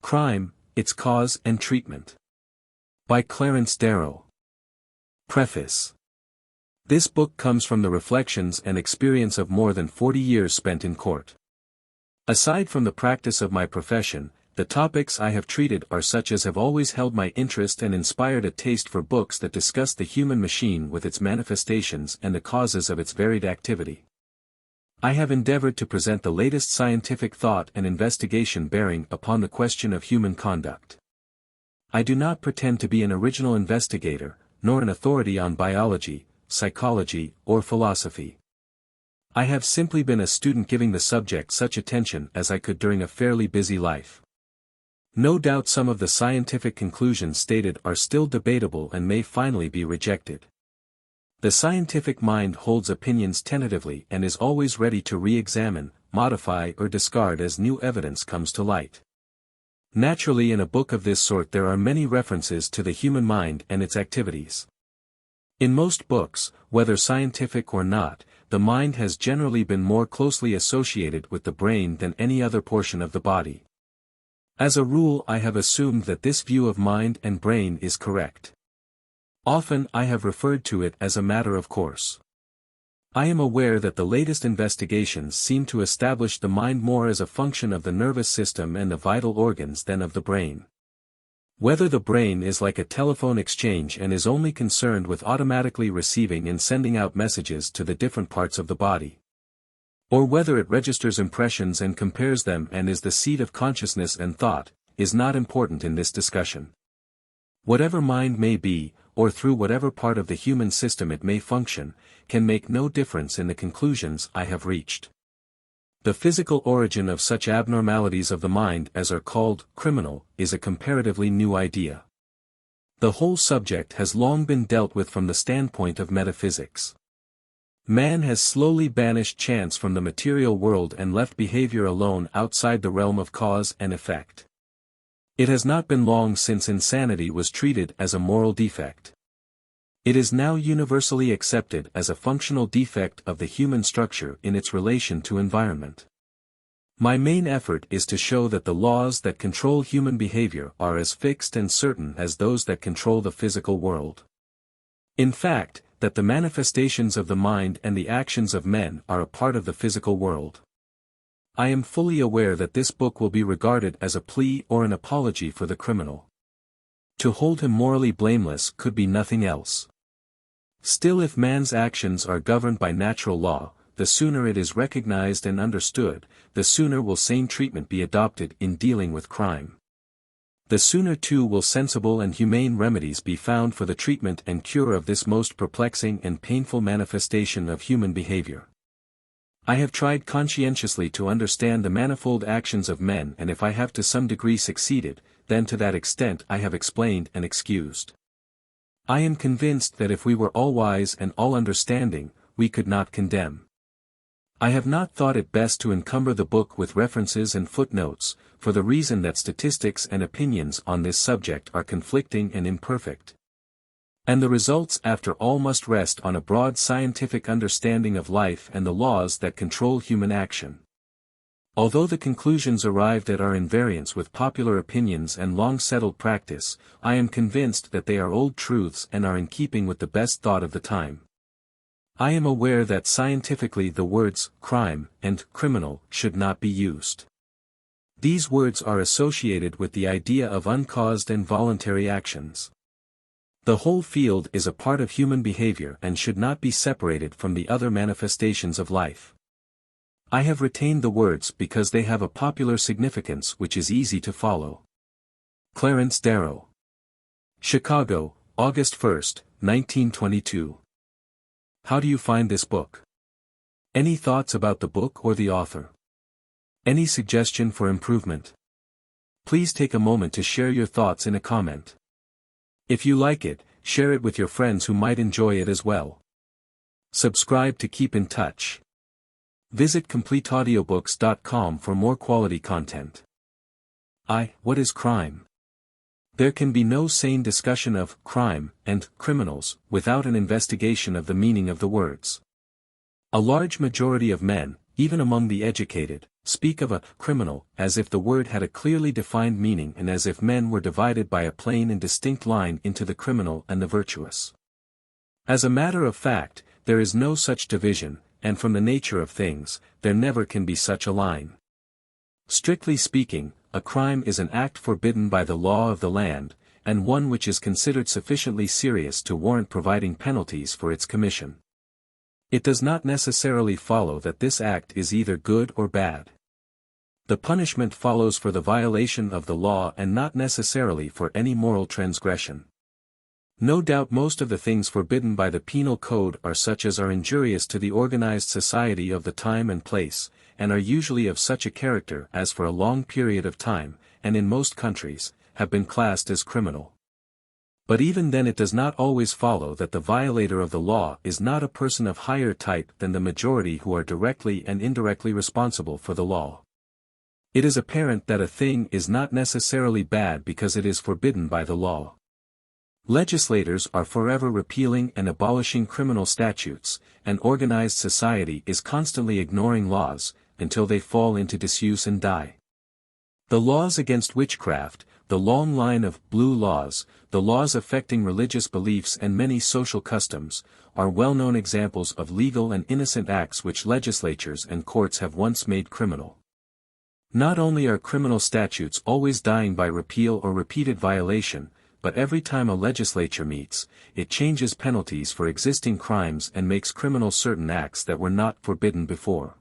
Crime, Its Cause and Treatment. By Clarence Darrow. Preface. This book comes from the reflections and experience of more than 40 years spent in court. Aside from the practice of my profession, the topics I have treated are such as have always held my interest and inspired a taste for books that discuss the human machine with its manifestations and the causes of its varied activity. I have endeavored to present the latest scientific thought and investigation bearing upon the question of human conduct. I do not pretend to be an original investigator, nor an authority on biology, psychology, or philosophy. I have simply been a student giving the subject such attention as I could during a fairly busy life. No doubt some of the scientific conclusions stated are still debatable and may finally be rejected. The scientific mind holds opinions tentatively and is always ready to re-examine, modify or discard as new evidence comes to light. Naturally, in a book of this sort there are many references to the human mind and its activities. In most books, whether scientific or not, the mind has generally been more closely associated with the brain than any other portion of the body. As a rule, I have assumed that this view of mind and brain is correct. Often I have referred to it as a matter of course. I am aware that the latest investigations seem to establish the mind more as a function of the nervous system and the vital organs than of the brain. Whether the brain is like a telephone exchange and is only concerned with automatically receiving and sending out messages to the different parts of the body, or whether it registers impressions and compares them and is the seat of consciousness and thought, is not important in this discussion. Whatever mind may be, or through whatever part of the human system it may function, can make no difference in the conclusions I have reached. The physical origin of such abnormalities of the mind as are called criminal is a comparatively new idea. The whole subject has long been dealt with from the standpoint of metaphysics. Man has slowly banished chance from the material world and left behavior alone outside the realm of cause and effect. It has not been long since insanity was treated as a moral defect. It is now universally accepted as a functional defect of the human structure in its relation to environment. My main effort is to show that the laws that control human behavior are as fixed and certain as those that control the physical world. In fact, that the manifestations of the mind and the actions of men are a part of the physical world. I am fully aware that this book will be regarded as a plea or an apology for the criminal. To hold him morally blameless could be nothing else. Still, if man's actions are governed by natural law, the sooner it is recognized and understood, the sooner will sane treatment be adopted in dealing with crime. The sooner too will sensible and humane remedies be found for the treatment and cure of this most perplexing and painful manifestation of human behavior. I have tried conscientiously to understand the manifold actions of men, and if I have to some degree succeeded, then to that extent I have explained and excused. I am convinced that if we were all wise and all understanding, we could not condemn. I have not thought it best to encumber the book with references and footnotes, for the reason that statistics and opinions on this subject are conflicting and imperfect. And the results after all must rest on a broad scientific understanding of life and the laws that control human action. Although the conclusions arrived at are in variance with popular opinions and long-settled practice, I am convinced that they are old truths and are in keeping with the best thought of the time. I am aware that scientifically the words crime and criminal should not be used. These words are associated with the idea of uncaused and voluntary actions. The whole field is a part of human behavior and should not be separated from the other manifestations of life. I have retained the words because they have a popular significance which is easy to follow. Clarence Darrow. Chicago, August 1, 1922. How do you find this book? Any thoughts about the book or the author? Any suggestion for improvement? Please take a moment to share your thoughts in a comment. If you like it, share it with your friends who might enjoy it as well. Subscribe to keep in touch. Visit CompleteAudiobooks.com for more quality content. What is crime? There can be no sane discussion of crime and criminals without an investigation of the meaning of the words. A large majority of men, even among the educated, speak of a criminal as if the word had a clearly defined meaning and as if men were divided by a plain and distinct line into the criminal and the virtuous. As a matter of fact, there is no such division, and from the nature of things, there never can be such a line. Strictly speaking, a crime is an act forbidden by the law of the land, and one which is considered sufficiently serious to warrant providing penalties for its commission. It does not necessarily follow that this act is either good or bad. The punishment follows for the violation of the law and not necessarily for any moral transgression. No doubt most of the things forbidden by the penal code are such as are injurious to the organized society of the time and place, and are usually of such a character as for a long period of time, and in most countries, have been classed as criminal. But even then it does not always follow that the violator of the law is not a person of higher type than the majority who are directly and indirectly responsible for the law. It is apparent that a thing is not necessarily bad because it is forbidden by the law. Legislators are forever repealing and abolishing criminal statutes, and organized society is constantly ignoring laws, until they fall into disuse and die. The laws against witchcraft, the long line of blue laws, the laws affecting religious beliefs and many social customs, are well-known examples of legal and innocent acts which legislatures and courts have once made criminal. Not only are criminal statutes always dying by repeal or repeated violation, but every time a legislature meets, it changes penalties for existing crimes and makes criminal certain acts that were not forbidden before.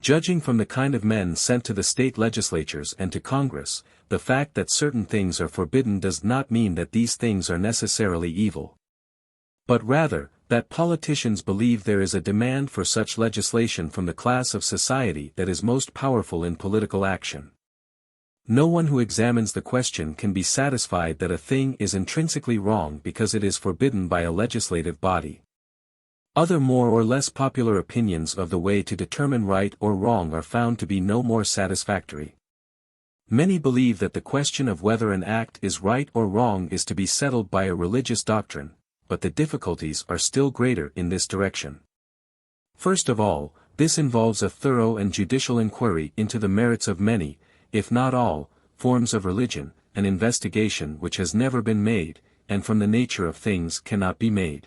Judging from the kind of men sent to the state legislatures and to Congress, the fact that certain things are forbidden does not mean that these things are necessarily evil. But rather, that politicians believe there is a demand for such legislation from the class of society that is most powerful in political action. No one who examines the question can be satisfied that a thing is intrinsically wrong because it is forbidden by a legislative body. Other more or less popular opinions of the way to determine right or wrong are found to be no more satisfactory. Many believe that the question of whether an act is right or wrong is to be settled by a religious doctrine, but the difficulties are still greater in this direction. First of all, this involves a thorough and judicial inquiry into the merits of many, if not all, forms of religion, an investigation which has never been made, and from the nature of things cannot be made.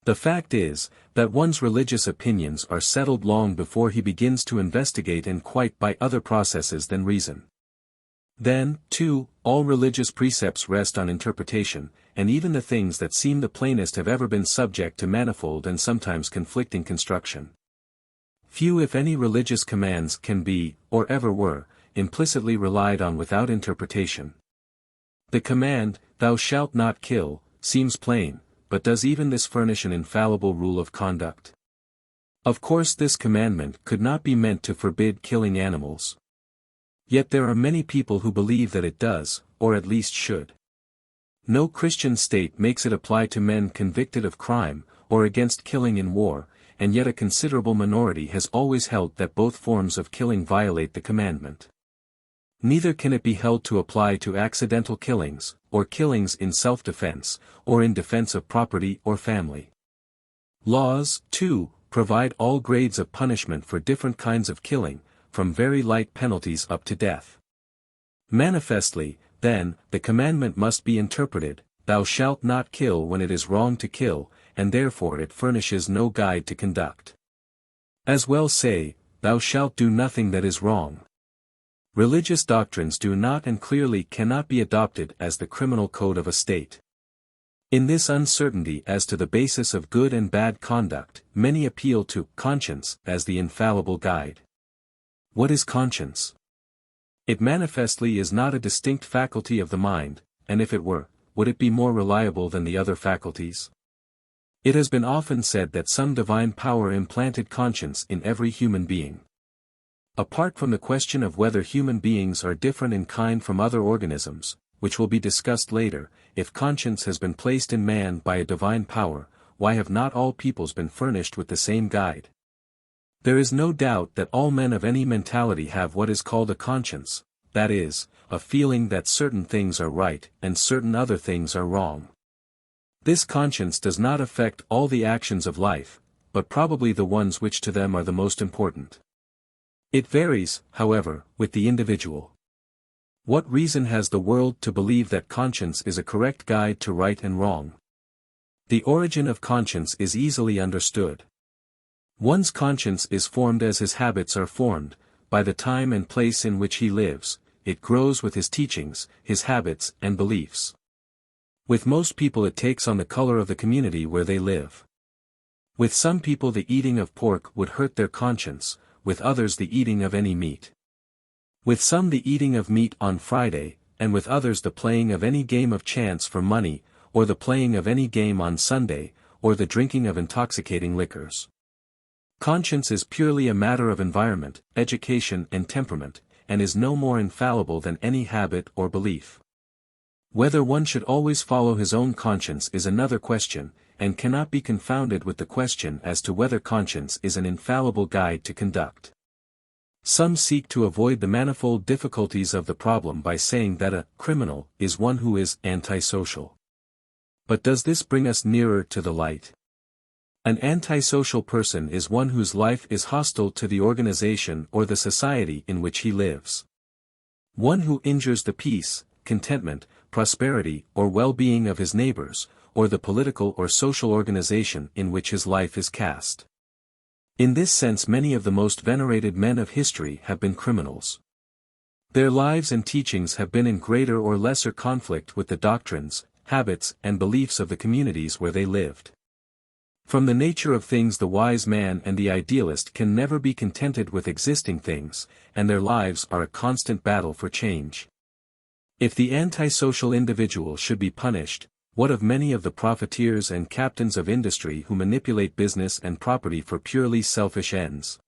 The fact is, that one's religious opinions are settled long before he begins to investigate and quite by other processes than reason. Then, too, all religious precepts rest on interpretation, and even the things that seem the plainest have ever been subject to manifold and sometimes conflicting construction. Few if any religious commands can be, or ever were, implicitly relied on without interpretation. The command, "Thou shalt not kill," seems plain, but does even this furnish an infallible rule of conduct? Of course this commandment could not be meant to forbid killing animals. Yet there are many people who believe that it does, or at least should. No Christian state makes it apply to men convicted of crime, or against killing in war, and yet a considerable minority has always held that both forms of killing violate the commandment. Neither can it be held to apply to accidental killings, or killings in self-defense, or in defense of property or family. Laws, too, provide all grades of punishment for different kinds of killing, from very light penalties up to death. Manifestly, then, the commandment must be interpreted, "Thou shalt not kill" when it is wrong to kill, and therefore it furnishes no guide to conduct. As well say, "Thou shalt do nothing that is wrong." Religious doctrines do not and clearly cannot be adopted as the criminal code of a state. In this uncertainty as to the basis of good and bad conduct, many appeal to conscience as the infallible guide. What is conscience? It manifestly is not a distinct faculty of the mind, and if it were, would it be more reliable than the other faculties? It has been often said that some divine power implanted conscience in every human being. Apart from the question of whether human beings are different in kind from other organisms, which will be discussed later, if conscience has been placed in man by a divine power, why have not all peoples been furnished with the same guide? There is no doubt that all men of any mentality have what is called a conscience, that is, a feeling that certain things are right and certain other things are wrong. This conscience does not affect all the actions of life, but probably the ones which to them are the most important. It varies, however, with the individual. What reason has the world to believe that conscience is a correct guide to right and wrong? The origin of conscience is easily understood. One's conscience is formed as his habits are formed, by the time and place in which he lives. It grows with his teachings, his habits, and beliefs. With most people it takes on the color of the community where they live. With some people the eating of pork would hurt their conscience, with others the eating of any meat. With some the eating of meat on Friday, and with others the playing of any game of chance for money, or the playing of any game on Sunday, or the drinking of intoxicating liquors. Conscience is purely a matter of environment, education and temperament, and is no more infallible than any habit or belief. Whether one should always follow his own conscience is another question, and cannot be confounded with the question as to whether conscience is an infallible guide to conduct. Some seek to avoid the manifold difficulties of the problem by saying that a criminal is one who is antisocial. But does this bring us nearer to the light? An antisocial person is one whose life is hostile to the organization or the society in which he lives. One who injures the peace, contentment, prosperity or well-being of his neighbors, or the political or social organization in which his life is cast. In this sense many of the most venerated men of history have been criminals. Their lives and teachings have been in greater or lesser conflict with the doctrines, habits and beliefs of the communities where they lived. From the nature of things the wise man and the idealist can never be contented with existing things, and their lives are a constant battle for change. If the antisocial individual should be punished, what of many of the profiteers and captains of industry who manipulate business and property for purely selfish ends?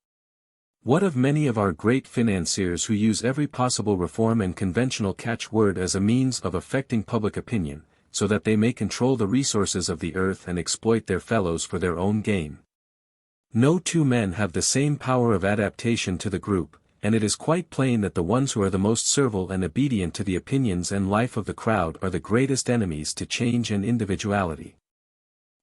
What of many of our great financiers who use every possible reform and conventional catchword as a means of affecting public opinion, so that they may control the resources of the earth and exploit their fellows for their own gain? No two men have the same power of adaptation to the group, and it is quite plain that the ones who are the most servile and obedient to the opinions and life of the crowd are the greatest enemies to change and individuality.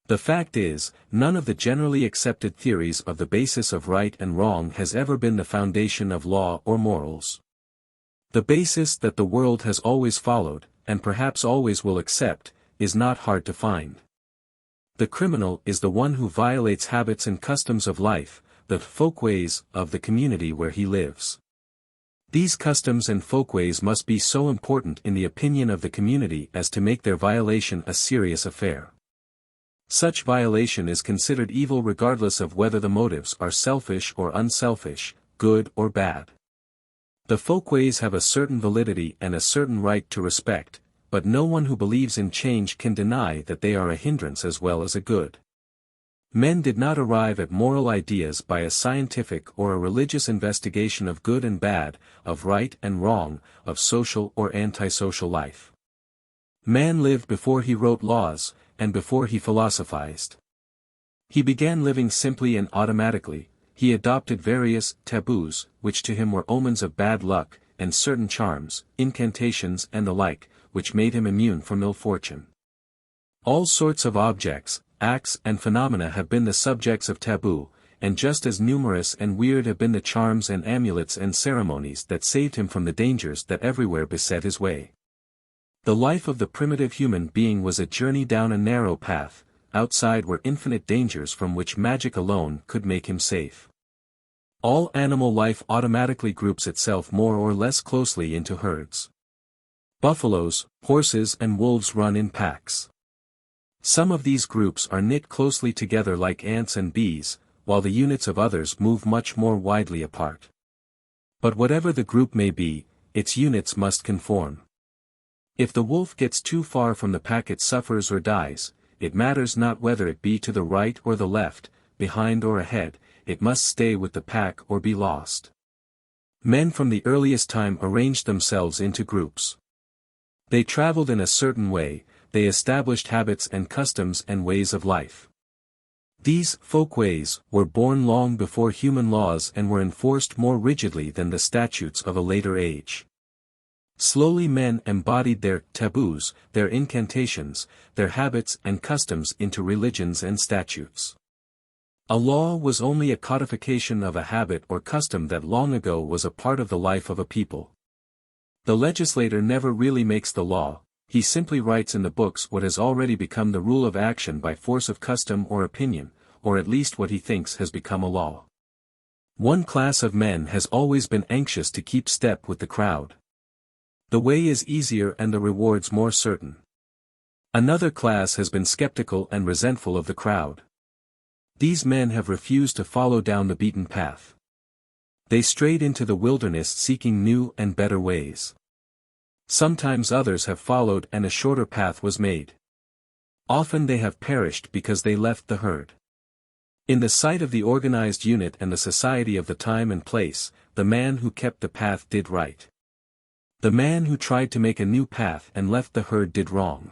The fact is, none of the generally accepted theories of the basis of right and wrong has ever been the foundation of law or morals. The basis that the world has always followed, and perhaps always will accept, is not hard to find. The criminal is the one who violates habits and customs of life, the folkways of the community where he lives. These customs and folkways must be so important in the opinion of the community as to make their violation a serious affair. Such violation is considered evil regardless of whether the motives are selfish or unselfish, good or bad. The folkways have a certain validity and a certain right to respect, but no one who believes in change can deny that they are a hindrance as well as a good. Men did not arrive at moral ideas by a scientific or a religious investigation of good and bad, of right and wrong, of social or antisocial life. Man lived before he wrote laws, and before he philosophized. He began living simply and automatically. He adopted various taboos, which to him were omens of bad luck, and certain charms, incantations and the like, which made him immune from ill fortune. All sorts of objects, acts and phenomena have been the subjects of taboo, and just as numerous and weird have been the charms and amulets and ceremonies that saved him from the dangers that everywhere beset his way. The life of the primitive human being was a journey down a narrow path. Outside were infinite dangers from which magic alone could make him safe. All animal life automatically groups itself more or less closely into herds. Buffaloes, horses and wolves run in packs. Some of these groups are knit closely together like ants and bees, while the units of others move much more widely apart. But whatever the group may be, its units must conform. If the wolf gets too far from the pack it suffers or dies. It matters not whether it be to the right or the left, behind or ahead, it must stay with the pack or be lost. Men from the earliest time arranged themselves into groups. They traveled in a certain way, they established habits and customs and ways of life. These folkways were born long before human laws and were enforced more rigidly than the statutes of a later age. Slowly men embodied their taboos, their incantations, their habits and customs into religions and statutes. A law was only a codification of a habit or custom that long ago was a part of the life of a people. The legislator never really makes the law, he simply writes in the books what has already become the rule of action by force of custom or opinion, or at least what he thinks has become a law. One class of men has always been anxious to keep step with the crowd. The way is easier and the rewards more certain. Another class has been skeptical and resentful of the crowd. These men have refused to follow down the beaten path. They strayed into the wilderness seeking new and better ways. Sometimes others have followed and a shorter path was made. Often they have perished because they left the herd. In the sight of the organized unit and the society of the time and place, the man who kept the path did right. The man who tried to make a new path and left the herd did wrong.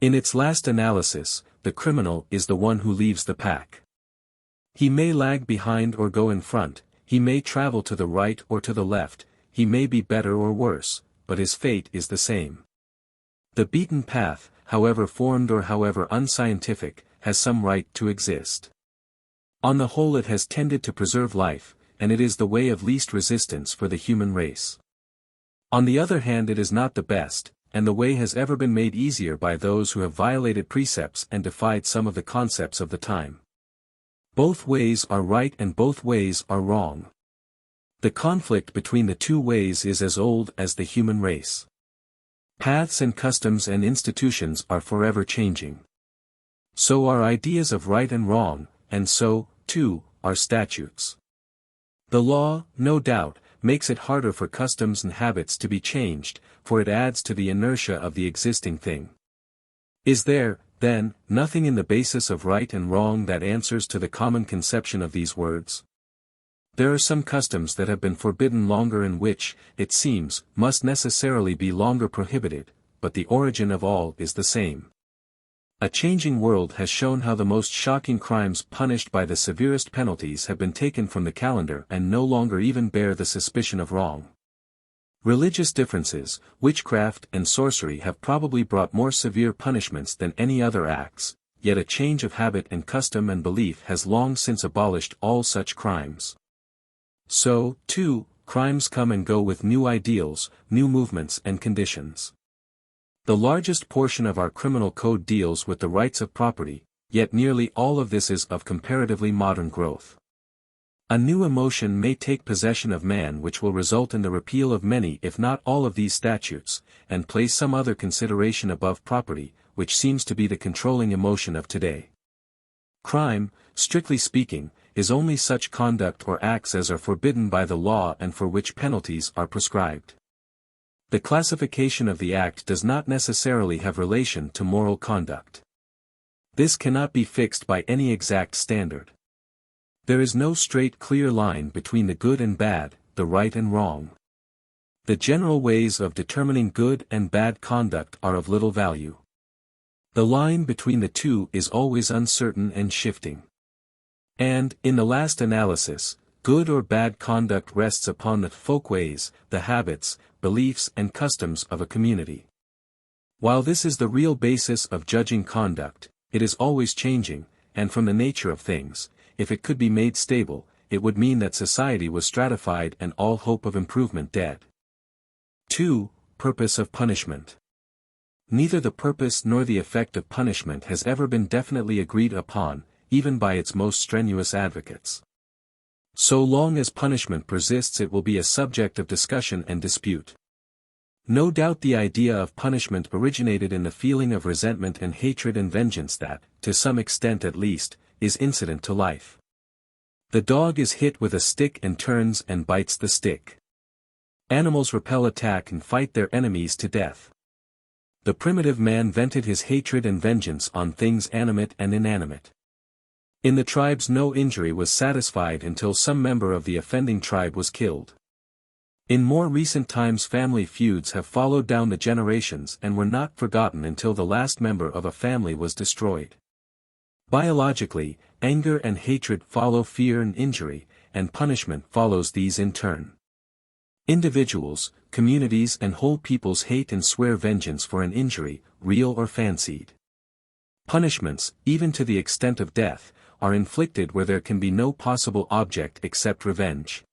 In its last analysis, the criminal is the one who leaves the pack. He may lag behind or go in front, he may travel to the right or to the left, he may be better or worse, but his fate is the same. The beaten path, however formed or however unscientific, has some right to exist. On the whole it has tended to preserve life, and it is the way of least resistance for the human race. On the other hand it is not the best, and the way has ever been made easier by those who have violated precepts and defied some of the concepts of the time. Both ways are right and both ways are wrong. The conflict between the two ways is as old as the human race. Paths and customs and institutions are forever changing. So are ideas of right and wrong, and so, too, are statutes. The law, no doubt, makes it harder for customs and habits to be changed, for it adds to the inertia of the existing thing. Is there, then, nothing in the basis of right and wrong that answers to the common conception of these words? There are some customs that have been forbidden longer and which, it seems, must necessarily be longer prohibited, but the origin of all is the same. A changing world has shown how the most shocking crimes punished by the severest penalties have been taken from the calendar and no longer even bear the suspicion of wrong. Religious differences, witchcraft and sorcery have probably brought more severe punishments than any other acts, yet a change of habit and custom and belief has long since abolished all such crimes. So, too, crimes come and go with new ideals, new movements and conditions. The largest portion of our criminal code deals with the rights of property, yet nearly all of this is of comparatively modern growth. A new emotion may take possession of man which will result in the repeal of many if not all of these statutes, and place some other consideration above property, which seems to be the controlling emotion of today. Crime, strictly speaking, is only such conduct or acts as are forbidden by the law and for which penalties are prescribed. The classification of the act does not necessarily have relation to moral conduct. This cannot be fixed by any exact standard. There is no straight clear line between the good and bad, the right and wrong. The general ways of determining good and bad conduct are of little value. The line between the two is always uncertain and shifting. And, in the last analysis, good or bad conduct rests upon the folkways, the habits, beliefs and customs of a community. While this is the real basis of judging conduct, it is always changing, and from the nature of things, if it could be made stable, it would mean that society was stratified and all hope of improvement dead. 2. Purpose of punishment. Neither the purpose nor the effect of punishment has ever been definitely agreed upon, even by its most strenuous advocates. So long as punishment persists it will be a subject of discussion and dispute. No doubt the idea of punishment originated in the feeling of resentment and hatred and vengeance that, to some extent at least, is incident to life. The dog is hit with a stick and turns and bites the stick. Animals repel attack and fight their enemies to death. The primitive man vented his hatred and vengeance on things animate and inanimate. In the tribes no injury was satisfied until some member of the offending tribe was killed. In more recent times family feuds have followed down the generations and were not forgotten until the last member of a family was destroyed. Biologically, anger and hatred follow fear and injury, and punishment follows these in turn. Individuals, communities and whole peoples hate and swear vengeance for an injury, real or fancied. Punishments, even to the extent of death, are inflicted where there can be no possible object except revenge.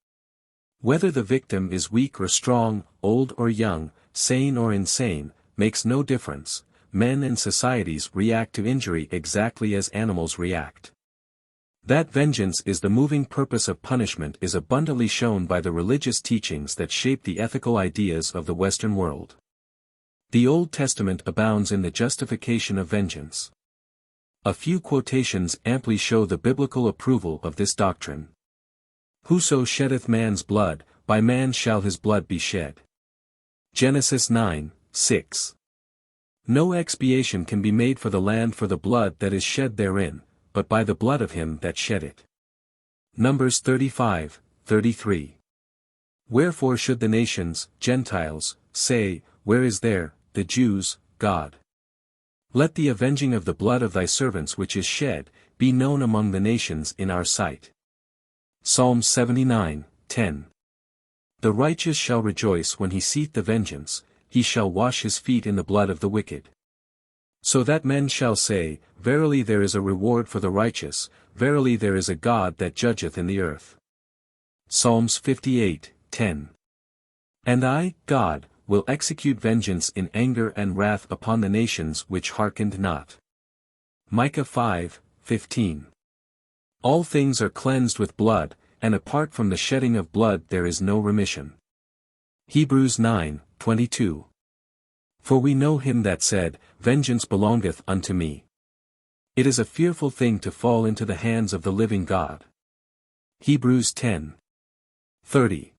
Whether the victim is weak or strong, old or young, sane or insane, makes no difference. Men and societies react to injury exactly as animals react. That vengeance is the moving purpose of punishment is abundantly shown by the religious teachings that shape the ethical ideas of the Western world. The Old Testament abounds in the justification of vengeance. A few quotations amply show the biblical approval of this doctrine. Whoso sheddeth man's blood, by man shall his blood be shed. Genesis 9:6. No expiation can be made for the land for the blood that is shed therein, but by the blood of him that shed it. Numbers 35:33. Wherefore should the nations, Gentiles, say, Where is there, the Jews, God? Let the avenging of the blood of thy servants which is shed, be known among the nations in our sight. Psalm 79:10. The righteous shall rejoice when he seeth the vengeance, he shall wash his feet in the blood of the wicked. So that men shall say, Verily there is a reward for the righteous, verily there is a God that judgeth in the earth. Psalms 58:10. And I, God, will execute vengeance in anger and wrath upon the nations which hearkened not. Micah 5:15. All things are cleansed with blood, and apart from the shedding of blood there is no remission. Hebrews 9:22. For we know him that said, Vengeance belongeth unto me. It is a fearful thing to fall into the hands of the living God. Hebrews 10:30.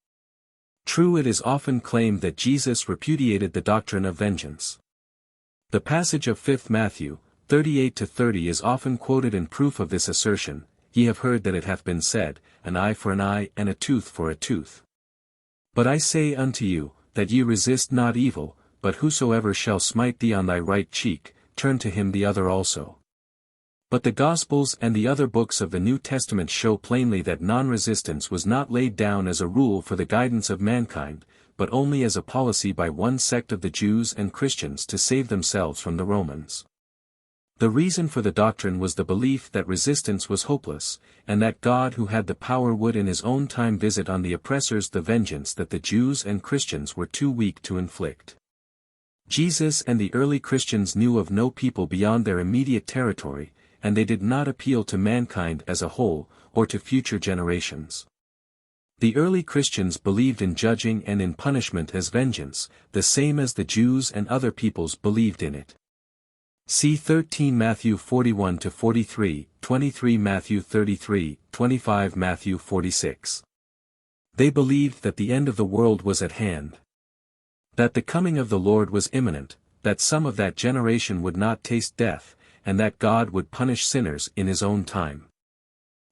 True, it is often claimed that Jesus repudiated the doctrine of vengeance. The passage of 5 Matthew 38-30 is often quoted in proof of this assertion. Ye have heard that it hath been said, An eye for an eye and a tooth for a tooth. But I say unto you, that ye resist not evil, but whosoever shall smite thee on thy right cheek, turn to him the other also. But the Gospels and the other books of the New Testament show plainly that non-resistance was not laid down as a rule for the guidance of mankind, but only as a policy by one sect of the Jews and Christians to save themselves from the Romans. The reason for the doctrine was the belief that resistance was hopeless, and that God who had the power would in his own time visit on the oppressors the vengeance that the Jews and Christians were too weak to inflict. Jesus and the early Christians knew of no people beyond their immediate territory, and they did not appeal to mankind as a whole, or to future generations. The early Christians believed in judging and in punishment as vengeance, the same as the Jews and other peoples believed in it. See 13 Matthew 41-43, 23 Matthew 33, 25 Matthew 46. They believed that the end of the world was at hand. That the coming of the Lord was imminent, that some of that generation would not taste death, and that God would punish sinners in his own time.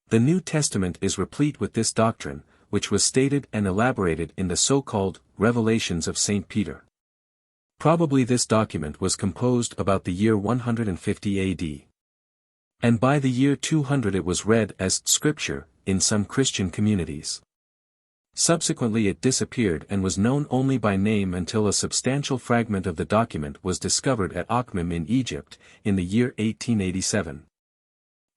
The New Testament is replete with this doctrine, which was stated and elaborated in the so-called Revelations of St. Peter. Probably this document was composed about the year 150 AD. And by the year 200 it was read as Scripture in some Christian communities. Subsequently it disappeared and was known only by name until a substantial fragment of the document was discovered at Akhmim in Egypt, in the year 1887.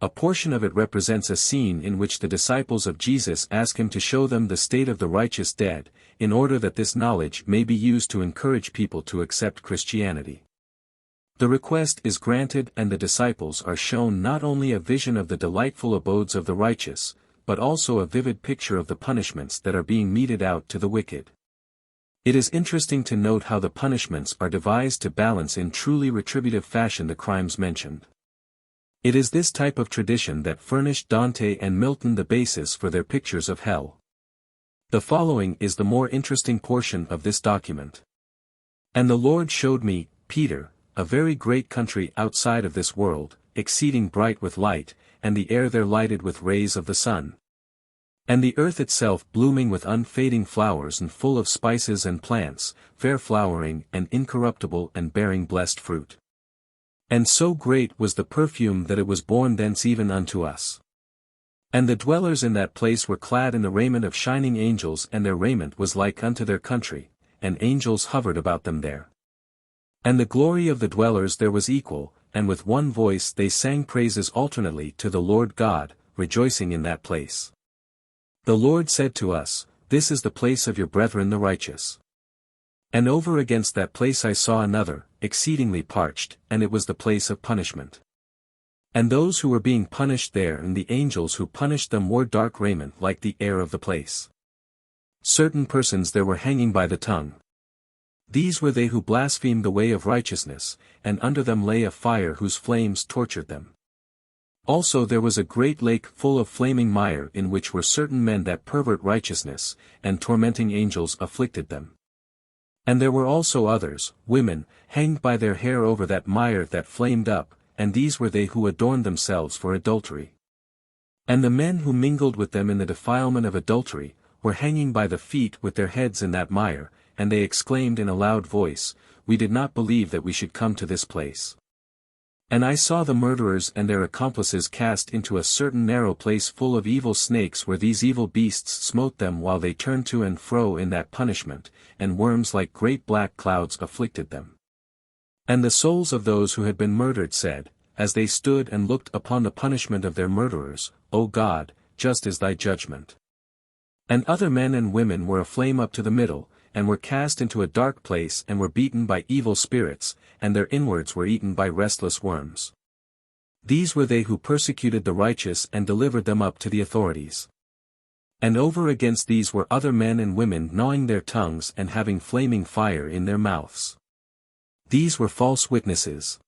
A portion of it represents a scene in which the disciples of Jesus ask him to show them the state of the righteous dead, in order that this knowledge may be used to encourage people to accept Christianity. The request is granted and the disciples are shown not only a vision of the delightful abodes of the righteous, but also a vivid picture of the punishments that are being meted out to the wicked. It is interesting to note how the punishments are devised to balance in truly retributive fashion the crimes mentioned. It is this type of tradition that furnished Dante and Milton the basis for their pictures of hell. The following is the more interesting portion of this document. And the Lord showed me, Peter, a very great country outside of this world, exceeding bright with light, and the air there lighted with rays of the sun. And the earth itself blooming with unfading flowers and full of spices and plants, fair flowering and incorruptible and bearing blessed fruit. And so great was the perfume that it was borne thence even unto us. And the dwellers in that place were clad in the raiment of shining angels, and their raiment was like unto their country, and angels hovered about them there. And the glory of the dwellers there was equal, and with one voice they sang praises alternately to the Lord God, rejoicing in that place. The Lord said to us, "This is the place of your brethren the righteous." And over against that place I saw another, exceedingly parched, and it was the place of punishment. And those who were being punished there and the angels who punished them wore dark raiment like the air of the place. Certain persons there were hanging by the tongue. These were they who blasphemed the way of righteousness, and under them lay a fire whose flames tortured them. Also there was a great lake full of flaming mire in which were certain men that pervert righteousness, and tormenting angels afflicted them. And there were also others, women, hanged by their hair over that mire that flamed up, and these were they who adorned themselves for adultery. And the men who mingled with them in the defilement of adultery, were hanging by the feet with their heads in that mire, and they exclaimed in a loud voice, "We did not believe that we should come to this place." And I saw the murderers and their accomplices cast into a certain narrow place full of evil snakes where these evil beasts smote them while they turned to and fro in that punishment, and worms like great black clouds afflicted them. And the souls of those who had been murdered said, as they stood and looked upon the punishment of their murderers, "O God, just is thy judgment." And other men and women were aflame up to the middle, and were cast into a dark place and were beaten by evil spirits, and their inwards were eaten by restless worms. These were they who persecuted the righteous and delivered them up to the authorities. And over against these were other men and women gnawing their tongues and having flaming fire in their mouths. These were false witnesses.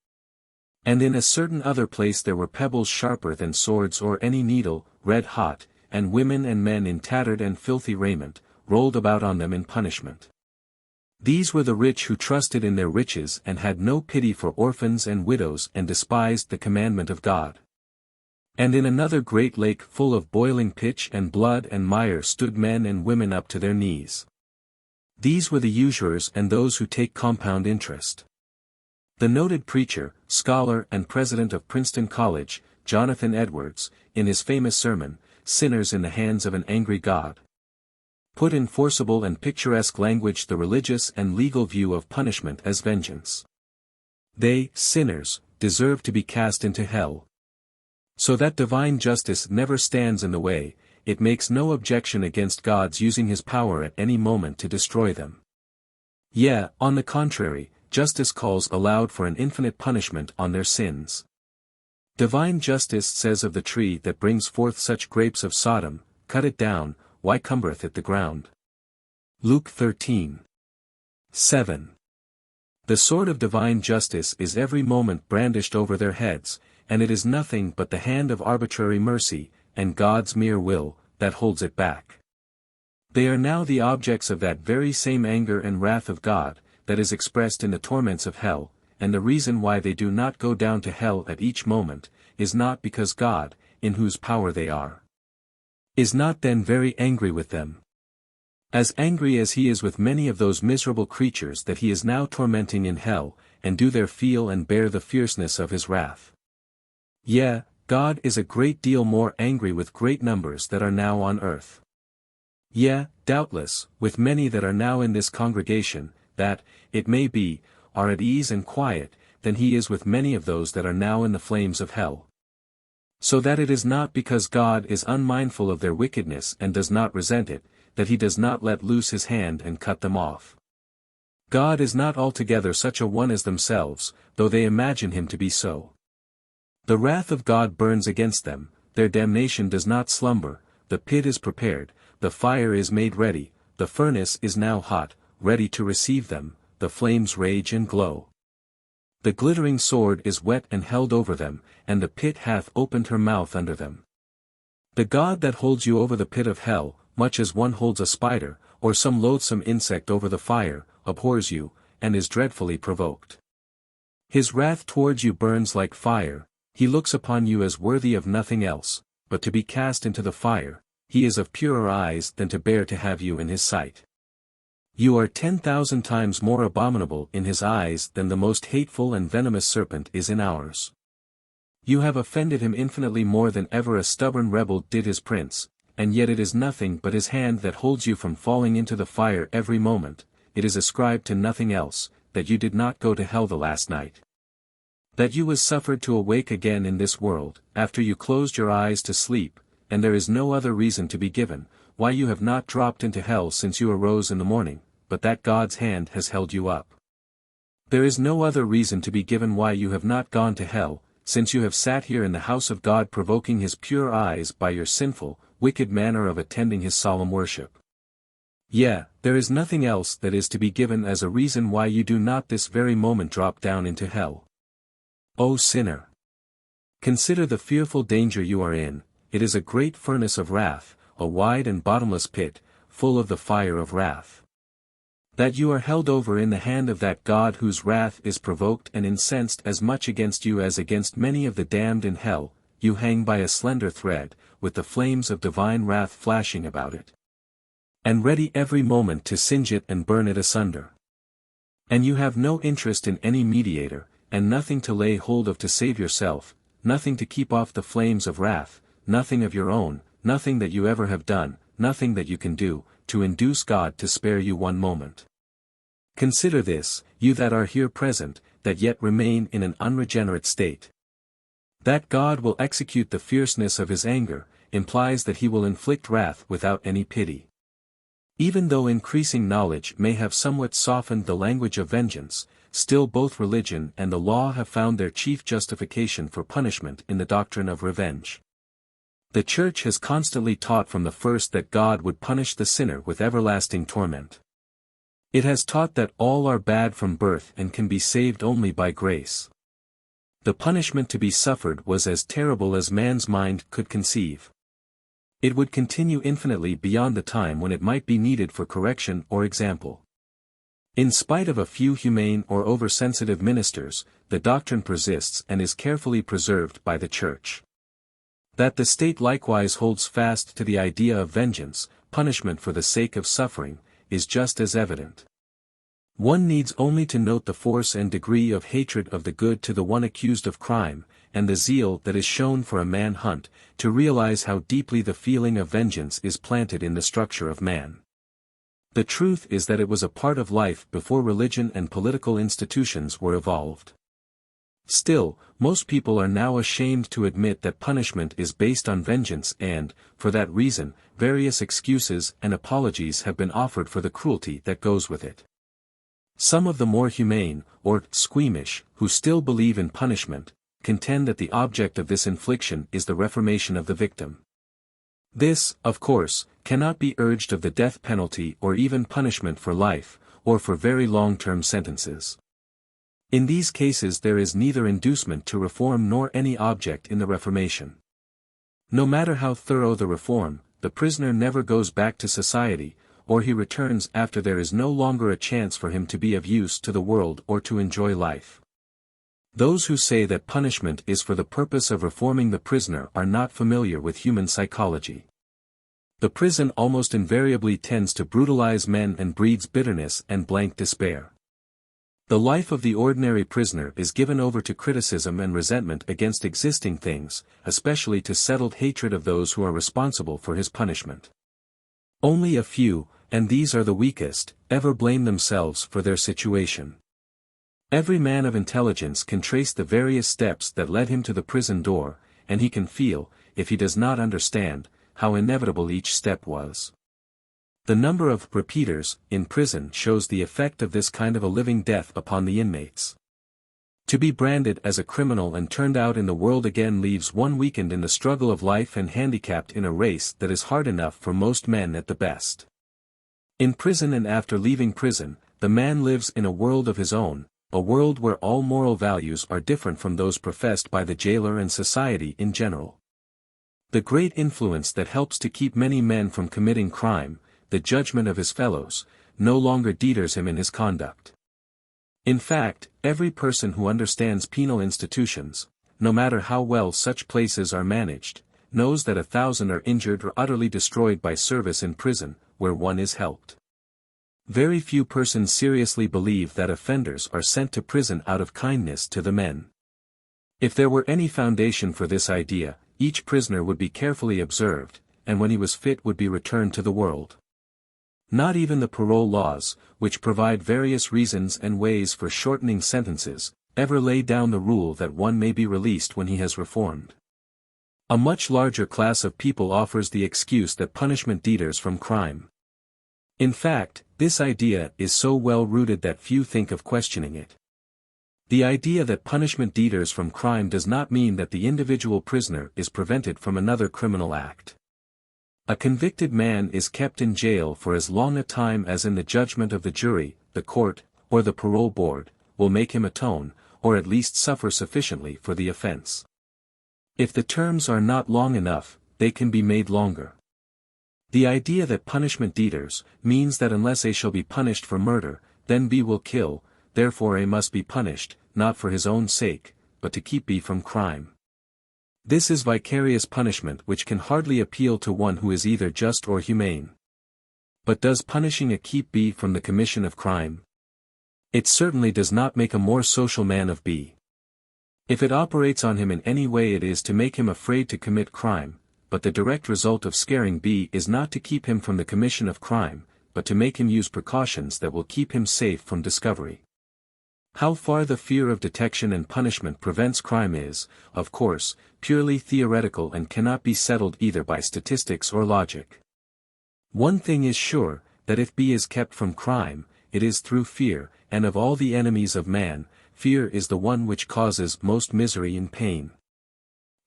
And in a certain other place there were pebbles sharper than swords or any needle, red hot, and women and men in tattered and filthy raiment, rolled about on them in punishment. These were the rich who trusted in their riches and had no pity for orphans and widows and despised the commandment of God. And in another great lake full of boiling pitch and blood and mire stood men and women up to their knees. These were the usurers and those who take compound interest. The noted preacher, scholar and president of Princeton College, Jonathan Edwards, in his famous sermon, "Sinners in the Hands of an Angry God," put in forcible and picturesque language the religious and legal view of punishment as vengeance. They, sinners, deserve to be cast into hell. So that divine justice never stands in the way, it makes no objection against God's using his power at any moment to destroy them. Yea, on the contrary, justice calls aloud for an infinite punishment on their sins. Divine justice says of the tree that brings forth such grapes of Sodom, "Cut it down, why cumbereth it the ground?" Luke 13:7. The sword of divine justice is every moment brandished over their heads, and it is nothing but the hand of arbitrary mercy, and God's mere will, that holds it back. They are now the objects of that very same anger and wrath of God, that is expressed in the torments of hell, and the reason why they do not go down to hell at each moment, is not because God, in whose power they are, is not then very angry with them. As angry as he is with many of those miserable creatures that he is now tormenting in hell, and do there feel and bear the fierceness of his wrath. Yea, God is a great deal more angry with great numbers that are now on earth. Yea, doubtless, with many that are now in this congregation, that, it may be, are at ease and quiet, than he is with many of those that are now in the flames of hell. So that it is not because God is unmindful of their wickedness and does not resent it, that he does not let loose his hand and cut them off. God is not altogether such a one as themselves, though they imagine him to be so. The wrath of God burns against them, their damnation does not slumber, the pit is prepared, the fire is made ready, the furnace is now hot, ready to receive them, the flames rage and glow. The glittering sword is wet and held over them, and the pit hath opened her mouth under them. The God that holds you over the pit of hell, much as one holds a spider, or some loathsome insect over the fire, abhors you, and is dreadfully provoked. His wrath towards you burns like fire, he looks upon you as worthy of nothing else, but to be cast into the fire, he is of purer eyes than to bear to have you in his sight. You are 10,000 times more abominable in his eyes than the most hateful and venomous serpent is in ours. You have offended him infinitely more than ever a stubborn rebel did his prince, and yet it is nothing but his hand that holds you from falling into the fire every moment, it is ascribed to nothing else, that you did not go to hell the last night. That you was suffered to awake again in this world, after you closed your eyes to sleep, and there is no other reason to be given, why you have not dropped into hell since you arose in the morning, but that God's hand has held you up. There is no other reason to be given why you have not gone to hell, since you have sat here in the house of God provoking his pure eyes by your sinful, wicked manner of attending his solemn worship. There is nothing else that is to be given as a reason why you do not this very moment drop down into hell. O sinner! Consider the fearful danger you are in. It is a great furnace of wrath, a wide and bottomless pit, full of the fire of wrath. That you are held over in the hand of that God whose wrath is provoked and incensed as much against you as against many of the damned in hell, you hang by a slender thread, with the flames of divine wrath flashing about it, and ready every moment to singe it and burn it asunder. And you have no interest in any mediator, and nothing to lay hold of to save yourself, nothing to keep off the flames of wrath, nothing of your own, nothing that you ever have done, nothing that you can do, to induce God to spare you one moment. Consider this, you that are here present, that yet remain in an unregenerate state. That God will execute the fierceness of his anger, implies that he will inflict wrath without any pity. Even though increasing knowledge may have somewhat softened the language of vengeance, still both religion and the law have found their chief justification for punishment in the doctrine of revenge. The Church has constantly taught from the first that God would punish the sinner with everlasting torment. It has taught that all are bad from birth and can be saved only by grace. The punishment to be suffered was as terrible as man's mind could conceive. It would continue infinitely beyond the time when it might be needed for correction or example. In spite of a few humane or oversensitive ministers, the doctrine persists and is carefully preserved by the Church. That the state likewise holds fast to the idea of vengeance, punishment for the sake of suffering, is just as evident. One needs only to note the force and degree of hatred of the good to the one accused of crime, and the zeal that is shown for a man-hunt, to realize how deeply the feeling of vengeance is planted in the structure of man. The truth is that it was a part of life before religion and political institutions were evolved. Still, most people are now ashamed to admit that punishment is based on vengeance and, for that reason, various excuses and apologies have been offered for the cruelty that goes with it. Some of the more humane, or squeamish, who still believe in punishment, contend that the object of this infliction is the reformation of the victim. This, of course, cannot be urged of the death penalty or even punishment for life, or for very long-term sentences. In these cases there is neither inducement to reform nor any object in the reformation. No matter how thorough the reform, the prisoner never goes back to society, or he returns after there is no longer a chance for him to be of use to the world or to enjoy life. Those who say that punishment is for the purpose of reforming the prisoner are not familiar with human psychology. The prison almost invariably tends to brutalize men and breeds bitterness and blank despair. The life of the ordinary prisoner is given over to criticism and resentment against existing things, especially to settled hatred of those who are responsible for his punishment. Only a few, and these are the weakest, ever blame themselves for their situation. Every man of intelligence can trace the various steps that led him to the prison door, and he can feel, if he does not understand, how inevitable each step was. The number of repeaters in prison shows the effect of this kind of a living death upon the inmates. To be branded as a criminal and turned out in the world again leaves one weakened in the struggle of life and handicapped in a race that is hard enough for most men at the best. In prison and after leaving prison, the man lives in a world of his own, a world where all moral values are different from those professed by the jailer and society in general. The great influence that helps to keep many men from committing crime, the judgment of his fellows, no longer deters him in his conduct. In fact, every person who understands penal institutions, no matter how well such places are managed, knows that 1,000 are injured or utterly destroyed by service in prison, where one is helped. Very few persons seriously believe that offenders are sent to prison out of kindness to the men. If there were any foundation for this idea, each prisoner would be carefully observed, and when he was fit would be returned to the world. Not even the parole laws, which provide various reasons and ways for shortening sentences, ever lay down the rule that one may be released when he has reformed. A much larger class of people offers the excuse that punishment deters from crime. In fact, this idea is so well rooted that few think of questioning it. The idea that punishment deters from crime does not mean that the individual prisoner is prevented from another criminal act. A convicted man is kept in jail for as long a time as in the judgment of the jury, the court, or the parole board, will make him atone, or at least suffer sufficiently for the offense. If the terms are not long enough, they can be made longer. The idea that punishment deters means that unless A shall be punished for murder, then B will kill, therefore A must be punished, not for his own sake, but to keep B from crime. This is vicarious punishment which can hardly appeal to one who is either just or humane. But does punishing A keep B from the commission of crime? It certainly does not make a more social man of B. If it operates on him in any way, it is to make him afraid to commit crime, but the direct result of scaring B is not to keep him from the commission of crime, but to make him use precautions that will keep him safe from discovery. How far the fear of detection and punishment prevents crime is, of course, purely theoretical and cannot be settled either by statistics or logic. One thing is sure, that if B is kept from crime, it is through fear, and of all the enemies of man, fear is the one which causes most misery and pain.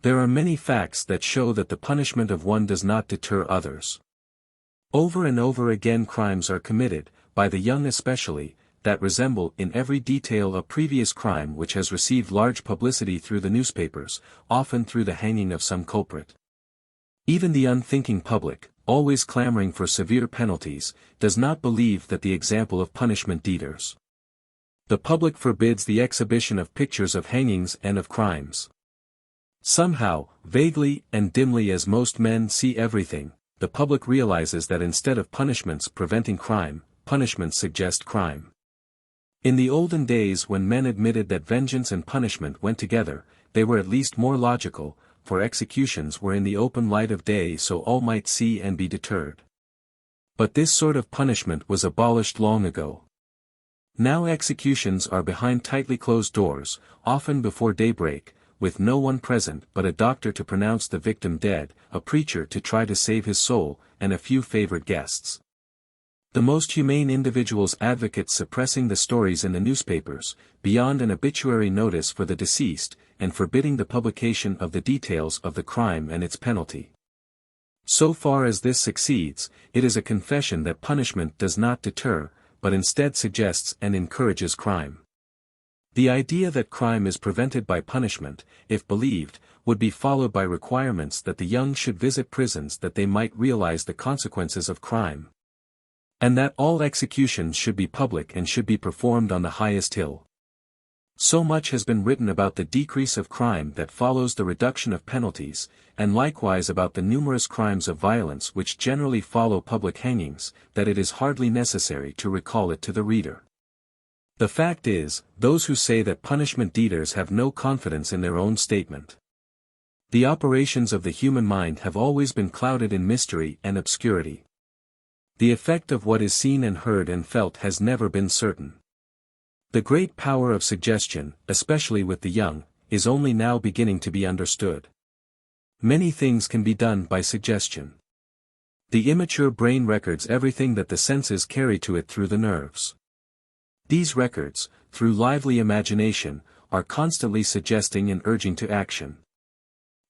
There are many facts that show that the punishment of one does not deter others. Over and over again crimes are committed, by the young especially, that resemble in every detail a previous crime which has received large publicity through the newspapers, often through the hanging of some culprit. Even the unthinking public, always clamoring for severe penalties, does not believe that the example of punishment deters. The public forbids the exhibition of pictures of hangings and of crimes. Somehow, vaguely and dimly as most men see everything, the public realizes that instead of punishments preventing crime, punishments suggest crime. In the olden days when men admitted that vengeance and punishment went together, they were at least more logical, for executions were in the open light of day so all might see and be deterred. But this sort of punishment was abolished long ago. Now executions are behind tightly closed doors, often before daybreak, with no one present but a doctor to pronounce the victim dead, a preacher to try to save his soul, and a few favorite guests. The most humane individuals advocate suppressing the stories in the newspapers, beyond an obituary notice for the deceased, and forbidding the publication of the details of the crime and its penalty. So far as this succeeds, it is a confession that punishment does not deter, but instead suggests and encourages crime. The idea that crime is prevented by punishment, if believed, would be followed by requirements that the young should visit prisons that they might realize the consequences of crime. And that all executions should be public and should be performed on the highest hill. So much has been written about the decrease of crime that follows the reduction of penalties, and likewise about the numerous crimes of violence which generally follow public hangings, that it is hardly necessary to recall it to the reader. The fact is, those who say that punishment deters have no confidence in their own statement. The operations of the human mind have always been clouded in mystery and obscurity. The effect of what is seen and heard and felt has never been certain. The great power of suggestion, especially with the young, is only now beginning to be understood. Many things can be done by suggestion. The immature brain records everything that the senses carry to it through the nerves. These records, through lively imagination, are constantly suggesting and urging to action.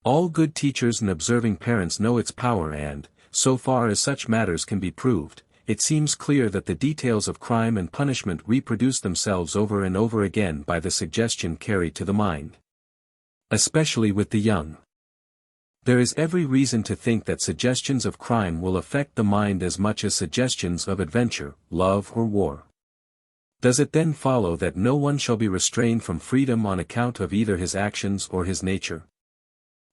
All good teachers and observing parents know its power and, so far as such matters can be proved, it seems clear that the details of crime and punishment reproduce themselves over and over again by the suggestion carried to the mind. Especially with the young. There is every reason to think that suggestions of crime will affect the mind as much as suggestions of adventure, love or war. Does it then follow that no one shall be restrained from freedom on account of either his actions or his nature?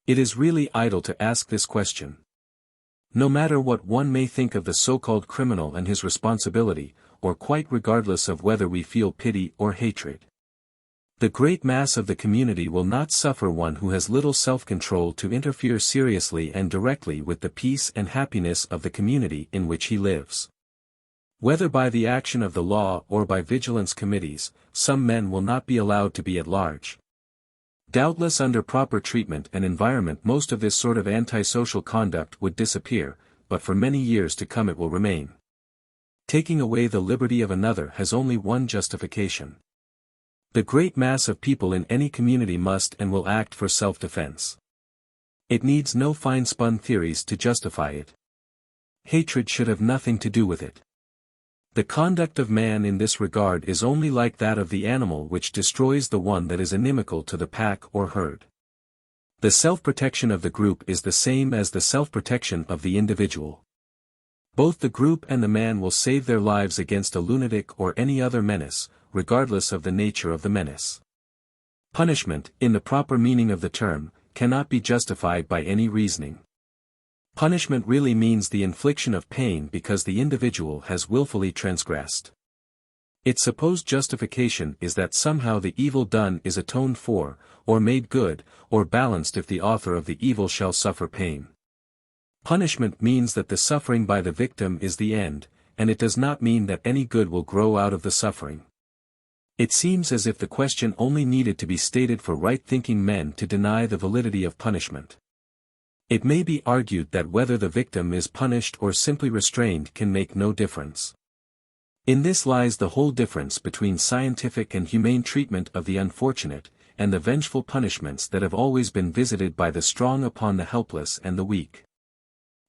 It is really idle to ask this question. No matter what one may think of the so-called criminal and his responsibility, or quite regardless of whether we feel pity or hatred. The great mass of the community will not suffer one who has little self-control to interfere seriously and directly with the peace and happiness of the community in which he lives. Whether by the action of the law or by vigilance committees, some men will not be allowed to be at large. Doubtless under proper treatment and environment most of this sort of antisocial conduct would disappear, but for many years to come it will remain. Taking away the liberty of another has only one justification. The great mass of people in any community must and will act for self-defense. It needs no fine-spun theories to justify it. Hatred should have nothing to do with it. The conduct of man in this regard is only like that of the animal which destroys the one that is inimical to the pack or herd. The self-protection of the group is the same as the self-protection of the individual. Both the group and the man will save their lives against a lunatic or any other menace, regardless of the nature of the menace. Punishment, in the proper meaning of the term, cannot be justified by any reasoning. Punishment really means the infliction of pain because the individual has willfully transgressed. Its supposed justification is that somehow the evil done is atoned for, or made good, or balanced if the author of the evil shall suffer pain. Punishment means that the suffering by the victim is the end, and it does not mean that any good will grow out of the suffering. It seems as if the question only needed to be stated for right-thinking men to deny the validity of punishment. It may be argued that whether the victim is punished or simply restrained can make no difference. In this lies the whole difference between scientific and humane treatment of the unfortunate, and the vengeful punishments that have always been visited by the strong upon the helpless and the weak.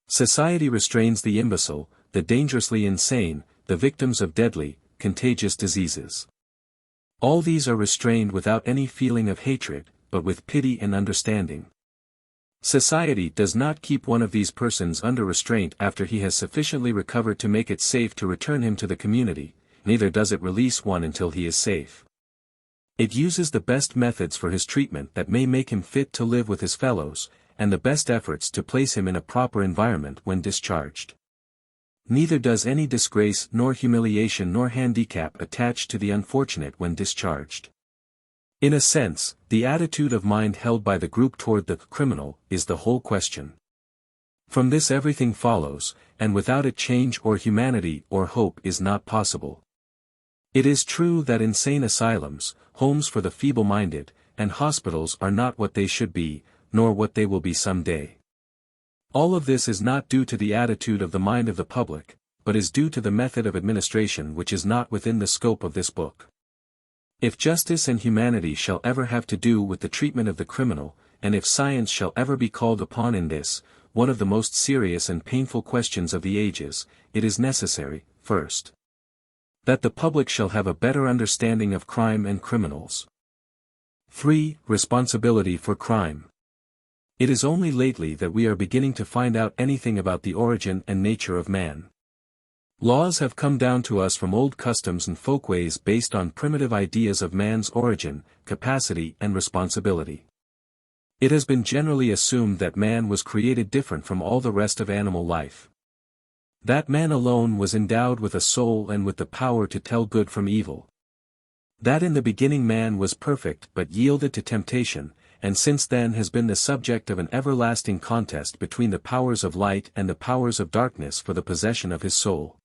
Society restrains the imbecile, the dangerously insane, the victims of deadly, contagious diseases. All these are restrained without any feeling of hatred, but with pity and understanding. Society does not keep one of these persons under restraint after he has sufficiently recovered to make it safe to return him to the community, neither does it release one until he is safe. It uses the best methods for his treatment that may make him fit to live with his fellows, and the best efforts to place him in a proper environment when discharged. Neither does any disgrace nor humiliation nor handicap attach to the unfortunate when discharged. In a sense, the attitude of mind held by the group toward the criminal is the whole question. From this everything follows, and without it change or humanity or hope is not possible. It is true that insane asylums, homes for the feeble-minded, and hospitals are not what they should be, nor what they will be someday. All of this is not due to the attitude of the mind of the public, but is due to the method of administration which is not within the scope of this book. If justice and humanity shall ever have to do with the treatment of the criminal, and if science shall ever be called upon in this, one of the most serious and painful questions of the ages, it is necessary, first, that the public shall have a better understanding of crime and criminals. 3. Responsibility for crime. It is only lately that we are beginning to find out anything about the origin and nature of man. Laws have come down to us from old customs and folkways based on primitive ideas of man's origin, capacity and responsibility. It has been generally assumed that man was created different from all the rest of animal life. That man alone was endowed with a soul and with the power to tell good from evil. That in the beginning man was perfect but yielded to temptation, and since then has been the subject of an everlasting contest between the powers of light and the powers of darkness for the possession of his soul.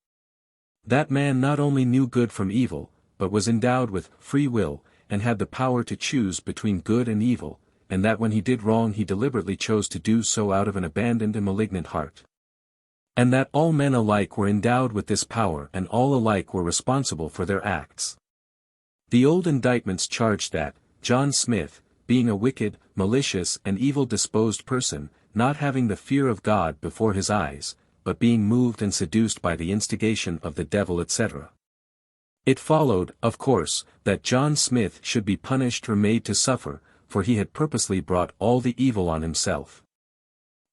That man not only knew good from evil, but was endowed with free will, and had the power to choose between good and evil, and that when he did wrong he deliberately chose to do so out of an abandoned and malignant heart. And that all men alike were endowed with this power and all alike were responsible for their acts. The old indictments charged that, John Smith, being a wicked, malicious and evil-disposed person, not having the fear of God before his eyes, but being moved and seduced by the instigation of the devil etc. It followed, of course, that John Smith should be punished or made to suffer, for he had purposely brought all the evil on himself.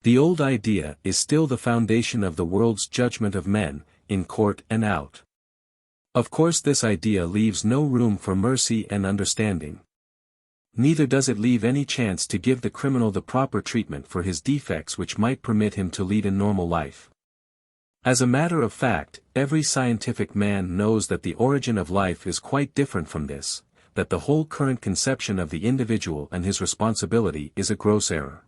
The old idea is still the foundation of the world's judgment of men, in court and out. Of course this idea leaves no room for mercy and understanding. Neither does it leave any chance to give the criminal the proper treatment for his defects which might permit him to lead a normal life. As a matter of fact, every scientific man knows that the origin of life is quite different from this, that the whole current conception of the individual and his responsibility is a gross error.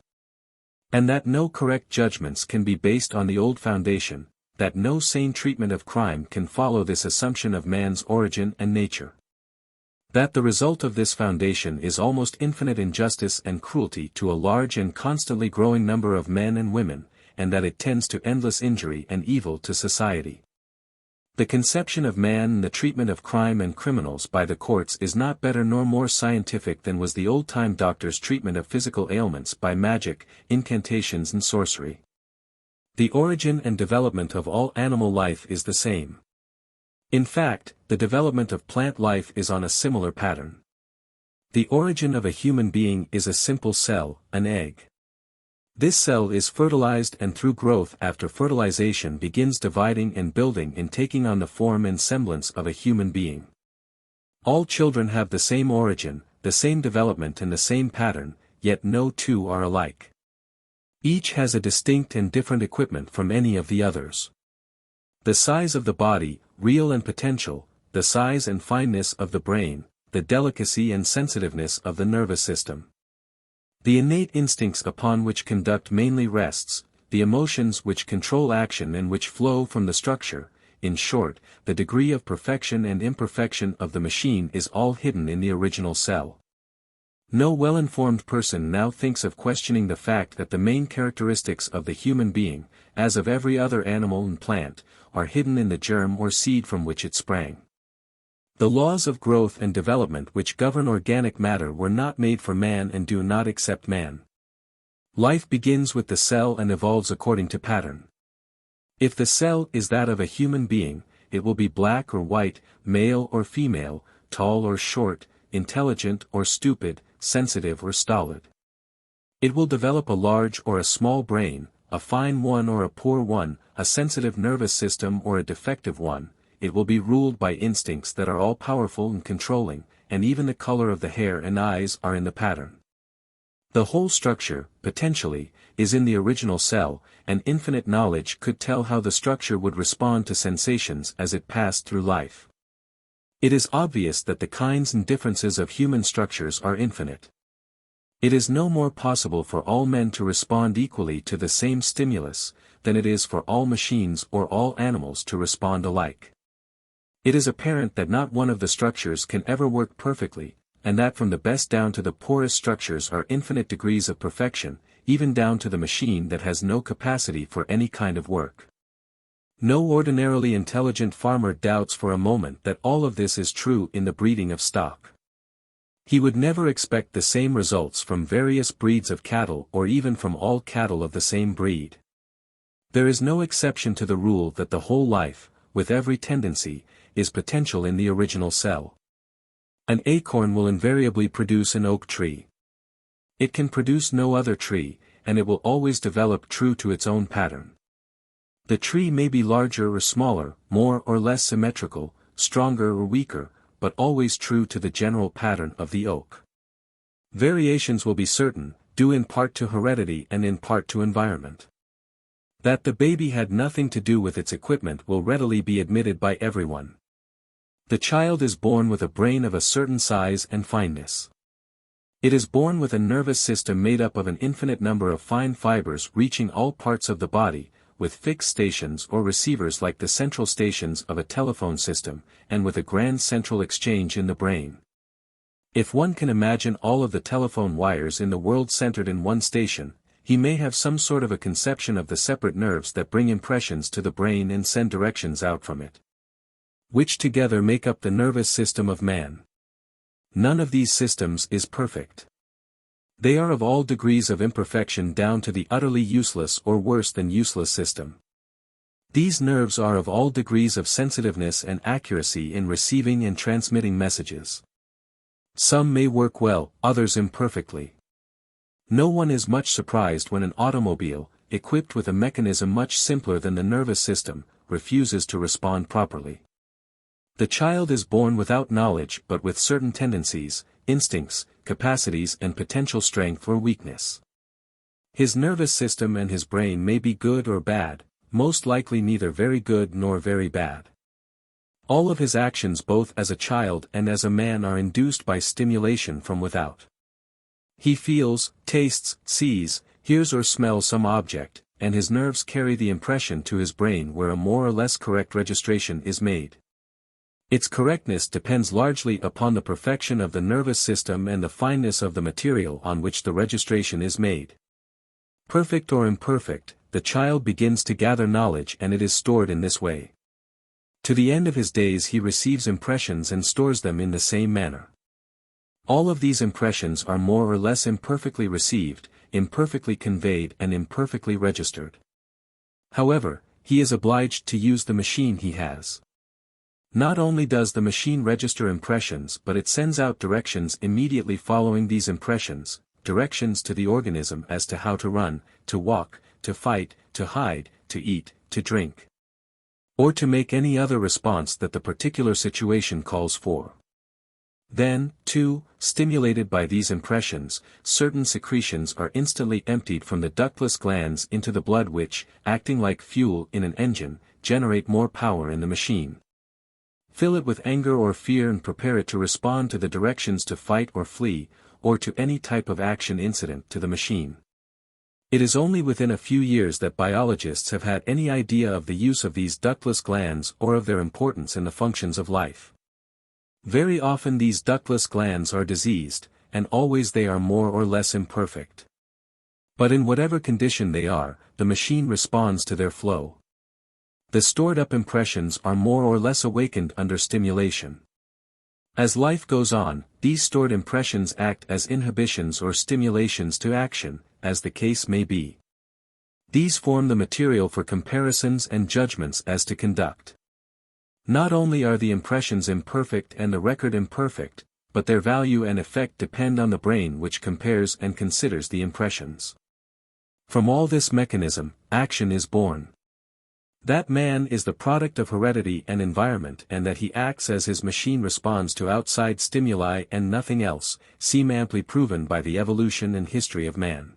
And that no correct judgments can be based on the old foundation, that no sane treatment of crime can follow this assumption of man's origin and nature. That the result of this foundation is almost infinite injustice and cruelty to a large and constantly growing number of men and women, and that it tends to endless injury and evil to society. The conception of man and the treatment of crime and criminals by the courts is not better nor more scientific than was the old-time doctor's treatment of physical ailments by magic, incantations and sorcery. The origin and development of all animal life is the same. In fact, the development of plant life is on a similar pattern. The origin of a human being is a simple cell, an egg. This cell is fertilized and through growth after fertilization begins dividing and building and taking on the form and semblance of a human being. All children have the same origin, the same development and the same pattern, yet no two are alike. Each has a distinct and different equipment from any of the others. The size of the body, real and potential, the size and fineness of the brain, the delicacy and sensitiveness of the nervous system. The innate instincts upon which conduct mainly rests, the emotions which control action and which flow from the structure, in short, the degree of perfection and imperfection of the machine is all hidden in the original cell. No well-informed person now thinks of questioning the fact that the main characteristics of the human being, as of every other animal and plant, are hidden in the germ or seed from which it sprang. The laws of growth and development which govern organic matter were not made for man and do not accept man. Life begins with the cell and evolves according to pattern. If the cell is that of a human being, it will be black or white, male or female, tall or short, intelligent or stupid, sensitive or stolid. It will develop a large or a small brain, a fine one or a poor one, a sensitive nervous system or a defective one. It will be ruled by instincts that are all-powerful and controlling, and even the color of the hair and eyes are in the pattern. The whole structure, potentially, is in the original cell, and infinite knowledge could tell how the structure would respond to sensations as it passed through life. It is obvious that the kinds and differences of human structures are infinite. It is no more possible for all men to respond equally to the same stimulus, than it is for all machines or all animals to respond alike. It is apparent that not one of the structures can ever work perfectly, and that from the best down to the poorest structures are infinite degrees of perfection, even down to the machine that has no capacity for any kind of work. No ordinarily intelligent farmer doubts for a moment that all of this is true in the breeding of stock. He would never expect the same results from various breeds of cattle or even from all cattle of the same breed. There is no exception to the rule that the whole life, with every tendency, is potential in the original cell. An acorn will invariably produce an oak tree. It can produce no other tree, and it will always develop true to its own pattern. The tree may be larger or smaller, more or less symmetrical, stronger or weaker, but always true to the general pattern of the oak. Variations will be certain, due in part to heredity and in part to environment. That the baby had nothing to do with its equipment will readily be admitted by everyone. The child is born with a brain of a certain size and fineness. It is born with a nervous system made up of an infinite number of fine fibers reaching all parts of the body, with fixed stations or receivers like the central stations of a telephone system, and with a grand central exchange in the brain. If one can imagine all of the telephone wires in the world centered in one station, he may have some sort of a conception of the separate nerves that bring impressions to the brain and send directions out from it, which together make up the nervous system of man. None of these systems is perfect. They are of all degrees of imperfection down to the utterly useless or worse than useless system. These nerves are of all degrees of sensitiveness and accuracy in receiving and transmitting messages. Some may work well, others imperfectly. No one is much surprised when an automobile, equipped with a mechanism much simpler than the nervous system, refuses to respond properly. The child is born without knowledge but with certain tendencies, instincts, capacities and potential strength or weakness. His nervous system and his brain may be good or bad, most likely neither very good nor very bad. All of his actions both as a child and as a man are induced by stimulation from without. He feels, tastes, sees, hears or smells some object, and his nerves carry the impression to his brain where a more or less correct registration is made. Its correctness depends largely upon the perfection of the nervous system and the fineness of the material on which the registration is made. Perfect or imperfect, the child begins to gather knowledge and it is stored in this way. To the end of his days he receives impressions and stores them in the same manner. All of these impressions are more or less imperfectly received, imperfectly conveyed and imperfectly registered. However, he is obliged to use the machine he has. Not only does the machine register impressions but it sends out directions immediately following these impressions, directions to the organism as to how to run, to walk, to fight, to hide, to eat, to drink, or to make any other response that the particular situation calls for. Then, too, stimulated by these impressions, certain secretions are instantly emptied from the ductless glands into the blood which, acting like fuel in an engine, generate more power in the machine. Fill it with anger or fear and prepare it to respond to the directions to fight or flee, or to any type of action incident to the machine. It is only within a few years that biologists have had any idea of the use of these ductless glands or of their importance in the functions of life. Very often these ductless glands are diseased, and always they are more or less imperfect. But in whatever condition they are, the machine responds to their flow. The stored-up impressions are more or less awakened under stimulation. As life goes on, these stored impressions act as inhibitions or stimulations to action, as the case may be. These form the material for comparisons and judgments as to conduct. Not only are the impressions imperfect and the record imperfect, but their value and effect depend on the brain which compares and considers the impressions. From all this mechanism, action is born. That man is the product of heredity and environment and that he acts as his machine responds to outside stimuli and nothing else, seem amply proven by the evolution and history of man.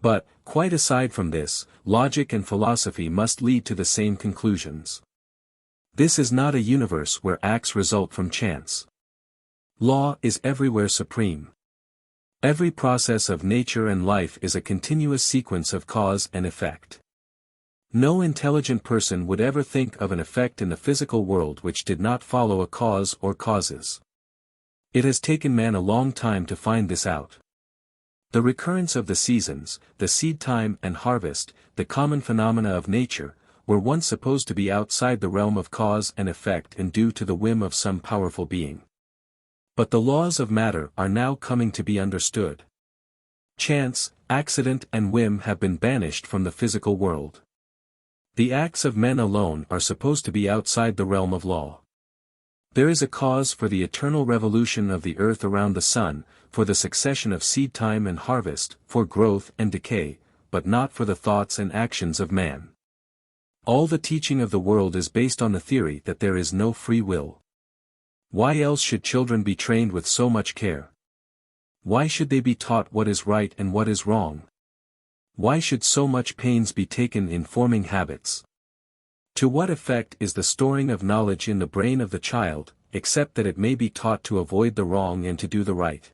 But, quite aside from this, logic and philosophy must lead to the same conclusions. This is not a universe where acts result from chance. Law is everywhere supreme. Every process of nature and life is a continuous sequence of cause and effect. No intelligent person would ever think of an effect in the physical world which did not follow a cause or causes. It has taken man a long time to find this out. The recurrence of the seasons, the seed time and harvest, the common phenomena of nature, were once supposed to be outside the realm of cause and effect and due to the whim of some powerful being. But the laws of matter are now coming to be understood. Chance, accident and whim have been banished from the physical world. The acts of men alone are supposed to be outside the realm of law. There is a cause for the eternal revolution of the earth around the sun, for the succession of seed time and harvest, for growth and decay, but not for the thoughts and actions of man. All the teaching of the world is based on the theory that there is no free will. Why else should children be trained with so much care? Why should they be taught what is right and what is wrong? Why should so much pains be taken in forming habits? To what effect is the storing of knowledge in the brain of the child, except that it may be taught to avoid the wrong and to do the right?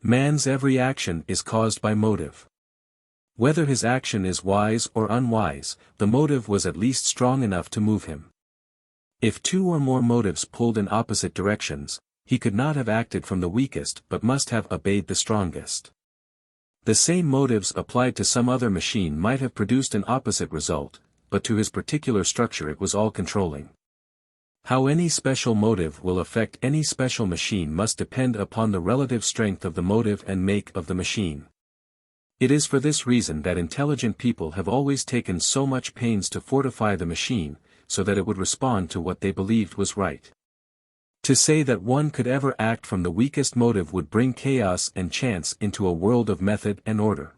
Man's every action is caused by motive. Whether his action is wise or unwise, the motive was at least strong enough to move him. If two or more motives pulled in opposite directions, he could not have acted from the weakest but must have obeyed the strongest. The same motives applied to some other machine might have produced an opposite result, but to his particular structure it was all-controlling. How any special motive will affect any special machine must depend upon the relative strength of the motive and make of the machine. It is for this reason that intelligent people have always taken so much pains to fortify the machine, so that it would respond to what they believed was right. To say that one could ever act from the weakest motive would bring chaos and chance into a world of method and order.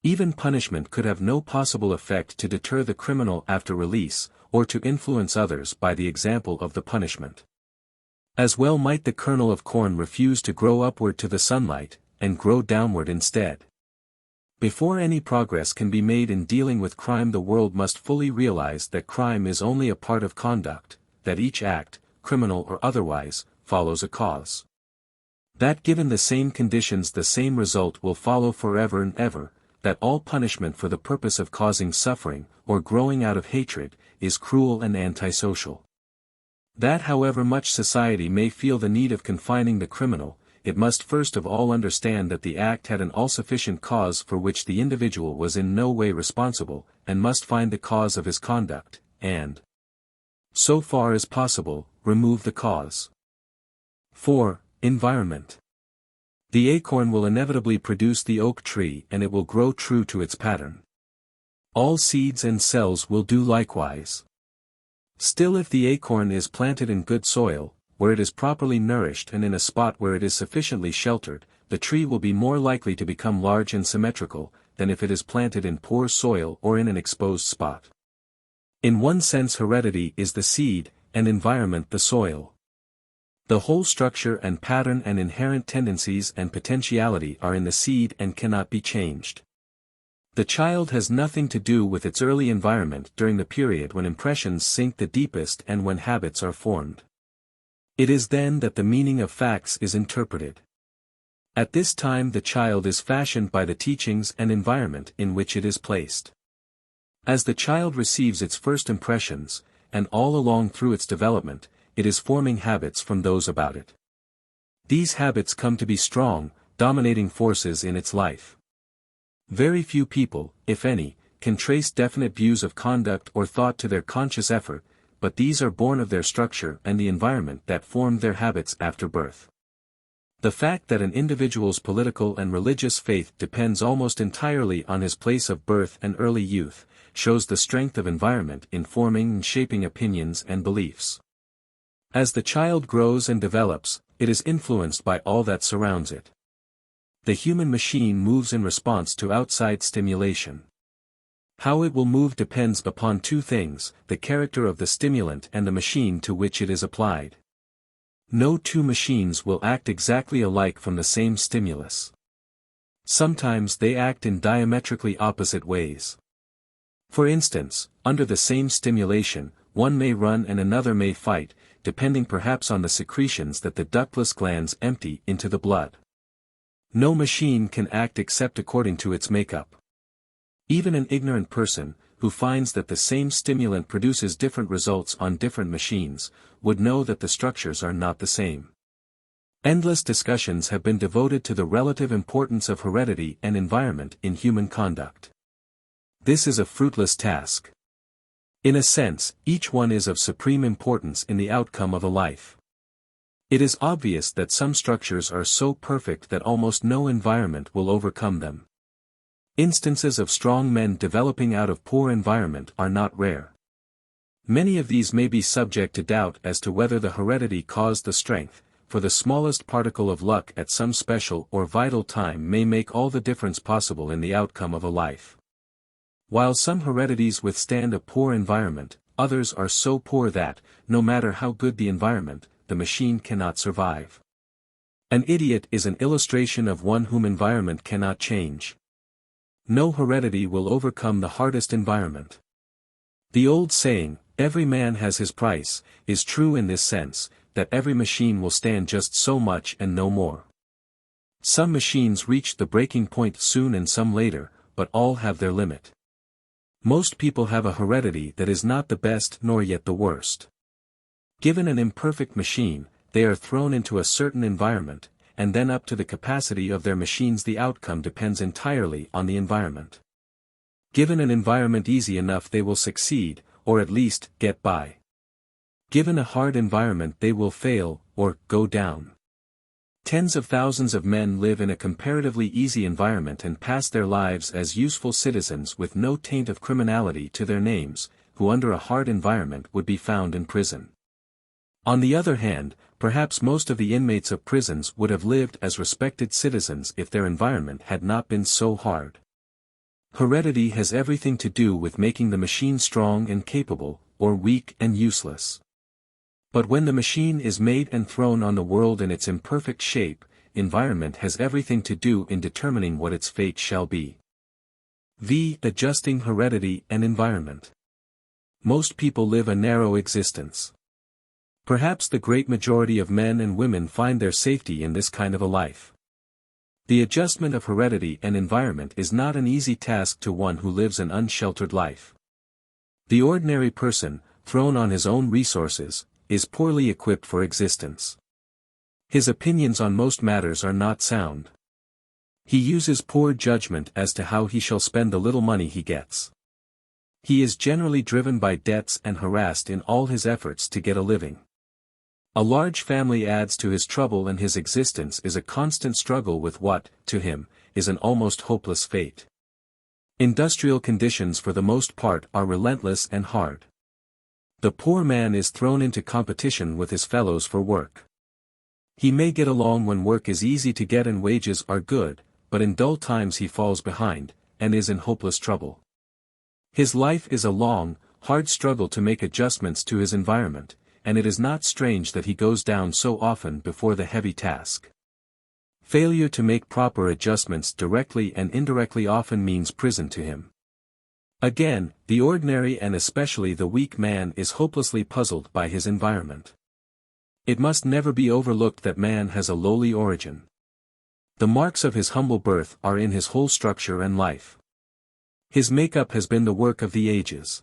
Even punishment could have no possible effect to deter the criminal after release, or to influence others by the example of the punishment. As well might the kernel of corn refuse to grow upward to the sunlight, and grow downward instead. Before any progress can be made in dealing with crime, the world must fully realize that crime is only a part of conduct, that each act, criminal or otherwise, follows a cause. That given the same conditions the same result will follow forever and ever, that all punishment for the purpose of causing suffering, or growing out of hatred, is cruel and antisocial. That however much society may feel the need of confining the criminal, it must first of all understand that the act had an all-sufficient cause for which the individual was in no way responsible, and must find the cause of his conduct, and, so far as possible, remove the cause. 4. Environment. The acorn will inevitably produce the oak tree and it will grow true to its pattern. All seeds and cells will do likewise. Still, if the acorn is planted in good soil, where it is properly nourished and in a spot where it is sufficiently sheltered, the tree will be more likely to become large and symmetrical, than if it is planted in poor soil or in an exposed spot. In one sense, heredity is the seed, and environment the soil. The whole structure and pattern and inherent tendencies and potentiality are in the seed and cannot be changed. The child has nothing to do with its early environment during the period when impressions sink the deepest and when habits are formed. It is then that the meaning of facts is interpreted. At this time the child is fashioned by the teachings and environment in which it is placed. As the child receives its first impressions, and all along through its development, it is forming habits from those about it. These habits come to be strong, dominating forces in its life. Very few people, if any, can trace definite views of conduct or thought to their conscious effort, but these are born of their structure and the environment that formed their habits after birth. The fact that an individual's political and religious faith depends almost entirely on his place of birth and early youth, shows the strength of environment in forming and shaping opinions and beliefs. As the child grows and develops, it is influenced by all that surrounds it. The human machine moves in response to outside stimulation. How it will move depends upon two things: the character of the stimulant and the machine to which it is applied. No two machines will act exactly alike from the same stimulus. Sometimes they act in diametrically opposite ways. For instance, under the same stimulation, one may run and another may fight, depending perhaps on the secretions that the ductless glands empty into the blood. No machine can act except according to its makeup. Even an ignorant person, who finds that the same stimulant produces different results on different machines, would know that the structures are not the same. Endless discussions have been devoted to the relative importance of heredity and environment in human conduct. This is a fruitless task. In a sense, each one is of supreme importance in the outcome of a life. It is obvious that some structures are so perfect that almost no environment will overcome them. Instances of strong men developing out of poor environment are not rare. Many of these may be subject to doubt as to whether the heredity caused the strength, for the smallest particle of luck at some special or vital time may make all the difference possible in the outcome of a life. While some heredities withstand a poor environment, others are so poor that, no matter how good the environment, the machine cannot survive. An idiot is an illustration of one whom environment cannot change. No heredity will overcome the hardest environment. The old saying, "Every man has his price," is true in this sense, that every machine will stand just so much and no more. Some machines reach the breaking point soon and some later, but all have their limit. Most people have a heredity that is not the best nor yet the worst. Given an imperfect machine, they are thrown into a certain environment, and then up to the capacity of their machines the outcome depends entirely on the environment. Given an environment easy enough they will succeed, or at least, get by. Given a hard environment they will fail, or go down. Tens of thousands of men live in a comparatively easy environment and pass their lives as useful citizens with no taint of criminality to their names, who under a hard environment would be found in prison. On the other hand, perhaps most of the inmates of prisons would have lived as respected citizens if their environment had not been so hard. Heredity has everything to do with making the machine strong and capable, or weak and useless. But when the machine is made and thrown on the world in its imperfect shape, environment has everything to do in determining what its fate shall be. Adjusting heredity and environment. Most people live a narrow existence. Perhaps the great majority of men and women find their safety in this kind of a life. The adjustment of heredity and environment is not an easy task to one who lives an unsheltered life. The ordinary person, thrown on his own resources, is poorly equipped for existence. His opinions on most matters are not sound. He uses poor judgment as to how he shall spend the little money he gets. He is generally driven by debts and harassed in all his efforts to get a living. A large family adds to his trouble, and his existence is a constant struggle with what, to him, is an almost hopeless fate. Industrial conditions for the most part are relentless and hard. The poor man is thrown into competition with his fellows for work. He may get along when work is easy to get and wages are good, but in dull times he falls behind, and is in hopeless trouble. His life is a long, hard struggle to make adjustments to his environment, and it is not strange that he goes down so often before the heavy task. Failure to make proper adjustments directly and indirectly often means prison to him. Again, the ordinary and especially the weak man is hopelessly puzzled by his environment. It must never be overlooked that man has a lowly origin. The marks of his humble birth are in his whole structure and life. His makeup has been the work of the ages.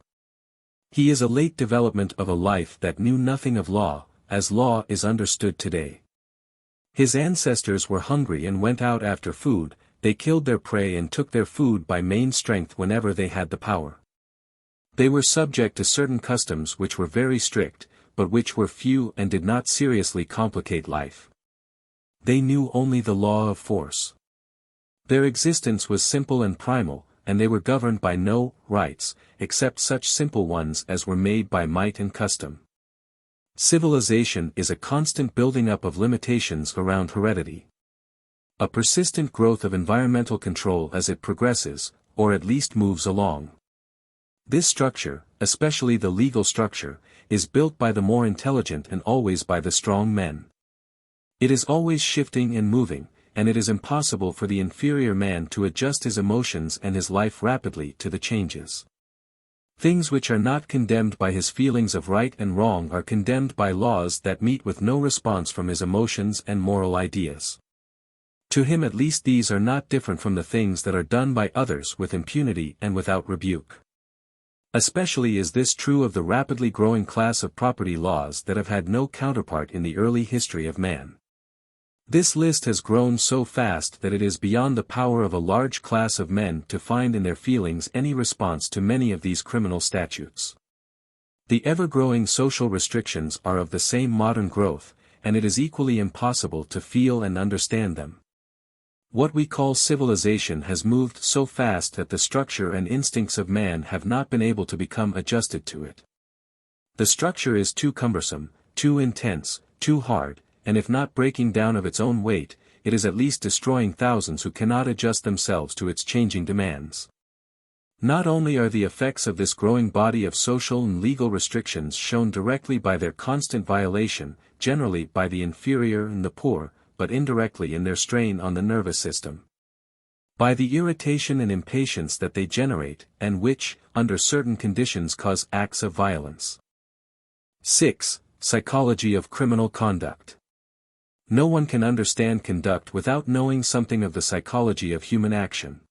He is a late development of a life that knew nothing of law, as law is understood today. His ancestors were hungry and went out after food, they killed their prey and took their food by main strength whenever they had the power. They were subject to certain customs which were very strict, but which were few and did not seriously complicate life. They knew only the law of force. Their existence was simple and primal, and they were governed by no rights, except such simple ones as were made by might and custom. Civilization is a constant building up of limitations around heredity. A persistent growth of environmental control as it progresses, or at least moves along. This structure, especially the legal structure, is built by the more intelligent and always by the strong men. It is always shifting and moving, and it is impossible for the inferior man to adjust his emotions and his life rapidly to the changes. Things which are not condemned by his feelings of right and wrong are condemned by laws that meet with no response from his emotions and moral ideas. To him at least these are not different from the things that are done by others with impunity and without rebuke. Especially is this true of the rapidly growing class of property laws that have had no counterpart in the early history of man. This list has grown so fast that it is beyond the power of a large class of men to find in their feelings any response to many of these criminal statutes. The ever-growing social restrictions are of the same modern growth, and it is equally impossible to feel and understand them. What we call civilization has moved so fast that the structure and instincts of man have not been able to become adjusted to it. The structure is too cumbersome, too intense, too hard, and if not breaking down of its own weight, it is at least destroying thousands who cannot adjust themselves to its changing demands. Not only are the effects of this growing body of social and legal restrictions shown directly by their constant violation, generally by the inferior and the poor, but indirectly in their strain on the nervous system. By the irritation and impatience that they generate, and which, under certain conditions cause acts of violence. 6. Psychology of criminal conduct. No one can understand conduct without knowing something of the psychology of human action.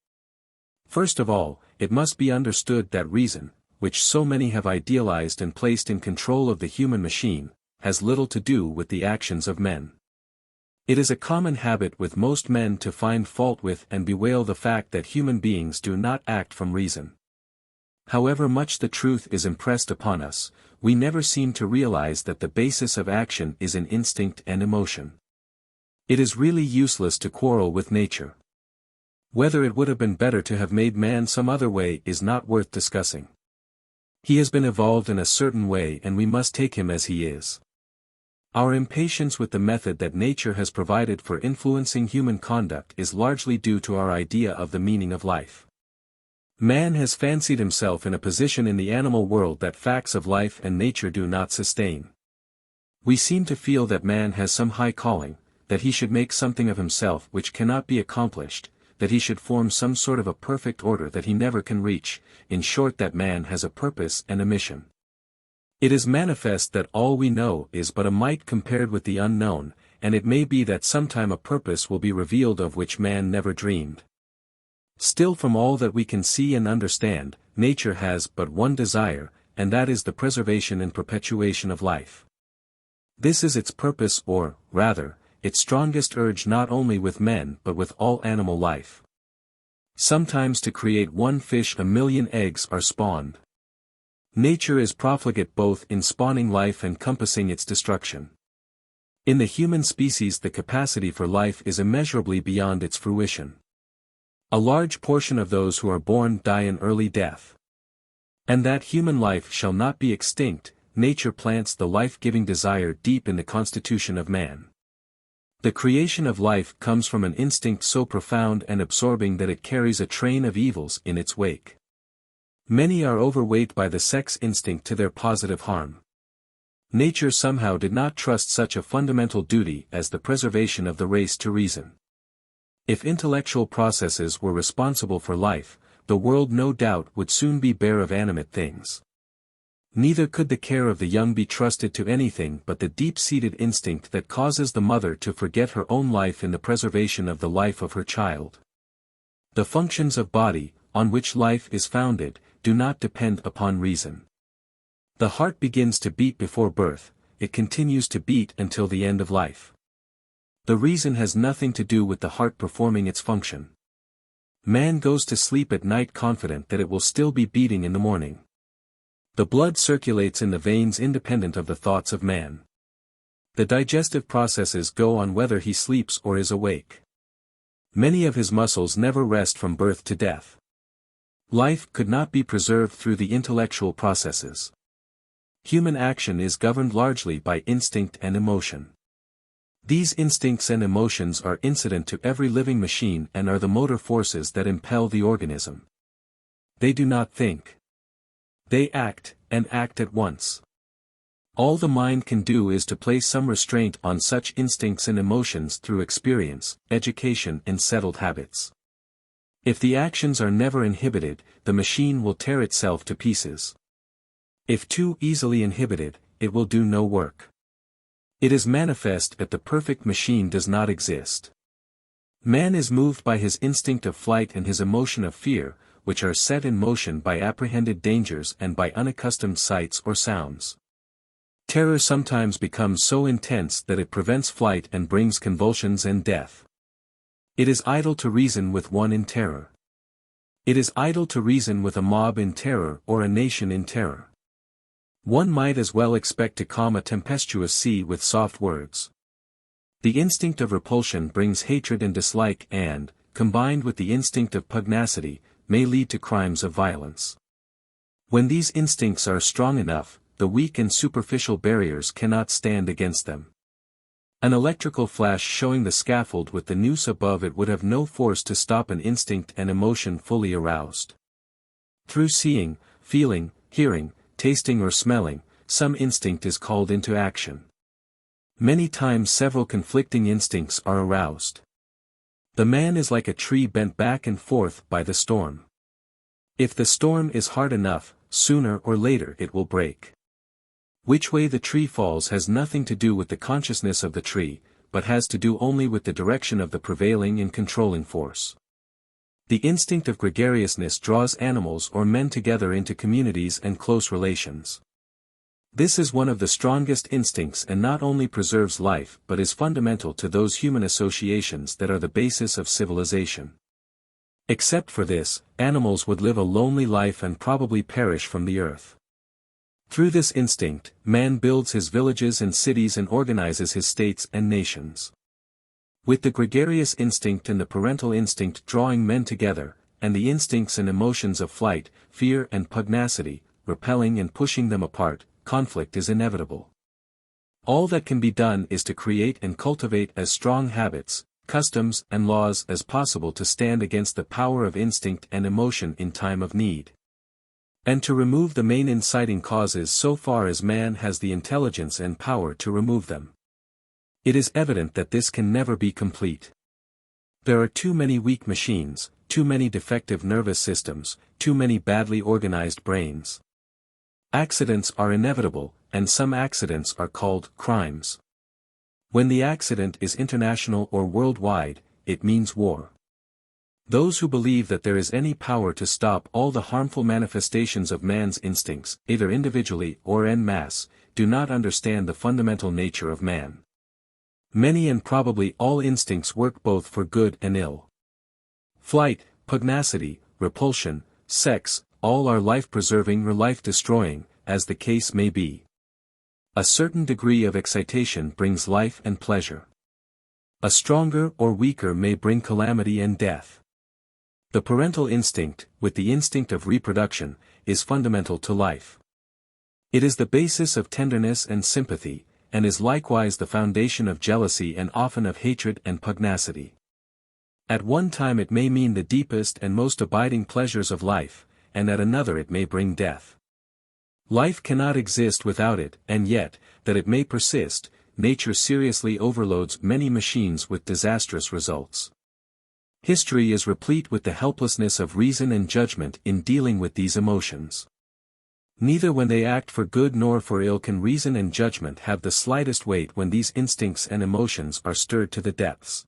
First of all, it must be understood that reason, which so many have idealized and placed in control of the human machine, has little to do with the actions of men. It is a common habit with most men to find fault with and bewail the fact that human beings do not act from reason. However much the truth is impressed upon us, we never seem to realize that the basis of action is in instinct and emotion. It is really useless to quarrel with nature. Whether it would have been better to have made man some other way is not worth discussing. He has been evolved in a certain way and we must take him as he is. Our impatience with the method that nature has provided for influencing human conduct is largely due to our idea of the meaning of life. Man has fancied himself in a position in the animal world that facts of life and nature do not sustain. We seem to feel that man has some high calling, that he should make something of himself which cannot be accomplished, that he should form some sort of a perfect order that he never can reach, in short that man has a purpose and a mission. It is manifest that all we know is but a mite compared with the unknown, and it may be that sometime a purpose will be revealed of which man never dreamed. Still, from all that we can see and understand, nature has but one desire, and that is the preservation and perpetuation of life. This is its purpose, or, rather, its strongest urge, not only with men but with all animal life. Sometimes to create one fish 1,000,000 eggs are spawned. Nature is profligate both in spawning life and compassing its destruction. In the human species the capacity for life is immeasurably beyond its fruition. A large portion of those who are born die an early death. And that human life shall not be extinct, nature plants the life-giving desire deep in the constitution of man. The creation of life comes from an instinct so profound and absorbing that it carries a train of evils in its wake. Many are overweight by the sex instinct to their positive harm. Nature somehow did not trust such a fundamental duty as the preservation of the race to reason. If intellectual processes were responsible for life, the world no doubt would soon be bare of animate things. Neither could the care of the young be trusted to anything but the deep-seated instinct that causes the mother to forget her own life in the preservation of the life of her child. The functions of body, on which life is founded, do not depend upon reason. The heart begins to beat before birth, it continues to beat until the end of life. The reason has nothing to do with the heart performing its function. Man goes to sleep at night confident that it will still be beating in the morning. The blood circulates in the veins independent of the thoughts of man. The digestive processes go on whether he sleeps or is awake. Many of his muscles never rest from birth to death. Life could not be preserved through the intellectual processes. Human action is governed largely by instinct and emotion. These instincts and emotions are incident to every living machine and are the motor forces that impel the organism. They do not think. They act, and act at once. All the mind can do is to place some restraint on such instincts and emotions through experience, education and settled habits. If the actions are never inhibited, the machine will tear itself to pieces. If too easily inhibited, it will do no work. It is manifest that the perfect machine does not exist. Man is moved by his instinct of flight and his emotion of fear, which are set in motion by apprehended dangers and by unaccustomed sights or sounds. Terror sometimes becomes so intense that it prevents flight and brings convulsions and death. It is idle to reason with one in terror. It is idle to reason with a mob in terror or a nation in terror. One might as well expect to calm a tempestuous sea with soft words. The instinct of repulsion brings hatred and dislike and, combined with the instinct of pugnacity, may lead to crimes of violence. When these instincts are strong enough, the weak and superficial barriers cannot stand against them. An electrical flash showing the scaffold with the noose above it would have no force to stop an instinct and emotion fully aroused. Through seeing, feeling, hearing, tasting or smelling, some instinct is called into action. Many times several conflicting instincts are aroused. The man is like a tree bent back and forth by the storm. If the storm is hard enough, sooner or later it will break. Which way the tree falls has nothing to do with the consciousness of the tree, but has to do only with the direction of the prevailing and controlling force. The instinct of gregariousness draws animals or men together into communities and close relations. This is one of the strongest instincts and not only preserves life but is fundamental to those human associations that are the basis of civilization. Except for this, animals would live a lonely life and probably perish from the earth. Through this instinct, man builds his villages and cities and organizes his states and nations. With the gregarious instinct and the parental instinct drawing men together, and the instincts and emotions of flight, fear and pugnacity, repelling and pushing them apart, conflict is inevitable. All that can be done is to create and cultivate as strong habits, customs and laws as possible to stand against the power of instinct and emotion in time of need. And to remove the main inciting causes so far as man has the intelligence and power to remove them. It is evident that this can never be complete. There are too many weak machines, too many defective nervous systems, too many badly organized brains. Accidents are inevitable, and some accidents are called crimes. When the accident is international or worldwide, it means war. Those who believe that there is any power to stop all the harmful manifestations of man's instincts, either individually or en masse, do not understand the fundamental nature of man. Many and probably all instincts work both for good and ill. Flight, pugnacity, repulsion, sex, all are life-preserving or life-destroying, as the case may be. A certain degree of excitation brings life and pleasure. A stronger or weaker may bring calamity and death. The parental instinct, with the instinct of reproduction, is fundamental to life. It is the basis of tenderness and sympathy, and is likewise the foundation of jealousy and often of hatred and pugnacity. At one time it may mean the deepest and most abiding pleasures of life, and at another it may bring death. Life cannot exist without it, and yet, that it may persist, nature seriously overloads many machines with disastrous results. History is replete with the helplessness of reason and judgment in dealing with these emotions. Neither when they act for good nor for ill can reason and judgment have the slightest weight when these instincts and emotions are stirred to the depths.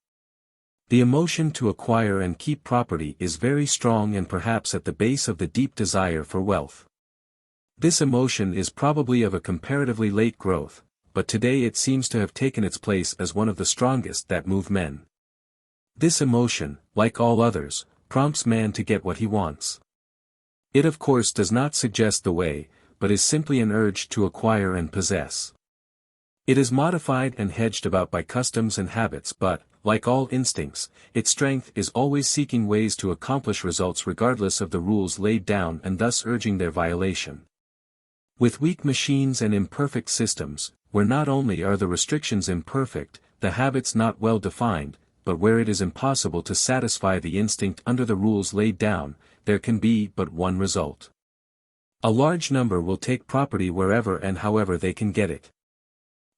The emotion to acquire and keep property is very strong and perhaps at the base of the deep desire for wealth. This emotion is probably of a comparatively late growth, but today it seems to have taken its place as one of the strongest that move men. This emotion, like all others, prompts man to get what he wants. It of course does not suggest the way, but is simply an urge to acquire and possess. It is modified and hedged about by customs and habits but, like all instincts, its strength is always seeking ways to accomplish results regardless of the rules laid down and thus urging their violation. With weak machines and imperfect systems, where not only are the restrictions imperfect, the habits not well defined, but where it is impossible to satisfy the instinct under the rules laid down, there can be but one result. A large number will take property wherever and however they can get it.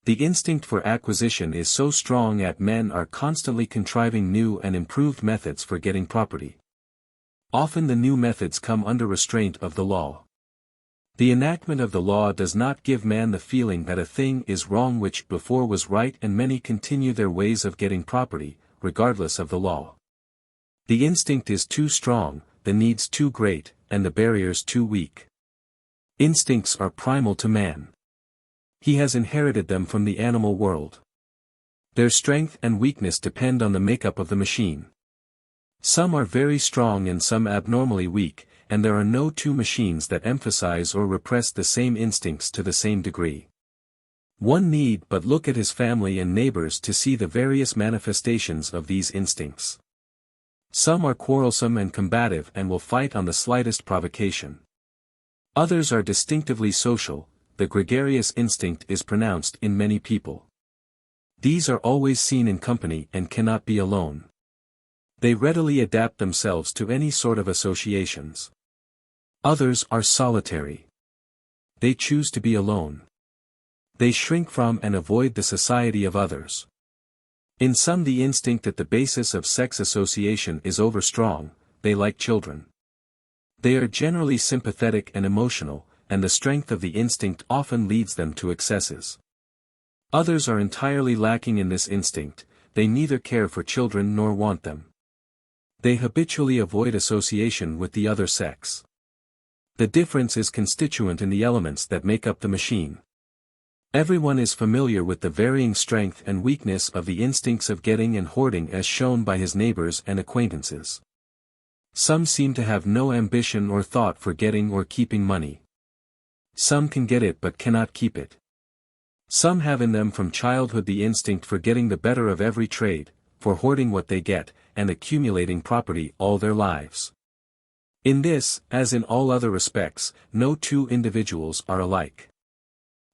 The instinct for acquisition is so strong that men are constantly contriving new and improved methods for getting property. Often the new methods come under restraint of the law. The enactment of the law does not give man the feeling that a thing is wrong which before was right, and many continue their ways of getting property, regardless of the law. The instinct is too strong, the needs too great, and the barriers too weak. Instincts are primal to man. He has inherited them from the animal world. Their strength and weakness depend on the makeup of the machine. Some are very strong and some abnormally weak, and there are no two machines that emphasize or repress the same instincts to the same degree. One need but look at his family and neighbors to see the various manifestations of these instincts. Some are quarrelsome and combative and will fight on the slightest provocation. Others are distinctively social. The gregarious instinct is pronounced in many people. These are always seen in company and cannot be alone. They readily adapt themselves to any sort of associations. Others are solitary. They choose to be alone. They shrink from and avoid the society of others. In some the instinct at the basis of sex association is overstrong. They like children. They are generally sympathetic and emotional, and the strength of the instinct often leads them to excesses. Others are entirely lacking in this instinct. They neither care for children nor want them. They habitually avoid association with the other sex. The difference is constituent in the elements that make up the machine. Everyone is familiar with the varying strength and weakness of the instincts of getting and hoarding as shown by his neighbors and acquaintances. Some seem to have no ambition or thought for getting or keeping money. Some can get it but cannot keep it. Some have in them from childhood the instinct for getting the better of every trade, for hoarding what they get, and accumulating property all their lives. In this, as in all other respects, no two individuals are alike.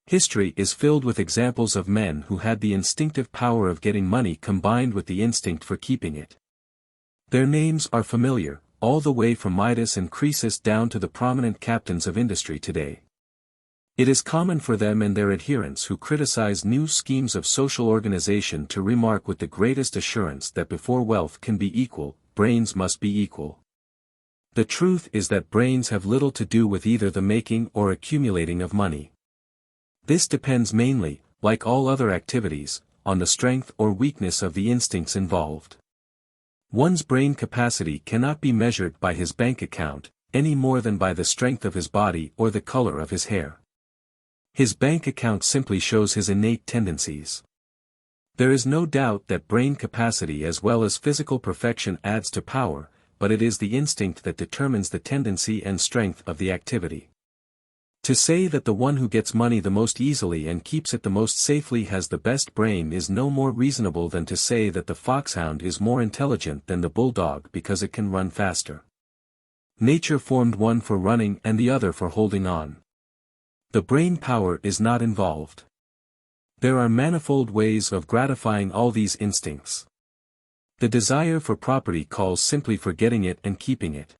History is filled with examples of men who had the instinctive power of getting money combined with the instinct for keeping it. Their names are familiar, all the way from Midas and Croesus down to the prominent captains of industry today. It is common for them and their adherents who criticize new schemes of social organization to remark with the greatest assurance that before wealth can be equal, brains must be equal. The truth is that brains have little to do with either the making or accumulating of money. This depends mainly, like all other activities, on the strength or weakness of the instincts involved. One's brain capacity cannot be measured by his bank account, any more than by the strength of his body or the color of his hair. His bank account simply shows his innate tendencies. There is no doubt that brain capacity as well as physical perfection adds to power, but it is the instinct that determines the tendency and strength of the activity. To say that the one who gets money the most easily and keeps it the most safely has the best brain is no more reasonable than to say that the foxhound is more intelligent than the bulldog because it can run faster. Nature formed one for running and the other for holding on. The brain power is not involved. There are manifold ways of gratifying all these instincts. The desire for property calls simply for getting it and keeping it.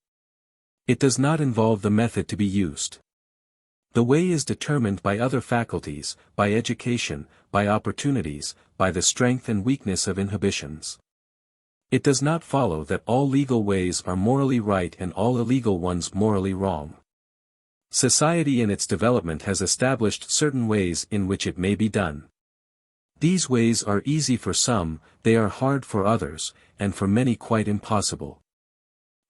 It does not involve the method to be used. The way is determined by other faculties, by education, by opportunities, by the strength and weakness of inhibitions. It does not follow that all legal ways are morally right and all illegal ones morally wrong. Society in its development has established certain ways in which it may be done. These ways are easy for some, they are hard for others, and for many quite impossible.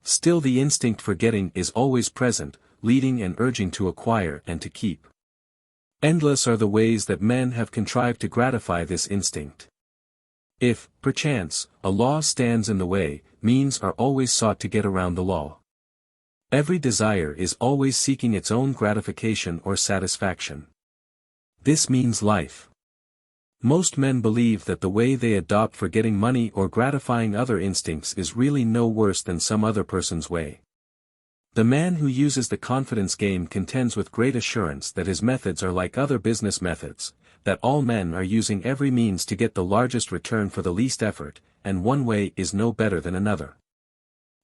Still the instinct for getting is always present, leading and urging to acquire and to keep. Endless are the ways that men have contrived to gratify this instinct. If, perchance, a law stands in the way, means are always sought to get around the law. Every desire is always seeking its own gratification or satisfaction. This means life. Most men believe that the way they adopt for getting money or gratifying other instincts is really no worse than some other person's way. The man who uses the confidence game contends with great assurance that his methods are like other business methods, that all men are using every means to get the largest return for the least effort, and one way is no better than another.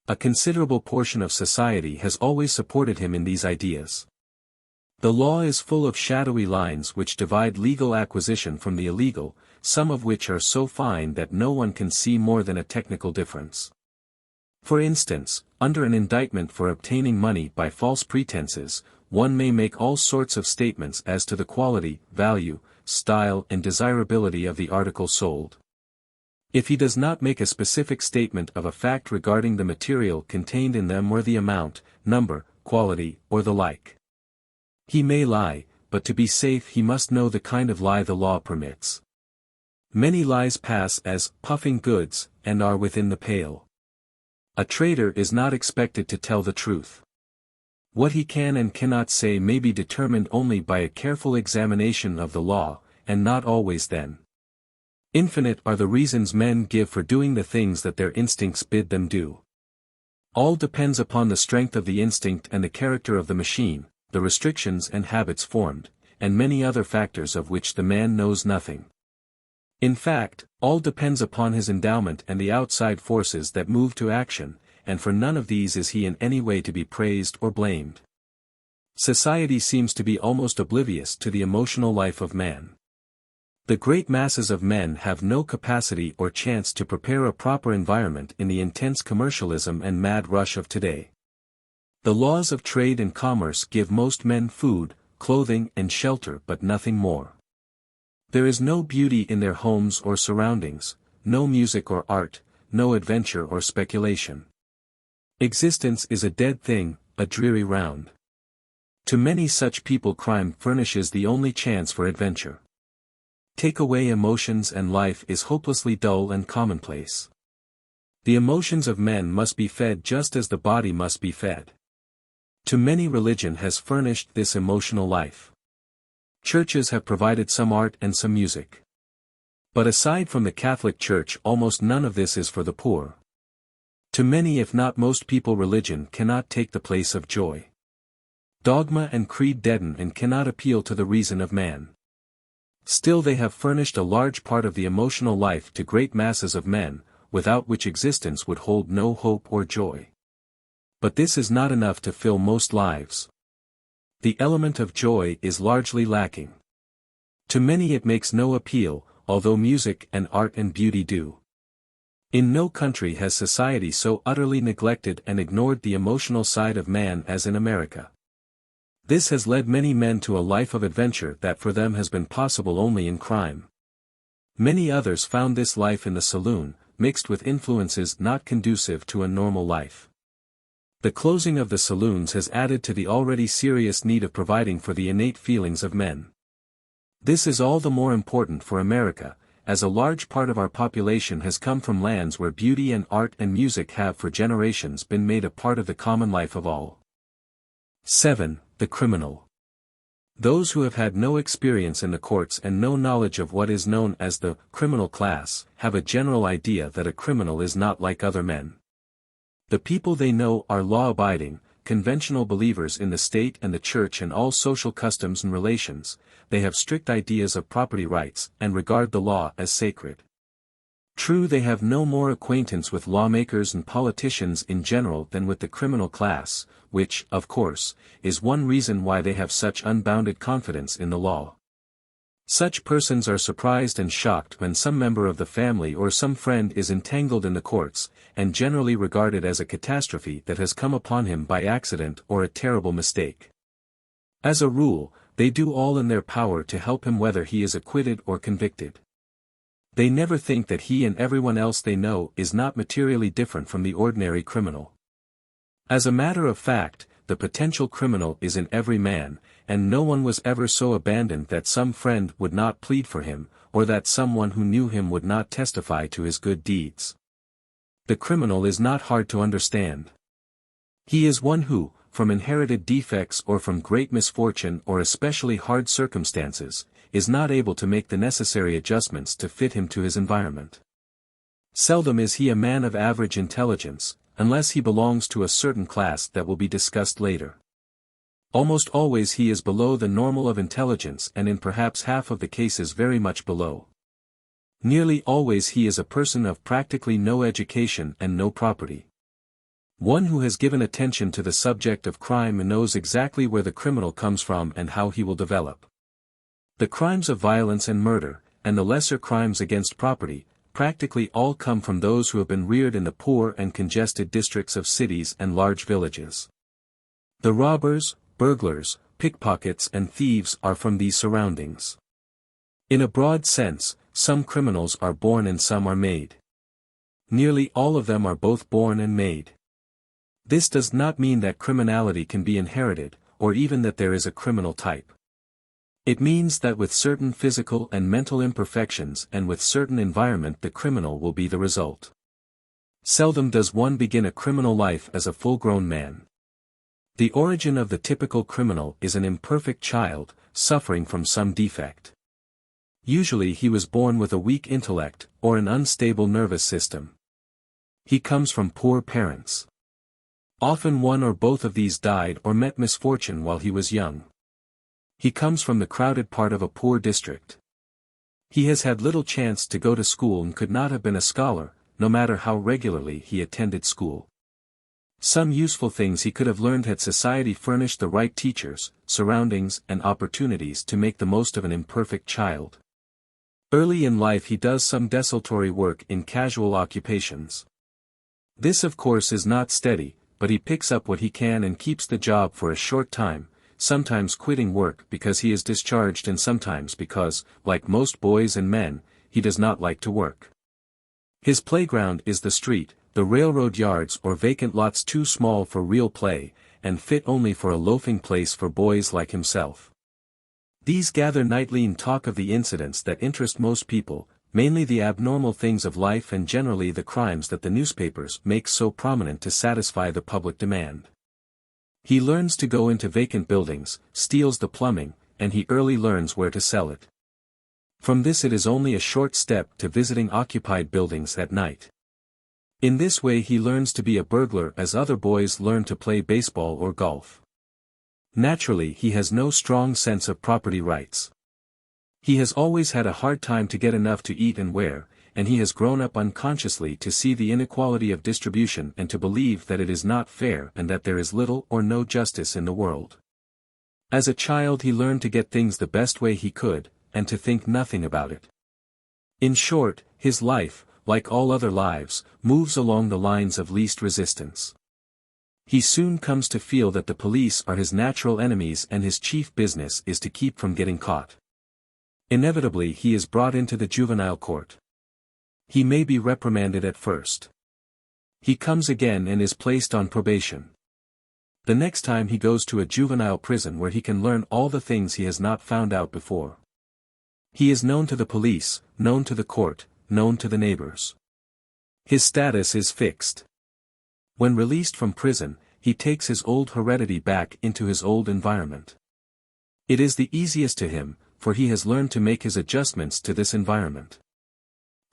A considerable portion of society has always supported him in these ideas. The law is full of shadowy lines which divide legal acquisition from the illegal, some of which are so fine that no one can see more than a technical difference. For instance, under an indictment for obtaining money by false pretenses, one may make all sorts of statements as to the quality, value, style and desirability of the article sold. If he does not make a specific statement of a fact regarding the material contained in them or the amount, number, quality, or the like, he may lie, but to be safe he must know the kind of lie the law permits. Many lies pass as puffing goods, and are within the pale. A trader is not expected to tell the truth. What he can and cannot say may be determined only by a careful examination of the law, and not always then. Infinite are the reasons men give for doing the things that their instincts bid them do. All depends upon the strength of the instinct and the character of the machine, the restrictions and habits formed, and many other factors of which the man knows nothing. In fact, all depends upon his endowment and the outside forces that move to action, and for none of these is he in any way to be praised or blamed. Society seems to be almost oblivious to the emotional life of man. The great masses of men have no capacity or chance to prepare a proper environment in the intense commercialism and mad rush of today. The laws of trade and commerce give most men food, clothing and shelter but nothing more. There is no beauty in their homes or surroundings, no music or art, no adventure or speculation. Existence is a dead thing, a dreary round. To many such people crime furnishes the only chance for adventure. Take away emotions and life is hopelessly dull and commonplace. The emotions of men must be fed just as the body must be fed. To many religion has furnished this emotional life. Churches have provided some art and some music. But aside from the Catholic Church almost none of this is for the poor. To many if not most people religion cannot take the place of joy. Dogma and creed deaden and cannot appeal to the reason of man. Still they have furnished a large part of the emotional life to great masses of men, without which existence would hold no hope or joy. But this is not enough to fill most lives. The element of joy is largely lacking. To many it makes no appeal, although music and art and beauty do. In no country has society so utterly neglected and ignored the emotional side of man as in America. This has led many men to a life of adventure that for them has been possible only in crime. Many others found this life in the saloon, mixed with influences not conducive to a normal life. The closing of the saloons has added to the already serious need of providing for the innate feelings of men. This is all the more important for America, as a large part of our population has come from lands where beauty and art and music have for generations been made a part of the common life of all. 7. The criminal. Those who have had no experience in the courts and no knowledge of what is known as the criminal class, have a general idea that a criminal is not like other men. The people they know are law-abiding, conventional believers in the state and the church and all social customs and relations. They have strict ideas of property rights and regard the law as sacred. True, they have no more acquaintance with lawmakers and politicians in general than with the criminal class, which, of course, is one reason why they have such unbounded confidence in the law. Such persons are surprised and shocked when some member of the family or some friend is entangled in the courts, and generally regard it as a catastrophe that has come upon him by accident or a terrible mistake. As a rule, they do all in their power to help him whether he is acquitted or convicted. They never think that he and everyone else they know is not materially different from the ordinary criminal. As a matter of fact, the potential criminal is in every man, and no one was ever so abandoned that some friend would not plead for him, or that someone who knew him would not testify to his good deeds. The criminal is not hard to understand. He is one who, from inherited defects or from great misfortune or especially hard circumstances, is not able to make the necessary adjustments to fit him to his environment. Seldom is he a man of average intelligence, unless he belongs to a certain class that will be discussed later. Almost always he is below the normal of intelligence and in perhaps half of the cases very much below. Nearly always he is a person of practically no education and no property. One who has given attention to the subject of crime and knows exactly where the criminal comes from and how he will develop. The crimes of violence and murder, and the lesser crimes against property, practically all come from those who have been reared in the poor and congested districts of cities and large villages. The robbers, burglars, pickpockets and thieves are from these surroundings. In a broad sense, some criminals are born and some are made. Nearly all of them are both born and made. This does not mean that criminality can be inherited, or even that there is a criminal type. It means that with certain physical and mental imperfections and with certain environment the criminal will be the result. Seldom does one begin a criminal life as a full-grown man. The origin of the typical criminal is an imperfect child, suffering from some defect. Usually he was born with a weak intellect, or an unstable nervous system. He comes from poor parents. Often one or both of these died or met misfortune while he was young. He comes from the crowded part of a poor district. He has had little chance to go to school and could not have been a scholar, no matter how regularly he attended school. Some useful things he could have learned had society furnished the right teachers, surroundings and opportunities to make the most of an imperfect child. Early in life he does some desultory work in casual occupations. This of course is not steady, but he picks up what he can and keeps the job for a short time, sometimes quitting work because he is discharged and sometimes because, like most boys and men, he does not like to work. His playground is the street, the railroad yards or vacant lots too small for real play, and fit only for a loafing place for boys like himself. These gather nightly and talk of the incidents that interest most people, mainly the abnormal things of life and generally the crimes that the newspapers make so prominent to satisfy the public demand. He learns to go into vacant buildings, steals the plumbing, and he early learns where to sell it. From this it is only a short step to visiting occupied buildings at night. In this way he learns to be a burglar as other boys learn to play baseball or golf. Naturally he has no strong sense of property rights. He has always had a hard time to get enough to eat and wear, and he has grown up unconsciously to see the inequality of distribution and to believe that it is not fair and that there is little or no justice in the world. As a child he learned to get things the best way he could, and to think nothing about it. In short, his life, like all other lives, moves along the lines of least resistance. He soon comes to feel that the police are his natural enemies and his chief business is to keep from getting caught. Inevitably he is brought into the juvenile court. He may be reprimanded at first. He comes again and is placed on probation. The next time he goes to a juvenile prison where he can learn all the things he has not found out before. He is known to the police, known to the court, known to the neighbors. His status is fixed. When released from prison, he takes his old heredity back into his old environment. It is the easiest to him, for he has learned to make his adjustments to this environment.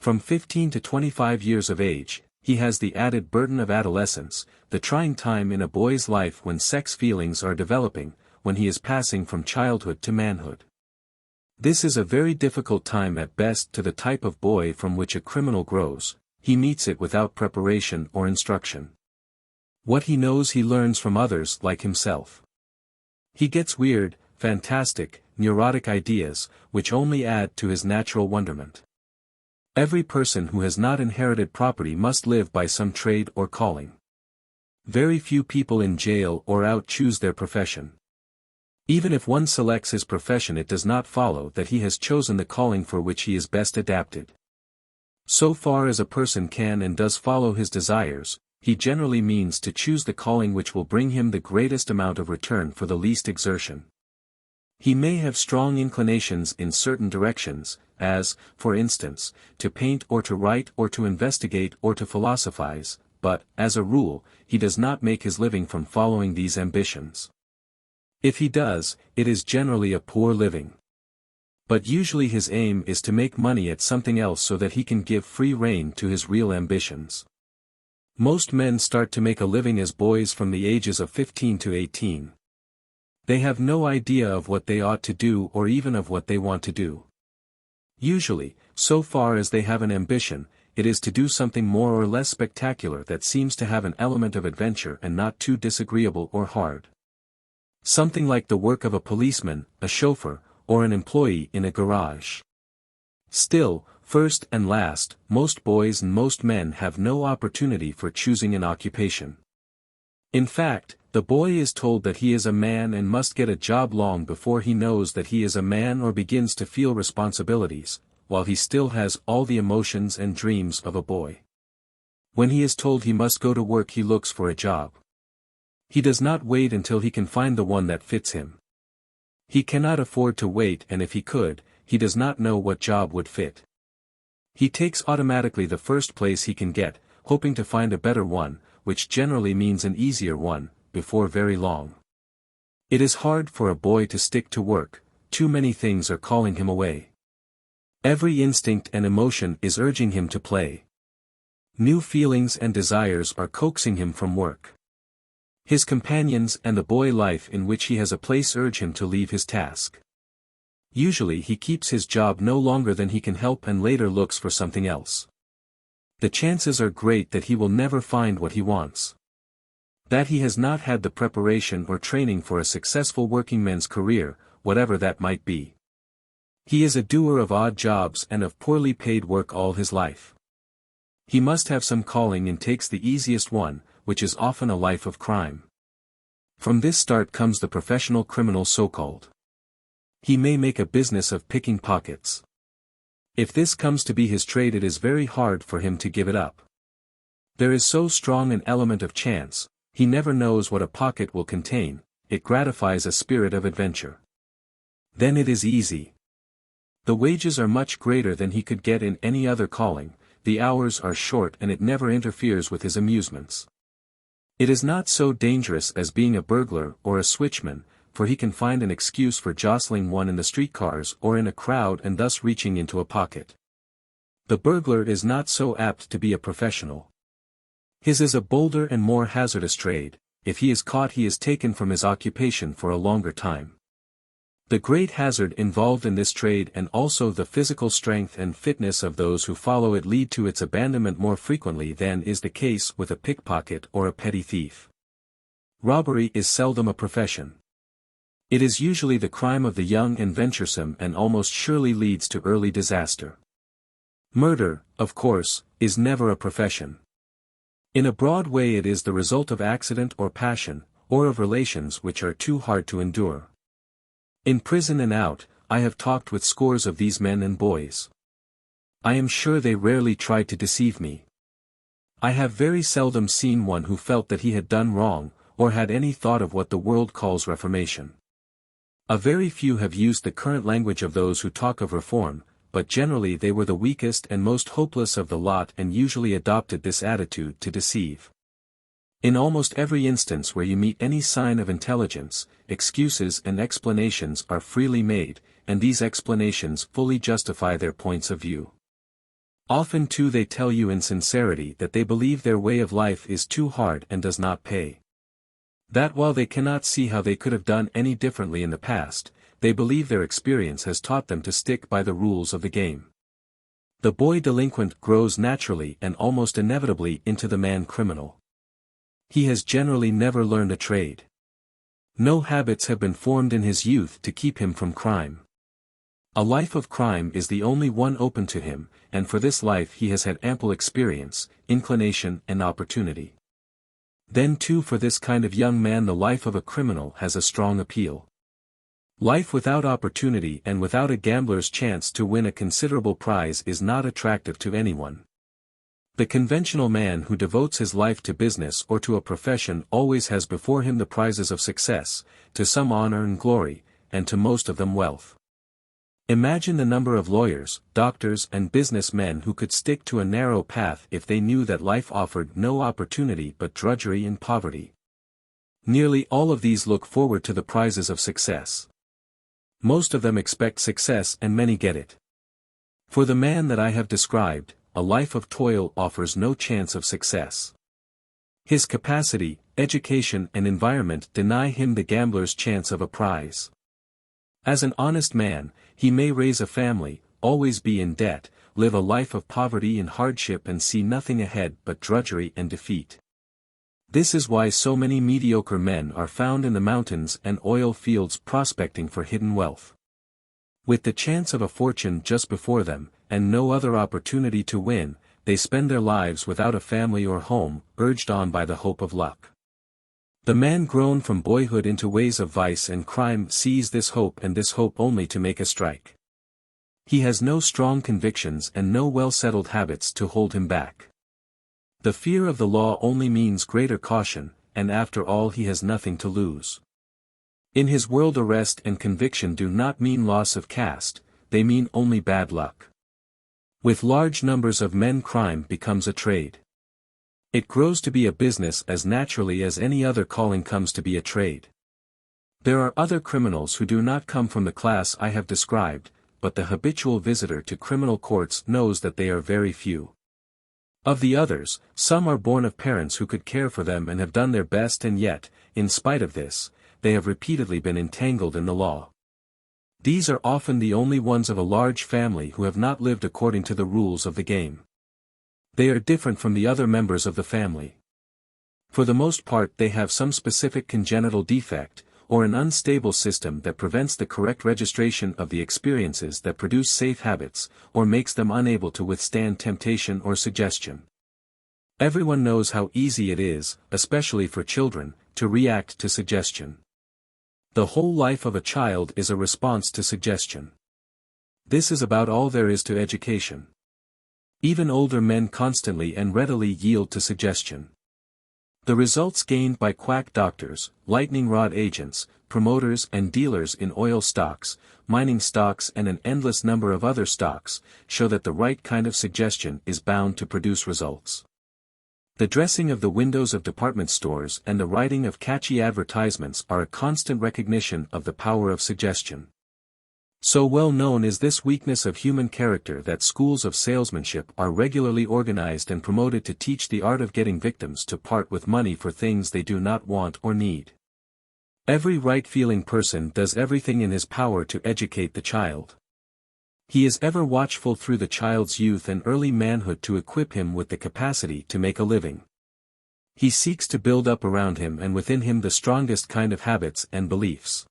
From 15 to 25 years of age, he has the added burden of adolescence, the trying time in a boy's life when sex feelings are developing, when he is passing from childhood to manhood. This is a very difficult time at best to the type of boy from which a criminal grows. He meets it without preparation or instruction. What he knows he learns from others like himself. He gets weird, fantastic, neurotic ideas, which only add to his natural wonderment. Every person who has not inherited property must live by some trade or calling. Very few people in jail or out choose their profession. Even if one selects his profession, it does not follow that he has chosen the calling for which he is best adapted. So far as a person can and does follow his desires, he generally means to choose the calling which will bring him the greatest amount of return for the least exertion. He may have strong inclinations in certain directions, as, for instance, to paint or to write or to investigate or to philosophize, but, as a rule, he does not make his living from following these ambitions. If he does, it is generally a poor living. But usually his aim is to make money at something else so that he can give free rein to his real ambitions. Most men start to make a living as boys from the ages of 15 to 18. They have no idea of what they ought to do or even of what they want to do. Usually, so far as they have an ambition, it is to do something more or less spectacular that seems to have an element of adventure and not too disagreeable or hard. Something like the work of a policeman, a chauffeur, or an employee in a garage. Still, first and last, most boys and most men have no opportunity for choosing an occupation. In fact, the boy is told that he is a man and must get a job long before he knows that he is a man or begins to feel responsibilities, while he still has all the emotions and dreams of a boy. When he is told he must go to work, he looks for a job. He does not wait until he can find the one that fits him. He cannot afford to wait, and if he could, he does not know what job would fit. He takes automatically the first place he can get, hoping to find a better one, which generally means an easier one, before very long. It is hard for a boy to stick to work, too many things are calling him away. Every instinct and emotion is urging him to play. New feelings and desires are coaxing him from work. His companions and the boy life in which he has a place urge him to leave his task. Usually he keeps his job no longer than he can help and later looks for something else. The chances are great that he will never find what he wants. That he has not had the preparation or training for a successful workingman's career, whatever that might be. He is a doer of odd jobs and of poorly paid work all his life. He must have some calling and takes the easiest one, which is often a life of crime. From this start comes the professional criminal so-called. He may make a business of picking pockets. If this comes to be his trade, it is very hard for him to give it up. There is so strong an element of chance, he never knows what a pocket will contain, it gratifies a spirit of adventure. Then it is easy. The wages are much greater than he could get in any other calling, the hours are short and it never interferes with his amusements. It is not so dangerous as being a burglar or a switchman, for he can find an excuse for jostling one in the streetcars or in a crowd and thus reaching into a pocket. The burglar is not so apt to be a professional. His is a bolder and more hazardous trade. If he is caught, he is taken from his occupation for a longer time. The great hazard involved in this trade and also the physical strength and fitness of those who follow it lead to its abandonment more frequently than is the case with a pickpocket or a petty thief. Robbery is seldom a profession. It is usually the crime of the young and venturesome and almost surely leads to early disaster. Murder, of course, is never a profession. In a broad way it is the result of accident or passion, or of relations which are too hard to endure. In prison and out, I have talked with scores of these men and boys. I am sure they rarely tried to deceive me. I have very seldom seen one who felt that he had done wrong, or had any thought of what the world calls reformation. A very few have used the current language of those who talk of reform, but generally they were the weakest and most hopeless of the lot and usually adopted this attitude to deceive. In almost every instance where you meet any sign of intelligence, excuses and explanations are freely made, and these explanations fully justify their points of view. Often too they tell you in sincerity that they believe their way of life is too hard and does not pay. That while they cannot see how they could have done any differently in the past, they believe their experience has taught them to stick by the rules of the game. The boy delinquent grows naturally and almost inevitably into the man criminal. He has generally never learned a trade. No habits have been formed in his youth to keep him from crime. A life of crime is the only one open to him, and for this life he has had ample experience, inclination and opportunity. Then too for this kind of young man the life of a criminal has a strong appeal. Life without opportunity and without a gambler's chance to win a considerable prize is not attractive to anyone. The conventional man who devotes his life to business or to a profession always has before him the prizes of success, to some honor and glory, and to most of them wealth. Imagine the number of lawyers, doctors and business men who could stick to a narrow path if they knew that life offered no opportunity but drudgery and poverty. Nearly all of these look forward to the prizes of success. Most of them expect success and many get it. For the man that I have described, a life of toil offers no chance of success. His capacity, education and environment deny him the gambler's chance of a prize. As an honest man, he may raise a family, always be in debt, live a life of poverty and hardship and see nothing ahead but drudgery and defeat. This is why so many mediocre men are found in the mountains and oil fields prospecting for hidden wealth. With the chance of a fortune just before them, and no other opportunity to win, they spend their lives without a family or home, urged on by the hope of luck. The man grown from boyhood into ways of vice and crime sees this hope and this hope only to make a strike. He has no strong convictions and no well-settled habits to hold him back. The fear of the law only means greater caution, and after all he has nothing to lose. In his world arrest and conviction do not mean loss of caste, they mean only bad luck. With large numbers of men crime becomes a trade. It grows to be a business as naturally as any other calling comes to be a trade. There are other criminals who do not come from the class I have described, but the habitual visitor to criminal courts knows that they are very few. Of the others, some are born of parents who could care for them and have done their best, and yet, in spite of this, they have repeatedly been entangled in the law. These are often the only ones of a large family who have not lived according to the rules of the game. They are different from the other members of the family. For the most part they have some specific congenital defect, or an unstable system that prevents the correct registration of the experiences that produce safe habits, or makes them unable to withstand temptation or suggestion. Everyone knows how easy it is, especially for children, to react to suggestion. The whole life of a child is a response to suggestion. This is about all there is to education. Even older men constantly and readily yield to suggestion. The results gained by quack doctors, lightning rod agents, promoters and dealers in oil stocks, mining stocks and an endless number of other stocks, show that the right kind of suggestion is bound to produce results. The dressing of the windows of department stores and the writing of catchy advertisements are a constant recognition of the power of suggestion. So well known is this weakness of human character that schools of salesmanship are regularly organized and promoted to teach the art of getting victims to part with money for things they do not want or need. Every right-feeling person does everything in his power to educate the child. He is ever watchful through the child's youth and early manhood to equip him with the capacity to make a living. He seeks to build up around him and within him the strongest kind of habits and beliefs.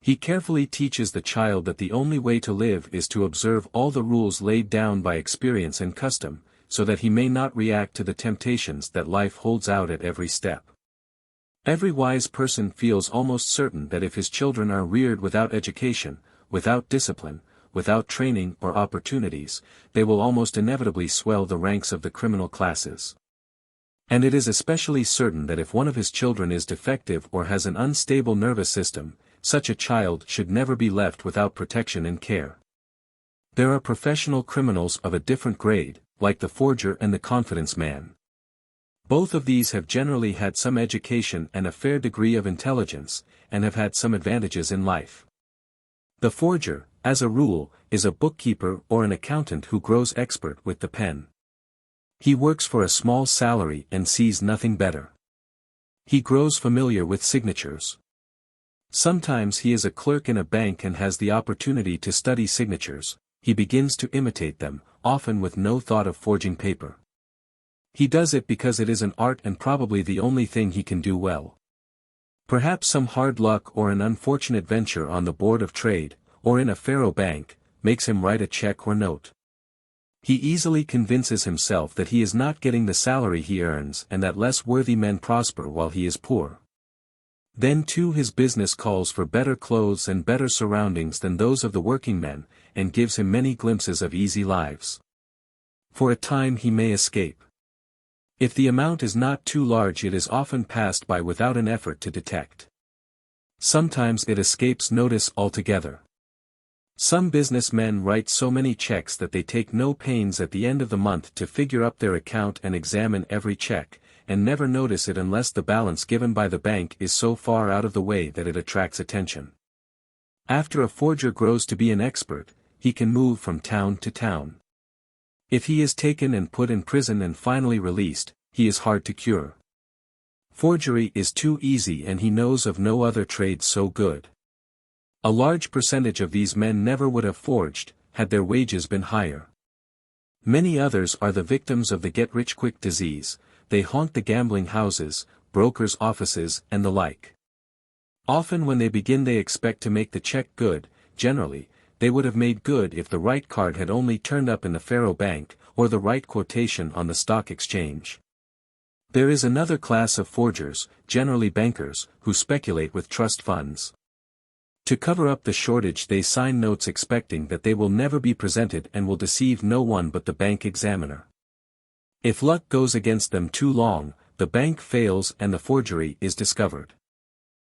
He carefully teaches the child that the only way to live is to observe all the rules laid down by experience and custom, so that he may not react to the temptations that life holds out at every step. Every wise person feels almost certain that if his children are reared without education, without discipline, without training or opportunities, they will almost inevitably swell the ranks of the criminal classes. And it is especially certain that if one of his children is defective or has an unstable nervous system, such a child should never be left without protection and care. There are professional criminals of a different grade, like the forger and the confidence man. Both of these have generally had some education and a fair degree of intelligence, and have had some advantages in life. The forger, as a rule, is a bookkeeper or an accountant who grows expert with the pen. He works for a small salary and sees nothing better. He grows familiar with signatures. Sometimes he is a clerk in a bank and has the opportunity to study signatures. He begins to imitate them, often with no thought of forging paper. He does it because it is an art and probably the only thing he can do well. Perhaps some hard luck or an unfortunate venture on the Board of Trade, or in a faro bank, makes him write a check or note. He easily convinces himself that he is not getting the salary he earns and that less worthy men prosper while he is poor. Then too his business calls for better clothes and better surroundings than those of the working men, and gives him many glimpses of easy lives. For a time he may escape. If the amount is not too large it is often passed by without an effort to detect. Sometimes it escapes notice altogether. Some businessmen write so many checks that they take no pains at the end of the month to figure up their account and examine every check, and never notice it unless the balance given by the bank is so far out of the way that it attracts attention. After a forger grows to be an expert, he can move from town to town. If he is taken and put in prison and finally released, he is hard to cure. Forgery is too easy and he knows of no other trade so good. A large percentage of these men never would have forged, had their wages been higher. Many others are the victims of the get-rich-quick disease. They haunt the gambling houses, brokers' offices and the like. Often when they begin they expect to make the check good. Generally, they would have made good if the right card had only turned up in the faro bank, or the right quotation on the stock exchange. There is another class of forgers, generally bankers, who speculate with trust funds. To cover up the shortage they sign notes expecting that they will never be presented and will deceive no one but the bank examiner. If luck goes against them too long, the bank fails and the forgery is discovered.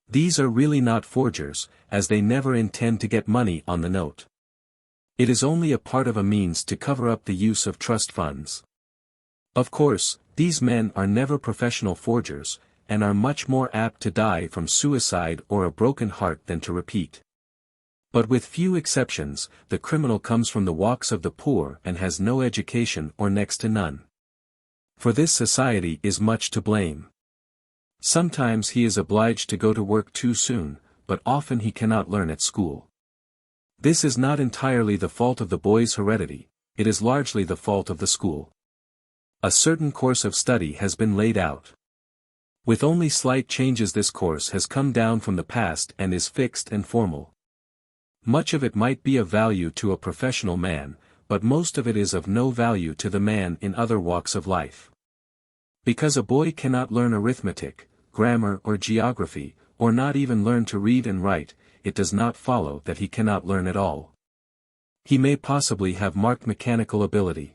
These are really not forgers, as they never intend to get money on the note. It is only a part of a means to cover up the use of trust funds. Of course, these men are never professional forgers, and are much more apt to die from suicide or a broken heart than to repeat. But with few exceptions, the criminal comes from the walks of the poor and has no education or next to none. For this society is much to blame. Sometimes he is obliged to go to work too soon, but often he cannot learn at school. This is not entirely the fault of the boy's heredity, it is largely the fault of the school. A certain course of study has been laid out. With only slight changes this course has come down from the past and is fixed and formal. Much of it might be of value to a professional man, but most of it is of no value to the man in other walks of life. Because a boy cannot learn arithmetic, grammar or geography, or not even learn to read and write, it does not follow that he cannot learn at all. He may possibly have marked mechanical ability.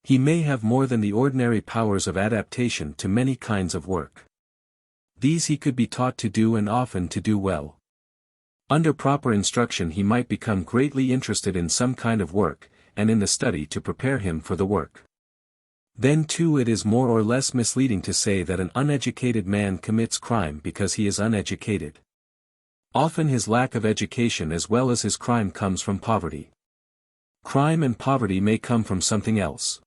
He may have more than the ordinary powers of adaptation to many kinds of work. These he could be taught to do and often to do well. Under proper instruction he might become greatly interested in some kind of work, and in the study to prepare him for the work. Then too it is more or less misleading to say that an uneducated man commits crime because he is uneducated. Often his lack of education as well as his crime comes from poverty. Crime and poverty may come from something else.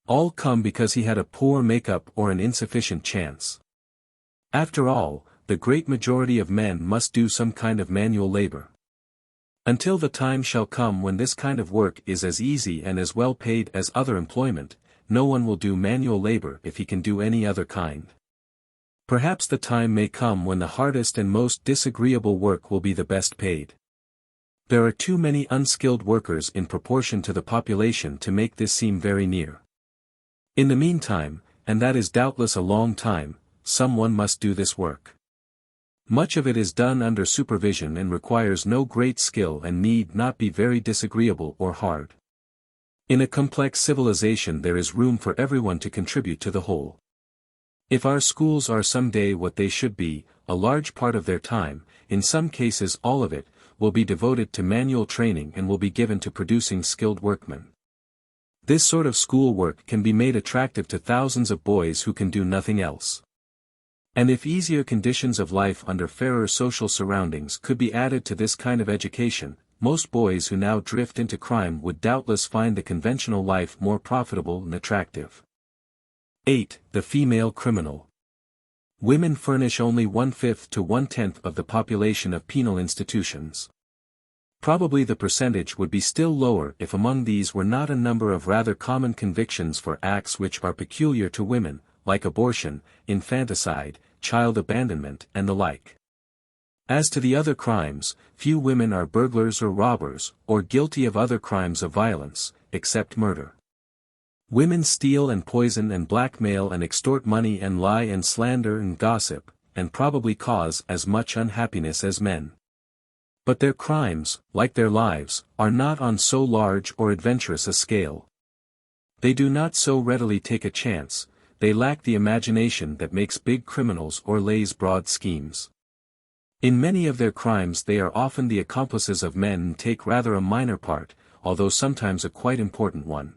All come because he had a poor make-up or an insufficient chance. After all, the great majority of men must do some kind of manual labor. Until the time shall come when this kind of work is as easy and as well paid as other employment, no one will do manual labor if he can do any other kind. Perhaps the time may come when the hardest and most disagreeable work will be the best paid. There are too many unskilled workers in proportion to the population to make this seem very near. In the meantime, and that is doubtless a long time, someone must do this work. Much of it is done under supervision and requires no great skill and need not be very disagreeable or hard. In a complex civilization there is room for everyone to contribute to the whole. If our schools are someday what they should be, a large part of their time, in some cases all of it, will be devoted to manual training and will be given to producing skilled workmen. This sort of school work can be made attractive to thousands of boys who can do nothing else. And if easier conditions of life under fairer social surroundings could be added to this kind of education, most boys who now drift into crime would doubtless find the conventional life more profitable and attractive. 8. The female criminal. Women furnish only 1/5 to 1/10 of the population of penal institutions. Probably the percentage would be still lower if among these were not a number of rather common convictions for acts which are peculiar to women, like abortion, infanticide, child abandonment, and the like. As to the other crimes, few women are burglars or robbers, or guilty of other crimes of violence, except murder. Women steal and poison and blackmail and extort money and lie and slander and gossip, and probably cause as much unhappiness as men. But their crimes, like their lives, are not on so large or adventurous a scale. They do not so readily take a chance. They lack the imagination that makes big criminals or lays broad schemes. In many of their crimes they are often the accomplices of men and take rather a minor part, although sometimes a quite important one.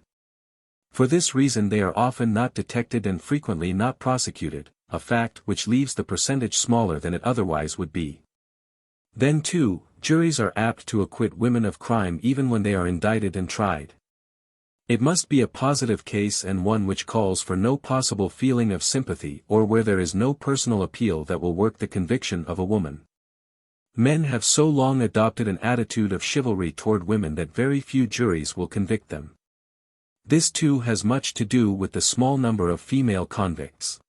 For this reason they are often not detected and frequently not prosecuted, a fact which leaves the percentage smaller than it otherwise would be. Then too, juries are apt to acquit women of crime even when they are indicted and tried. It must be a positive case and one which calls for no possible feeling of sympathy or where there is no personal appeal that will work the conviction of a woman. Men have so long adopted an attitude of chivalry toward women that very few juries will convict them. This too has much to do with the small number of female convicts.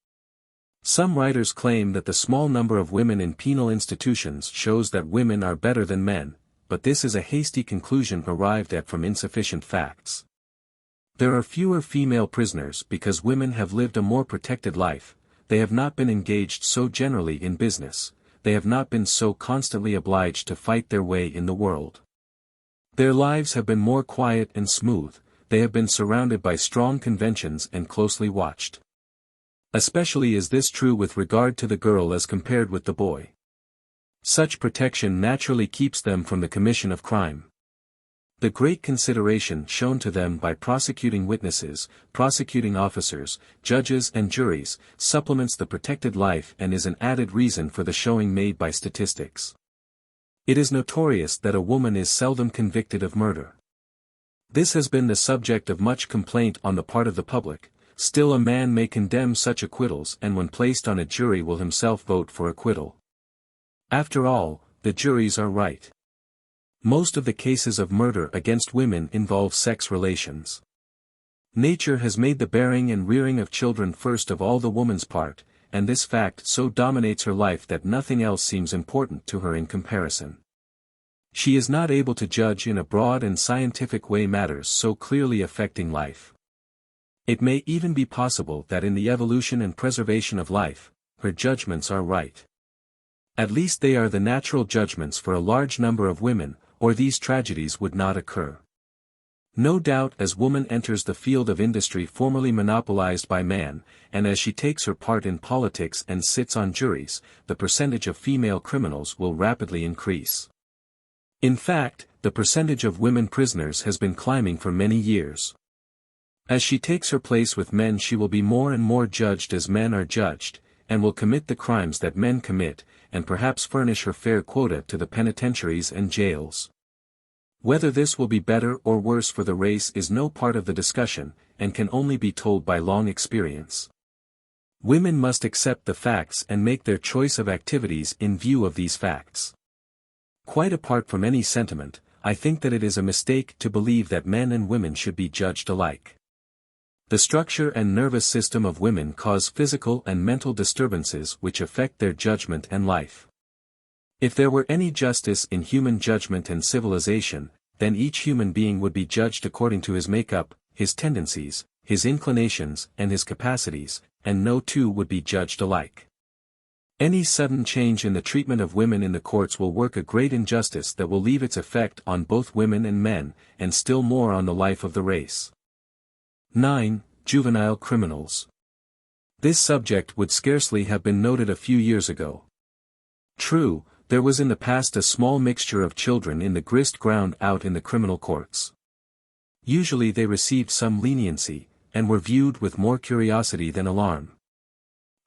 Some writers claim that the small number of women in penal institutions shows that women are better than men, but this is a hasty conclusion arrived at from insufficient facts. There are fewer female prisoners because women have lived a more protected life, they have not been engaged so generally in business, they have not been so constantly obliged to fight their way in the world. Their lives have been more quiet and smooth, they have been surrounded by strong conventions and closely watched. Especially is this true with regard to the girl as compared with the boy. Such protection naturally keeps them from the commission of crime. The great consideration shown to them by prosecuting witnesses, prosecuting officers, judges and juries, supplements the protected life and is an added reason for the showing made by statistics. It is notorious that a woman is seldom convicted of murder. This has been the subject of much complaint on the part of the public, still a man may condemn such acquittals and when placed on a jury will himself vote for acquittal. After all, the juries are right. Most of the cases of murder against women involve sex relations. Nature has made the bearing and rearing of children first of all the woman's part, and this fact so dominates her life that nothing else seems important to her in comparison. She is not able to judge in a broad and scientific way matters so clearly affecting life. It may even be possible that in the evolution and preservation of life, her judgments are right. At least they are the natural judgments for a large number of women, or these tragedies would not occur. No doubt as woman enters the field of industry formerly monopolized by man, and as she takes her part in politics and sits on juries, the percentage of female criminals will rapidly increase. In fact, the percentage of women prisoners has been climbing for many years. As she takes her place with men she will be more and more judged as men are judged, and will commit the crimes that men commit, and perhaps furnish her fair quota to the penitentiaries and jails. Whether this will be better or worse for the race is no part of the discussion, and can only be told by long experience. Women must accept the facts and make their choice of activities in view of these facts. Quite apart from any sentiment, I think that it is a mistake to believe that men and women should be judged alike. The structure and nervous system of women cause physical and mental disturbances which affect their judgment and life. If there were any justice in human judgment and civilization, then each human being would be judged according to his makeup, his tendencies, his inclinations and his capacities, and no two would be judged alike. Any sudden change in the treatment of women in the courts will work a great injustice that will leave its effect on both women and men, and still more on the life of the race. 9. Juvenile Criminals. This subject would scarcely have been noted a few years ago. True, there was in the past a small mixture of children in the grist ground out in the criminal courts. Usually they received some leniency, and were viewed with more curiosity than alarm.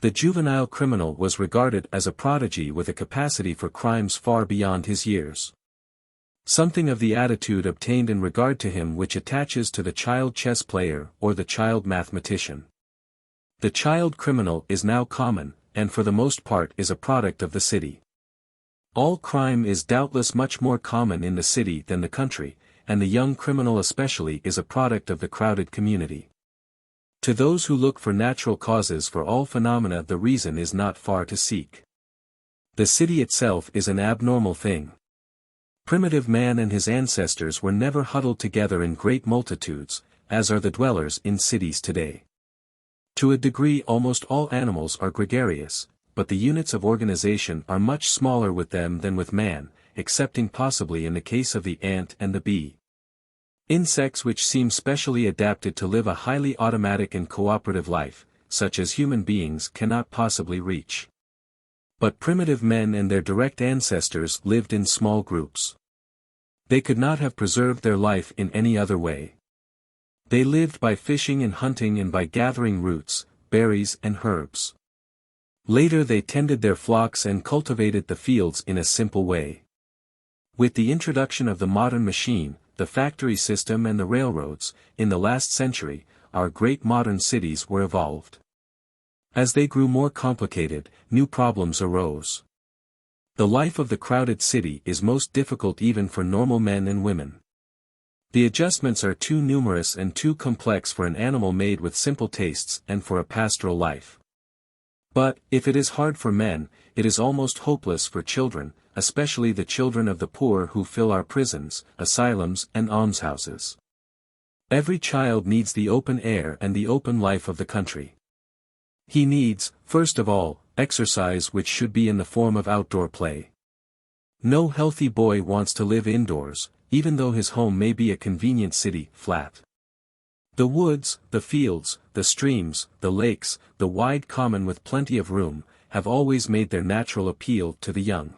The juvenile criminal was regarded as a prodigy with a capacity for crimes far beyond his years. Something of the attitude obtained in regard to him which attaches to the child chess player or the child mathematician. The child criminal is now common, and for the most part is a product of the city. All crime is doubtless much more common in the city than the country, and the young criminal especially is a product of the crowded community. To those who look for natural causes for all phenomena, the reason is not far to seek. The city itself is an abnormal thing. Primitive man and his ancestors were never huddled together in great multitudes, as are the dwellers in cities today. To a degree almost all animals are gregarious, but the units of organization are much smaller with them than with man, excepting possibly in the case of the ant and the bee. Insects which seem specially adapted to live a highly automatic and cooperative life, such as human beings cannot possibly reach. But primitive men and their direct ancestors lived in small groups. They could not have preserved their life in any other way. They lived by fishing and hunting and by gathering roots, berries and herbs. Later they tended their flocks and cultivated the fields in a simple way. With the introduction of the modern machine, the factory system and the railroads, in the last century, our great modern cities were evolved. As they grew more complicated, new problems arose. The life of the crowded city is most difficult even for normal men and women. The adjustments are too numerous and too complex for an animal made with simple tastes and for a pastoral life. But, if it is hard for men, it is almost hopeless for children, especially the children of the poor who fill our prisons, asylums and almshouses. Every child needs the open air and the open life of the country. He needs, first of all, exercise which should be in the form of outdoor play. No healthy boy wants to live indoors, even though his home may be a convenient city flat. The woods, the fields, the streams, the lakes, the wide common with plenty of room, have always made their natural appeal to the young.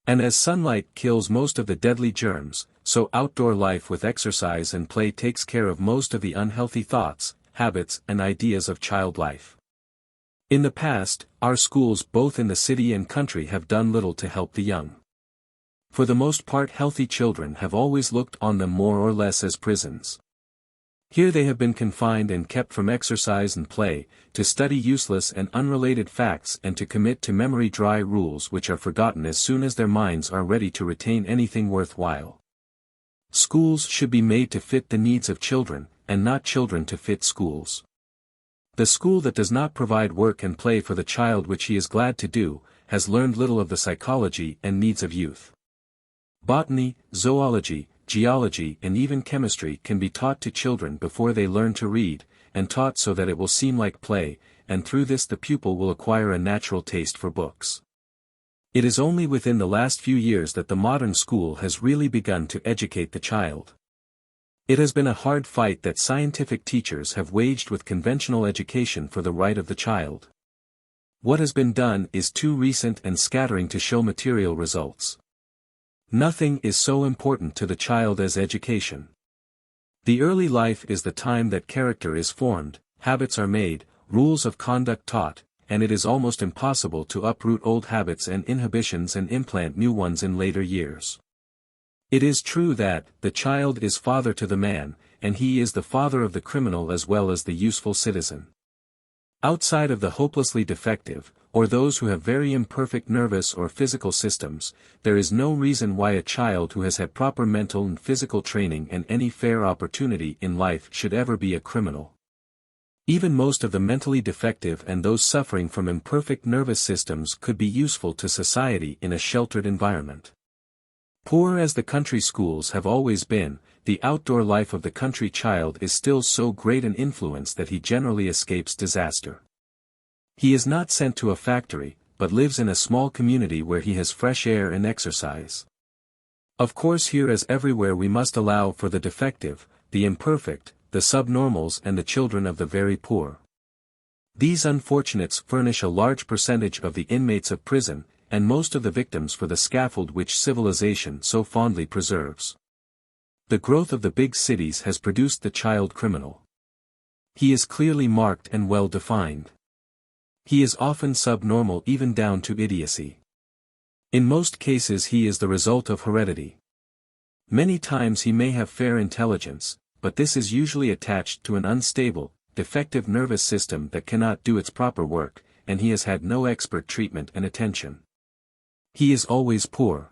And as sunlight kills most of the deadly germs, so outdoor life with exercise and play takes care of most of the unhealthy thoughts, habits and ideas of child life. In the past, our schools both in the city and country have done little to help the young. For the most part healthy children have always looked on them more or less as prisons. Here they have been confined and kept from exercise and play, to study useless and unrelated facts and to commit to memory dry rules which are forgotten as soon as their minds are ready to retain anything worthwhile. Schools should be made to fit the needs of children, and not children to fit schools. The school that does not provide work and play for the child which he is glad to do, has learned little of the psychology and needs of youth. Botany, zoology, geology and even chemistry can be taught to children before they learn to read, and taught so that it will seem like play, and through this the pupil will acquire a natural taste for books. It is only within the last few years that the modern school has really begun to educate the child. It has been a hard fight that scientific teachers have waged with conventional education for the right of the child. What has been done is too recent and scattering to show material results. Nothing is so important to the child as education. The early life is the time that character is formed, habits are made, rules of conduct taught, and it is almost impossible to uproot old habits and inhibitions and implant new ones in later years. It is true that, the child is father to the man, and he is the father of the criminal as well as the useful citizen. Outside of the hopelessly defective, or those who have very imperfect nervous or physical systems, there is no reason why a child who has had proper mental and physical training and any fair opportunity in life should ever be a criminal. Even most of the mentally defective and those suffering from imperfect nervous systems could be useful to society in a sheltered environment. Poor as the country schools have always been, the outdoor life of the country child is still so great an influence that he generally escapes disaster. He is not sent to a factory, but lives in a small community where he has fresh air and exercise. Of course, here as everywhere we must allow for the defective, the imperfect, the subnormals and the children of the very poor. These unfortunates furnish a large percentage of the inmates of prison, and most of the victims for the scaffold which civilization so fondly preserves. The growth of the big cities has produced the child criminal. He is clearly marked and well defined. He is often subnormal even down to idiocy. In most cases he is the result of heredity. Many times he may have fair intelligence, but this is usually attached to an unstable, defective nervous system that cannot do its proper work, and he has had no expert treatment and attention. He is always poor.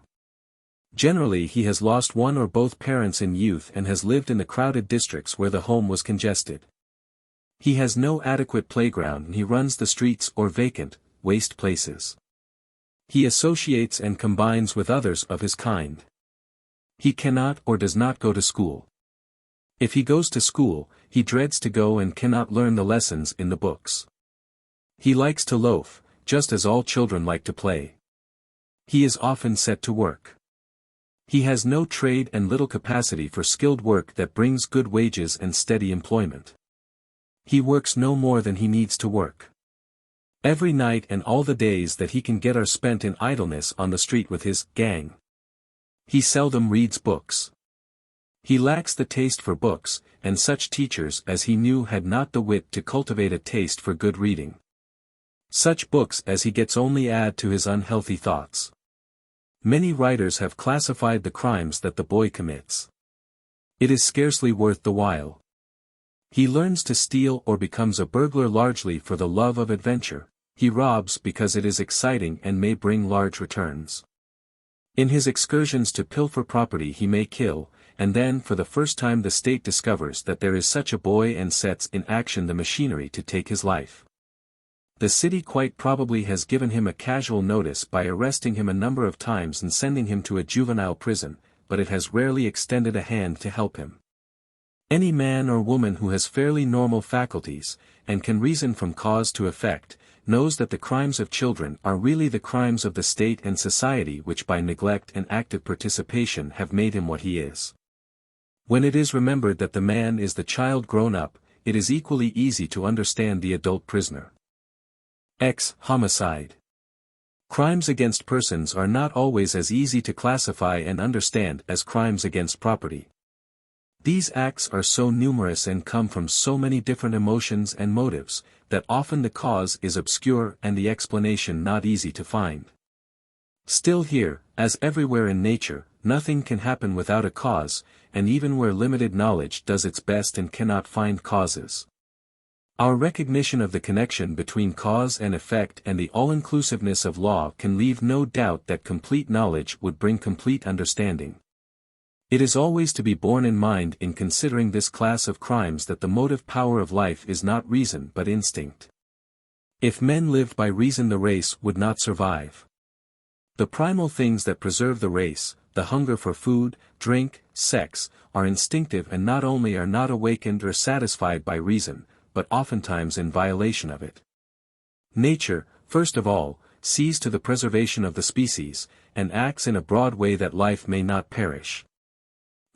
Generally he has lost one or both parents in youth and has lived in the crowded districts where the home was congested. He has no adequate playground and he runs the streets or vacant, waste places. He associates and combines with others of his kind. He cannot or does not go to school. If he goes to school, he dreads to go and cannot learn the lessons in the books. He likes to loaf, just as all children like to play. He is often set to work. He has no trade and little capacity for skilled work that brings good wages and steady employment. He works no more than he needs to work. Every night and all the days that he can get are spent in idleness on the street with his gang. He seldom reads books. He lacks the taste for books, and such teachers as he knew had not the wit to cultivate a taste for good reading. Such books as he gets only add to his unhealthy thoughts. Many writers have classified the crimes that the boy commits. It is scarcely worth the while. He learns to steal or becomes a burglar largely for the love of adventure. He robs because it is exciting and may bring large returns. In his excursions to pilfer property he may kill, and then for the first time the state discovers that there is such a boy and sets in action the machinery to take his life. The city quite probably has given him a casual notice by arresting him a number of times and sending him to a juvenile prison, but it has rarely extended a hand to help him. Any man or woman who has fairly normal faculties, and can reason from cause to effect, knows that the crimes of children are really the crimes of the state and society which by neglect and active participation have made him what he is. When it is remembered that the man is the child grown up, it is equally easy to understand the adult prisoner. Homicide. Crimes against persons are not always as easy to classify and understand as crimes against property. These acts are so numerous and come from so many different emotions and motives, that often the cause is obscure and the explanation not easy to find. Still here, as everywhere in nature, nothing can happen without a cause, and even where limited knowledge does its best and cannot find causes. Our recognition of the connection between cause and effect and the all-inclusiveness of law can leave no doubt that complete knowledge would bring complete understanding. It is always to be borne in mind in considering this class of crimes that the motive power of life is not reason but instinct. If men lived by reason the race would not survive. The primal things that preserve the race, the hunger for food, drink, sex, are instinctive and not only are not awakened or satisfied by reason, but oftentimes in violation of it. Nature, first of all, sees to the preservation of the species, and acts in a broad way that life may not perish.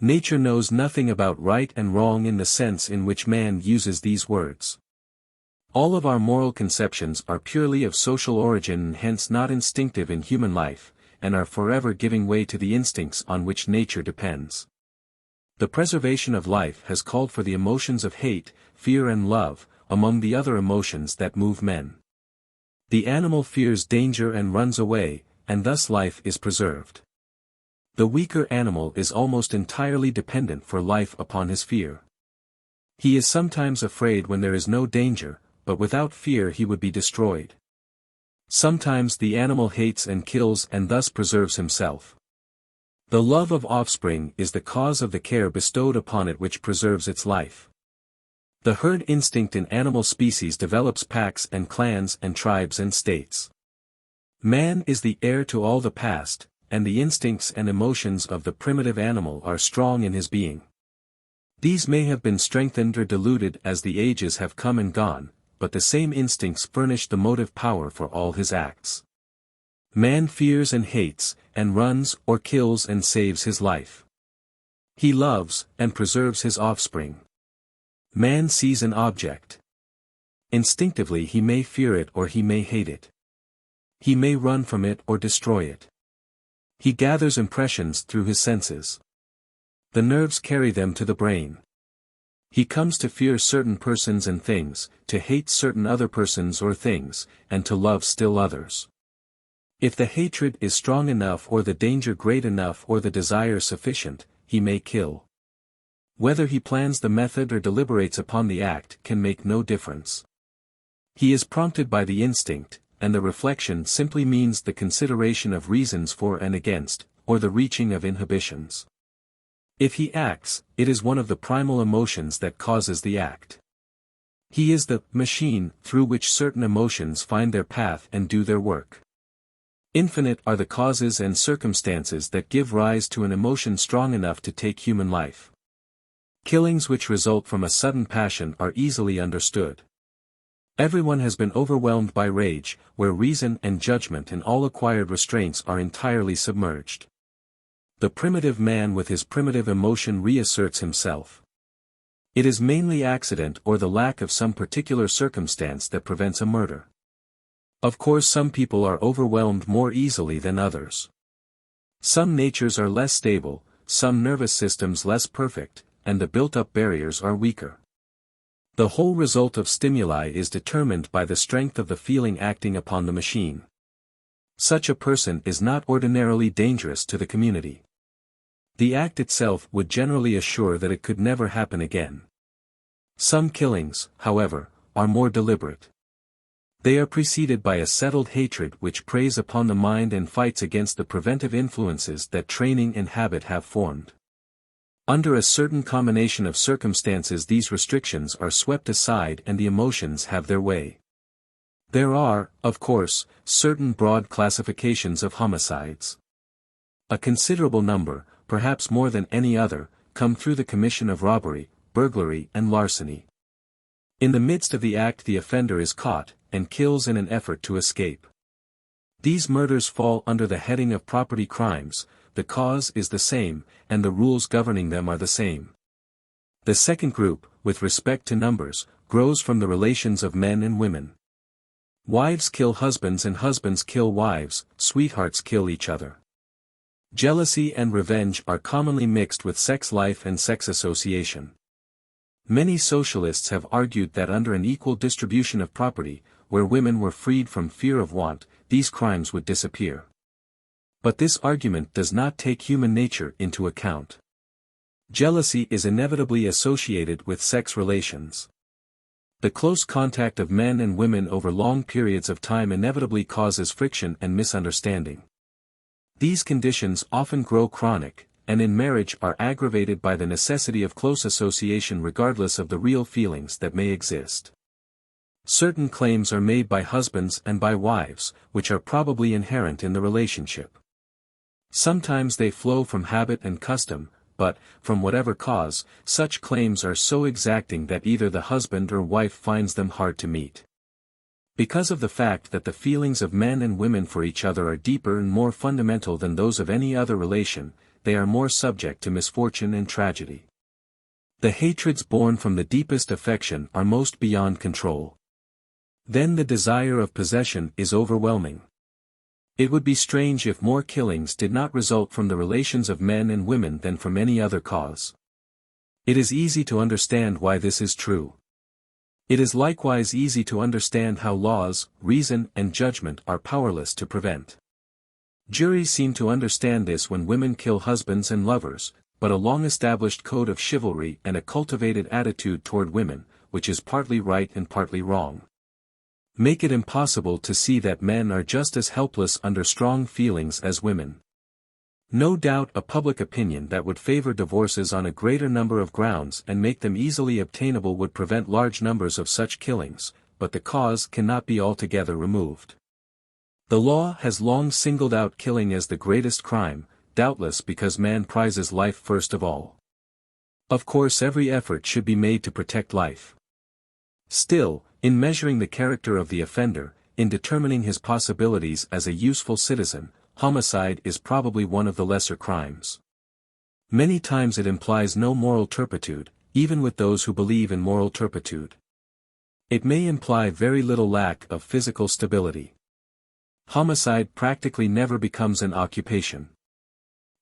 Nature knows nothing about right and wrong in the sense in which man uses these words. All of our moral conceptions are purely of social origin and hence not instinctive in human life, and are forever giving way to the instincts on which nature depends. The preservation of life has called for the emotions of hate, fear and love, among the other emotions that move men. The animal fears danger and runs away, and thus life is preserved. The weaker animal is almost entirely dependent for life upon his fear. He is sometimes afraid when there is no danger, but without fear he would be destroyed. Sometimes the animal hates and kills and thus preserves himself. The love of offspring is the cause of the care bestowed upon it which preserves its life. The herd instinct in animal species develops packs and clans and tribes and states. Man is the heir to all the past, and the instincts and emotions of the primitive animal are strong in his being. These may have been strengthened or diluted as the ages have come and gone, but the same instincts furnish the motive power for all his acts. Man fears and hates, and runs or kills and saves his life. He loves, and preserves his offspring. Man sees an object. Instinctively he may fear it or he may hate it. He may run from it or destroy it. He gathers impressions through his senses. The nerves carry them to the brain. He comes to fear certain persons and things, to hate certain other persons or things, and to love still others. If the hatred is strong enough or the danger great enough or the desire sufficient, he may kill. Whether he plans the method or deliberates upon the act can make no difference. He is prompted by the instinct, and the reflection simply means the consideration of reasons for and against, or the reaching of inhibitions. If he acts, it is one of the primal emotions that causes the act. He is the machine through which certain emotions find their path and do their work. Infinite are the causes and circumstances that give rise to an emotion strong enough to take human life. Killings which result from a sudden passion are easily understood. Everyone has been overwhelmed by rage, where reason and judgment and all acquired restraints are entirely submerged. The primitive man with his primitive emotion reasserts himself. It is mainly accident or the lack of some particular circumstance that prevents a murder. Of course, some people are overwhelmed more easily than others. Some natures are less stable, some nervous systems less perfect, and the built-up barriers are weaker. The whole result of stimuli is determined by the strength of the feeling acting upon the machine. Such a person is not ordinarily dangerous to the community. The act itself would generally assure that it could never happen again. Some killings, however, are more deliberate. They are preceded by a settled hatred which preys upon the mind and fights against the preventive influences that training and habit have formed. Under a certain combination of circumstances these restrictions are swept aside and the emotions have their way. There are, of course, certain broad classifications of homicides. A considerable number, perhaps more than any other, come through the commission of robbery, burglary and larceny. In the midst of the act the offender is caught, and kills in an effort to escape. These murders fall under the heading of property crimes, the cause is the same, and the rules governing them are the same. The second group, with respect to numbers, grows from the relations of men and women. Wives kill husbands and husbands kill wives, sweethearts kill each other. Jealousy and revenge are commonly mixed with sex life and sex association. Many socialists have argued that under an equal distribution of property, where women were freed from fear of want, these crimes would disappear. But this argument does not take human nature into account. Jealousy is inevitably associated with sex relations. The close contact of men and women over long periods of time inevitably causes friction and misunderstanding. These conditions often grow chronic, and in marriage are aggravated by the necessity of close association regardless of the real feelings that may exist. Certain claims are made by husbands and by wives, which are probably inherent in the relationship. Sometimes they flow from habit and custom, but, from whatever cause, such claims are so exacting that either the husband or wife finds them hard to meet. Because of the fact that the feelings of men and women for each other are deeper and more fundamental than those of any other relation, they are more subject to misfortune and tragedy. The hatreds born from the deepest affection are most beyond control. Then the desire of possession is overwhelming. It would be strange if more killings did not result from the relations of men and women than from any other cause. It is easy to understand why this is true. It is likewise easy to understand how laws, reason and judgment are powerless to prevent. Juries seem to understand this when women kill husbands and lovers, but a long-established code of chivalry and a cultivated attitude toward women, which is partly right and partly wrong, make it impossible to see that men are just as helpless under strong feelings as women. No doubt a public opinion that would favor divorces on a greater number of grounds and make them easily obtainable would prevent large numbers of such killings, but the cause cannot be altogether removed. The law has long singled out killing as the greatest crime, doubtless because man prizes life first of all. Of course every effort should be made to protect life. Still, in measuring the character of the offender, in determining his possibilities as a useful citizen, homicide is probably one of the lesser crimes. Many times it implies no moral turpitude, even with those who believe in moral turpitude. It may imply very little lack of physical stability. Homicide practically never becomes an occupation.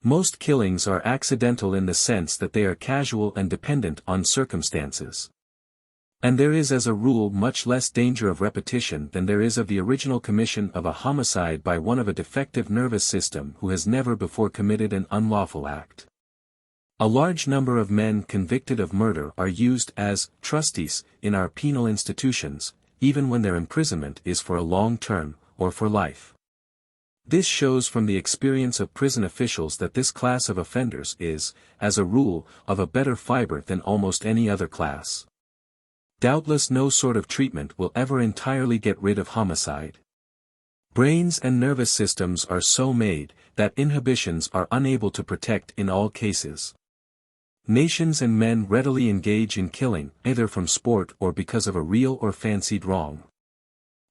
Most killings are accidental in the sense that they are casual and dependent on circumstances. And there is as a rule much less danger of repetition than there is of the original commission of a homicide by one of a defective nervous system who has never before committed an unlawful act. A large number of men convicted of murder are used as trustees in our penal institutions, even when their imprisonment is for a long term, or for life. This shows from the experience of prison officials that this class of offenders is, as a rule, of a better fiber than almost any other class. Doubtless no sort of treatment will ever entirely get rid of homicide. Brains and nervous systems are so made, that inhibitions are unable to protect in all cases. Nations and men readily engage in killing, either from sport or because of a real or fancied wrong.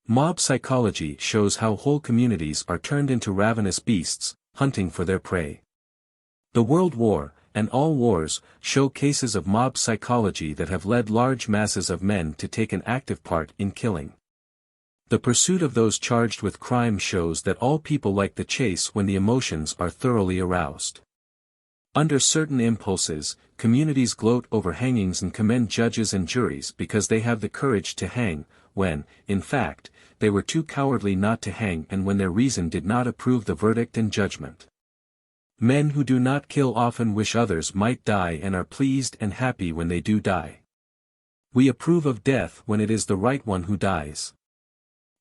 Mob psychology shows how whole communities are turned into ravenous beasts, hunting for their prey. The World War, and all wars, show cases of mob psychology that have led large masses of men to take an active part in killing. The pursuit of those charged with crime shows that all people like the chase when the emotions are thoroughly aroused. Under certain impulses, communities gloat over hangings and commend judges and juries because they have the courage to hang, when, in fact, they were too cowardly not to hang and when their reason did not approve the verdict and judgment. Men who do not kill often wish others might die and are pleased and happy when they do die. We approve of death when it is the right one who dies.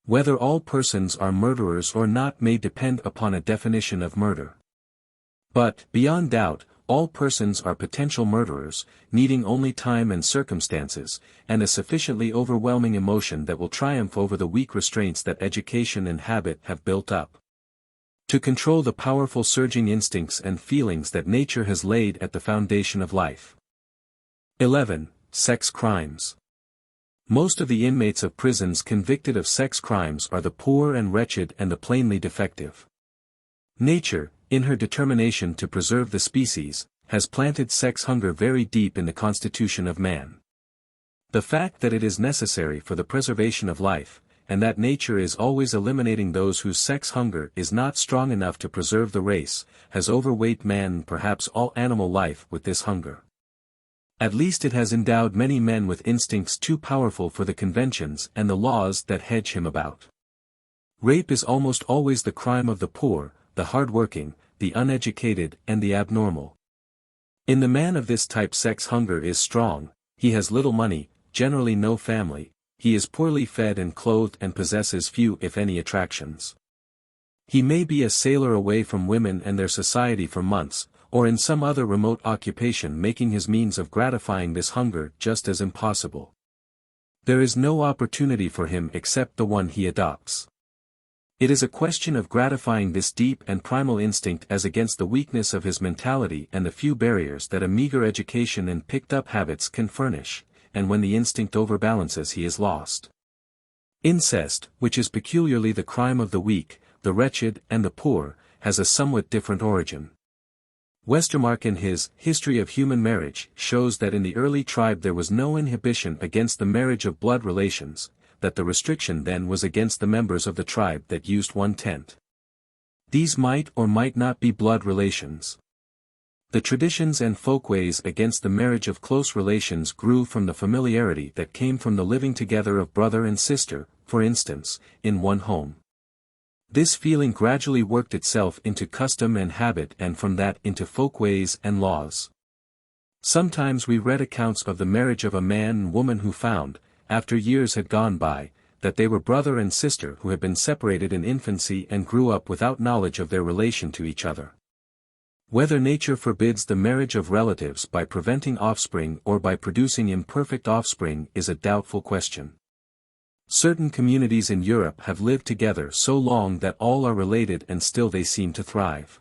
Whether all persons are murderers or not may depend upon a definition of murder. But, beyond doubt, all persons are potential murderers, needing only time and circumstances, and a sufficiently overwhelming emotion that will triumph over the weak restraints that education and habit have built up. To control the powerful surging instincts and feelings that nature has laid at the foundation of life. 11. Sex crimes. Most of the inmates of prisons convicted of sex crimes are the poor and wretched and the plainly defective. Nature, in her determination to preserve the species, has planted sex hunger very deep in the constitution of man. The fact that it is necessary for the preservation of life, and that nature is always eliminating those whose sex hunger is not strong enough to preserve the race, has overweight man and perhaps all animal life with this hunger. At least it has endowed many men with instincts too powerful for the conventions and the laws that hedge him about. Rape is almost always the crime of the poor, the hard-working, the uneducated and the abnormal. In the man of this type sex hunger is strong, he has little money, generally no family, he is poorly fed and clothed and possesses few if any attractions. He may be a sailor away from women and their society for months, or in some other remote occupation making his means of gratifying this hunger just as impossible. There is no opportunity for him except the one he adopts. It is a question of gratifying this deep and primal instinct as against the weakness of his mentality and the few barriers that a meager education and picked-up habits can furnish, and when the instinct overbalances he is lost. Incest, which is peculiarly the crime of the weak, the wretched and the poor, has a somewhat different origin. Westermarck in his History of Human Marriage shows that in the early tribe there was no inhibition against the marriage of blood relations, that the restriction then was against the members of the tribe that used one tent. These might or might not be blood relations. The traditions and folkways against the marriage of close relations grew from the familiarity that came from the living together of brother and sister, for instance, in one home. This feeling gradually worked itself into custom and habit and from that into folkways and laws. Sometimes we read accounts of the marriage of a man and woman who found, after years had gone by, that they were brother and sister who had been separated in infancy and grew up without knowledge of their relation to each other. Whether nature forbids the marriage of relatives by preventing offspring or by producing imperfect offspring is a doubtful question. Certain communities in Europe have lived together so long that all are related and still they seem to thrive.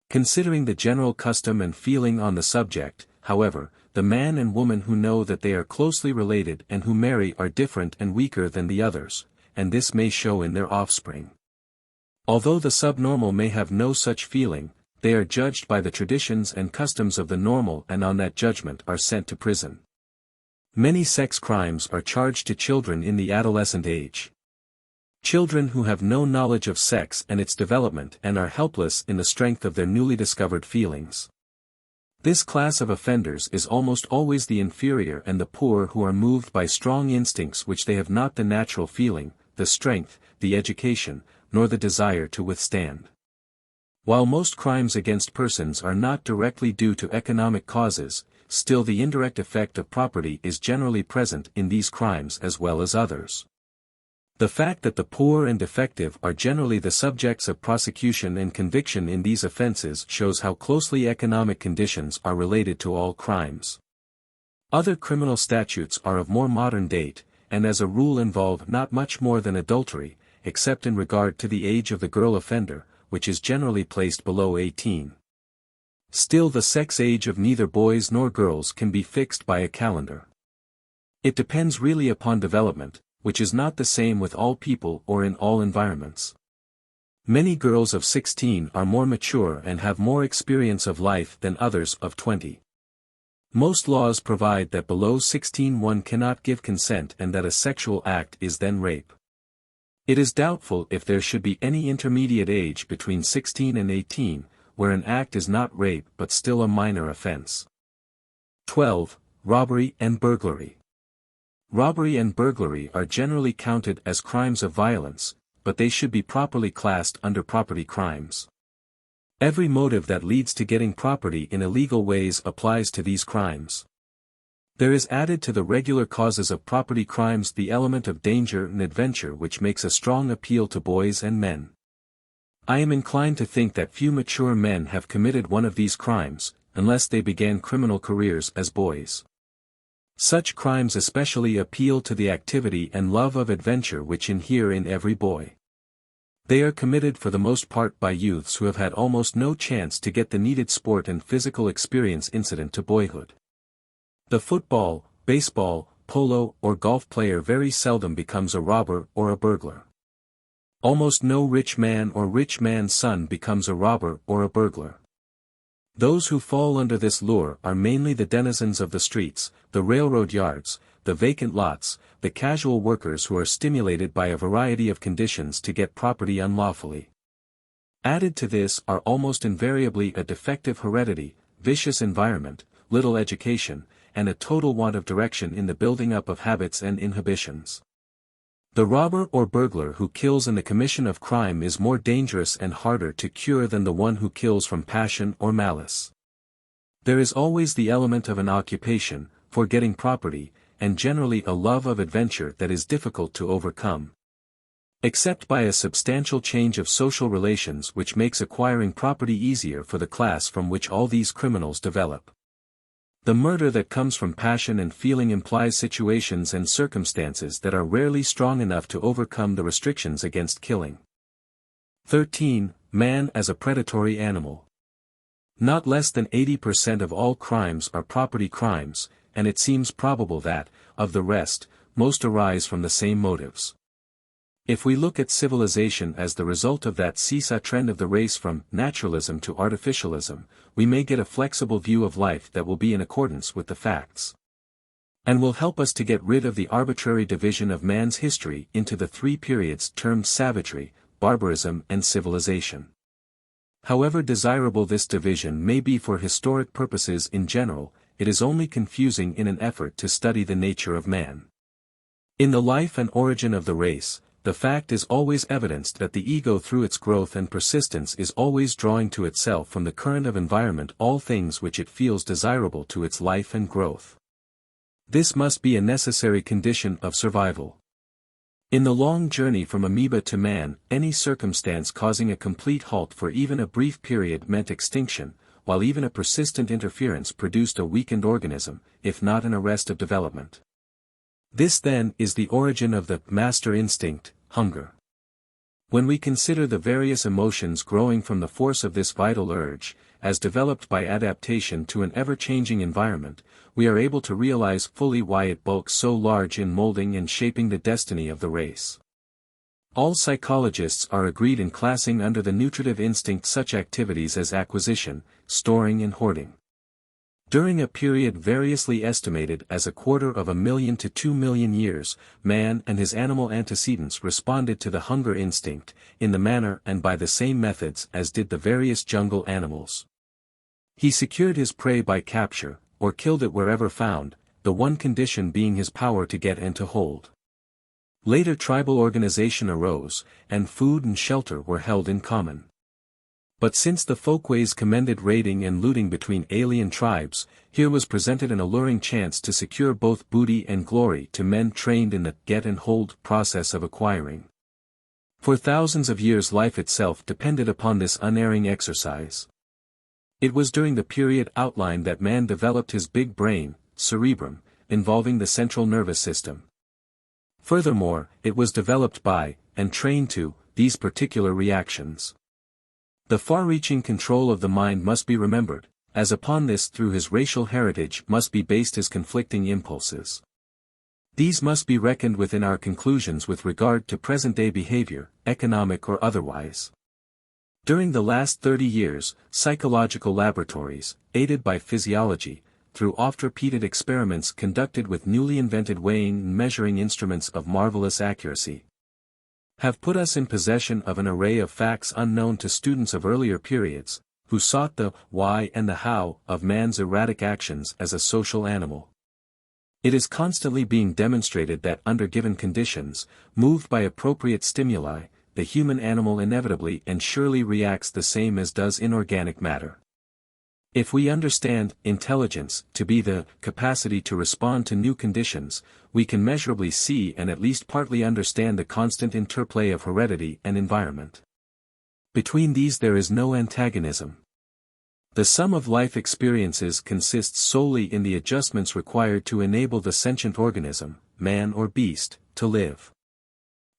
Considering the general custom and feeling on the subject, however, the man and woman who know that they are closely related and who marry are different and weaker than the others, and this may show in their offspring. Although the subnormal may have no such feeling, they are judged by the traditions and customs of the normal and on that judgment are sent to prison. Many sex crimes are charged to children in the adolescent age. Children who have no knowledge of sex and its development and are helpless in the strength of their newly discovered feelings. This class of offenders is almost always the inferior and the poor who are moved by strong instincts which they have not the natural feeling, the strength, the education, nor the desire to withstand. While most crimes against persons are not directly due to economic causes, still the indirect effect of property is generally present in these crimes as well as others. The fact that the poor and defective are generally the subjects of prosecution and conviction in these offenses shows how closely economic conditions are related to all crimes. Other criminal statutes are of more modern date, and as a rule involve not much more than adultery, except in regard to the age of the girl offender, which is generally placed below 18. Still the sex age of neither boys nor girls can be fixed by a calendar. It depends really upon development, which is not the same with all people or in all environments. Many girls of 16 are more mature and have more experience of life than others of 20. Most laws provide that below 16 one cannot give consent and that a sexual act is then rape. It is doubtful if there should be any intermediate age between 16 and 18, where an act is not rape but still a minor offense. 12. Robbery and burglary. Robbery and burglary are generally counted as crimes of violence, but they should be properly classed under property crimes. Every motive that leads to getting property in illegal ways applies to these crimes. There is added to the regular causes of property crimes the element of danger and adventure which makes a strong appeal to boys and men. I am inclined to think that few mature men have committed one of these crimes, unless they began criminal careers as boys. Such crimes especially appeal to the activity and love of adventure which inhere in every boy. They are committed for the most part by youths who have had almost no chance to get the needed sport and physical experience incident to boyhood. The football, baseball, polo or golf player very seldom becomes a robber or a burglar. Almost no rich man or rich man's son becomes a robber or a burglar. Those who fall under this lure are mainly the denizens of the streets, the railroad yards, the vacant lots, the casual workers who are stimulated by a variety of conditions to get property unlawfully. Added to this are almost invariably a defective heredity, vicious environment, little education, and a total want of direction in the building up of habits and inhibitions. The robber or burglar who kills in the commission of crime is more dangerous and harder to cure than the one who kills from passion or malice. There is always the element of an occupation, for getting property, and generally a love of adventure that is difficult to overcome. Except by a substantial change of social relations which makes acquiring property easier for the class from which all these criminals develop. The murder that comes from passion and feeling implies situations and circumstances that are rarely strong enough to overcome the restrictions against killing. 13. Man as a predatory animal. Not less than 80% of all crimes are property crimes, and it seems probable that, of the rest, most arise from the same motives. If we look at civilization as the result of that seesaw trend of the race from naturalism to artificialism, we may get a flexible view of life that will be in accordance with the facts. And will help us to get rid of the arbitrary division of man's history into the three periods termed savagery, barbarism and civilization. However desirable this division may be for historic purposes in general, it is only confusing in an effort to study the nature of man. In the life and origin of the race, the fact is always evidenced that the ego through its growth and persistence is always drawing to itself from the current of environment all things which it feels desirable to its life and growth. This must be a necessary condition of survival. In the long journey from amoeba to man, any circumstance causing a complete halt for even a brief period meant extinction, while even a persistent interference produced a weakened organism, if not an arrest of development. This then is the origin of the master instinct, hunger. When we consider the various emotions growing from the force of this vital urge, as developed by adaptation to an ever-changing environment, we are able to realize fully why it bulks so large in molding and shaping the destiny of the race. All psychologists are agreed in classing under the nutritive instinct such activities as acquisition, storing and hoarding. During a period variously estimated as 250,000 to 2 million years, man and his animal antecedents responded to the hunger instinct, in the manner and by the same methods as did the various jungle animals. He secured his prey by capture, or killed it wherever found, the one condition being his power to get and to hold. Later tribal organization arose, and food and shelter were held in common. But since the folkways commended raiding and looting between alien tribes, here was presented an alluring chance to secure both booty and glory to men trained in the get and hold process of acquiring. For thousands of years life itself depended upon this unerring exercise. It was during the period outlined that man developed his big brain, cerebrum, involving the central nervous system. Furthermore, it was developed by, and trained to, these particular reactions. The far-reaching control of the mind must be remembered, as upon this through his racial heritage must be based his conflicting impulses. These must be reckoned with in our conclusions with regard to present-day behavior, economic or otherwise. During the last 30 years, psychological laboratories, aided by physiology, through oft-repeated experiments conducted with newly invented weighing and measuring instruments of marvelous accuracy, have put us in possession of an array of facts unknown to students of earlier periods, who sought the why and the how of man's erratic actions as a social animal. It is constantly being demonstrated that under given conditions, moved by appropriate stimuli, the human animal inevitably and surely reacts the same as does inorganic matter. If we understand intelligence to be the capacity to respond to new conditions, we can measurably see and at least partly understand the constant interplay of heredity and environment. Between these there is no antagonism. The sum of life experiences consists solely in the adjustments required to enable the sentient organism, man or beast, to live.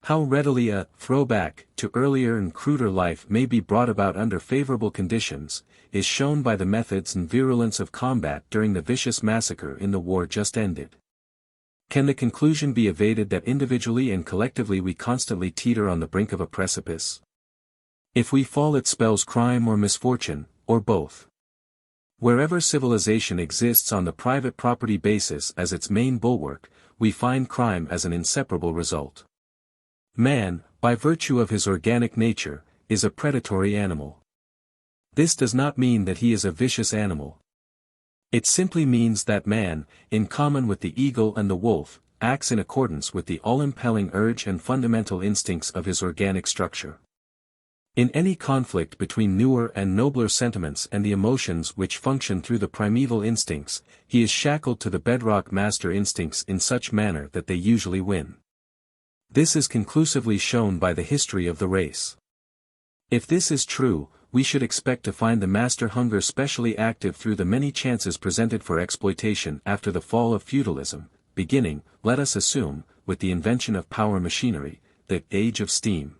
How readily a throwback to earlier and cruder life may be brought about under favorable conditions, is shown by the methods and virulence of combat during the vicious massacre in the war just ended. Can the conclusion be evaded that individually and collectively we constantly teeter on the brink of a precipice? If we fall it spells crime or misfortune, or both. Wherever civilization exists on the private property basis as its main bulwark, we find crime as an inseparable result. Man, by virtue of his organic nature, is a predatory animal. This does not mean that he is a vicious animal. It simply means that man, in common with the eagle and the wolf, acts in accordance with the all-impelling urge and fundamental instincts of his organic structure. In any conflict between newer and nobler sentiments and the emotions which function through the primeval instincts, he is shackled to the bedrock master instincts in such manner that they usually win. This is conclusively shown by the history of the race. If this is true, we should expect to find the master hunger specially active through the many chances presented for exploitation after the fall of feudalism, beginning, let us assume, with the invention of power machinery, the age of steam.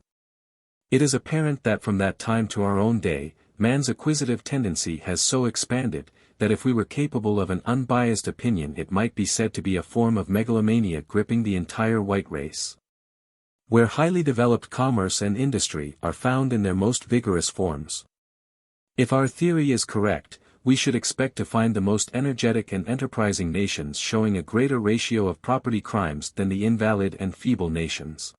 It is apparent that from that time to our own day, man's acquisitive tendency has so expanded, that if we were capable of an unbiased opinion it might be said to be a form of megalomania gripping the entire white race. Where highly developed commerce and industry are found in their most vigorous forms. If our theory is correct, we should expect to find the most energetic and enterprising nations showing a greater ratio of property crimes than the invalid and feeble nations.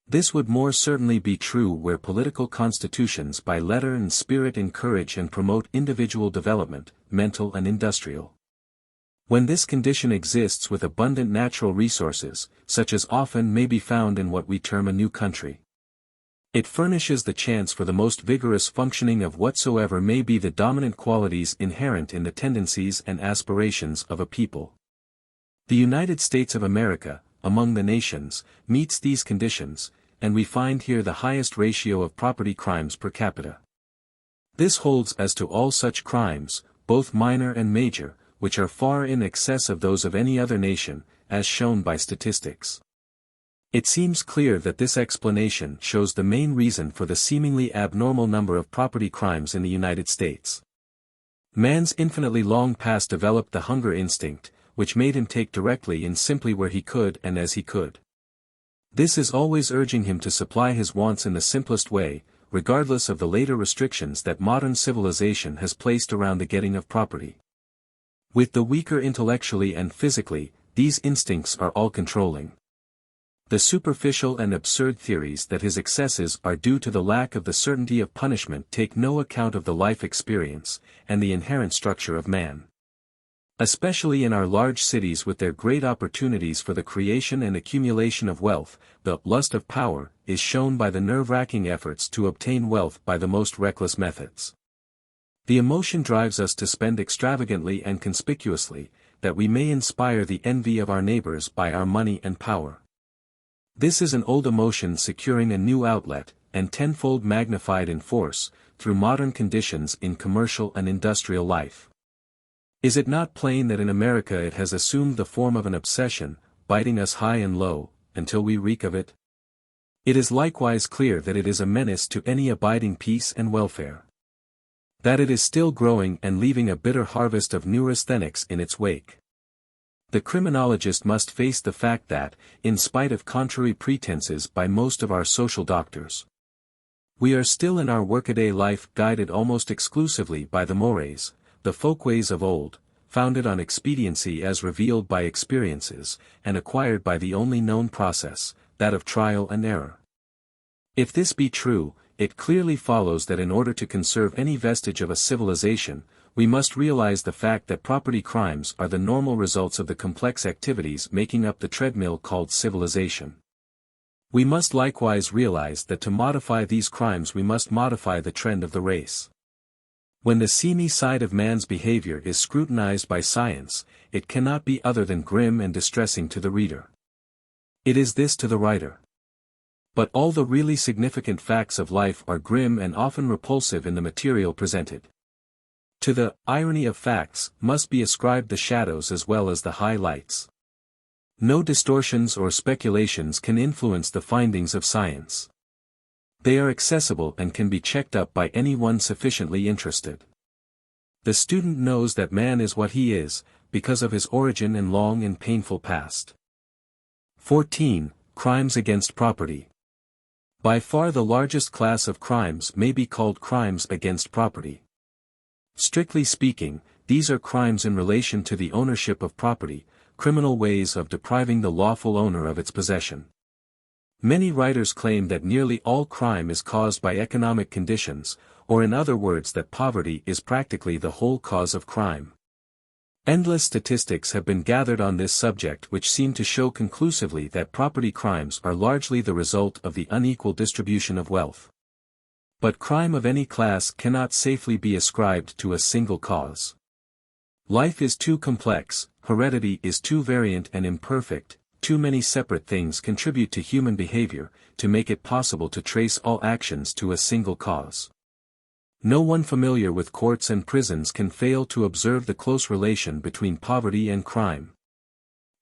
This would more certainly be true where political constitutions by letter and spirit encourage and promote individual development, mental and industrial. When this condition exists with abundant natural resources, such as often may be found in what we term a new country, it furnishes the chance for the most vigorous functioning of whatsoever may be the dominant qualities inherent in the tendencies and aspirations of a people. The United States of America, among the nations, meets these conditions, and we find here the highest ratio of property crimes per capita. This holds as to all such crimes, both minor and major, which are far in excess of those of any other nation, as shown by statistics. It seems clear that this explanation shows the main reason for the seemingly abnormal number of property crimes in the United States. Man's infinitely long past developed the hunger instinct, which made him take directly and simply where he could and as he could. This is always urging him to supply his wants in the simplest way, regardless of the later restrictions that modern civilization has placed around the getting of property. With the weaker intellectually and physically, these instincts are all-controlling. The superficial and absurd theories that his excesses are due to the lack of the certainty of punishment take no account of the life experience, and the inherent structure of man. Especially in our large cities with their great opportunities for the creation and accumulation of wealth, the lust of power is shown by the nerve-wracking efforts to obtain wealth by the most reckless methods. The emotion drives us to spend extravagantly and conspicuously, that we may inspire the envy of our neighbors by our money and power. This is an old emotion securing a new outlet, and tenfold magnified in force, through modern conditions in commercial and industrial life. Is it not plain that in America it has assumed the form of an obsession, biting us high and low, until we reek of it? It is likewise clear that it is a menace to any abiding peace and welfare. That it is still growing and leaving a bitter harvest of neurasthenics in its wake. The criminologist must face the fact that, in spite of contrary pretenses by most of our social doctors, we are still in our workaday life guided almost exclusively by the mores, the folkways of old, founded on expediency as revealed by experiences, and acquired by the only known process, that of trial and error. If this be true, it clearly follows that in order to conserve any vestige of a civilization, we must realize the fact that property crimes are the normal results of the complex activities making up the treadmill called civilization. We must likewise realize that to modify these crimes we must modify the trend of the race. When the seamy side of man's behavior is scrutinized by science, it cannot be other than grim and distressing to the reader. It is this to the writer. But all the really significant facts of life are grim and often repulsive in the material presented. To the irony of facts must be ascribed the shadows as well as the high lights. No distortions or speculations can influence the findings of science. They are accessible and can be checked up by anyone sufficiently interested. The student knows that man is what he is, because of his origin and long and painful past. 14. Crimes against property. By far the largest class of crimes may be called crimes against property. Strictly speaking, these are crimes in relation to the ownership of property, criminal ways of depriving the lawful owner of its possession. Many writers claim that nearly all crime is caused by economic conditions, or in other words that poverty is practically the whole cause of crime. Endless statistics have been gathered on this subject which seem to show conclusively that property crimes are largely the result of the unequal distribution of wealth. But crime of any class cannot safely be ascribed to a single cause. Life is too complex, heredity is too variant and imperfect, too many separate things contribute to human behavior, to make it possible to trace all actions to a single cause. No one familiar with courts and prisons can fail to observe the close relation between poverty and crime.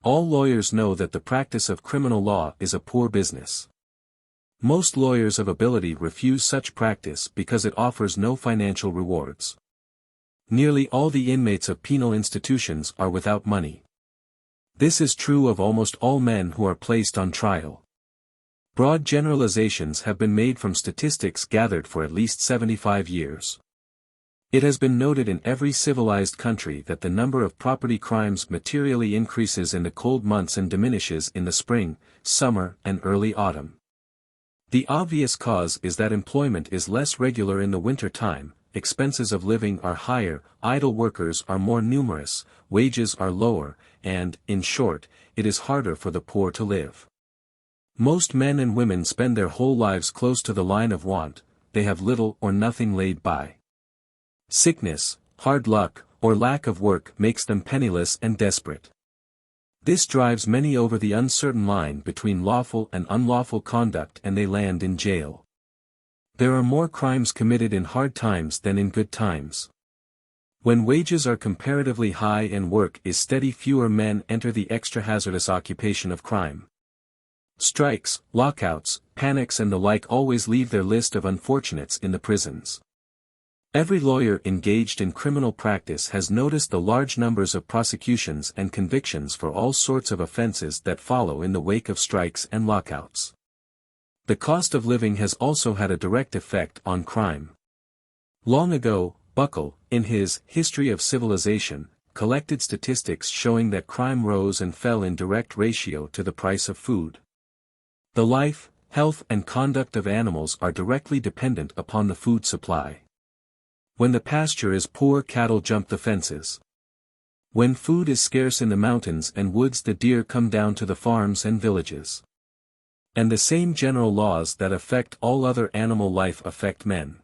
All lawyers know that the practice of criminal law is a poor business. Most lawyers of ability refuse such practice because it offers no financial rewards. Nearly all the inmates of penal institutions are without money. This is true of almost all men who are placed on trial. Broad generalizations have been made from statistics gathered for at least 75 years. It has been noted in every civilized country that the number of property crimes materially increases in the cold months and diminishes in the spring, summer, and early autumn. The obvious cause is that employment is less regular in the winter time, expenses of living are higher, idle workers are more numerous, wages are lower, and, in short, it is harder for the poor to live. Most men and women spend their whole lives close to the line of want, they have little or nothing laid by. Sickness, hard luck, or lack of work makes them penniless and desperate. This drives many over the uncertain line between lawful and unlawful conduct and they land in jail. There are more crimes committed in hard times than in good times. When wages are comparatively high and work is steady, fewer men enter the extra-hazardous occupation of crime. Strikes, lockouts, panics and the like always leave their list of unfortunates in the prisons. Every lawyer engaged in criminal practice has noticed the large numbers of prosecutions and convictions for all sorts of offenses that follow in the wake of strikes and lockouts. The cost of living has also had a direct effect on crime. Long ago, Buckle, in his History of Civilization, collected statistics showing that crime rose and fell in direct ratio to the price of food. The life, health and conduct of animals are directly dependent upon the food supply. When the pasture is poor, cattle jump the fences. When food is scarce in the mountains and woods, the deer come down to the farms and villages. And the same general laws that affect all other animal life affect men.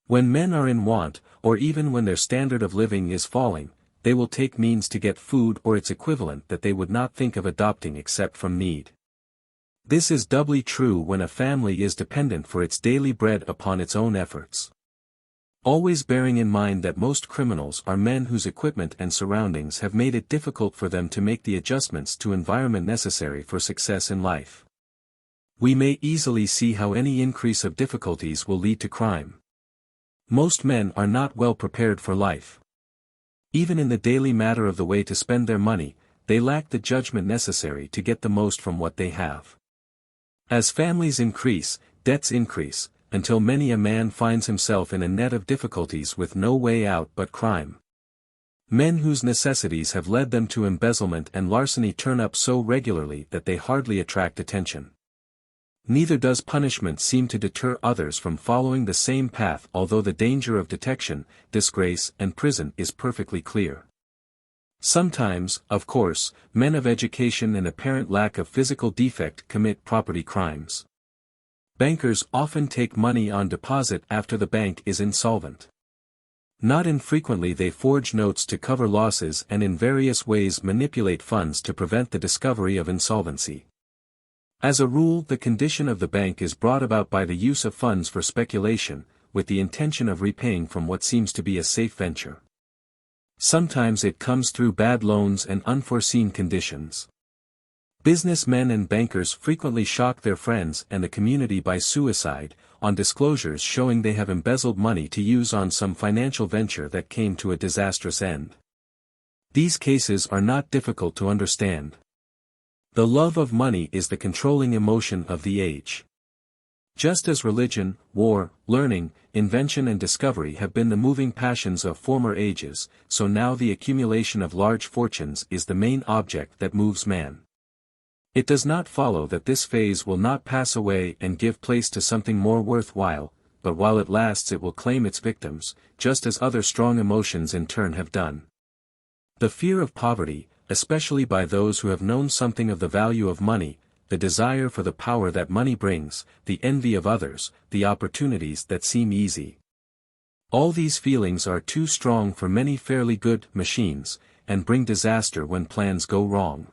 When men are in want, or even when their standard of living is falling, they will take means to get food or its equivalent that they would not think of adopting except from need. This is doubly true when a family is dependent for its daily bread upon its own efforts. Always bearing in mind that most criminals are men whose equipment and surroundings have made it difficult for them to make the adjustments to environment necessary for success in life. We may easily see how any increase of difficulties will lead to crime. Most men are not well prepared for life. Even in the daily matter of the way to spend their money, they lack the judgment necessary to get the most from what they have. As families increase, debts increase, until many a man finds himself in a net of difficulties with no way out but crime. Men whose necessities have led them to embezzlement and larceny turn up so regularly that they hardly attract attention. Neither does punishment seem to deter others from following the same path, although the danger of detection, disgrace and prison is perfectly clear. Sometimes, of course, men of education and apparent lack of physical defect commit property crimes. Bankers often take money on deposit after the bank is insolvent. Not infrequently they forge notes to cover losses and in various ways manipulate funds to prevent the discovery of insolvency. As a rule, the condition of the bank is brought about by the use of funds for speculation, with the intention of repaying from what seems to be a safe venture. Sometimes it comes through bad loans and unforeseen conditions. Businessmen and bankers frequently shock their friends and the community by suicide, on disclosures showing they have embezzled money to use on some financial venture that came to a disastrous end. These cases are not difficult to understand. The love of money is the controlling emotion of the age. Just as religion, war, learning, invention and discovery have been the moving passions of former ages, so now the accumulation of large fortunes is the main object that moves man. It does not follow that this phase will not pass away and give place to something more worthwhile, but while it lasts it will claim its victims, just as other strong emotions in turn have done. The fear of poverty, especially by those who have known something of the value of money, the desire for the power that money brings, the envy of others, the opportunities that seem easy. All these feelings are too strong for many fairly good machines, and bring disaster when plans go wrong.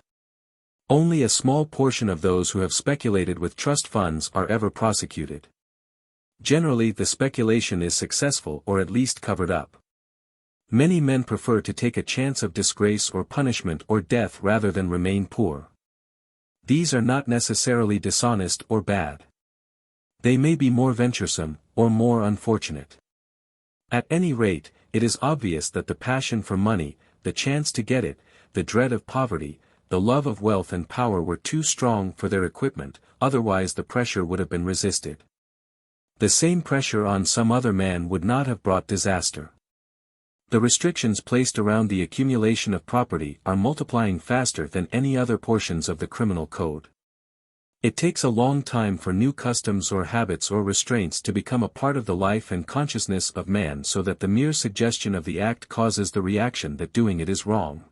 Only a small portion of those who have speculated with trust funds are ever prosecuted. Generally the speculation is successful or at least covered up. Many men prefer to take a chance of disgrace or punishment or death rather than remain poor. These are not necessarily dishonest or bad. They may be more venturesome, or more unfortunate. At any rate, it is obvious that the passion for money, the chance to get it, the dread of poverty, the love of wealth and power were too strong for their equipment, otherwise the pressure would have been resisted. The same pressure on some other man would not have brought disaster. The restrictions placed around the accumulation of property are multiplying faster than any other portions of the criminal code. It takes a long time for new customs or habits or restraints to become a part of the life and consciousness of man, so that the mere suggestion of the act causes the reaction that doing it is wrong.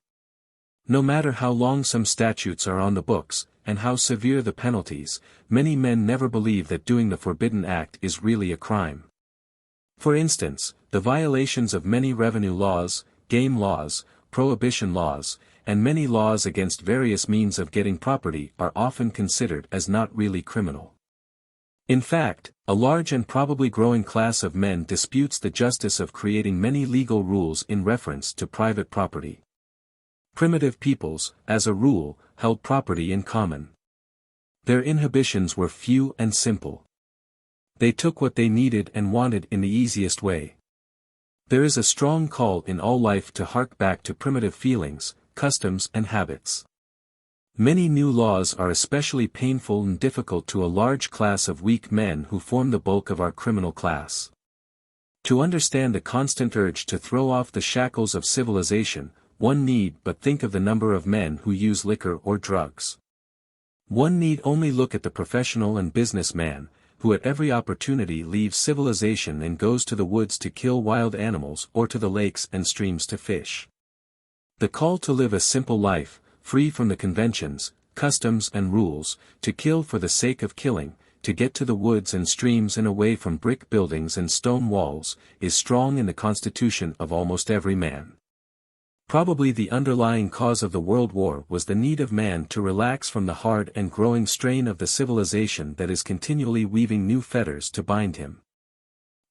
No matter how long some statutes are on the books, and how severe the penalties, many men never believe that doing the forbidden act is really a crime. For instance, the violations of many revenue laws, game laws, prohibition laws, and many laws against various means of getting property are often considered as not really criminal. In fact, a large and probably growing class of men disputes the justice of creating many legal rules in reference to private property. Primitive peoples, as a rule, held property in common. Their inhibitions were few and simple. They took what they needed and wanted in the easiest way. There is a strong call in all life to hark back to primitive feelings, customs and habits. Many new laws are especially painful and difficult to a large class of weak men who form the bulk of our criminal class. To understand the constant urge to throw off the shackles of civilization, one need but think of the number of men who use liquor or drugs. One need only look at the professional and business man, who at every opportunity leaves civilization and goes to the woods to kill wild animals or to the lakes and streams to fish. The call to live a simple life, free from the conventions, customs and rules, to kill for the sake of killing, to get to the woods and streams and away from brick buildings and stone walls, is strong in the constitution of almost every man. Probably the underlying cause of the World War was the need of man to relax from the hard and growing strain of the civilization that is continually weaving new fetters to bind him.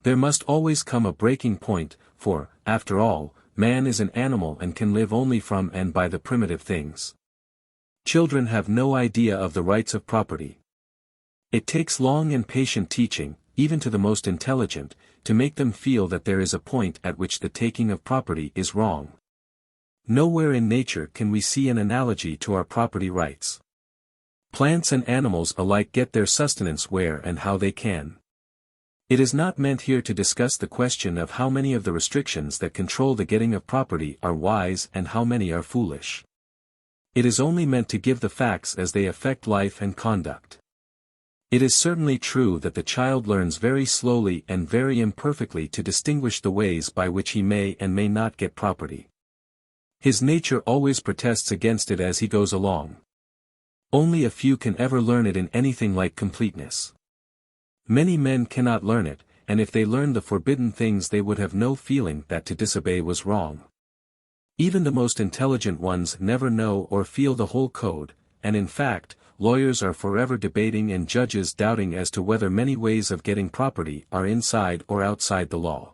There must always come a breaking point, for, after all, man is an animal and can live only from and by the primitive things. Children have no idea of the rights of property. It takes long and patient teaching, even to the most intelligent, to make them feel that there is a point at which the taking of property is wrong. Nowhere in nature can we see an analogy to our property rights. Plants and animals alike get their sustenance where and how they can. It is not meant here to discuss the question of how many of the restrictions that control the getting of property are wise and how many are foolish. It is only meant to give the facts as they affect life and conduct. It is certainly true that the child learns very slowly and very imperfectly to distinguish the ways by which he may and may not get property. His nature always protests against it as he goes along. Only a few can ever learn it in anything like completeness. Many men cannot learn it, and if they learned the forbidden things they would have no feeling that to disobey was wrong. Even the most intelligent ones never know or feel the whole code, and in fact, lawyers are forever debating and judges doubting as to whether many ways of getting property are inside or outside the law.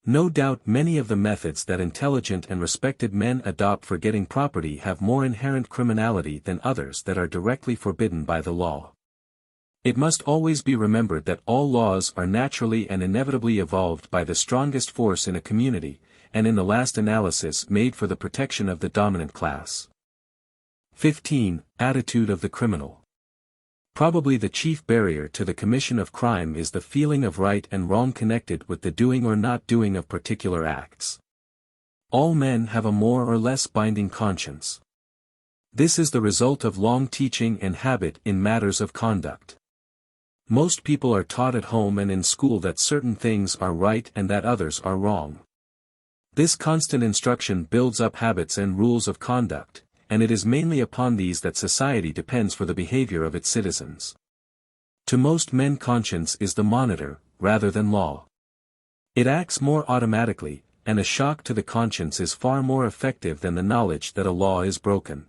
No doubt many of the methods that intelligent and respected men adopt for getting property have more inherent criminality than others that are directly forbidden by the law. It must always be remembered that all laws are naturally and inevitably evolved by the strongest force in a community, and in the last analysis made for the protection of the dominant class. 15. Attitude of the criminal. Probably the chief barrier to the commission of crime is the feeling of right and wrong connected with the doing or not doing of particular acts. All men have a more or less binding conscience. This is the result of long teaching and habit in matters of conduct. Most people are taught at home and in school that certain things are right and that others are wrong. This constant instruction builds up habits and rules of conduct, and it is mainly upon these that society depends for the behavior of its citizens. To most men conscience is the monitor, rather than law. It acts more automatically, and a shock to the conscience is far more effective than the knowledge that a law is broken.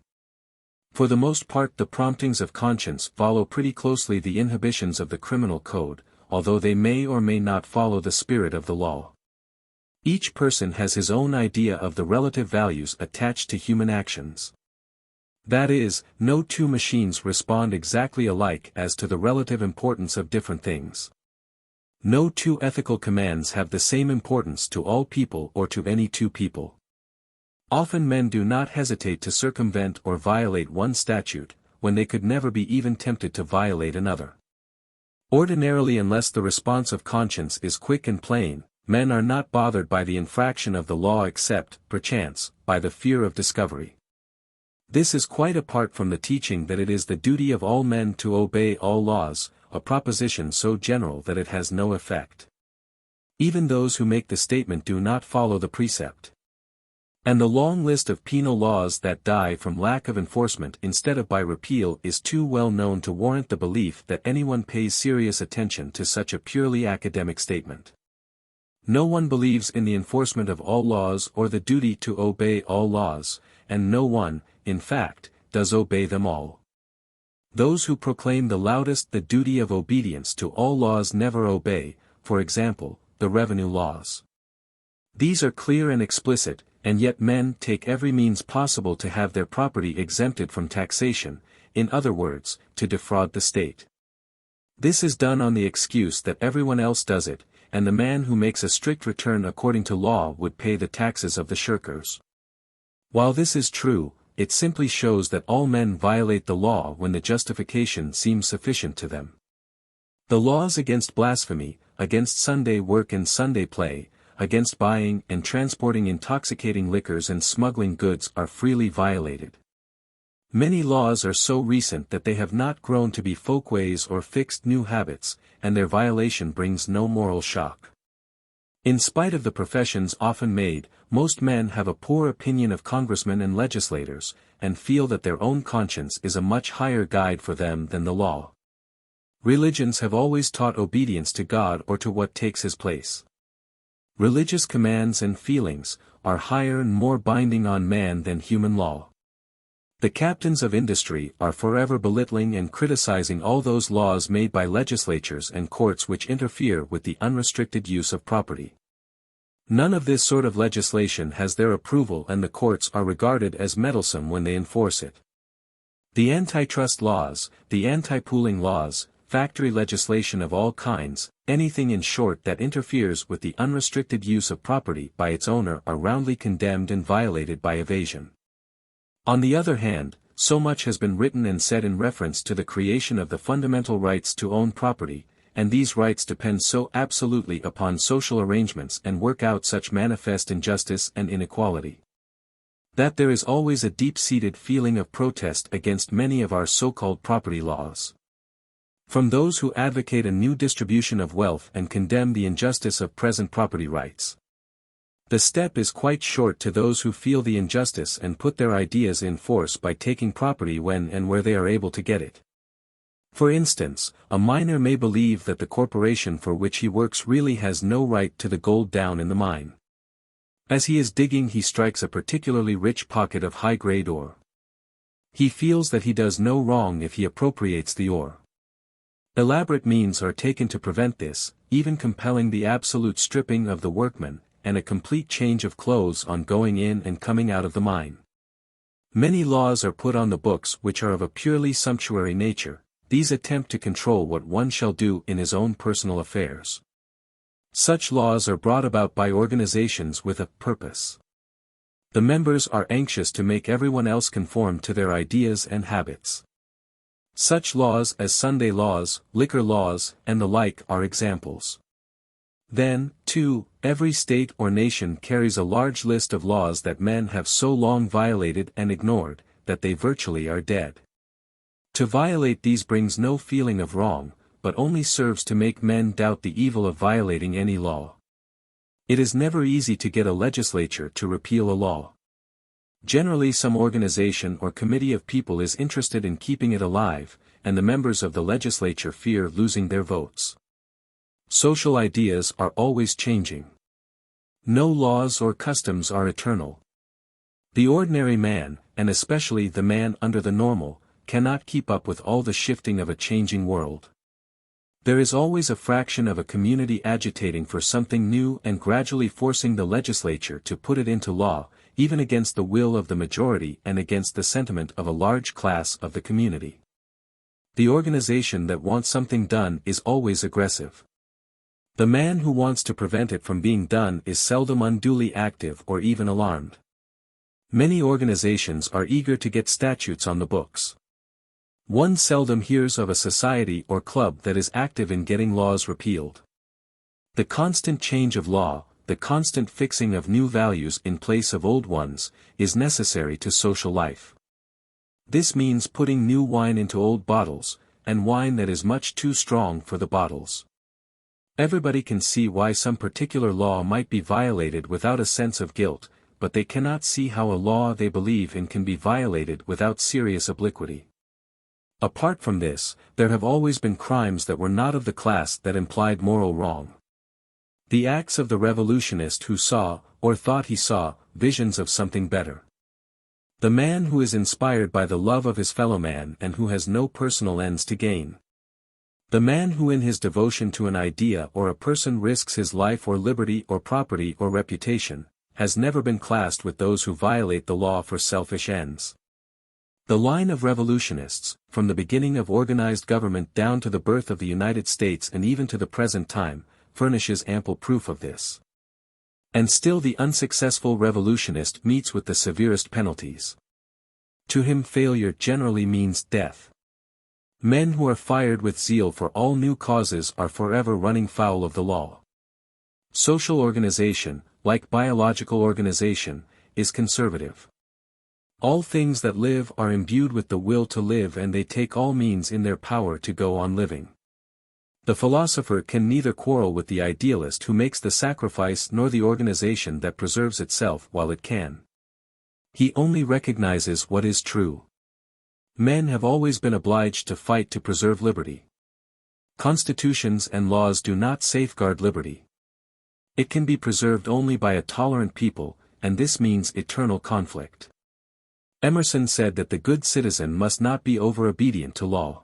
For the most part the promptings of conscience follow pretty closely the inhibitions of the criminal code, although they may or may not follow the spirit of the law. Each person has his own idea of the relative values attached to human actions. That is, no two machines respond exactly alike as to the relative importance of different things. No two ethical commands have the same importance to all people or to any two people. Often men do not hesitate to circumvent or violate one statute, when they could never be even tempted to violate another. Ordinarily, unless the response of conscience is quick and plain, men are not bothered by the infraction of the law except, perchance, by the fear of discovery. This is quite apart from the teaching that it is the duty of all men to obey all laws, a proposition so general that it has no effect. Even those who make the statement do not follow the precept. And the long list of penal laws that die from lack of enforcement instead of by repeal is too well known to warrant the belief that anyone pays serious attention to such a purely academic statement. No one believes in the enforcement of all laws or the duty to obey all laws, and no one, in fact, does obey them all. Those who proclaim the loudest the duty of obedience to all laws never obey, for example, the revenue laws. These are clear and explicit, and yet men take every means possible to have their property exempted from taxation, in other words, to defraud the state. This is done on the excuse that everyone else does it, and the man who makes a strict return according to law would pay the taxes of the shirkers. While this is true, it simply shows that all men violate the law when the justification seems sufficient to them. The laws against blasphemy, against Sunday work and Sunday play, against buying and transporting intoxicating liquors and smuggling goods are freely violated. Many laws are so recent that they have not grown to be folkways or fixed new habits, and their violation brings no moral shock. In spite of the professions often made, most men have a poor opinion of congressmen and legislators, and feel that their own conscience is a much higher guide for them than the law. Religions have always taught obedience to God or to what takes his place. Religious commands and feelings are higher and more binding on man than human law. The captains of industry are forever belittling and criticizing all those laws made by legislatures and courts which interfere with the unrestricted use of property. None of this sort of legislation has their approval, and the courts are regarded as meddlesome when they enforce it. The antitrust laws, the anti-pooling laws, factory legislation of all kinds, anything in short that interferes with the unrestricted use of property by its owner are roundly condemned and violated by evasion. On the other hand, so much has been written and said in reference to the creation of the fundamental rights to own property, and these rights depend so absolutely upon social arrangements and work out such manifest injustice and inequality, that there is always a deep-seated feeling of protest against many of our so-called property laws. From those who advocate a new distribution of wealth and condemn the injustice of present property rights. The step is quite short to those who feel the injustice and put their ideas in force by taking property when and where they are able to get it. For instance, a miner may believe that the corporation for which he works really has no right to the gold down in the mine. As he is digging, he strikes a particularly rich pocket of high-grade ore. He feels that he does no wrong if he appropriates the ore. Elaborate means are taken to prevent this, even compelling the absolute stripping of the workman, and a complete change of clothes on going in and coming out of the mine. Many laws are put on the books which are of a purely sumptuary nature. These attempt to control what one shall do in his own personal affairs. Such laws are brought about by organizations with a purpose. The members are anxious to make everyone else conform to their ideas and habits. Such laws as Sunday laws, liquor laws, and the like are examples. Then, too, every state or nation carries a large list of laws that men have so long violated and ignored, that they virtually are dead. To violate these brings no feeling of wrong, but only serves to make men doubt the evil of violating any law. It is never easy to get a legislature to repeal a law. Generally some organization or committee of people is interested in keeping it alive, and the members of the legislature fear losing their votes. Social ideas are always changing. No laws or customs are eternal. The ordinary man, and especially the man under the normal, cannot keep up with all the shifting of a changing world. There is always a fraction of a community agitating for something new and gradually forcing the legislature to put it into law, even against the will of the majority and against the sentiment of a large class of the community. The organization that wants something done is always aggressive. The man who wants to prevent it from being done is seldom unduly active or even alarmed. Many organizations are eager to get statutes on the books. One seldom hears of a society or club that is active in getting laws repealed. The constant change of law, the constant fixing of new values in place of old ones, is necessary to social life. This means putting new wine into old bottles, and wine that is much too strong for the bottles. Everybody can see why some particular law might be violated without a sense of guilt, but they cannot see how a law they believe in can be violated without serious obliquity. Apart from this, there have always been crimes that were not of the class that implied moral wrong. The acts of the revolutionist who saw, or thought he saw, visions of something better. The man who is inspired by the love of his fellow man and who has no personal ends to gain. The man who in his devotion to an idea or a person risks his life or liberty or property or reputation, has never been classed with those who violate the law for selfish ends. The line of revolutionists, from the beginning of organized government down to the birth of the United States and even to the present time, furnishes ample proof of this. And still the unsuccessful revolutionist meets with the severest penalties. To him failure generally means death. Men who are fired with zeal for all new causes are forever running foul of the law. Social organization, like biological organization, is conservative. All things that live are imbued with the will to live, and they take all means in their power to go on living. The philosopher can neither quarrel with the idealist who makes the sacrifice nor the organization that preserves itself while it can. He only recognizes what is true. Men have always been obliged to fight to preserve liberty. Constitutions and laws do not safeguard liberty. It can be preserved only by a tolerant people, and this means eternal conflict. Emerson said that the good citizen must not be over-obedient to law.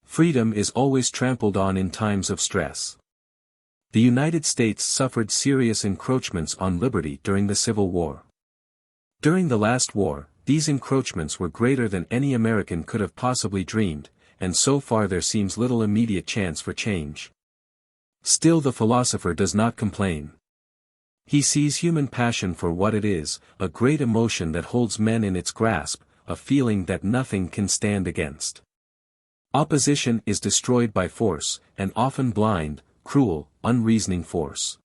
Freedom is always trampled on in times of stress. The United States suffered serious encroachments on liberty during the Civil War. During the last war, these encroachments were greater than any American could have possibly dreamed, and so far there seems little immediate chance for change. Still the philosopher does not complain. He sees human passion for what it is, a great emotion that holds men in its grasp, a feeling that nothing can stand against. Opposition is destroyed by force, and often blind, cruel, unreasoning force.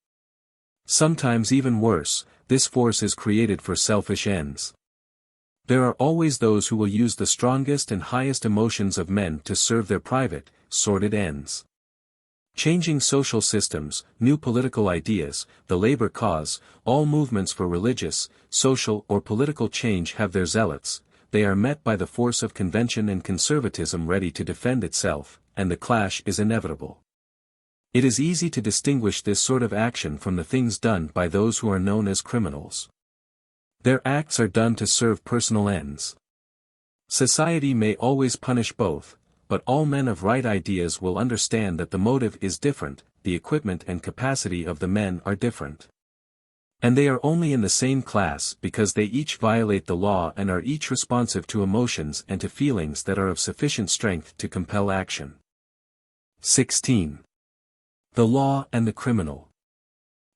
Sometimes even worse, this force is created for selfish ends. There are always those who will use the strongest and highest emotions of men to serve their private, sordid ends. Changing social systems, new political ideas, the labor cause, all movements for religious, social or political change have their zealots. They are met by the force of convention and conservatism ready to defend itself, and the clash is inevitable. It is easy to distinguish this sort of action from the things done by those who are known as criminals. Their acts are done to serve personal ends. Society may always punish both, but all men of right ideas will understand that the motive is different, the equipment and capacity of the men are different. And they are only in the same class because they each violate the law and are each responsive to emotions and to feelings that are of sufficient strength to compel action. 16. The law and the criminal.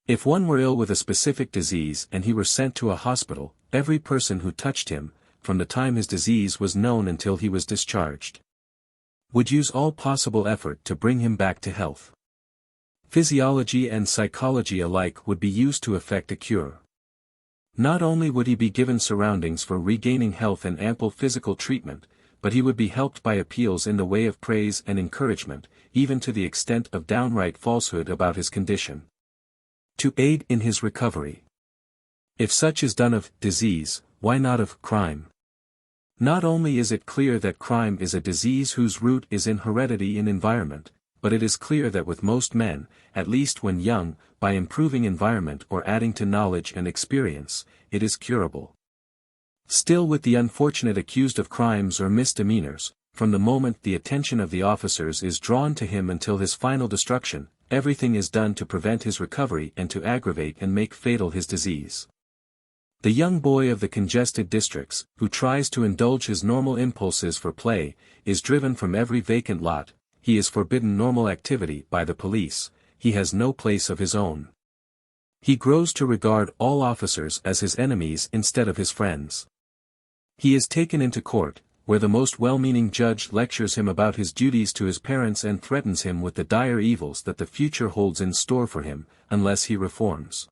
If one were ill with a specific disease and he were sent to a hospital, every person who touched him, from the time his disease was known until he was discharged, would use all possible effort to bring him back to health. Physiology and psychology alike would be used to effect a cure. Not only would he be given surroundings for regaining health and ample physical treatment, but he would be helped by appeals in the way of praise and encouragement, even to the extent of downright falsehood about his condition, to aid in his recovery. If such is done of disease, why not of crime? Not only is it clear that crime is a disease whose root is in heredity and environment, but it is clear that with most men, at least when young, by improving environment or adding to knowledge and experience, it is curable. Still with the unfortunate accused of crimes or misdemeanors, from the moment the attention of the officers is drawn to him until his final destruction, everything is done to prevent his recovery and to aggravate and make fatal his disease. The young boy of the congested districts, who tries to indulge his normal impulses for play, is driven from every vacant lot, he is forbidden normal activity by the police, he has no place of his own. He grows to regard all officers as his enemies instead of his friends. He is taken into court, where the most well-meaning judge lectures him about his duties to his parents and threatens him with the dire evils that the future holds in store for him, unless he reforms.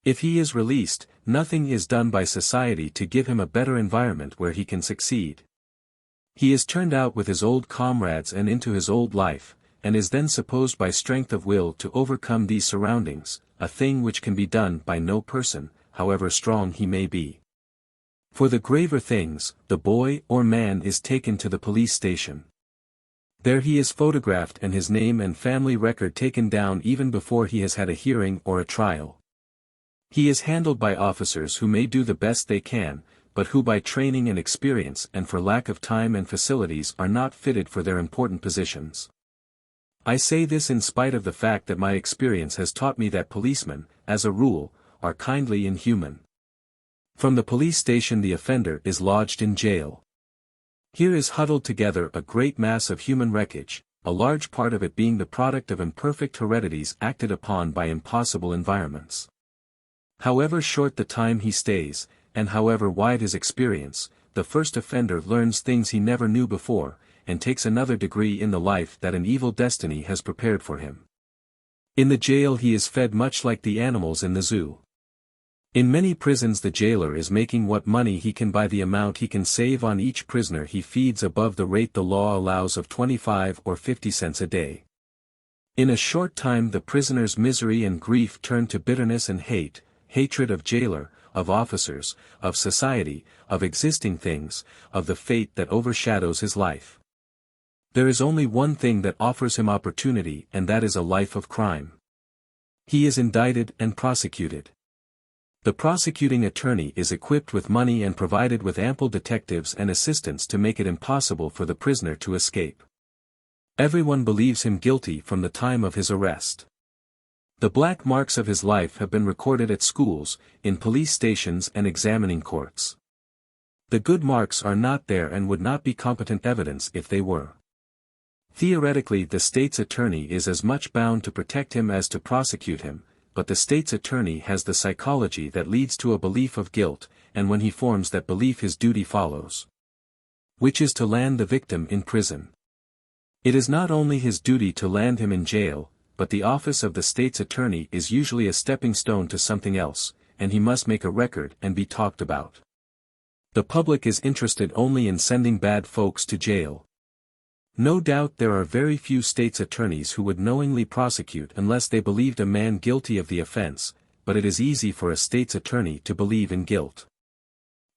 If he is released, nothing is done by society to give him a better environment where he can succeed. He is turned out with his old comrades and into his old life, and is then supposed by strength of will to overcome these surroundings, a thing which can be done by no person, however strong he may be. For the graver things, the boy or man is taken to the police station. There he is photographed and his name and family record taken down even before he has had a hearing or a trial. He is handled by officers who may do the best they can, but who by training and experience and for lack of time and facilities are not fitted for their important positions. I say this in spite of the fact that my experience has taught me that policemen, as a rule, are kindly inhuman. From the police station the offender is lodged in jail. Here is huddled together a great mass of human wreckage, a large part of it being the product of imperfect heredities acted upon by impossible environments. However short the time he stays, and however wide his experience, the first offender learns things he never knew before, and takes another degree in the life that an evil destiny has prepared for him. In the jail he is fed much like the animals in the zoo. In many prisons the jailer is making what money he can by the amount he can save on each prisoner he feeds above the rate the law allows of 25 or 50 cents a day. In a short time the prisoner's misery and grief turn to bitterness and hate, hatred of jailer, of officers, of society, of existing things, of the fate that overshadows his life. There is only one thing that offers him opportunity, and that is a life of crime. He is indicted and prosecuted. The prosecuting attorney is equipped with money and provided with ample detectives and assistants to make it impossible for the prisoner to escape. Everyone believes him guilty from the time of his arrest. The black marks of his life have been recorded at schools, in police stations and examining courts. The good marks are not there and would not be competent evidence if they were. Theoretically the state's attorney is as much bound to protect him as to prosecute him, but the state's attorney has the psychology that leads to a belief of guilt, and when he forms that belief his duty follows. Which is to land the victim in prison. It is not only his duty to land him in jail, but the office of the state's attorney is usually a stepping stone to something else, and he must make a record and be talked about. The public is interested only in sending bad folks to jail. No doubt there are very few state's attorneys who would knowingly prosecute unless they believed a man guilty of the offense, but it is easy for a state's attorney to believe in guilt.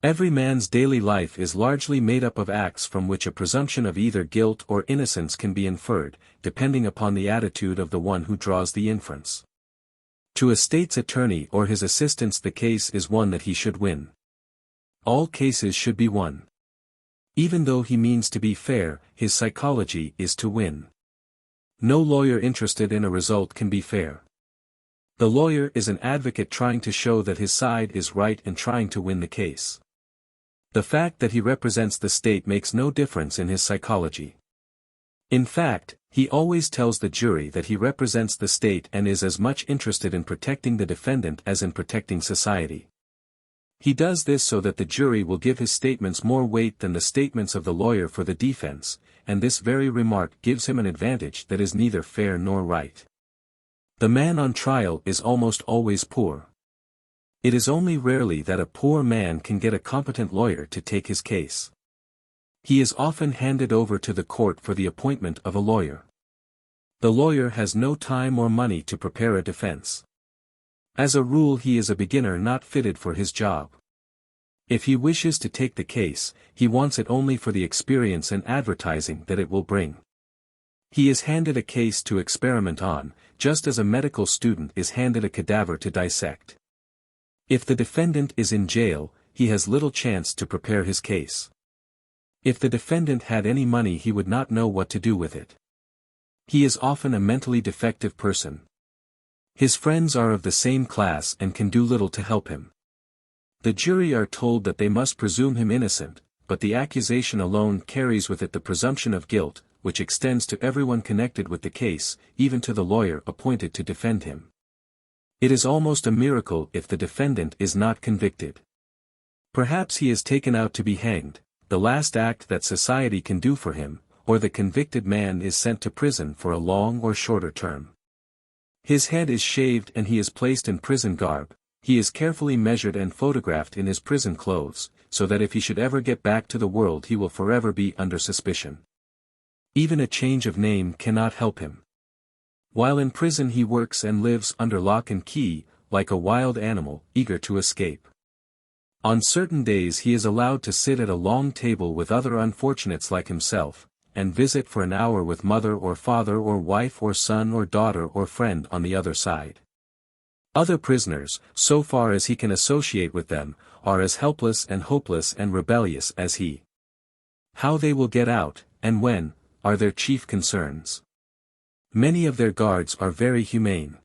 Every man's daily life is largely made up of acts from which a presumption of either guilt or innocence can be inferred, depending upon the attitude of the one who draws the inference. To a state's attorney or his assistants the case is one that he should win. All cases should be won. Even though he means to be fair, his psychology is to win. No lawyer interested in a result can be fair. The lawyer is an advocate trying to show that his side is right and trying to win the case. The fact that he represents the state makes no difference in his psychology. In fact, he always tells the jury that he represents the state and is as much interested in protecting the defendant as in protecting society. He does this so that the jury will give his statements more weight than the statements of the lawyer for the defense, and this very remark gives him an advantage that is neither fair nor right. The man on trial is almost always poor. It is only rarely that a poor man can get a competent lawyer to take his case. He is often handed over to the court for the appointment of a lawyer. The lawyer has no time or money to prepare a defense. As a rule he is a beginner not fitted for his job. If he wishes to take the case, he wants it only for the experience and advertising that it will bring. He is handed a case to experiment on, just as a medical student is handed a cadaver to dissect. If the defendant is in jail, he has little chance to prepare his case. If the defendant had any money he would not know what to do with it. He is often a mentally defective person. His friends are of the same class and can do little to help him. The jury are told that they must presume him innocent, but the accusation alone carries with it the presumption of guilt, which extends to everyone connected with the case, even to the lawyer appointed to defend him. It is almost a miracle if the defendant is not convicted. Perhaps he is taken out to be hanged, the last act that society can do for him, or the convicted man is sent to prison for a long or shorter term. His head is shaved and he is placed in prison garb, he is carefully measured and photographed in his prison clothes, so that if he should ever get back to the world he will forever be under suspicion. Even a change of name cannot help him. While in prison he works and lives under lock and key, like a wild animal, eager to escape. On certain days he is allowed to sit at a long table with other unfortunates like himself, and visit for an hour with mother or father or wife or son or daughter or friend on the other side. Other prisoners, so far as he can associate with them, are as helpless and hopeless and rebellious as he. How they will get out, and when, are their chief concerns. Many of their guards are very humane.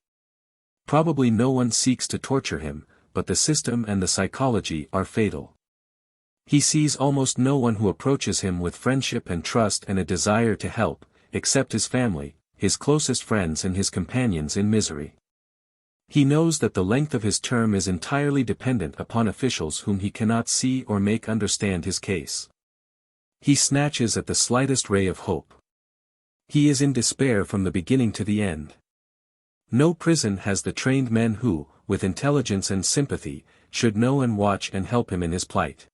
Probably no one seeks to torture him, but the system and the psychology are fatal. He sees almost no one who approaches him with friendship and trust and a desire to help, except his family, his closest friends and his companions in misery. He knows that the length of his term is entirely dependent upon officials whom he cannot see or make understand his case. He snatches at the slightest ray of hope. He is in despair from the beginning to the end. No prison has the trained men who, with intelligence and sympathy, should know and watch and help him in his plight.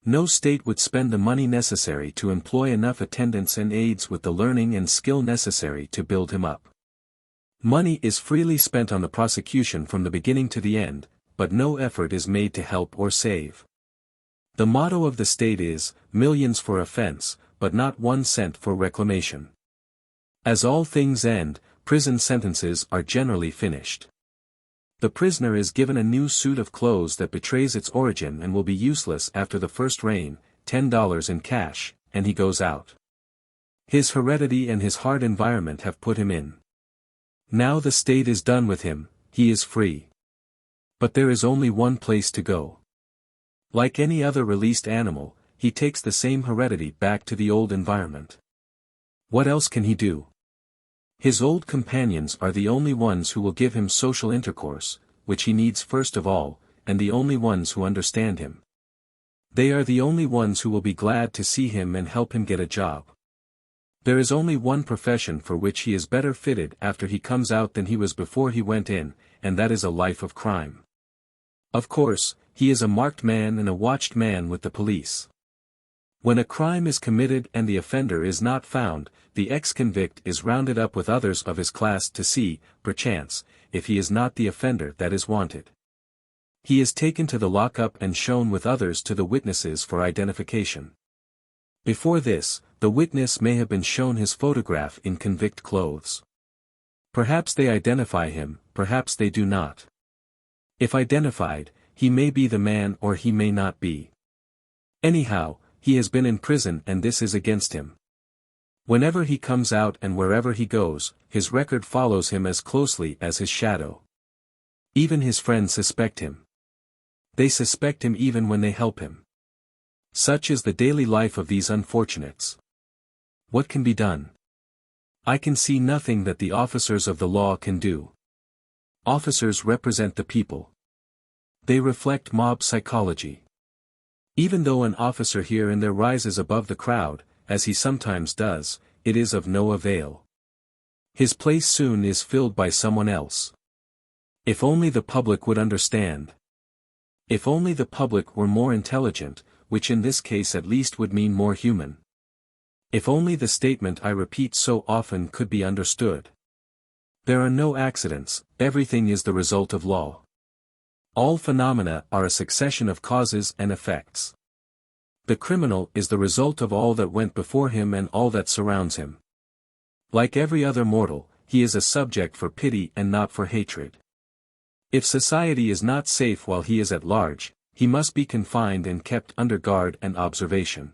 No state would spend the money necessary to employ enough attendants and aides with the learning and skill necessary to build him up. Money is freely spent on the prosecution from the beginning to the end, but no effort is made to help or save. The motto of the state is, millions for offense, but not 1 cent for reclamation. As all things end, prison sentences are generally finished. The prisoner is given a new suit of clothes that betrays its origin and will be useless after the first rain, $10 in cash, and he goes out. His heredity and his hard environment have put him in. Now the state is done with him, he is free. But there is only one place to go. Like any other released animal, he takes the same heredity back to the old environment. What else can he do? His old companions are the only ones who will give him social intercourse, which he needs first of all, and the only ones who understand him. They are the only ones who will be glad to see him and help him get a job. There is only one profession for which he is better fitted after he comes out than he was before he went in, and that is a life of crime. Of course, he is a marked man and a watched man with the police. When a crime is committed and the offender is not found, the ex-convict is rounded up with others of his class to see, perchance, if he is not the offender that is wanted. He is taken to the lockup and shown with others to the witnesses for identification. Before this, the witness may have been shown his photograph in convict clothes. Perhaps they identify him, perhaps they do not. If identified, he may be the man or he may not be. Anyhow, he has been in prison and this is against him. Whenever he comes out and wherever he goes, his record follows him as closely as his shadow. Even his friends suspect him. They suspect him even when they help him. Such is the daily life of these unfortunates. What can be done? I can see nothing that the officers of the law can do. Officers represent the people. They reflect mob psychology. Even though an officer here and there rises above the crowd, as he sometimes does, it is of no avail. His place soon is filled by someone else. If only the public would understand. If only the public were more intelligent, which in this case at least would mean more human. If only the statement I repeat so often could be understood. There are no accidents, everything is the result of law. All phenomena are a succession of causes and effects. The criminal is the result of all that went before him and all that surrounds him. Like every other mortal, he is a subject for pity and not for hatred. If society is not safe while he is at large, he must be confined and kept under guard and observation.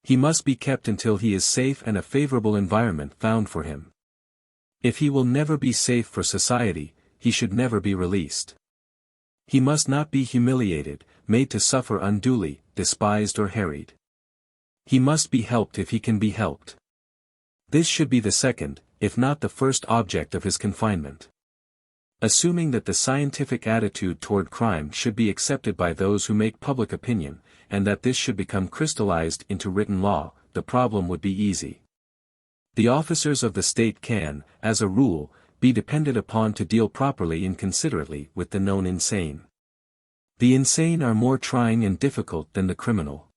He must be kept until he is safe and a favorable environment found for him. If he will never be safe for society, he should never be released. He must not be humiliated, made to suffer unduly, despised or harried. He must be helped if he can be helped. This should be the second, if not the first object of his confinement. Assuming that the scientific attitude toward crime should be accepted by those who make public opinion, and that this should become crystallized into written law, the problem would be easy. The officers of the state can, as a rule, be depended upon to deal properly and considerately with the known insane. The insane are more trying and difficult than the criminal.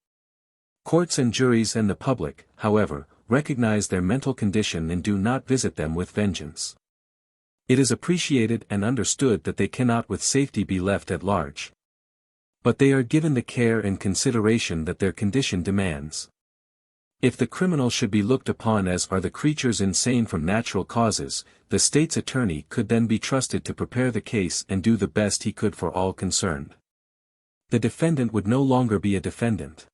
Courts and juries and the public, however, recognize their mental condition and do not visit them with vengeance. It is appreciated and understood that they cannot with safety be left at large. But they are given the care and consideration that their condition demands. If the criminal should be looked upon as are the creatures insane from natural causes, the state's attorney could then be trusted to prepare the case and do the best he could for all concerned. The defendant would no longer be a defendant.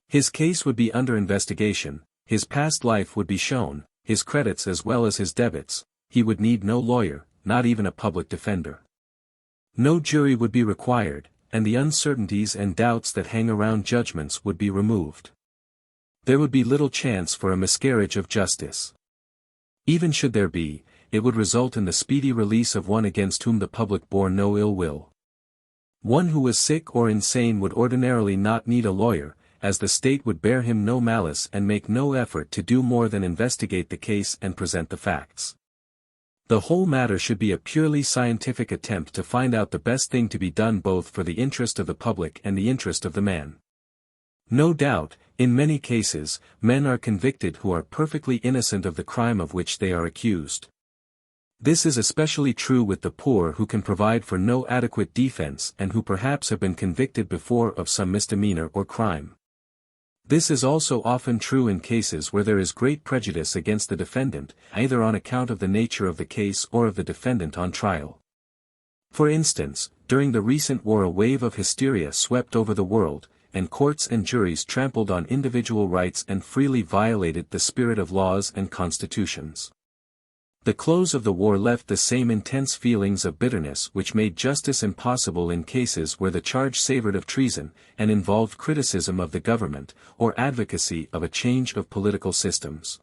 His case would be under investigation, his past life would be shown, his credits as well as his debits. He would need no lawyer, not even a public defender. No jury would be required, and the uncertainties and doubts that hang around judgments would be removed. There would be little chance for a miscarriage of justice. Even should there be, it would result in the speedy release of one against whom the public bore no ill will. One who was sick or insane would ordinarily not need a lawyer, as the state would bear him no malice and make no effort to do more than investigate the case and present the facts. The whole matter should be a purely scientific attempt to find out the best thing to be done both for the interest of the public and the interest of the man. No doubt, in many cases, men are convicted who are perfectly innocent of the crime of which they are accused. This is especially true with the poor who can provide for no adequate defense and who perhaps have been convicted before of some misdemeanor or crime. This is also often true in cases where there is great prejudice against the defendant, either on account of the nature of the case or of the defendant on trial. For instance, during the recent war a wave of hysteria swept over the world, and courts and juries trampled on individual rights and freely violated the spirit of laws and constitutions. The close of the war left the same intense feelings of bitterness which made justice impossible in cases where the charge savored of treason, and involved criticism of the government, or advocacy of a change of political systems.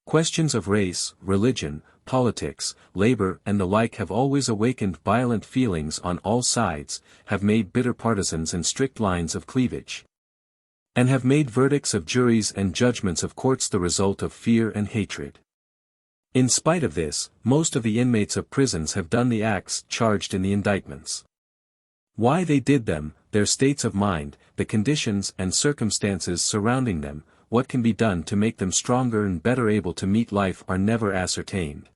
Questions of race, religion, politics, labor and the like have always awakened violent feelings on all sides, have made bitter partisans and strict lines of cleavage, and have made verdicts of juries and judgments of courts the result of fear and hatred. In spite of this, most of the inmates of prisons have done the acts charged in the indictments. Why they did them, their states of mind, the conditions and circumstances surrounding them, what can be done to make them stronger and better able to meet life are never ascertained.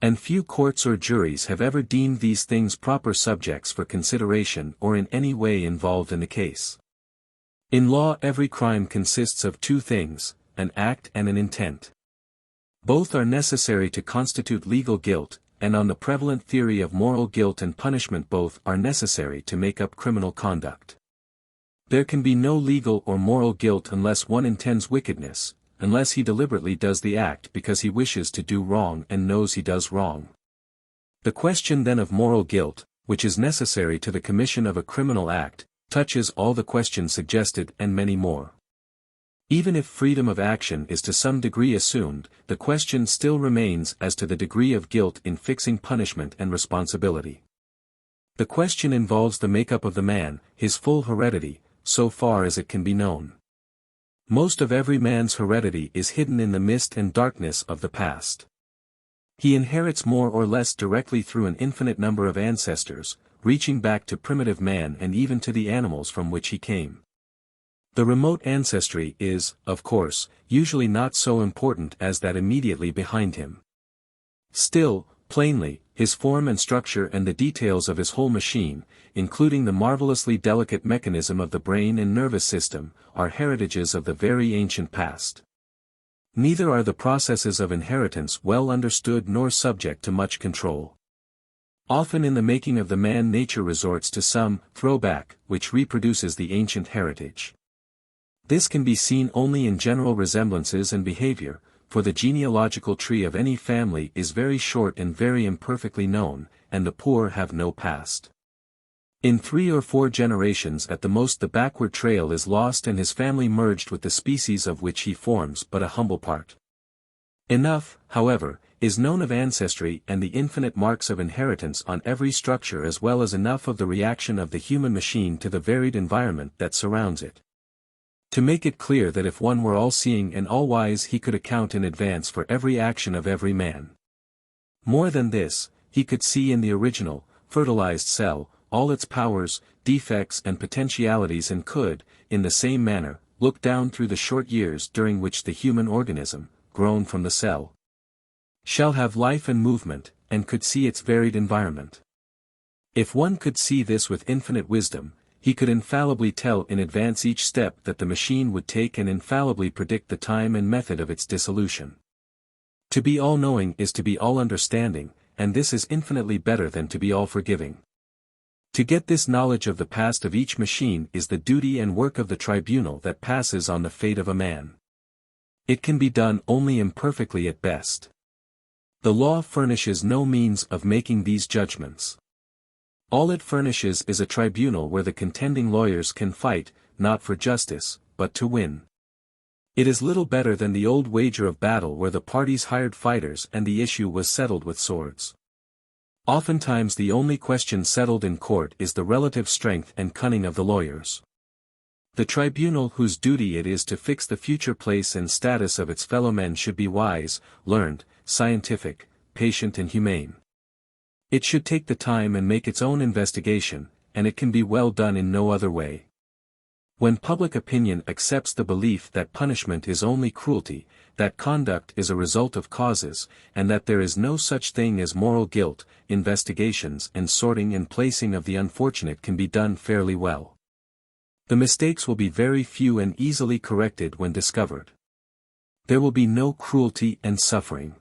And few courts or juries have ever deemed these things proper subjects for consideration or in any way involved in the case. In law every crime consists of two things, an act and an intent. Both are necessary to constitute legal guilt, and on the prevalent theory of moral guilt and punishment both are necessary to make up criminal conduct. There can be no legal or moral guilt unless one intends wickedness, unless he deliberately does the act because he wishes to do wrong and knows he does wrong. The question then of moral guilt, which is necessary to the commission of a criminal act, touches all the questions suggested and many more. Even if freedom of action is to some degree assumed, the question still remains as to the degree of guilt in fixing punishment and responsibility. The question involves the makeup of the man, his full heredity, so far as it can be known. Most of every man's heredity is hidden in the mist and darkness of the past. He inherits more or less directly through an infinite number of ancestors, reaching back to primitive man and even to the animals from which he came. The remote ancestry is, of course, usually not so important as that immediately behind him. Still, plainly, his form and structure and the details of his whole machine, including the marvelously delicate mechanism of the brain and nervous system, are heritages of the very ancient past. Neither are the processes of inheritance well understood nor subject to much control. Often in the making of the man nature resorts to some throwback which reproduces the ancient heritage. This can be seen only in general resemblances and behavior, for the genealogical tree of any family is very short and very imperfectly known, and the poor have no past. In 3 or 4 generations at the most the backward trail is lost and his family merged with the species of which he forms but a humble part. Enough, however, is known of ancestry and the infinite marks of inheritance on every structure as well as enough of the reaction of the human machine to the varied environment that surrounds it, to make it clear that if one were all-seeing and all-wise he could account in advance for every action of every man. More than this, he could see in the original, fertilized cell, all its powers, defects and potentialities and could, in the same manner, look down through the short years during which the human organism, grown from the cell, shall have life and movement, and could see its varied environment. If one could see this with infinite wisdom, he could infallibly tell in advance each step that the machine would take and infallibly predict the time and method of its dissolution. To be all-knowing is to be all-understanding, and this is infinitely better than to be all-forgiving. To get this knowledge of the past of each machine is the duty and work of the tribunal that passes on the fate of a man. It can be done only imperfectly at best. The law furnishes no means of making these judgments. All it furnishes is a tribunal where the contending lawyers can fight, not for justice, but to win. It is little better than the old wager of battle where the parties hired fighters and the issue was settled with swords. Oftentimes the only question settled in court is the relative strength and cunning of the lawyers. The tribunal whose duty it is to fix the future place and status of its fellow men should be wise, learned, scientific, patient and humane. It should take the time and make its own investigation, and it can be well done in no other way. When public opinion accepts the belief that punishment is only cruelty, that conduct is a result of causes, and that there is no such thing as moral guilt, investigations and sorting and placing of the unfortunate can be done fairly well. The mistakes will be very few and easily corrected when discovered. There will be no cruelty and suffering.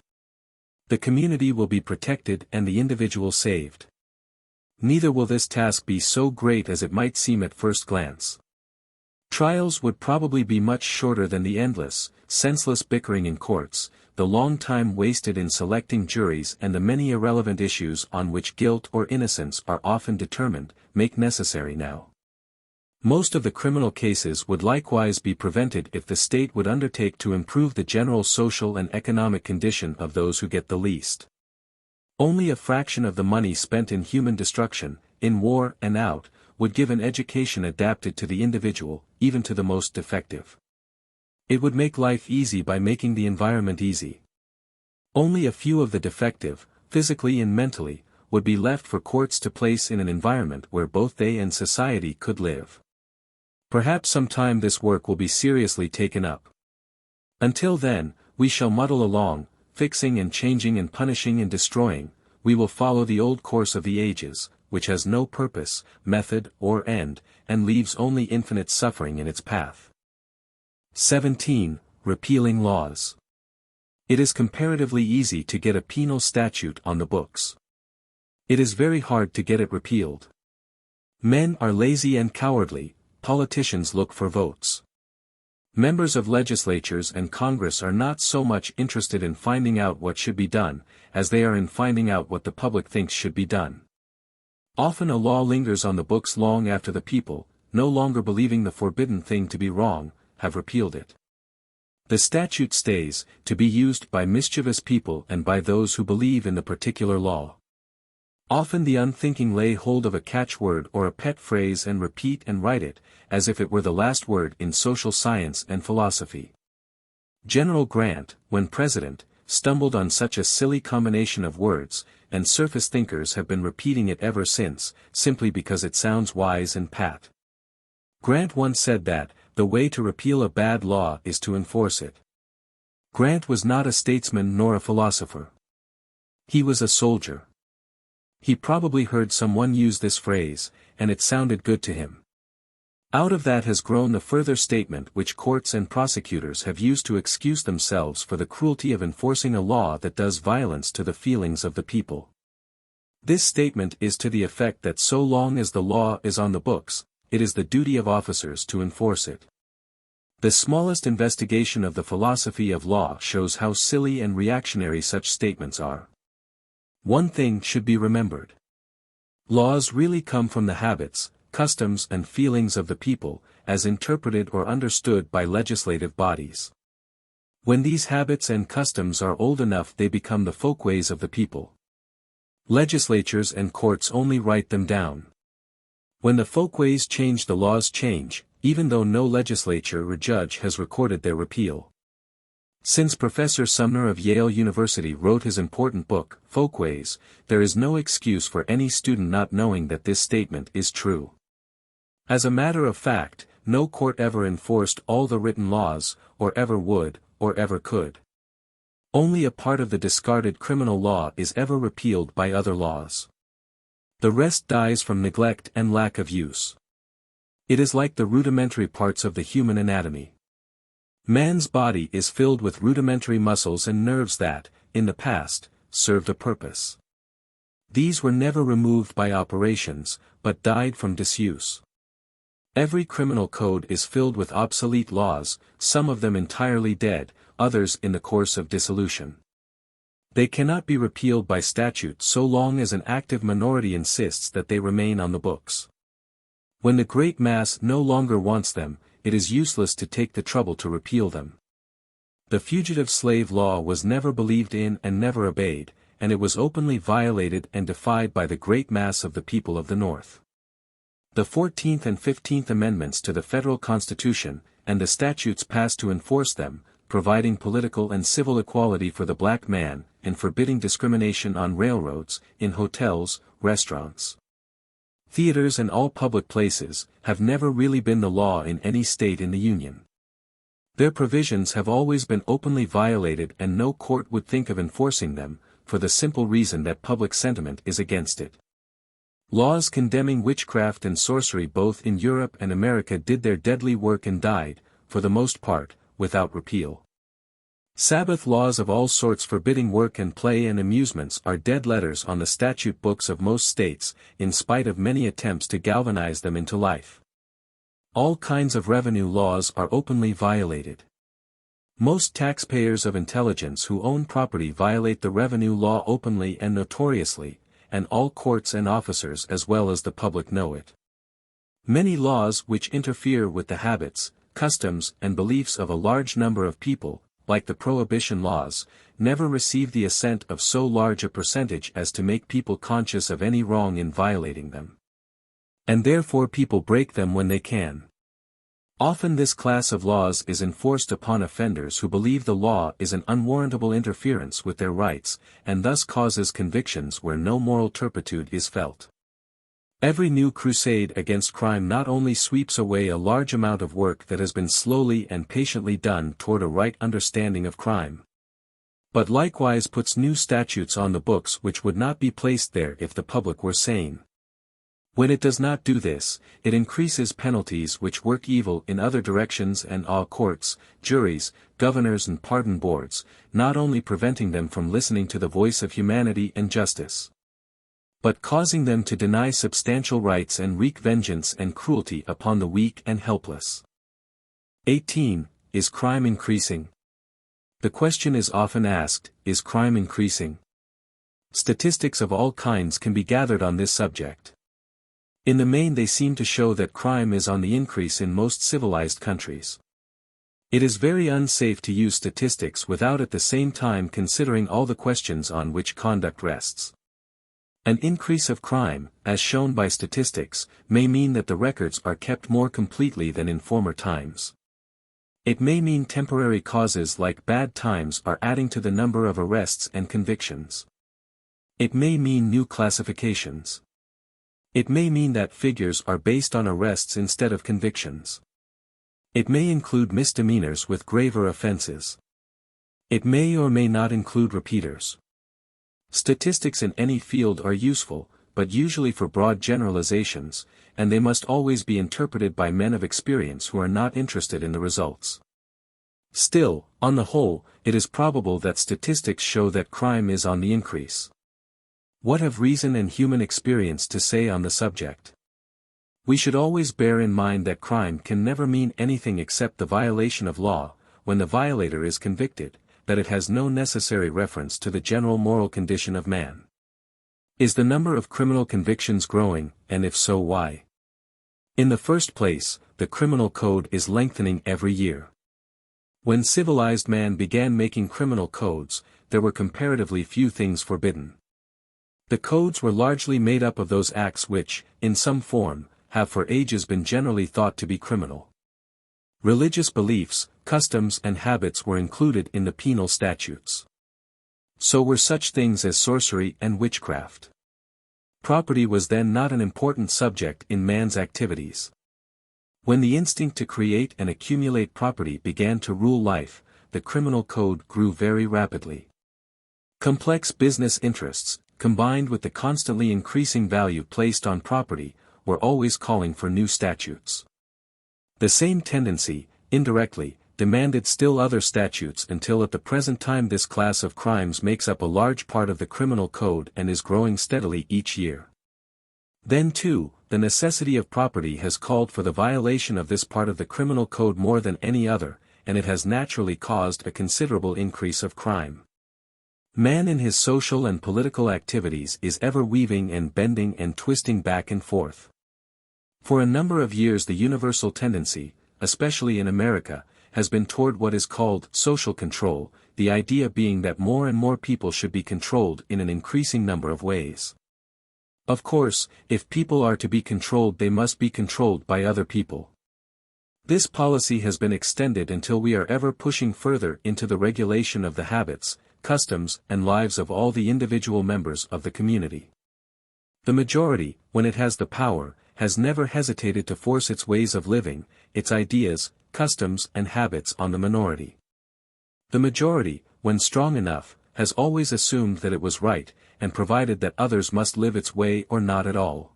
The community will be protected and the individual saved. Neither will this task be so great as it might seem at first glance. Trials would probably be much shorter than the endless, senseless bickering in courts, the long time wasted in selecting juries and the many irrelevant issues on which guilt or innocence are often determined, make necessary now. Most of the criminal cases would likewise be prevented if the state would undertake to improve the general social and economic condition of those who get the least. Only a fraction of the money spent in human destruction, in war and out, would give an education adapted to the individual, even to the most defective. It would make life easy by making the environment easy. Only a few of the defective, physically and mentally, would be left for courts to place in an environment where both they and society could live. Perhaps sometime this work will be seriously taken up. Until then, we shall muddle along, fixing and changing and punishing and destroying. We will follow the old course of the ages, which has no purpose, method or end, and leaves only infinite suffering in its path. 17. Repealing laws. It is comparatively easy to get a penal statute on the books. It is very hard to get it repealed. Men are lazy and cowardly, politicians look for votes. Members of legislatures and Congress are not so much interested in finding out what should be done, as they are in finding out what the public thinks should be done. Often a law lingers on the books long after the people, no longer believing the forbidden thing to be wrong, have repealed it. The statute stays, to be used by mischievous people and by those who believe in the particular law. Often the unthinking lay hold of a catchword or a pet phrase and repeat and write it, as if it were the last word in social science and philosophy. General Grant, when president, stumbled on such a silly combination of words, and surface thinkers have been repeating it ever since, simply because it sounds wise and pat. Grant once said that, the way to repeal a bad law is to enforce it. Grant was not a statesman nor a philosopher. He was a soldier. He probably heard someone use this phrase, and it sounded good to him. Out of that has grown the further statement which courts and prosecutors have used to excuse themselves for the cruelty of enforcing a law that does violence to the feelings of the people. This statement is to the effect that so long as the law is on the books, it is the duty of officers to enforce it. The smallest investigation of the philosophy of law shows how silly and reactionary such statements are. One thing should be remembered. Laws really come from the habits, customs and feelings of the people, as interpreted or understood by legislative bodies. When these habits and customs are old enough they become the folkways of the people. Legislatures and courts only write them down. When the folkways change the laws change, even though no legislature or judge has recorded their repeal. Since Professor Sumner of Yale University wrote his important book, Folkways, there is no excuse for any student not knowing that this statement is true. As a matter of fact, no court ever enforced all the written laws, or ever would, or ever could. Only a part of the discarded criminal law is ever repealed by other laws. The rest dies from neglect and lack of use. It is like the rudimentary parts of the human anatomy. Man's body is filled with rudimentary muscles and nerves that, in the past, served a purpose. These were never removed by operations, but died from disuse. Every criminal code is filled with obsolete laws, some of them entirely dead, others in the course of dissolution. They cannot be repealed by statute so long as an active minority insists that they remain on the books. When the great mass no longer wants them, it is useless to take the trouble to repeal them. The fugitive slave law was never believed in and never obeyed, and it was openly violated and defied by the great mass of the people of the North. The 14th and 15th Amendments to the Federal Constitution, and the statutes passed to enforce them, providing political and civil equality for the black man, and forbidding discrimination on railroads, in hotels, restaurants, theaters and all public places, have never really been the law in any state in the Union. Their provisions have always been openly violated and no court would think of enforcing them, for the simple reason that public sentiment is against it. Laws condemning witchcraft and sorcery both in Europe and America did their deadly work and died, for the most part, without repeal. Sabbath laws of all sorts forbidding work and play and amusements are dead letters on the statute books of most states, in spite of many attempts to galvanize them into life. All kinds of revenue laws are openly violated. Most taxpayers of intelligence who own property violate the revenue law openly and notoriously, and all courts and officers as well as the public know it. Many laws which interfere with the habits, customs and beliefs of a large number of people, like the prohibition laws, never receive the assent of so large a percentage as to make people conscious of any wrong in violating them. And therefore people break them when they can. Often this class of laws is enforced upon offenders who believe the law is an unwarrantable interference with their rights, and thus causes convictions where no moral turpitude is felt. Every new crusade against crime not only sweeps away a large amount of work that has been slowly and patiently done toward a right understanding of crime, but likewise puts new statutes on the books which would not be placed there if the public were sane. When it does not do this, it increases penalties which work evil in other directions and awe courts, juries, governors and pardon boards, not only preventing them from listening to the voice of humanity and justice, but causing them to deny substantial rights and wreak vengeance and cruelty upon the weak and helpless. 18. Is crime increasing? The question is often asked, is crime increasing? Statistics of all kinds can be gathered on this subject. In the main they seem to show that crime is on the increase in most civilized countries. It is very unsafe to use statistics without at the same time considering all the questions on which conduct rests. An increase of crime, as shown by statistics, may mean that the records are kept more completely than in former times. It may mean temporary causes like bad times are adding to the number of arrests and convictions. It may mean new classifications. It may mean that figures are based on arrests instead of convictions. It may include misdemeanors with graver offenses. It may or may not include repeaters. Statistics in any field are useful, but usually for broad generalizations, and they must always be interpreted by men of experience who are not interested in the results. Still, on the whole, it is probable that statistics show that crime is on the increase. What have reason and human experience to say on the subject? We should always bear in mind that crime can never mean anything except the violation of law, when the violator is convicted, that it has no necessary reference to the general moral condition of man. Is the number of criminal convictions growing, and if so, why? In the first place, the criminal code is lengthening every year. When civilized man began making criminal codes, there were comparatively few things forbidden. The codes were largely made up of those acts which, in some form, have for ages been generally thought to be criminal. Religious beliefs, customs and habits were included in the penal statutes. So were such things as sorcery and witchcraft. Property was then not an important subject in man's activities. When the instinct to create and accumulate property began to rule life, the criminal code grew very rapidly. Complex business interests, combined with the constantly increasing value placed on property, were always calling for new statutes. The same tendency, indirectly, demanded still other statutes until at the present time this class of crimes makes up a large part of the criminal code and is growing steadily each year. Then too, the necessity of property has called for the violation of this part of the criminal code more than any other, and it has naturally caused a considerable increase of crime. Man in his social and political activities is ever weaving and bending and twisting back and forth. For a number of years the universal tendency, especially in America, has been toward what is called social control, the idea being that more and more people should be controlled in an increasing number of ways. Of course, if people are to be controlled they must be controlled by other people. This policy has been extended until we are ever pushing further into the regulation of the habits, customs, and lives of all the individual members of the community. The majority, when it has the power, has never hesitated to force its ways of living, its ideas, customs, and habits on the minority. The majority, when strong enough, has always assumed that it was right, and provided that others must live its way or not at all.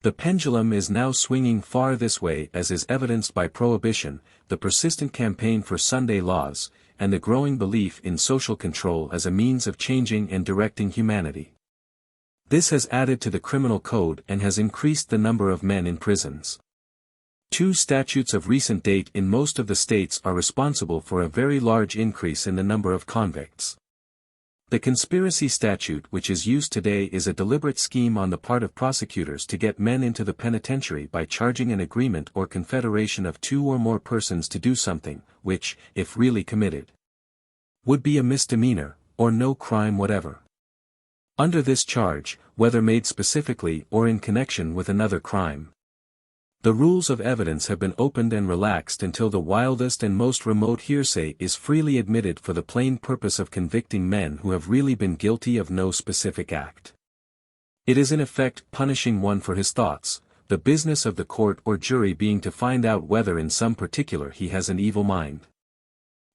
The pendulum is now swinging far this way, as is evidenced by prohibition, the persistent campaign for Sunday laws, and the growing belief in social control as a means of changing and directing humanity. This has added to the criminal code and has increased the number of men in prisons. 2 statutes of recent date in most of the states are responsible for a very large increase in the number of convicts. The conspiracy statute which is used today is a deliberate scheme on the part of prosecutors to get men into the penitentiary by charging an agreement or confederation of 2 or more persons to do something, which, if really committed, would be a misdemeanor, or no crime whatever. Under this charge, whether made specifically or in connection with another crime, the rules of evidence have been opened and relaxed until the wildest and most remote hearsay is freely admitted for the plain purpose of convicting men who have really been guilty of no specific act. It is in effect punishing one for his thoughts, the business of the court or jury being to find out whether in some particular he has an evil mind.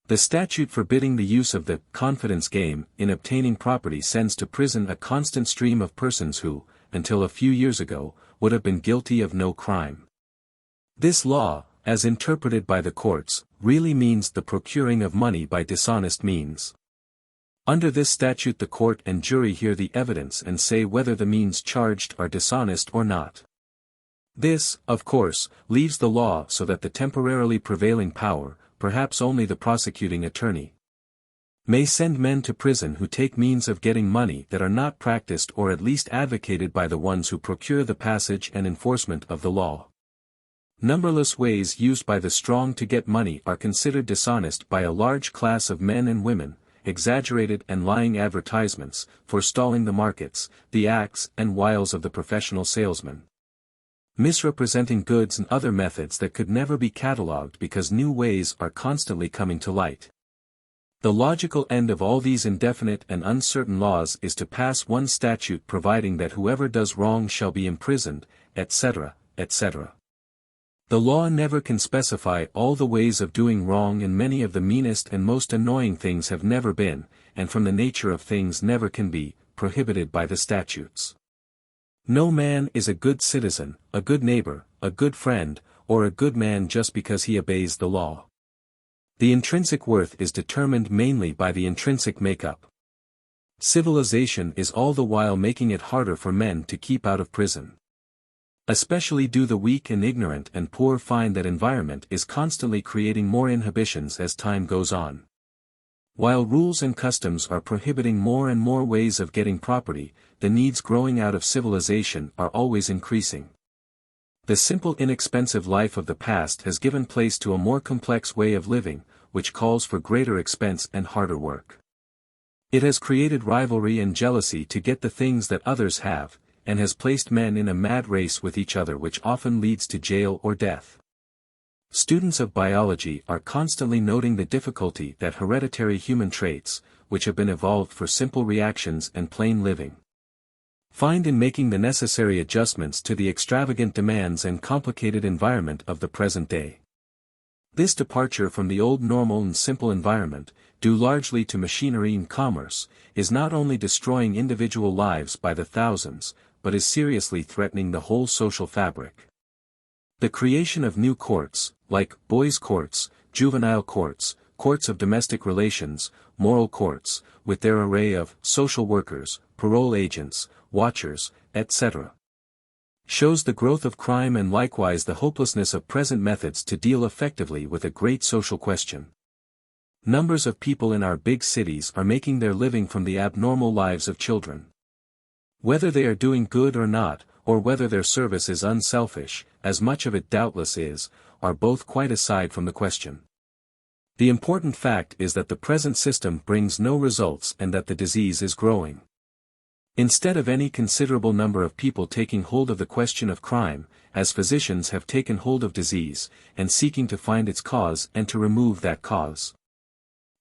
The statute forbidding the use of the confidence game in obtaining property sends to prison a constant stream of persons who, until a few years ago, would have been guilty of no crime. This law, as interpreted by the courts, really means the procuring of money by dishonest means. Under this statute the court and jury hear the evidence and say whether the means charged are dishonest or not. This, of course, leaves the law so that the temporarily prevailing power, perhaps only the prosecuting attorney, may send men to prison who take means of getting money that are not practiced or at least advocated by the ones who procure the passage and enforcement of the law. Numberless ways used by the strong to get money are considered dishonest by a large class of men and women, exaggerated and lying advertisements, forestalling the markets, the acts and wiles of the professional salesman, misrepresenting goods and other methods that could never be catalogued because new ways are constantly coming to light. The logical end of all these indefinite and uncertain laws is to pass one statute providing that whoever does wrong shall be imprisoned, etc., etc. The law never can specify all the ways of doing wrong, and many of the meanest and most annoying things have never been, and from the nature of things never can be, prohibited by the statutes. No man is a good citizen, a good neighbor, a good friend, or a good man just because he obeys the law. The intrinsic worth is determined mainly by the intrinsic makeup. Civilization is all the while making it harder for men to keep out of prison. Especially do the weak and ignorant and poor find that environment is constantly creating more inhibitions as time goes on. While rules and customs are prohibiting more and more ways of getting property, the needs growing out of civilization are always increasing. The simple inexpensive life of the past has given place to a more complex way of living, which calls for greater expense and harder work. It has created rivalry and jealousy to get the things that others have, and has placed men in a mad race with each other which often leads to jail or death. Students of biology are constantly noting the difficulty that hereditary human traits, which have been evolved for simple reactions and plain living, find in making the necessary adjustments to the extravagant demands and complicated environment of the present day. This departure from the old normal and simple environment, due largely to machinery and commerce, is not only destroying individual lives by the thousands, but is seriously threatening the whole social fabric. The creation of new courts, like boys' courts, juvenile courts, courts of domestic relations, moral courts, with their array of social workers, parole agents, watchers, etc., shows the growth of crime and likewise the hopelessness of present methods to deal effectively with a great social question. Numbers of people in our big cities are making their living from the abnormal lives of children. Whether they are doing good or not, or whether their service is unselfish, as much of it doubtless is, are both quite aside from the question. The important fact is that the present system brings no results and that the disease is growing. Instead of any considerable number of people taking hold of the question of crime, as physicians have taken hold of disease, and seeking to find its cause and to remove that cause.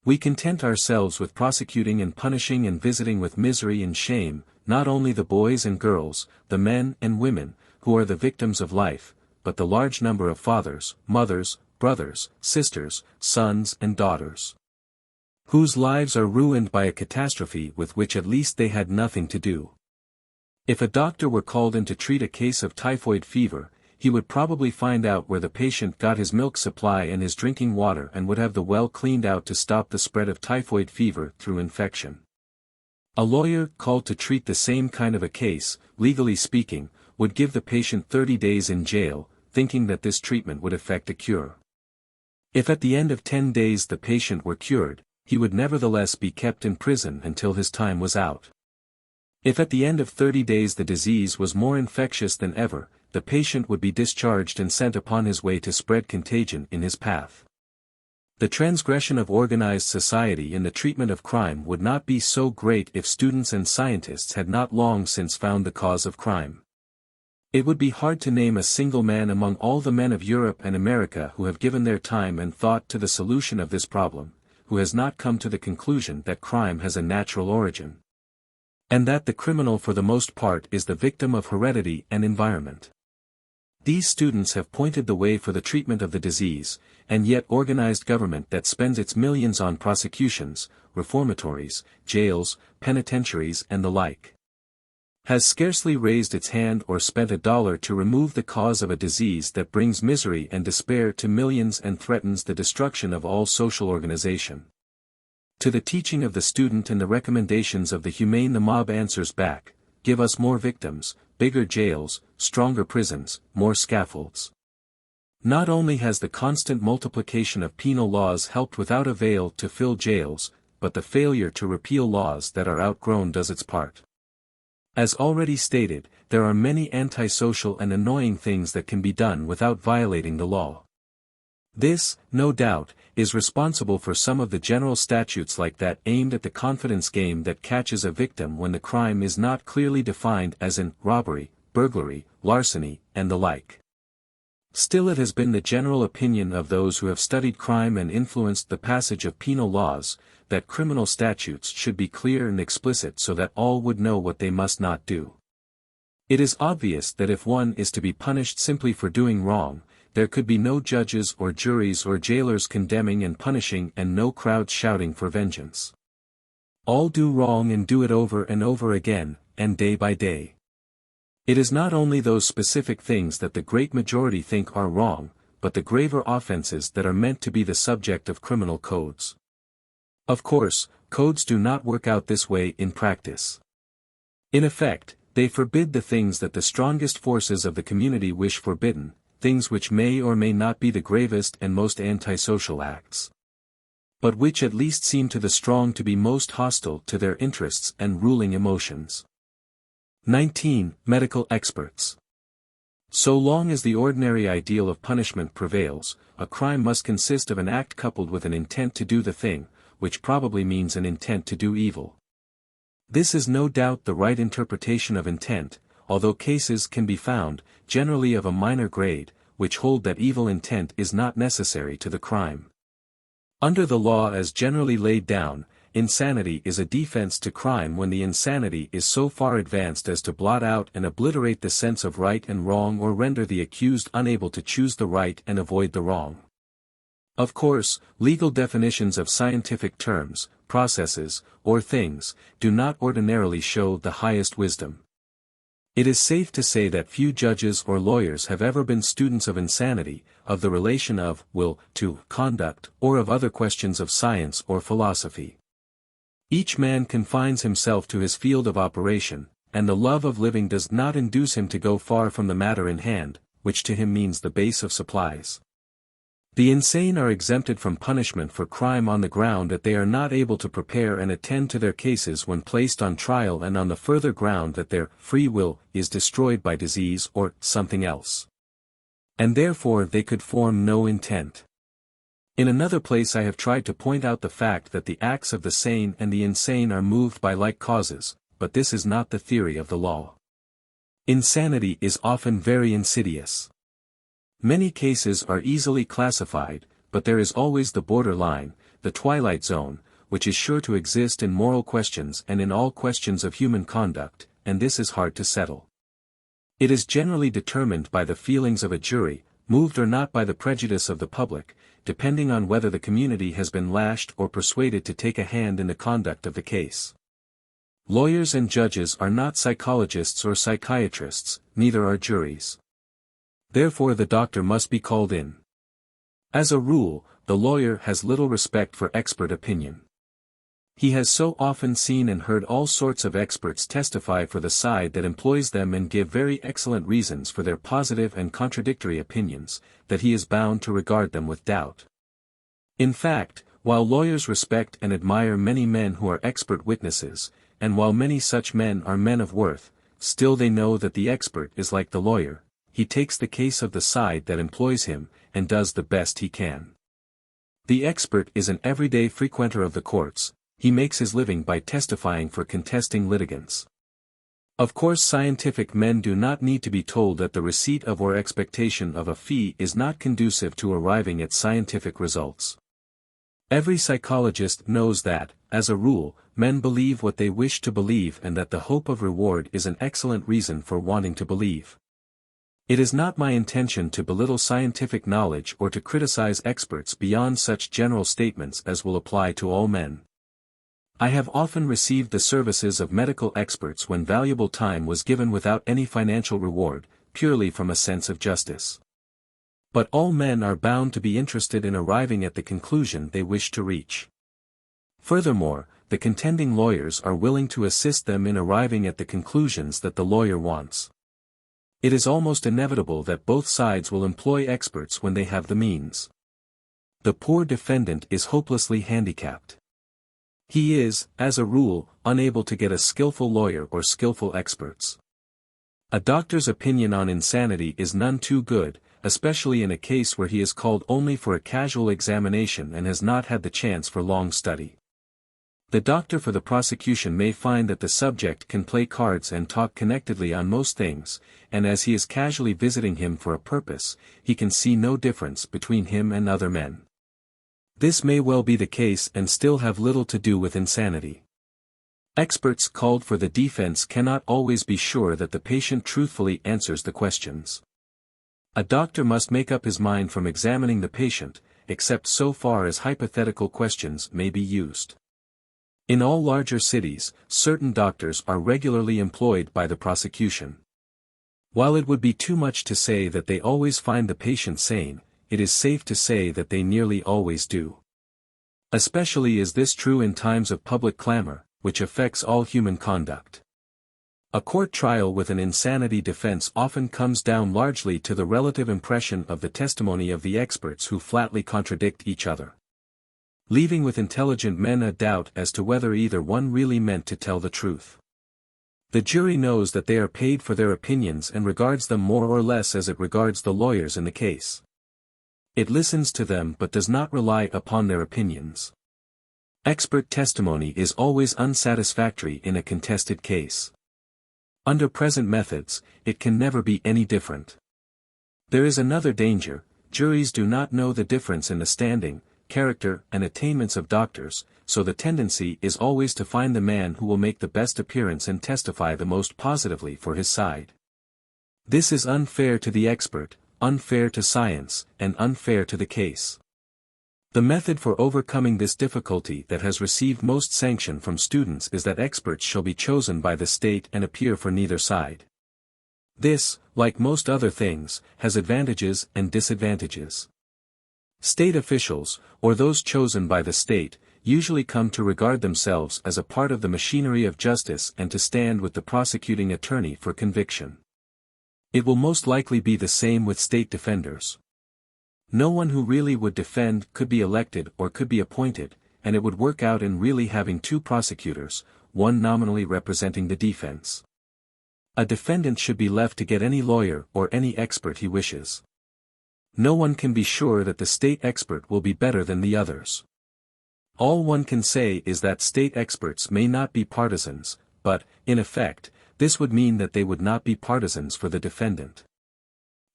We content ourselves with prosecuting and punishing and visiting with misery and shame, not only the boys and girls, the men and women, who are the victims of life, but the large number of fathers, mothers, brothers, sisters, sons and daughters, whose lives are ruined by a catastrophe with which at least they had nothing to do. If a doctor were called in to treat a case of typhoid fever, he would probably find out where the patient got his milk supply and his drinking water and would have the well cleaned out to stop the spread of typhoid fever through infection. A lawyer called to treat the same kind of a case, legally speaking, would give the patient 30 days in jail, thinking that this treatment would effect a cure. If at the end of 10 days the patient were cured, he would nevertheless be kept in prison until his time was out. If at the end of 30 days the disease was more infectious than ever, the patient would be discharged and sent upon his way to spread contagion in his path. The transgression of organized society in the treatment of crime would not be so great if students and scientists had not long since found the cause of crime. It would be hard to name a single man among all the men of Europe and America who have given their time and thought to the solution of this problem, who has not come to the conclusion that crime has a natural origin, and that the criminal for the most part is the victim of heredity and environment. These students have pointed the way for the treatment of the disease, and yet organized government that spends its millions on prosecutions, reformatories, jails, penitentiaries and the like, has scarcely raised its hand or spent $1 to remove the cause of a disease that brings misery and despair to millions and threatens the destruction of all social organization. To the teaching of the student and the recommendations of the humane the mob answers back, give us more victims, bigger jails, stronger prisons, more scaffolds. Not only has the constant multiplication of penal laws helped without avail to fill jails, but the failure to repeal laws that are outgrown does its part. As already stated, there are many antisocial and annoying things that can be done without violating the law. This, no doubt, is responsible for some of the general statutes like that aimed at the confidence game that catches a victim when the crime is not clearly defined as in robbery, burglary, larceny, and the like. Still, it has been the general opinion of those who have studied crime and influenced the passage of penal laws, that criminal statutes should be clear and explicit so that all would know what they must not do. It is obvious that if one is to be punished simply for doing wrong, there could be no judges or juries or jailers condemning and punishing and no crowds shouting for vengeance. All do wrong and do it over and over again, and day by day. It is not only those specific things that the great majority think are wrong, but the graver offenses that are meant to be the subject of criminal codes. Of course, codes do not work out this way in practice. In effect, they forbid the things that the strongest forces of the community wish forbidden, things which may or may not be the gravest and most antisocial acts, but which at least seem to the strong to be most hostile to their interests and ruling emotions. 19. Medical experts. So long as the ordinary ideal of punishment prevails, a crime must consist of an act coupled with an intent to do the thing, which probably means an intent to do evil. This is no doubt the right interpretation of intent, although cases can be found, generally of a minor grade, which hold that evil intent is not necessary to the crime. Under the law as generally laid down, insanity is a defense to crime when the insanity is so far advanced as to blot out and obliterate the sense of right and wrong or render the accused unable to choose the right and avoid the wrong. Of course, legal definitions of scientific terms, processes, or things, do not ordinarily show the highest wisdom. It is safe to say that few judges or lawyers have ever been students of insanity, of the relation of will to conduct, or of other questions of science or philosophy. Each man confines himself to his field of operation, and the love of living does not induce him to go far from the matter in hand, which to him means the base of supplies. The insane are exempted from punishment for crime on the ground that they are not able to prepare and attend to their cases when placed on trial, and on the further ground that their free will is destroyed by disease or something else. And therefore they could form no intent. In another place I have tried to point out the fact that the acts of the sane and the insane are moved by like causes, but this is not the theory of the law. Insanity is often very insidious. Many cases are easily classified, but there is always the border line, the twilight zone, which is sure to exist in moral questions and in all questions of human conduct, and this is hard to settle. It is generally determined by the feelings of a jury, moved or not by the prejudice of the public, depending on whether the community has been lashed or persuaded to take a hand in the conduct of the case. Lawyers and judges are not psychologists or psychiatrists, neither are juries. Therefore the doctor must be called in. As a rule, the lawyer has little respect for expert opinion. He has so often seen and heard all sorts of experts testify for the side that employs them and give very excellent reasons for their positive and contradictory opinions, that he is bound to regard them with doubt. In fact, while lawyers respect and admire many men who are expert witnesses, and while many such men are men of worth, still they know that the expert is like the lawyer. He takes the case of the side that employs him, and does the best he can. The expert is an everyday frequenter of the courts. He makes his living by testifying for contesting litigants. Of course, scientific men do not need to be told that the receipt of or expectation of a fee is not conducive to arriving at scientific results. Every psychologist knows that, as a rule, men believe what they wish to believe and that the hope of reward is an excellent reason for wanting to believe. It is not my intention to belittle scientific knowledge or to criticize experts beyond such general statements as will apply to all men. I have often received the services of medical experts when valuable time was given without any financial reward, purely from a sense of justice. But all men are bound to be interested in arriving at the conclusion they wish to reach. Furthermore, the contending lawyers are willing to assist them in arriving at the conclusions that the lawyer wants. It is almost inevitable that both sides will employ experts when they have the means. The poor defendant is hopelessly handicapped. He is, as a rule, unable to get a skillful lawyer or skillful experts. A doctor's opinion on insanity is none too good, especially in a case where he is called only for a casual examination and has not had the chance for long study. The doctor for the prosecution may find that the subject can play cards and talk connectedly on most things, and as he is casually visiting him for a purpose, he can see no difference between him and other men. This may well be the case and still have little to do with insanity. Experts called for the defense cannot always be sure that the patient truthfully answers the questions. A doctor must make up his mind from examining the patient, except so far as hypothetical questions may be used. In all larger cities, certain doctors are regularly employed by the prosecution. While it would be too much to say that they always find the patient sane, it is safe to say that they nearly always do. Especially is this true in times of public clamor, which affects all human conduct. A court trial with an insanity defense often comes down largely to the relative impression of the testimony of the experts who flatly contradict each other, leaving with intelligent men a doubt as to whether either one really meant to tell the truth. The jury knows that they are paid for their opinions and regards them more or less as it regards the lawyers in the case. It listens to them but does not rely upon their opinions. Expert testimony is always unsatisfactory in a contested case. Under present methods, it can never be any different. There is another danger: juries do not know the difference in the standing, character, and attainments of doctors, so the tendency is always to find the man who will make the best appearance and testify the most positively for his side. This is unfair to the expert, unfair to science, and unfair to the case. The method for overcoming this difficulty that has received most sanction from students is that experts shall be chosen by the state and appear for neither side. This, like most other things, has advantages and disadvantages. State officials, or those chosen by the state, usually come to regard themselves as a part of the machinery of justice and to stand with the prosecuting attorney for conviction. It will most likely be the same with state defenders. No one who really would defend could be elected or could be appointed, and it would work out in really having two prosecutors, one nominally representing the defense. A defendant should be left to get any lawyer or any expert he wishes. No one can be sure that the state expert will be better than the others. All one can say is that state experts may not be partisans, but, in effect, this would mean that they would not be partisans for the defendant.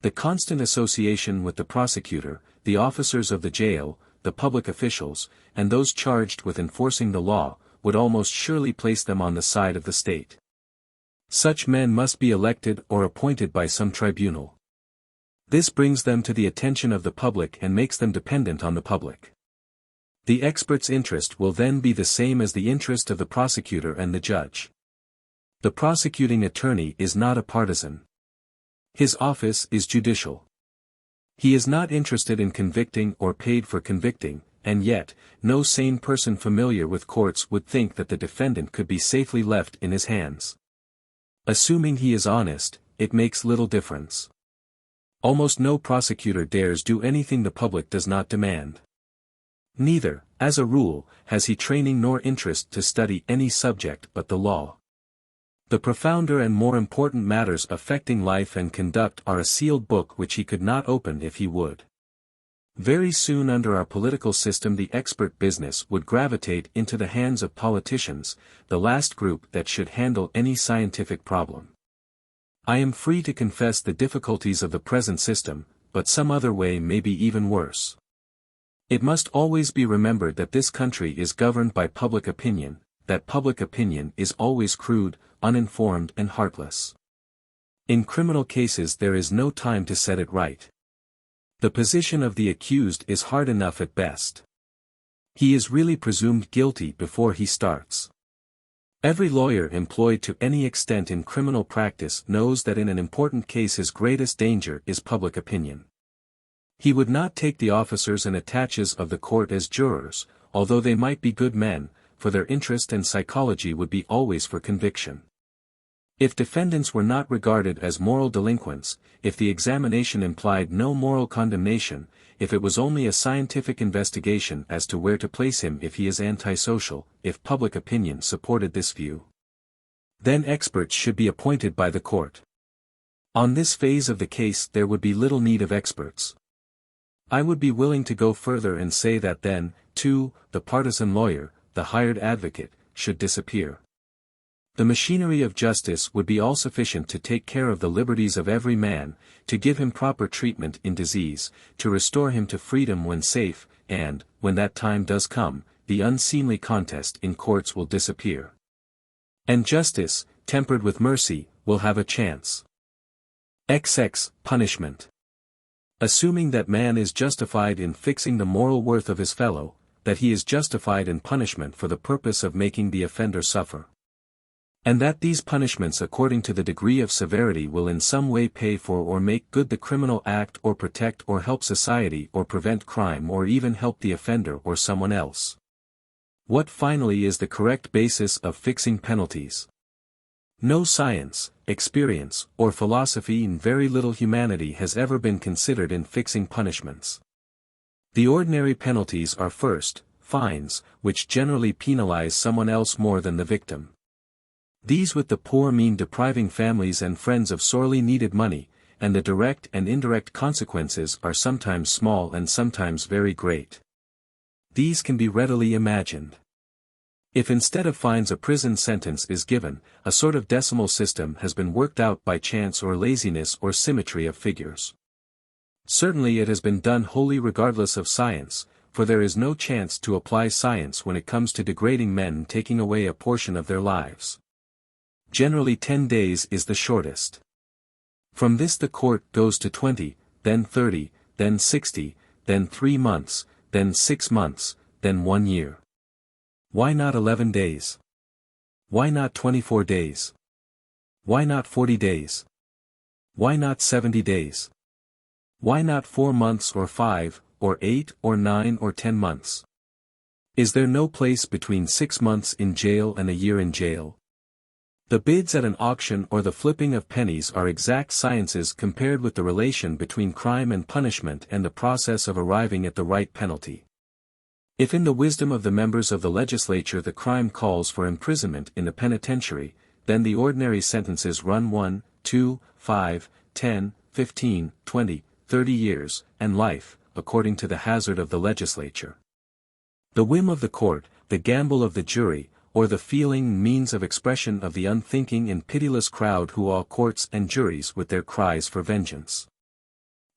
The constant association with the prosecutor, the officers of the jail, the public officials, and those charged with enforcing the law, would almost surely place them on the side of the state. Such men must be elected or appointed by some tribunal. This brings them to the attention of the public and makes them dependent on the public. The expert's interest will then be the same as the interest of the prosecutor and the judge. The prosecuting attorney is not a partisan. His office is judicial. He is not interested in convicting or paid for convicting, and yet, no sane person familiar with courts would think that the defendant could be safely left in his hands. Assuming he is honest, it makes little difference. Almost no prosecutor dares do anything the public does not demand. Neither, as a rule, has he training nor interest to study any subject but the law. The profounder and more important matters affecting life and conduct are a sealed book which he could not open if he would. Very soon under our political system the expert business would gravitate into the hands of politicians, the last group that should handle any scientific problem. I am free to confess the difficulties of the present system, but some other way may be even worse. It must always be remembered that this country is governed by public opinion, that public opinion is always crude, uninformed and heartless. In criminal cases there is no time to set it right. The position of the accused is hard enough at best. He is really presumed guilty before he starts. Every lawyer employed to any extent in criminal practice knows that in an important case his greatest danger is public opinion. He would not take the officers and attaches of the court as jurors, although they might be good men, for their interest and psychology would be always for conviction. If defendants were not regarded as moral delinquents, if the examination implied no moral condemnation, if it was only a scientific investigation as to where to place him if he is antisocial, if public opinion supported this view, then experts should be appointed by the court. On this phase of the case there would be little need of experts. I would be willing to go further and say that then, too, the partisan lawyer, the hired advocate, should disappear. The machinery of justice would be all sufficient to take care of the liberties of every man, to give him proper treatment in disease, to restore him to freedom when safe, and, when that time does come, the unseemly contest in courts will disappear. And justice, tempered with mercy, will have a chance. XX. Punishment. Assuming that man is justified in fixing the moral worth of his fellow, that he is justified in punishment for the purpose of making the offender suffer. And that these punishments according to the degree of severity will in some way pay for or make good the criminal act or protect or help society or prevent crime or even help the offender or someone else. What finally is the correct basis of fixing penalties? No science, experience, or philosophy and very little humanity has ever been considered in fixing punishments. The ordinary penalties are first, fines, which generally penalize someone else more than the victim. These with the poor mean depriving families and friends of sorely needed money, and the direct and indirect consequences are sometimes small and sometimes very great. These can be readily imagined. If instead of fines a prison sentence is given, a sort of decimal system has been worked out by chance or laziness or symmetry of figures. Certainly it has been done wholly regardless of science, for there is no chance to apply science when it comes to degrading men and taking away a portion of their lives. Generally 10 days is the shortest. From this the court goes to 20, then 30, then 60, then 3 months, then 6 months, then 1 year. Why not 11 days? Why not 24 days? Why not 40 days? Why not 70 days? Why not 4 months or 5, or 8 or 9 or 10 months? Is there no place between 6 months in jail and a year in jail? The bids at an auction or the flipping of pennies are exact sciences compared with the relation between crime and punishment and the process of arriving at the right penalty. If in the wisdom of the members of the legislature the crime calls for imprisonment in the penitentiary, then the ordinary sentences run 1, 2, 5, 10, 15, 20, 30 years, and life, according to the hazard of the legislature. The whim of the court, the gamble of the jury, or the feeling means of expression of the unthinking and pitiless crowd who awe courts and juries with their cries for vengeance.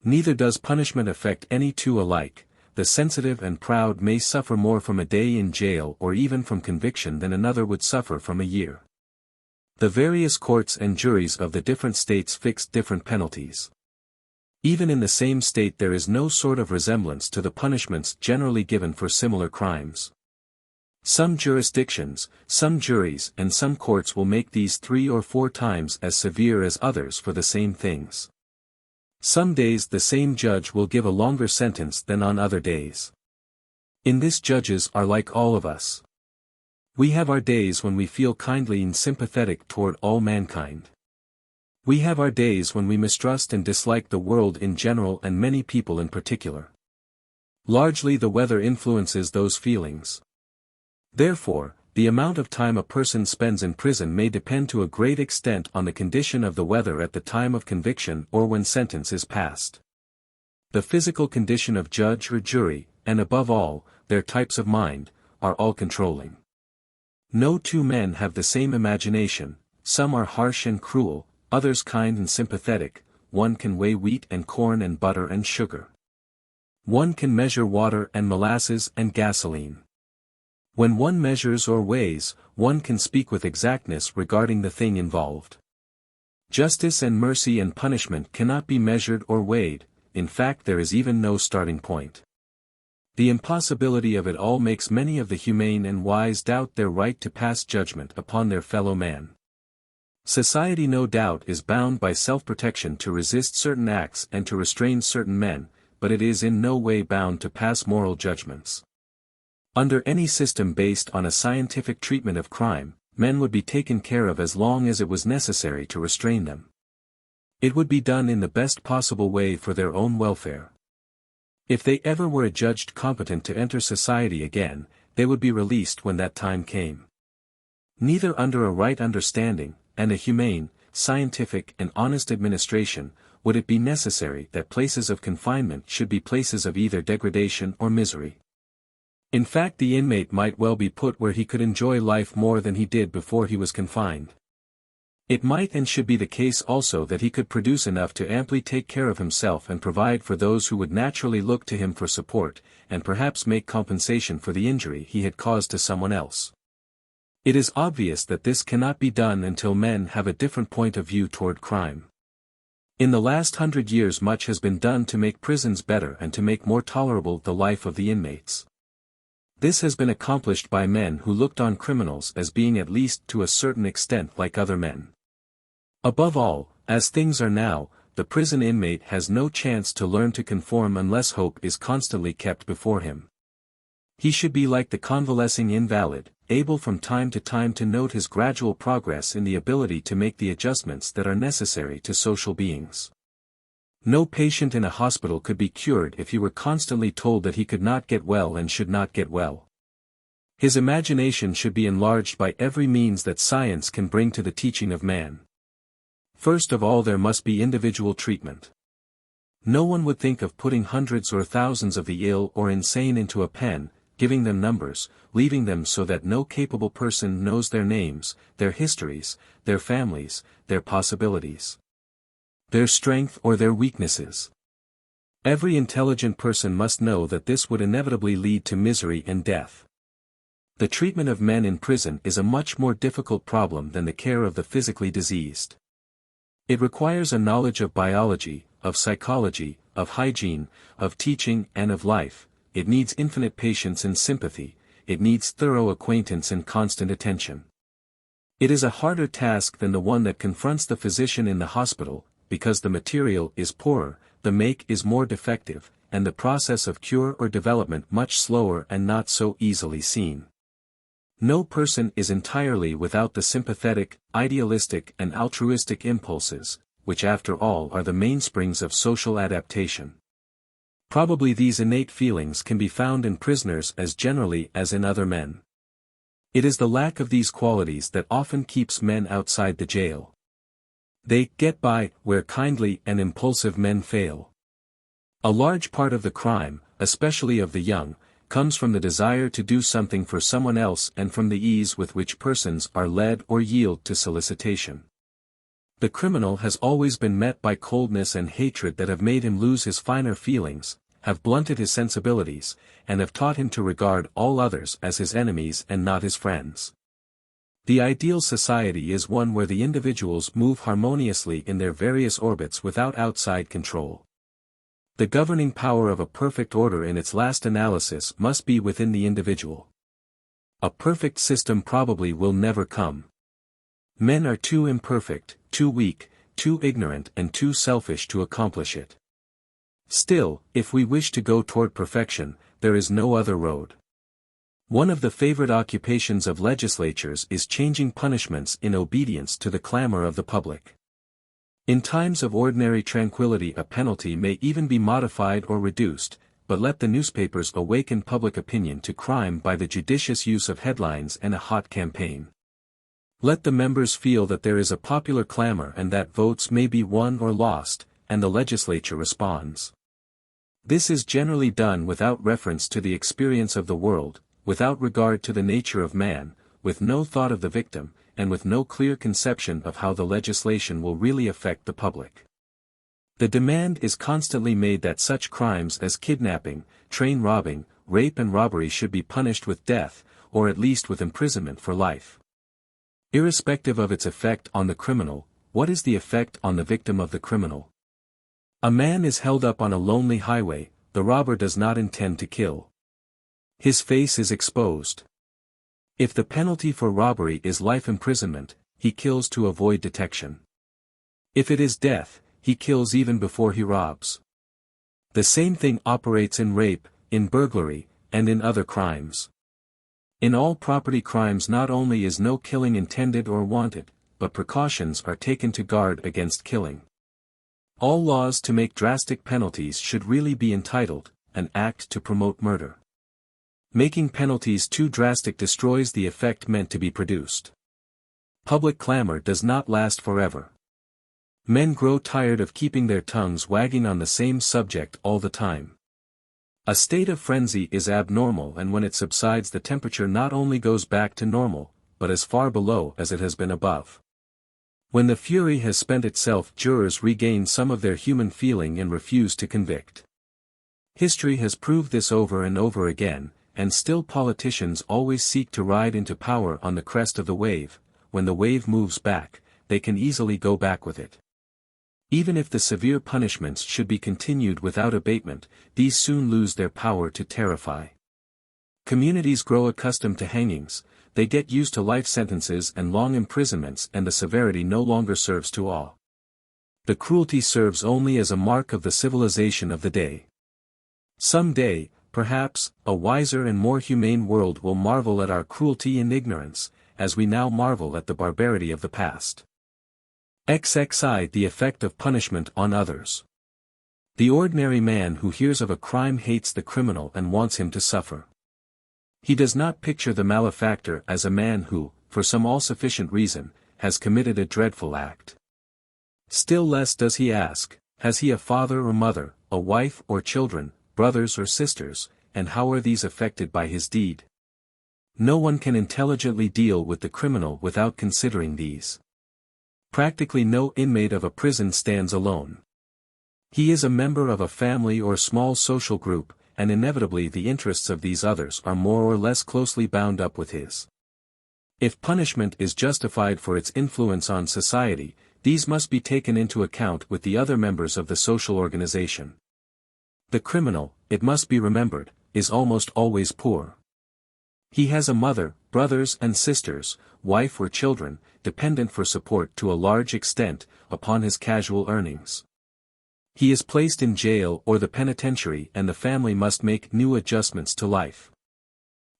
Neither does punishment affect any two alike. The sensitive and proud may suffer more from a day in jail or even from conviction than another would suffer from a year. The various courts and juries of the different states fix different penalties. Even in the same state there is no sort of resemblance to the punishments generally given for similar crimes. Some jurisdictions, some juries and some courts will make these 3 or 4 times as severe as others for the same things. Some days the same judge will give a longer sentence than on other days. In this judges are like all of us. We have our days when we feel kindly and sympathetic toward all mankind. We have our days when we mistrust and dislike the world in general and many people in particular. Largely the weather influences those feelings. Therefore, the amount of time a person spends in prison may depend to a great extent on the condition of the weather at the time of conviction or when sentence is passed. The physical condition of judge or jury, and above all, their types of mind, are all controlling. No two men have the same imagination, some are harsh and cruel, others kind and sympathetic, one can weigh wheat and corn and butter and sugar. One can measure water and molasses and gasoline. When one measures or weighs, one can speak with exactness regarding the thing involved. Justice and mercy and punishment cannot be measured or weighed, in fact there is even no starting point. The impossibility of it all makes many of the humane and wise doubt their right to pass judgment upon their fellow man. Society no doubt is bound by self-protection to resist certain acts and to restrain certain men, but it is in no way bound to pass moral judgments. Under any system based on a scientific treatment of crime, men would be taken care of as long as it was necessary to restrain them. It would be done in the best possible way for their own welfare. If they ever were adjudged competent to enter society again, they would be released when that time came. Neither under a right understanding, and a humane, scientific and honest administration, would it be necessary that places of confinement should be places of either degradation or misery. In fact the inmate might well be put where he could enjoy life more than he did before he was confined. It might and should be the case also that he could produce enough to amply take care of himself and provide for those who would naturally look to him for support, and perhaps make compensation for the injury he had caused to someone else. It is obvious that this cannot be done until men have a different point of view toward crime. In the last 100 years much has been done to make prisons better and to make more tolerable the life of the inmates. This has been accomplished by men who looked on criminals as being at least to a certain extent like other men. Above all, as things are now, the prison inmate has no chance to learn to conform unless hope is constantly kept before him. He should be like the convalescing invalid, able from time to note his gradual progress in the ability to make the adjustments that are necessary to social beings. No patient in a hospital could be cured if he were constantly told that he could not get well and should not get well. His imagination should be enlarged by every means that science can bring to the teaching of man. First of all there must be individual treatment. No one would think of putting hundreds or thousands of the ill or insane into a pen, giving them numbers, leaving them so that no capable person knows their names, their histories, their families, their possibilities, their strength or their weaknesses. Every intelligent person must know that this would inevitably lead to misery and death. The treatment of men in prison is a much more difficult problem than the care of the physically diseased. It requires a knowledge of biology, of psychology, of hygiene, of teaching and of life. It needs infinite patience and sympathy, it needs thorough acquaintance and constant attention. It is a harder task than the one that confronts the physician in the hospital, because the material is poorer, the make is more defective, and the process of cure or development much slower and not so easily seen. No person is entirely without the sympathetic, idealistic and altruistic impulses, which after all are the mainsprings of social adaptation. Probably these innate feelings can be found in prisoners as generally as in other men. It is the lack of these qualities that often keeps men outside the jail. They get by where kindly and impulsive men fail. A large part of the crime, especially of the young, comes from the desire to do something for someone else and from the ease with which persons are led or yield to solicitation. The criminal has always been met by coldness and hatred that have made him lose his finer feelings, have blunted his sensibilities, and have taught him to regard all others as his enemies and not his friends. The ideal society is one where the individuals move harmoniously in their various orbits without outside control. The governing power of a perfect order in its last analysis must be within the individual. A perfect system probably will never come. Men are too imperfect, too weak, too ignorant and too selfish to accomplish it. Still, if we wish to go toward perfection, there is no other road. One of the favorite occupations of legislatures is changing punishments in obedience to the clamor of the public. In times of ordinary tranquility a penalty may even be modified or reduced, but let the newspapers awaken public opinion to crime by the judicious use of headlines and a hot campaign. Let the members feel that there is a popular clamor and that votes may be won or lost, and the legislature responds. This is generally done without reference to the experience of the world, without regard to the nature of man, with no thought of the victim, and with no clear conception of how the legislation will really affect the public. The demand is constantly made that such crimes as kidnapping, train robbing, rape and robbery should be punished with death, or at least with imprisonment for life. Irrespective of its effect on the criminal, what is the effect on the victim of the criminal? A man is held up on a lonely highway, the robber does not intend to kill. His face is exposed. If the penalty for robbery is life imprisonment, he kills to avoid detection. If it is death, he kills even before he robs. The same thing operates in rape, in burglary, and in other crimes. In all property crimes not only is no killing intended or wanted, but precautions are taken to guard against killing. All laws to make drastic penalties should really be entitled, "An Act to Promote Murder." Making penalties too drastic destroys the effect meant to be produced. Public clamor does not last forever. Men grow tired of keeping their tongues wagging on the same subject all the time. A state of frenzy is abnormal, and when it subsides the temperature not only goes back to normal, but as far below as it has been above. When the fury has spent itself, jurors regain some of their human feeling and refuse to convict. History has proved this over and over again, and still politicians always seek to ride into power on the crest of the wave. When the wave moves back, they can easily go back with it. Even if the severe punishments should be continued without abatement, these soon lose their power to terrify. Communities grow accustomed to hangings, they get used to life sentences and long imprisonments, and the severity no longer serves to awe. The cruelty serves only as a mark of the civilization of the day. Some day, perhaps, a wiser and more humane world will marvel at our cruelty and ignorance, as we now marvel at the barbarity of the past. XXII. The effect of punishment on others. The ordinary man who hears of a crime hates the criminal and wants him to suffer. He does not picture the malefactor as a man who, for some all-sufficient reason, has committed a dreadful act. Still less does he ask, has he a father or mother, a wife or children, brothers or sisters, and how are these affected by his deed? No one can intelligently deal with the criminal without considering these. Practically no inmate of a prison stands alone. He is a member of a family or small social group, and inevitably the interests of these others are more or less closely bound up with his. If punishment is justified for its influence on society, these must be taken into account with the other members of the social organization. The criminal, it must be remembered, is almost always poor. He has a mother, brothers and sisters, wife or children, dependent for support to a large extent upon his casual earnings. He is placed in jail or the penitentiary, and the family must make new adjustments to life.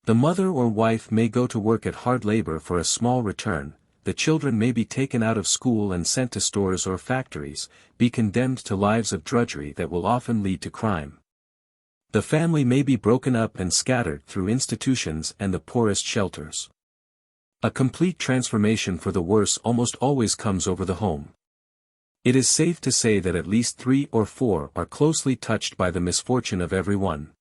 The mother or wife may go to work at hard labor for a small return, the children may be taken out of school and sent to stores or factories, be condemned to lives of drudgery that will often lead to crime. The family may be broken up and scattered through institutions and the poorest shelters. A complete transformation for the worse almost always comes over the home. It is safe to say that at least 3 or 4 are closely touched by the misfortune of every one.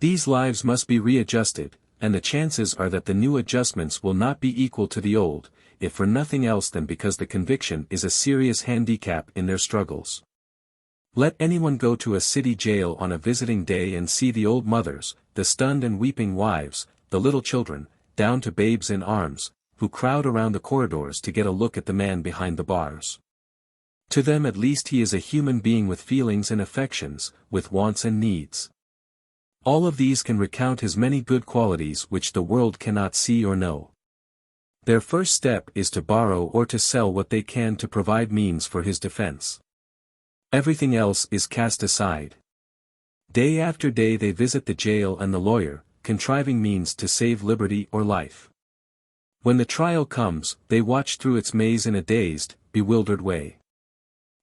These lives must be readjusted, and the chances are that the new adjustments will not be equal to the old, if for nothing else than because the conviction is a serious handicap in their struggles. Let anyone go to a city jail on a visiting day and see the old mothers, the stunned and weeping wives, the little children, down to babes in arms, who crowd around the corridors to get a look at the man behind the bars. To them at least he is a human being with feelings and affections, with wants and needs. All of these can recount his many good qualities which the world cannot see or know. Their first step is to borrow or to sell what they can to provide means for his defense. Everything else is cast aside. Day after day they visit the jail and the lawyer, contriving means to save liberty or life. When the trial comes, they watch through its maze in a dazed, bewildered way.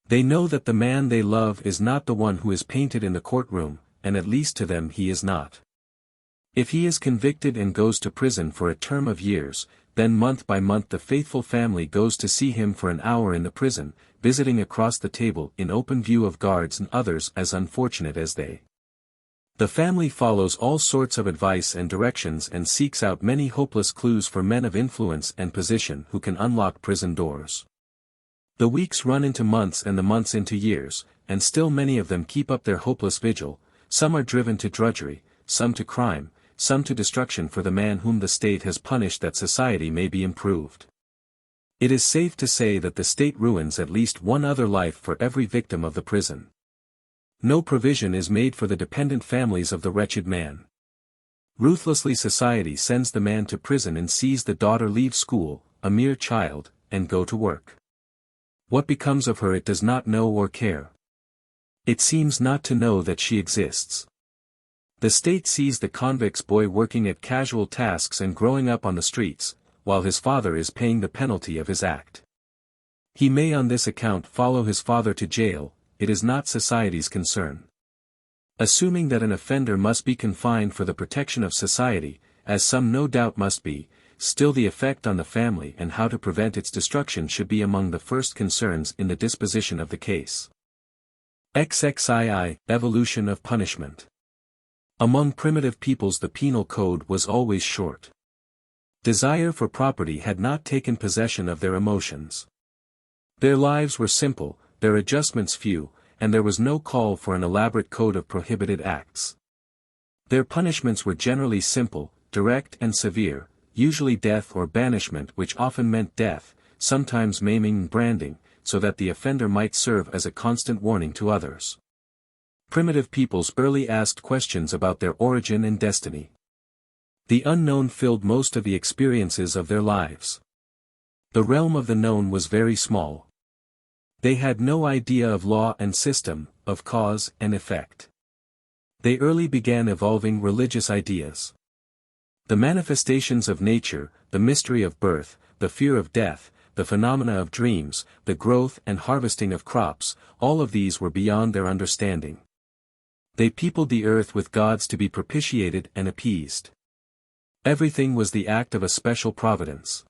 They know that the man they love is not the one who is painted in the courtroom, and at least to them he is not. If he is convicted and goes to prison for a term of years, then month by month the faithful family goes to see him for an hour in the prison, visiting across the table in open view of guards and others as unfortunate as they. The family follows all sorts of advice and directions and seeks out many hopeless clues for men of influence and position who can unlock prison doors. The weeks run into months and the months into years, and still many of them keep up their hopeless vigil. Some are driven to drudgery, some to crime, some to destruction for the man whom the state has punished that society may be improved. It is safe to say that the state ruins at least one other life for every victim of the prison. No provision is made for the dependent families of the wretched man. Ruthlessly society sends the man to prison and sees the daughter leave school, a mere child, and go to work. What becomes of her it does not know or care. It seems not to know that she exists. The state sees the convict's boy working at casual tasks and growing up on the streets, while his father is paying the penalty of his act. He may on this account follow his father to jail, it is not society's concern. Assuming that an offender must be confined for the protection of society, as some no doubt must be, still the effect on the family and how to prevent its destruction should be among the first concerns in the disposition of the case. XXII, Evolution of Punishment. Among primitive peoples the penal code was always short. Desire for property had not taken possession of their emotions. Their lives were simple, their adjustments few, and there was no call for an elaborate code of prohibited acts. Their punishments were generally simple, direct and severe, usually death or banishment, which often meant death, sometimes maiming and branding, so that the offender might serve as a constant warning to others. Primitive peoples early asked questions about their origin and destiny. The unknown filled most of the experiences of their lives. The realm of the known was very small. They had no idea of law and system, of cause and effect. They early began evolving religious ideas. The manifestations of nature, the mystery of birth, the fear of death, the phenomena of dreams, the growth and harvesting of crops, all of these were beyond their understanding. They peopled the earth with gods to be propitiated and appeased. Everything was the act of a special providence.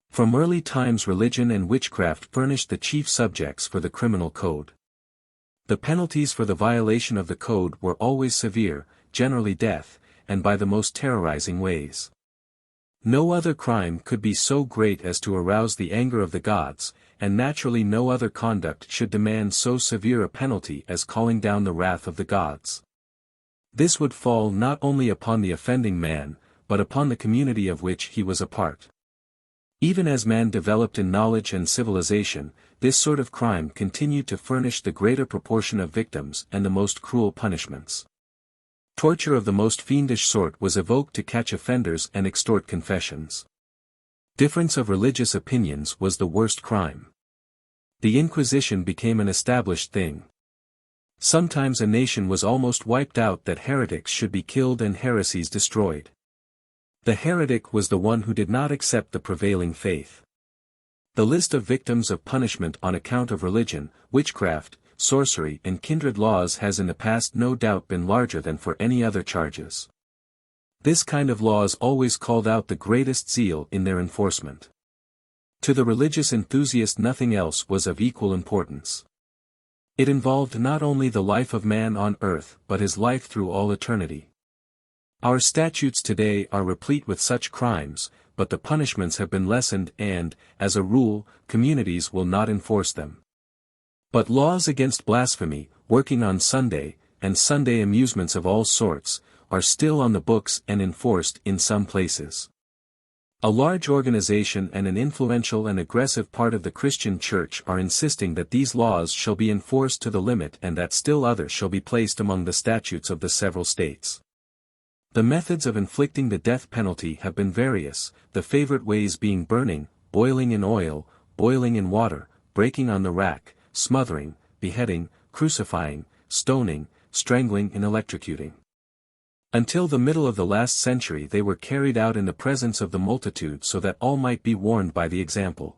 From early times religion and witchcraft furnished the chief subjects for the criminal code. The penalties for the violation of the code were always severe, generally death, and by the most terrorizing ways. No other crime could be so great as to arouse the anger of the gods, and naturally no other conduct should demand so severe a penalty as calling down the wrath of the gods. This would fall not only upon the offending man, but upon the community of which he was a part. Even as man developed in knowledge and civilization, this sort of crime continued to furnish the greater proportion of victims and the most cruel punishments. Torture of the most fiendish sort was evoked to catch offenders and extort confessions. Difference of religious opinions was the worst crime. The Inquisition became an established thing. Sometimes a nation was almost wiped out that heretics should be killed and heresies destroyed. The heretic was the one who did not accept the prevailing faith. The list of victims of punishment on account of religion, witchcraft, sorcery and kindred laws has in the past no doubt been larger than for any other charges. This kind of laws always called out the greatest zeal in their enforcement. To the religious enthusiast nothing else was of equal importance. It involved not only the life of man on earth but his life through all eternity. Our statutes today are replete with such crimes, but the punishments have been lessened and, as a rule, communities will not enforce them. But laws against blasphemy, working on Sunday, and Sunday amusements of all sorts, are still on the books and enforced in some places. A large organization and an influential and aggressive part of the Christian Church are insisting that these laws shall be enforced to the limit and that still others shall be placed among the statutes of the several states. The methods of inflicting the death penalty have been various, the favorite ways being burning, boiling in oil, boiling in water, breaking on the rack, smothering, beheading, crucifying, stoning, strangling and electrocuting. Until the middle of the last century they were carried out in the presence of the multitude so that all might be warned by the example.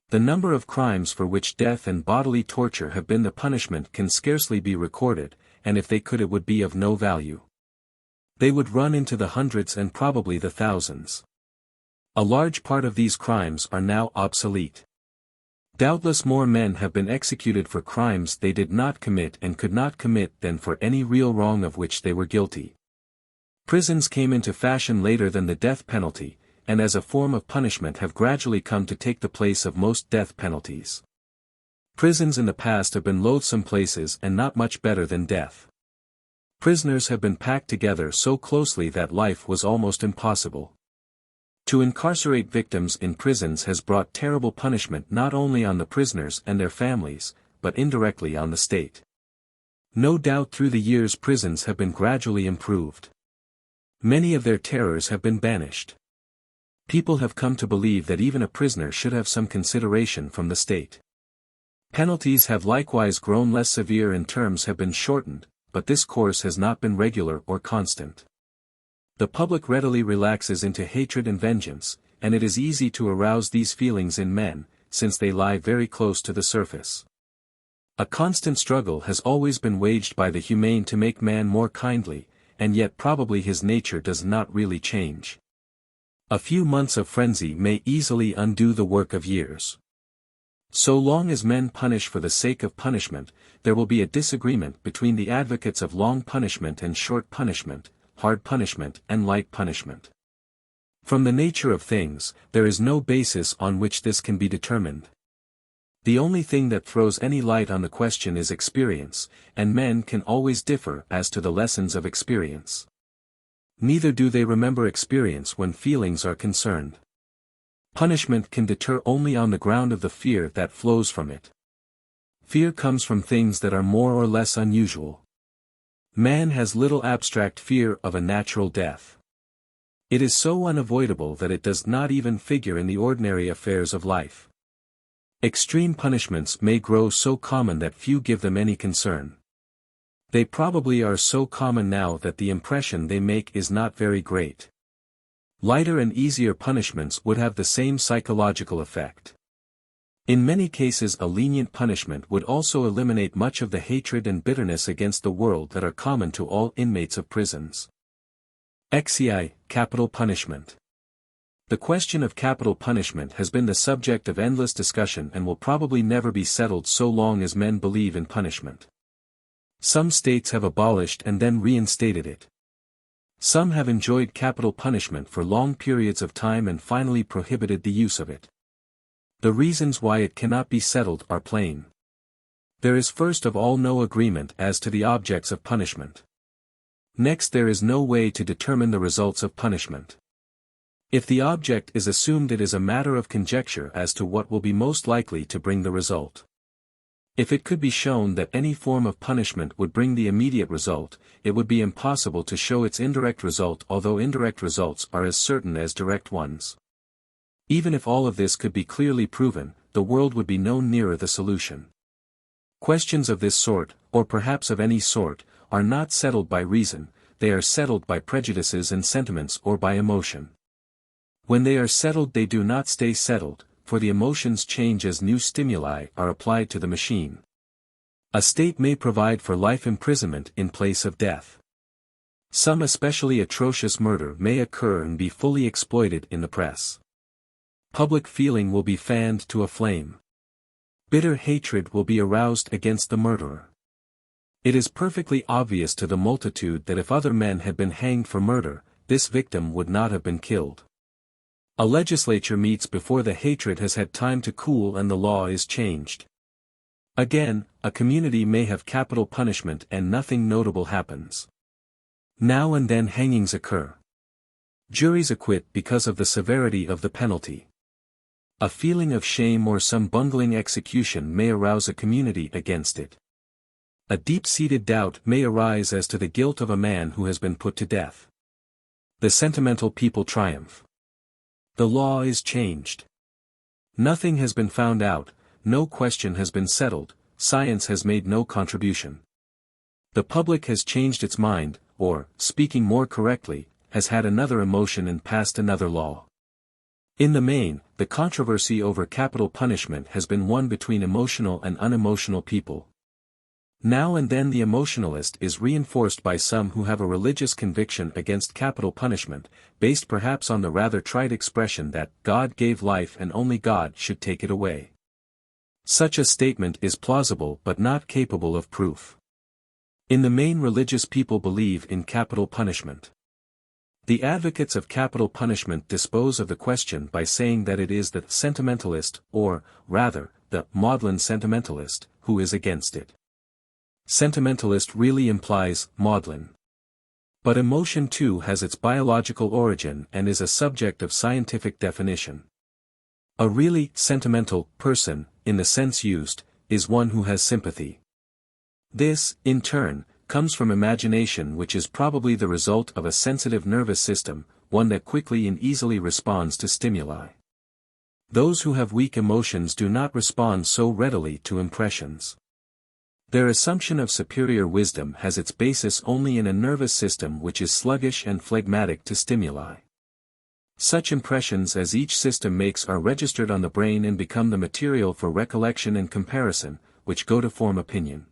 The number of crimes for which death and bodily torture have been the punishment can scarcely be recorded, and if they could it would be of no value. They would run into the hundreds and probably the thousands. A large part of these crimes are now obsolete. Doubtless more men have been executed for crimes they did not commit and could not commit than for any real wrong of which they were guilty. Prisons came into fashion later than the death penalty, and as a form of punishment have gradually come to take the place of most death penalties. Prisons in the past have been loathsome places and not much better than death. Prisoners have been packed together so closely that life was almost impossible. To incarcerate victims in prisons has brought terrible punishment not only on the prisoners and their families, but indirectly on the state. No doubt through the years prisons have been gradually improved. Many of their terrors have been banished. People have come to believe that even a prisoner should have some consideration from the state. Penalties have likewise grown less severe and terms have been shortened, but this course has not been regular or constant. The public readily relaxes into hatred and vengeance, and it is easy to arouse these feelings in men, since they lie very close to the surface. A constant struggle has always been waged by the humane to make man more kindly, and yet probably his nature does not really change. A few months of frenzy may easily undo the work of years. So long as men punish for the sake of punishment, there will be a disagreement between the advocates of long punishment and short punishment, hard punishment and light punishment. From the nature of things, there is no basis on which this can be determined. The only thing that throws any light on the question is experience, and men can always differ as to the lessons of experience. Neither do they remember experience when feelings are concerned. Punishment can deter only on the ground of the fear that flows from it. Fear comes from things that are more or less unusual. Man has little abstract fear of a natural death. It is so unavoidable that it does not even figure in the ordinary affairs of life. Extreme punishments may grow so common that few give them any concern. They probably are so common now that the impression they make is not very great. Lighter and easier punishments would have the same psychological effect. In many cases a lenient punishment would also eliminate much of the hatred and bitterness against the world that are common to all inmates of prisons. XVIII, Capital Punishment. The question of capital punishment has been the subject of endless discussion and will probably never be settled so long as men believe in punishment. Some states have abolished and then reinstated it. Some have enjoyed capital punishment for long periods of time and finally prohibited the use of it. The reasons why it cannot be settled are plain. There is first of all no agreement as to the objects of punishment. Next there is no way to determine the results of punishment. If the object is assumed it is a matter of conjecture as to what will be most likely to bring the result. If it could be shown that any form of punishment would bring the immediate result, it would be impossible to show its indirect result, although indirect results are as certain as direct ones. Even if all of this could be clearly proven, the world would be no nearer the solution. Questions of this sort, or perhaps of any sort, are not settled by reason, they are settled by prejudices and sentiments or by emotion. When they are settled they do not stay settled, for the emotions change as new stimuli are applied to the machine. A state may provide for life imprisonment in place of death. Some especially atrocious murder may occur and be fully exploited in the press. Public feeling will be fanned to a flame. Bitter hatred will be aroused against the murderer. It is perfectly obvious to the multitude that if other men had been hanged for murder, this victim would not have been killed. A legislature meets before the hatred has had time to cool and the law is changed. Again, a community may have capital punishment and nothing notable happens. Now and then hangings occur. Juries acquit because of the severity of the penalty. A feeling of shame or some bungling execution may arouse a community against it. A deep-seated doubt may arise as to the guilt of a man who has been put to death. The sentimental people triumph. The law is changed. Nothing has been found out, no question has been settled, science has made no contribution. The public has changed its mind, or, speaking more correctly, has had another emotion and passed another law. In the main, the controversy over capital punishment has been one between emotional and unemotional people. Now and then the emotionalist is reinforced by some who have a religious conviction against capital punishment, based perhaps on the rather trite expression that God gave life and only God should take it away. Such a statement is plausible but not capable of proof. In the main religious people believe in capital punishment. The advocates of capital punishment dispose of the question by saying that it is the sentimentalist, or, rather, the maudlin sentimentalist, who is against it. Sentimentalist really implies maudlin. But emotion too has its biological origin and is a subject of scientific definition. A really sentimental person, in the sense used, is one who has sympathy. This, in turn, comes from imagination, which is probably the result of a sensitive nervous system, one that quickly and easily responds to stimuli. Those who have weak emotions do not respond so readily to impressions. Their assumption of superior wisdom has its basis only in a nervous system which is sluggish and phlegmatic to stimuli. Such impressions as each system makes are registered on the brain and become the material for recollection and comparison, which go to form opinion.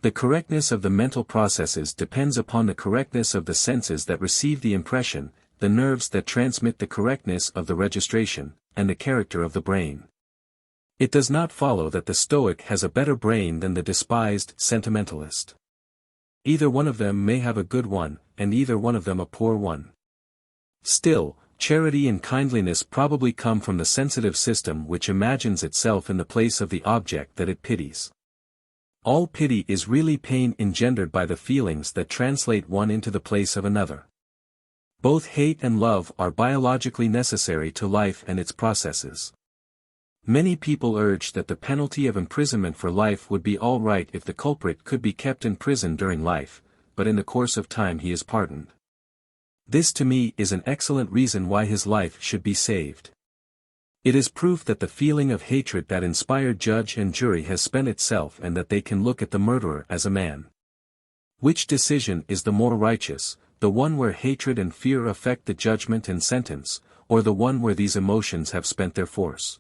The correctness of the mental processes depends upon the correctness of the senses that receive the impression, the nerves that transmit the correctness of the registration, and the character of the brain. It does not follow that the Stoic has a better brain than the despised sentimentalist. Either one of them may have a good one, and either one of them a poor one. Still, charity and kindliness probably come from the sensitive system which imagines itself in the place of the object that it pities. All pity is really pain engendered by the feelings that translate one into the place of another. Both hate and love are biologically necessary to life and its processes. Many people urge that the penalty of imprisonment for life would be all right if the culprit could be kept in prison during life, but in the course of time he is pardoned. This to me is an excellent reason why his life should be saved. It is proof that the feeling of hatred that inspired judge and jury has spent itself and that they can look at the murderer as a man. Which decision is the more righteous, the one where hatred and fear affect the judgment and sentence, or the one where these emotions have spent their force?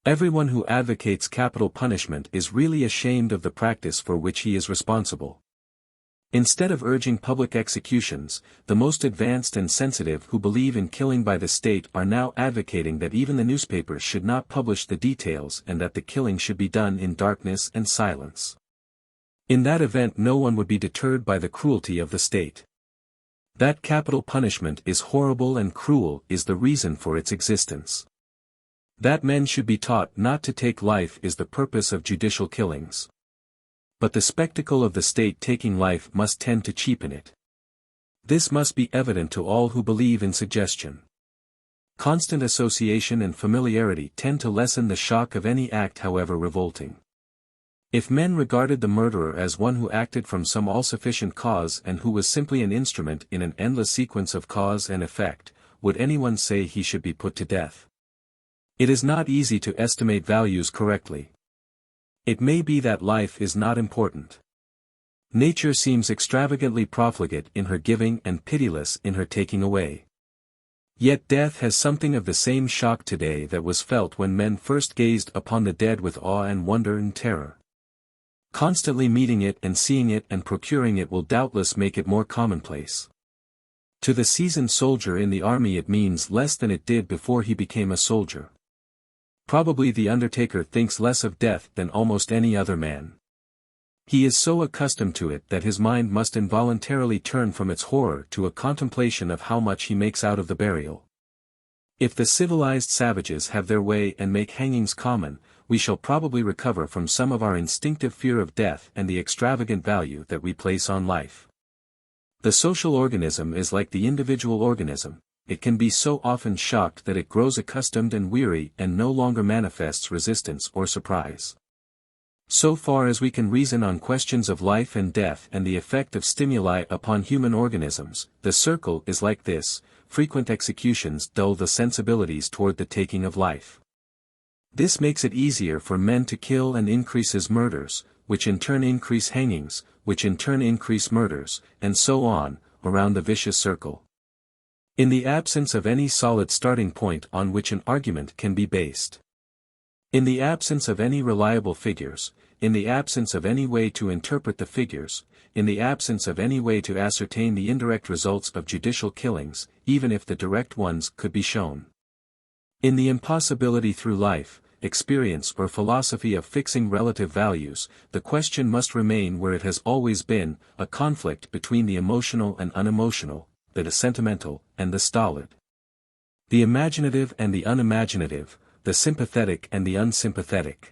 Everyone who advocates capital punishment is really ashamed of the practice for which he is responsible. Instead of urging public executions, the most advanced and sensitive who believe in killing by the state are now advocating that even the newspapers should not publish the details and that the killing should be done in darkness and silence. In that event no one would be deterred by the cruelty of the state. That capital punishment is horrible and cruel is the reason for its existence. That men should be taught not to take life is the purpose of judicial killings. But the spectacle of the state taking life must tend to cheapen it. This must be evident to all who believe in suggestion. Constant association and familiarity tend to lessen the shock of any act however revolting. If men regarded the murderer as one who acted from some all-sufficient cause and who was simply an instrument in an endless sequence of cause and effect, would anyone say he should be put to death? It is not easy to estimate values correctly. It may be that life is not important. Nature seems extravagantly profligate in her giving and pitiless in her taking away. Yet death has something of the same shock today that was felt when men first gazed upon the dead with awe and wonder and terror. Constantly meeting it and seeing it and procuring it will doubtless make it more commonplace. To the seasoned soldier in the army it means less than it did before he became a soldier. Probably the undertaker thinks less of death than almost any other man. He is so accustomed to it that his mind must involuntarily turn from its horror to a contemplation of how much he makes out of the burial. If the civilized savages have their way and make hangings common, we shall probably recover from some of our instinctive fear of death and the extravagant value that we place on life. The social organism is like the individual organism, it can be so often shocked that it grows accustomed and weary and no longer manifests resistance or surprise. So far as we can reason on questions of life and death and the effect of stimuli upon human organisms, the circle is like this: frequent executions dull the sensibilities toward the taking of life. This makes it easier for men to kill and increases murders, which in turn increase hangings, which in turn increase murders, and so on, around the vicious circle. In the absence of any solid starting point on which an argument can be based. In the absence of any reliable figures, in the absence of any way to interpret the figures, in the absence of any way to ascertain the indirect results of judicial killings, even if the direct ones could be shown. In the impossibility through life, experience or philosophy of fixing relative values, the question must remain where it has always been, a conflict between the emotional and unemotional, the sentimental and the stolid. The imaginative and the unimaginative, the sympathetic and the unsympathetic.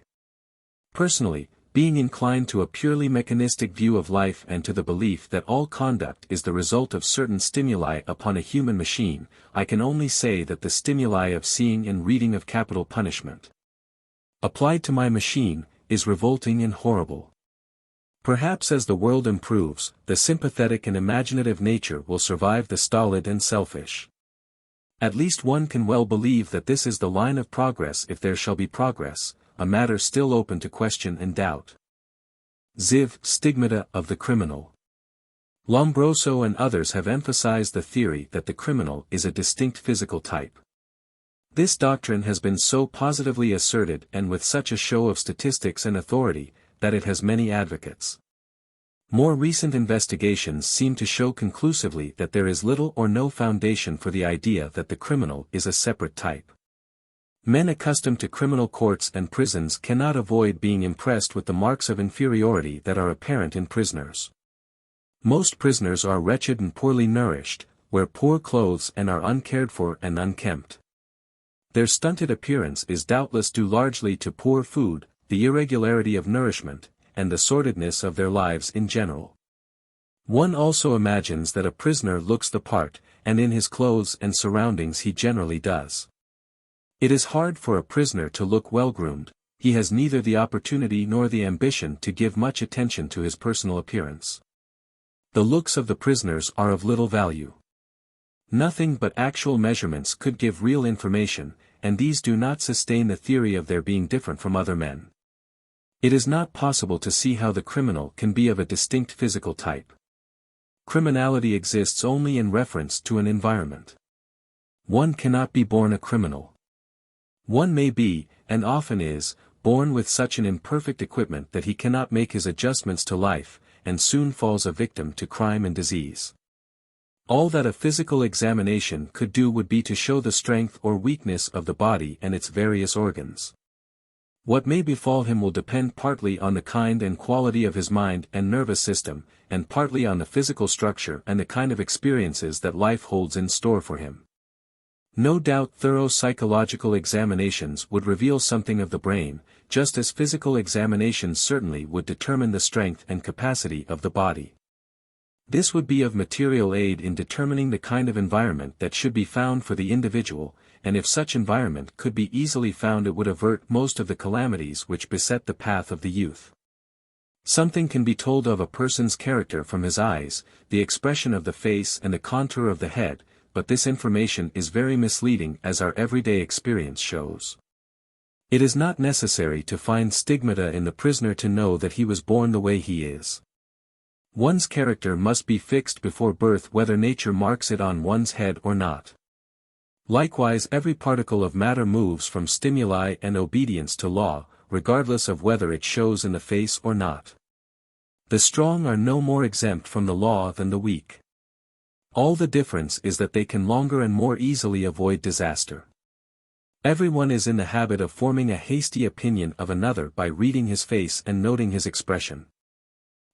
Personally, being inclined to a purely mechanistic view of life and to the belief that all conduct is the result of certain stimuli upon a human machine, I can only say that the stimuli of seeing and reading of capital punishment, applied to my machine, is revolting and horrible. Perhaps as the world improves, the sympathetic and imaginative nature will survive the stolid and selfish. At least one can well believe that this is the line of progress if there shall be progress, a matter still open to question and doubt. XVIII. Stigmata of the criminal. Lombroso and others have emphasized the theory that the criminal is a distinct physical type. This doctrine has been so positively asserted and with such a show of statistics and authority, that it has many advocates. More recent investigations seem to show conclusively that there is little or no foundation for the idea that the criminal is a separate type. Men accustomed to criminal courts and prisons cannot avoid being impressed with the marks of inferiority that are apparent in prisoners. Most prisoners are wretched and poorly nourished, wear poor clothes and are uncared for and unkempt. Their stunted appearance is doubtless due largely to poor food, the irregularity of nourishment, and the sordidness of their lives in general. One also imagines that a prisoner looks the part, and in his clothes and surroundings he generally does. It is hard for a prisoner to look well-groomed, he has neither the opportunity nor the ambition to give much attention to his personal appearance. The looks of the prisoners are of little value. Nothing but actual measurements could give real information, and these do not sustain the theory of their being different from other men. It is not possible to see how the criminal can be of a distinct physical type. Criminality exists only in reference to an environment. One cannot be born a criminal. One may be, and often is, born with such an imperfect equipment that he cannot make his adjustments to life, and soon falls a victim to crime and disease. All that a physical examination could do would be to show the strength or weakness of the body and its various organs. What may befall him will depend partly on the kind and quality of his mind and nervous system, and partly on the physical structure and the kind of experiences that life holds in store for him. No doubt thorough psychological examinations would reveal something of the brain, just as physical examinations certainly would determine the strength and capacity of the body. This would be of material aid in determining the kind of environment that should be found for the individual, and if such environment could be easily found it would avert most of the calamities which beset the path of the youth. Something can be told of a person's character from his eyes, the expression of the face and the contour of the head, but this information is very misleading as our everyday experience shows. It is not necessary to find stigmata in the prisoner to know that he was born the way he is. One's character must be fixed before birth whether nature marks it on one's head or not. Likewise every particle of matter moves from stimuli and obedience to law, regardless of whether it shows in the face or not. The strong are no more exempt from the law than the weak. All the difference is that they can longer and more easily avoid disaster. Everyone is in the habit of forming a hasty opinion of another by reading his face and noting his expression.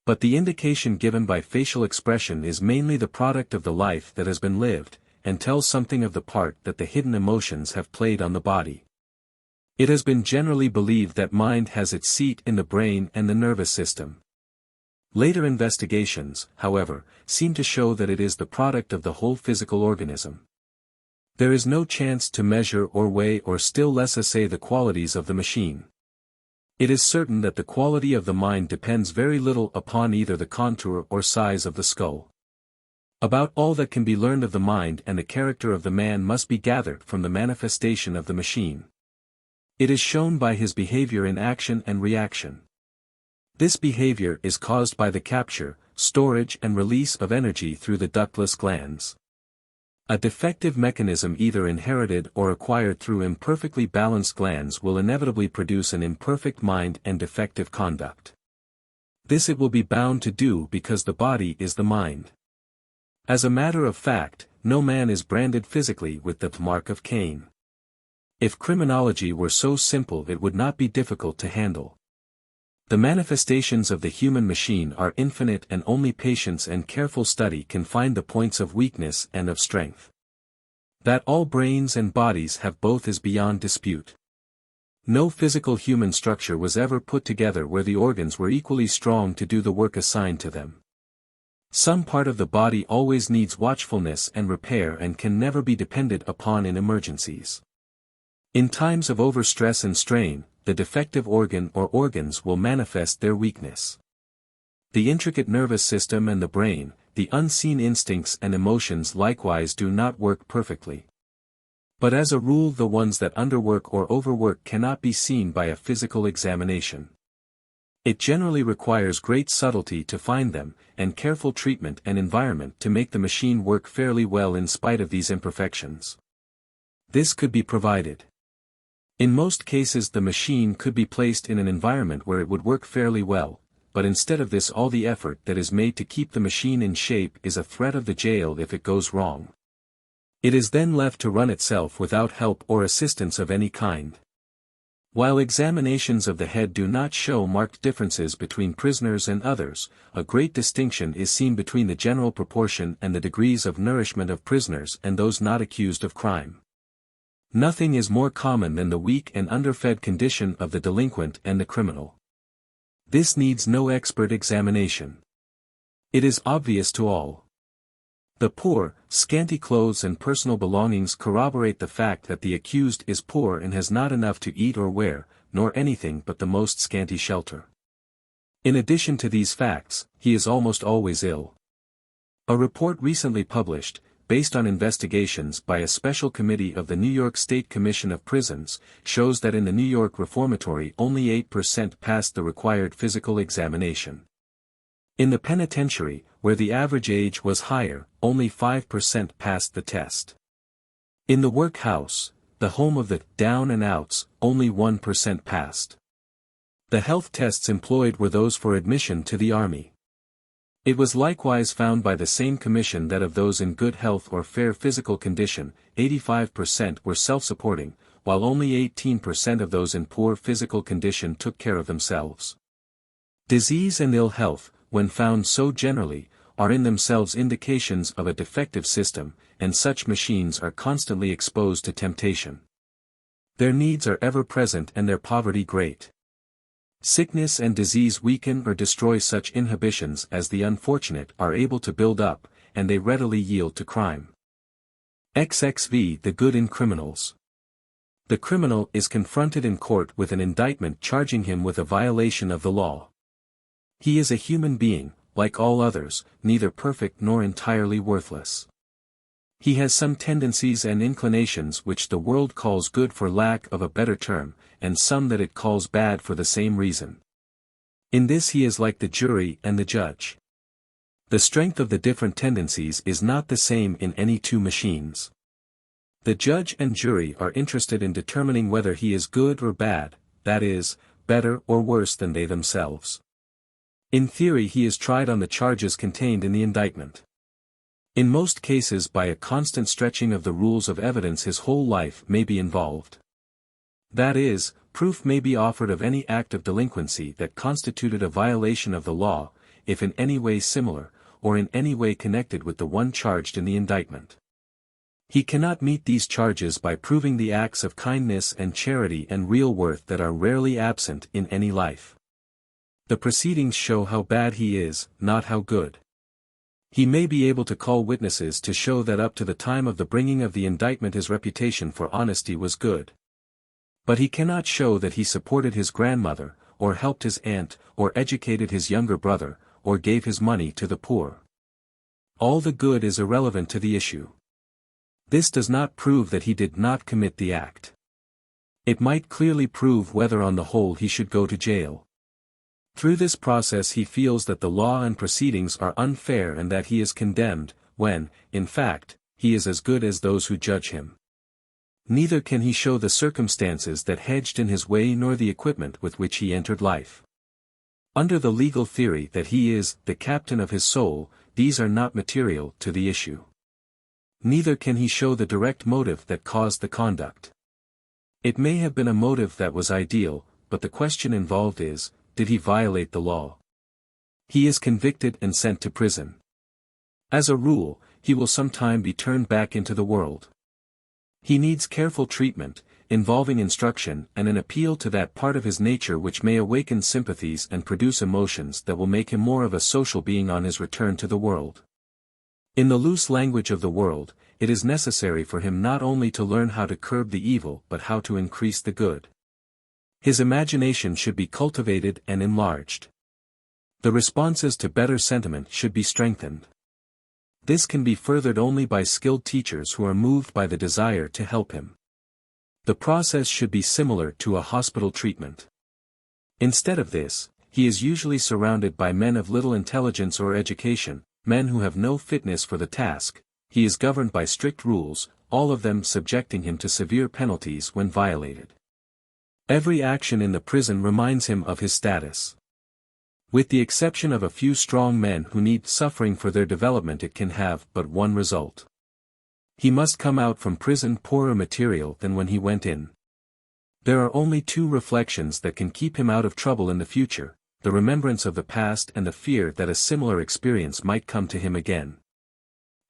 But the indication given by facial expression is mainly the product of the life that has been lived, and tells something of the part that the hidden emotions have played on the body. It has been generally believed that mind has its seat in the brain and the nervous system. Later investigations, however, seem to show that it is the product of the whole physical organism. There is no chance to measure or weigh or still less assay the qualities of the machine. It is certain that the quality of the mind depends very little upon either the contour or size of the skull. About all that can be learned of the mind and the character of the man must be gathered from the manifestation of the machine. It is shown by his behavior in action and reaction. This behavior is caused by the capture, storage and release of energy through the ductless glands. A defective mechanism either inherited or acquired through imperfectly balanced glands will inevitably produce an imperfect mind and defective conduct. This it will be bound to do because the body is the mind. As a matter of fact, no man is branded physically with the mark of Cain. If criminology were so simple it would not be difficult to handle. The manifestations of the human machine are infinite and only patience and careful study can find the points of weakness and of strength. That all brains and bodies have both is beyond dispute. No physical human structure was ever put together where the organs were equally strong to do the work assigned to them. Some part of the body always needs watchfulness and repair and can never be depended upon in emergencies. In times of overstress and strain, the defective organ or organs will manifest their weakness. The intricate nervous system and the brain, the unseen instincts and emotions likewise do not work perfectly. But as a rule the ones that underwork or overwork cannot be seen by a physical examination. It generally requires great subtlety to find them, and careful treatment and environment to make the machine work fairly well in spite of these imperfections. This could be provided. In most cases the machine could be placed in an environment where it would work fairly well, but instead of this all the effort that is made to keep the machine in shape is a threat of the jail if it goes wrong. It is then left to run itself without help or assistance of any kind. While examinations of the head do not show marked differences between prisoners and others, a great distinction is seen between the general proportion and the degrees of nourishment of prisoners and those not accused of crime. Nothing is more common than the weak and underfed condition of the delinquent and the criminal. This needs no expert examination. It is obvious to all. The poor, scanty clothes and personal belongings corroborate the fact that the accused is poor and has not enough to eat or wear, nor anything but the most scanty shelter. In addition to these facts, he is almost always ill. A report recently published, based on investigations by a special committee of the New York State Commission of Prisons, shows that in the New York Reformatory only 8% passed the required physical examination. In the penitentiary, where the average age was higher, only 5% passed the test. In the workhouse, the home of the down and outs, only 1% passed. The health tests employed were those for admission to the army. It was likewise found by the same commission that of those in good health or fair physical condition, 85% were self-supporting, while only 18% of those in poor physical condition took care of themselves. Disease and ill health, when found so generally, are in themselves indications of a defective system, and such machines are constantly exposed to temptation. Their needs are ever present and their poverty great. Sickness and disease weaken or destroy such inhibitions as the unfortunate are able to build up, and they readily yield to crime. XXV The good in criminals. The criminal is confronted in court with an indictment charging him with a violation of the law. He is a human being, like all others, neither perfect nor entirely worthless. He has some tendencies and inclinations which the world calls good for lack of a better term, and some that it calls bad for the same reason. In this he is like the jury and the judge. The strength of the different tendencies is not the same in any two machines. The judge and jury are interested in determining whether he is good or bad, that is, better or worse than they themselves. In theory he is tried on the charges contained in the indictment. In most cases by a constant stretching of the rules of evidence his whole life may be involved. That is, proof may be offered of any act of delinquency that constituted a violation of the law, if in any way similar, or in any way connected with the one charged in the indictment. He cannot meet these charges by proving the acts of kindness and charity and real worth that are rarely absent in any life. The proceedings show how bad he is, not how good. He may be able to call witnesses to show that up to the time of the bringing of the indictment his reputation for honesty was good. But he cannot show that he supported his grandmother, or helped his aunt, or educated his younger brother, or gave his money to the poor. All the good is irrelevant to the issue. This does not prove that he did not commit the act. It might clearly prove whether on the whole he should go to jail. Through this process he feels that the law and proceedings are unfair and that he is condemned, when, in fact, he is as good as those who judge him. Neither can he show the circumstances that hedged in his way nor the equipment with which he entered life. Under the legal theory that he is the captain of his soul, these are not material to the issue. Neither can he show the direct motive that caused the conduct. It may have been a motive that was ideal, but the question involved is, did he violate the law? He is convicted and sent to prison. As a rule, he will sometime be turned back into the world. He needs careful treatment, involving instruction and an appeal to that part of his nature which may awaken sympathies and produce emotions that will make him more of a social being on his return to the world. In the loose language of the world, it is necessary for him not only to learn how to curb the evil but how to increase the good. His imagination should be cultivated and enlarged. The responses to better sentiment should be strengthened. This can be furthered only by skilled teachers who are moved by the desire to help him. The process should be similar to a hospital treatment. Instead of this, he is usually surrounded by men of little intelligence or education, men who have no fitness for the task. He is governed by strict rules, all of them subjecting him to severe penalties when violated. Every action in the prison reminds him of his status. With the exception of a few strong men who need suffering for their development, it can have but one result. He must come out from prison poorer material than when he went in. There are only two reflections that can keep him out of trouble in the future: the remembrance of the past and the fear that a similar experience might come to him again.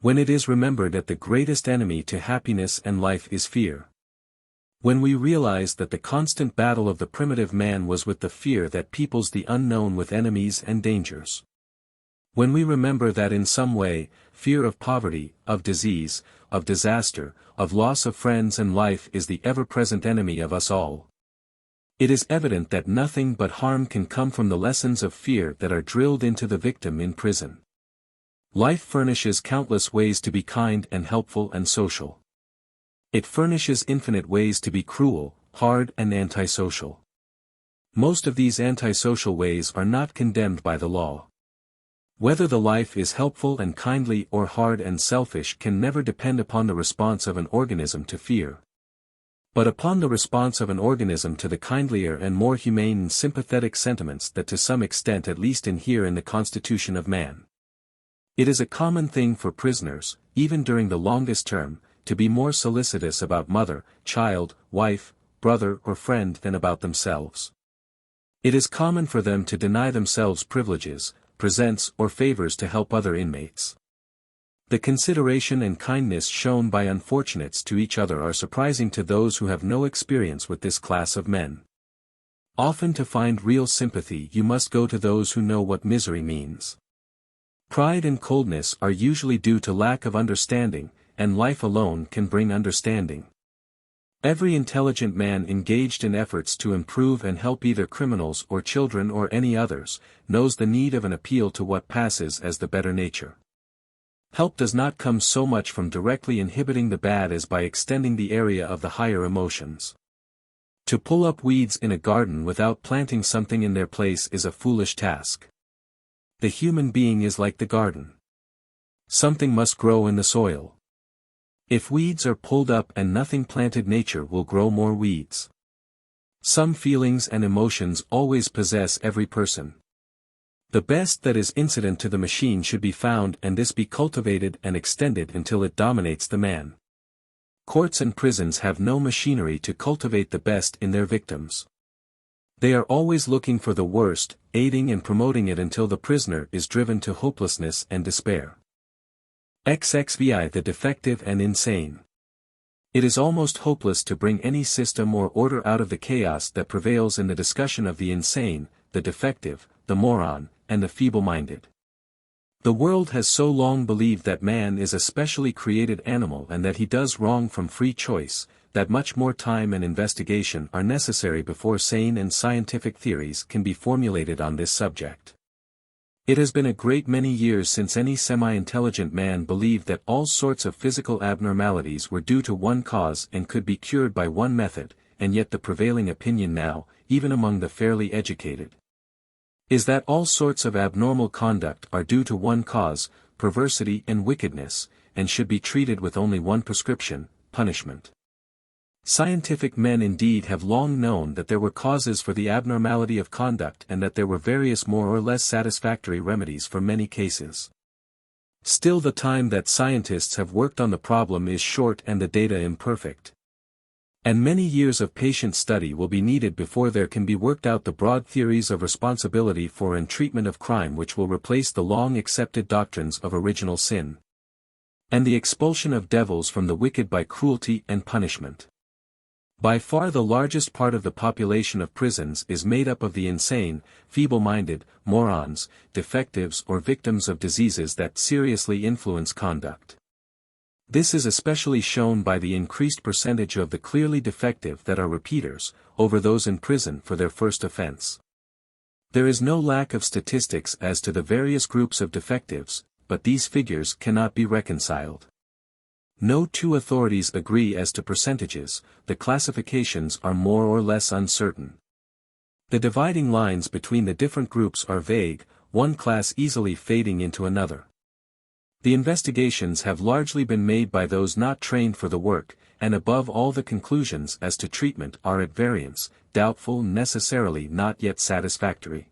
When it is remembered that the greatest enemy to happiness and life is fear. When we realize that the constant battle of the primitive man was with the fear that peoples the unknown with enemies and dangers. When we remember that in some way, fear of poverty, of disease, of disaster, of loss of friends and life is the ever-present enemy of us all. It is evident that nothing but harm can come from the lessons of fear that are drilled into the victim in prison. Life furnishes countless ways to be kind and helpful and social. It furnishes infinite ways to be cruel, hard and antisocial. Most of these antisocial ways are not condemned by the law. Whether the life is helpful and kindly or hard and selfish can never depend upon the response of an organism to fear, but upon the response of an organism to the kindlier and more humane and sympathetic sentiments that to some extent at least inhere in the constitution of man. It is a common thing for prisoners, even during the longest term, to be more solicitous about mother, child, wife, brother or friend than about themselves. It is common for them to deny themselves privileges, presents or favors to help other inmates. The consideration and kindness shown by unfortunates to each other are surprising to those who have no experience with this class of men. Often to find real sympathy you must go to those who know what misery means. Pride and coldness are usually due to lack of understanding, and life alone can bring understanding. Every intelligent man engaged in efforts to improve and help either criminals or children or any others, knows the need of an appeal to what passes as the better nature. Help does not come so much from directly inhibiting the bad as by extending the area of the higher emotions. To pull up weeds in a garden without planting something in their place is a foolish task. The human being is like the garden. Something must grow in the soil. If weeds are pulled up and nothing planted, nature will grow more weeds. Some feelings and emotions always possess every person. The best that is incident to the machine should be found, and this be cultivated and extended until it dominates the man. Courts and prisons have no machinery to cultivate the best in their victims. They are always looking for the worst, aiding and promoting it until the prisoner is driven to hopelessness and despair. XXVI, the defective and insane. It is almost hopeless to bring any system or order out of the chaos that prevails in the discussion of the insane, the defective, the moron, and the feeble-minded. The world has so long believed that man is a specially created animal and that he does wrong from free choice, that much more time and investigation are necessary before sane and scientific theories can be formulated on this subject. It has been a great many years since any semi-intelligent man believed that all sorts of physical abnormalities were due to one cause and could be cured by one method, and yet the prevailing opinion now, even among the fairly educated, is that all sorts of abnormal conduct are due to one cause, perversity and wickedness, and should be treated with only one prescription, punishment. Scientific men indeed have long known that there were causes for the abnormality of conduct and that there were various more or less satisfactory remedies for many cases. Still, the time that scientists have worked on the problem is short and the data imperfect. And many years of patient study will be needed before there can be worked out the broad theories of responsibility for and treatment of crime which will replace the long accepted doctrines of original sin and the expulsion of devils from the wicked by cruelty and punishment. By far the largest part of the population of prisons is made up of the insane, feeble-minded, morons, defectives or victims of diseases that seriously influence conduct. This is especially shown by the increased percentage of the clearly defective that are repeaters, over those in prison for their first offense. There is no lack of statistics as to the various groups of defectives, but these figures cannot be reconciled. No two authorities agree as to percentages, the classifications are more or less uncertain. The dividing lines between the different groups are vague, one class easily fading into another. The investigations have largely been made by those not trained for the work, and above all the conclusions as to treatment are at variance, doubtful, necessarily not yet satisfactory.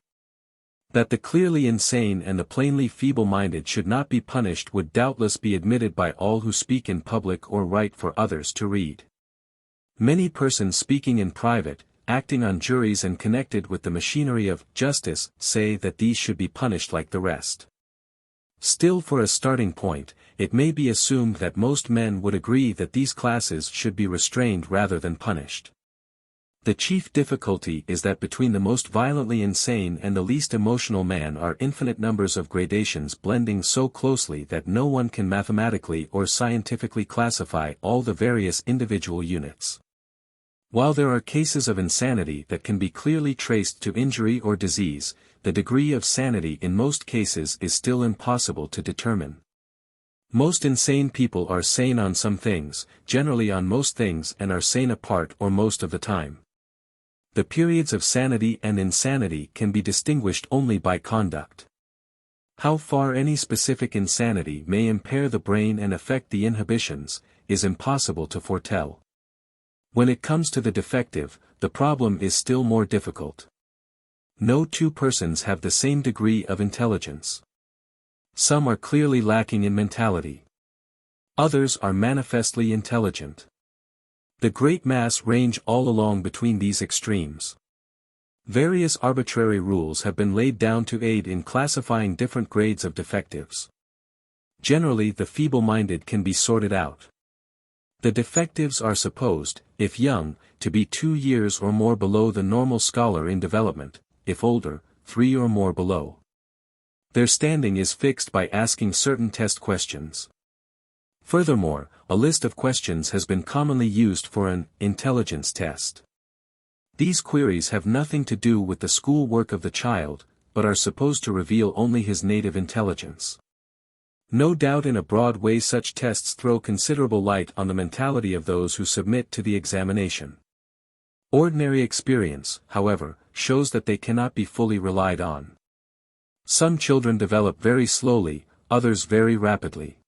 That the clearly insane and the plainly feeble-minded should not be punished would doubtless be admitted by all who speak in public or write for others to read. Many persons speaking in private, acting on juries and connected with the machinery of justice, say that these should be punished like the rest. Still, for a starting point, it may be assumed that most men would agree that these classes should be restrained rather than punished. The chief difficulty is that between the most violently insane and the least emotional man are infinite numbers of gradations blending so closely that no one can mathematically or scientifically classify all the various individual units. While there are cases of insanity that can be clearly traced to injury or disease, the degree of sanity in most cases is still impossible to determine. Most insane people are sane on some things, generally on most things, and are sane a part or most of the time. The periods of sanity and insanity can be distinguished only by conduct. How far any specific insanity may impair the brain and affect the inhibitions, is impossible to foretell. When it comes to the defective, the problem is still more difficult. No two persons have the same degree of intelligence. Some are clearly lacking in mentality. Others are manifestly intelligent. The great mass range all along between these extremes. Various arbitrary rules have been laid down to aid in classifying different grades of defectives. Generally, the feeble-minded can be sorted out. The defectives are supposed, if young, to be 2 years or more below the normal scholar in development, if older, 3 or more below. Their standing is fixed by asking certain test questions. Furthermore, a list of questions has been commonly used for an intelligence test. These queries have nothing to do with the school work of the child, but are supposed to reveal only his native intelligence. No doubt in a broad way such tests throw considerable light on the mentality of those who submit to the examination. Ordinary experience, however, shows that they cannot be fully relied on. Some children develop very slowly, others very rapidly.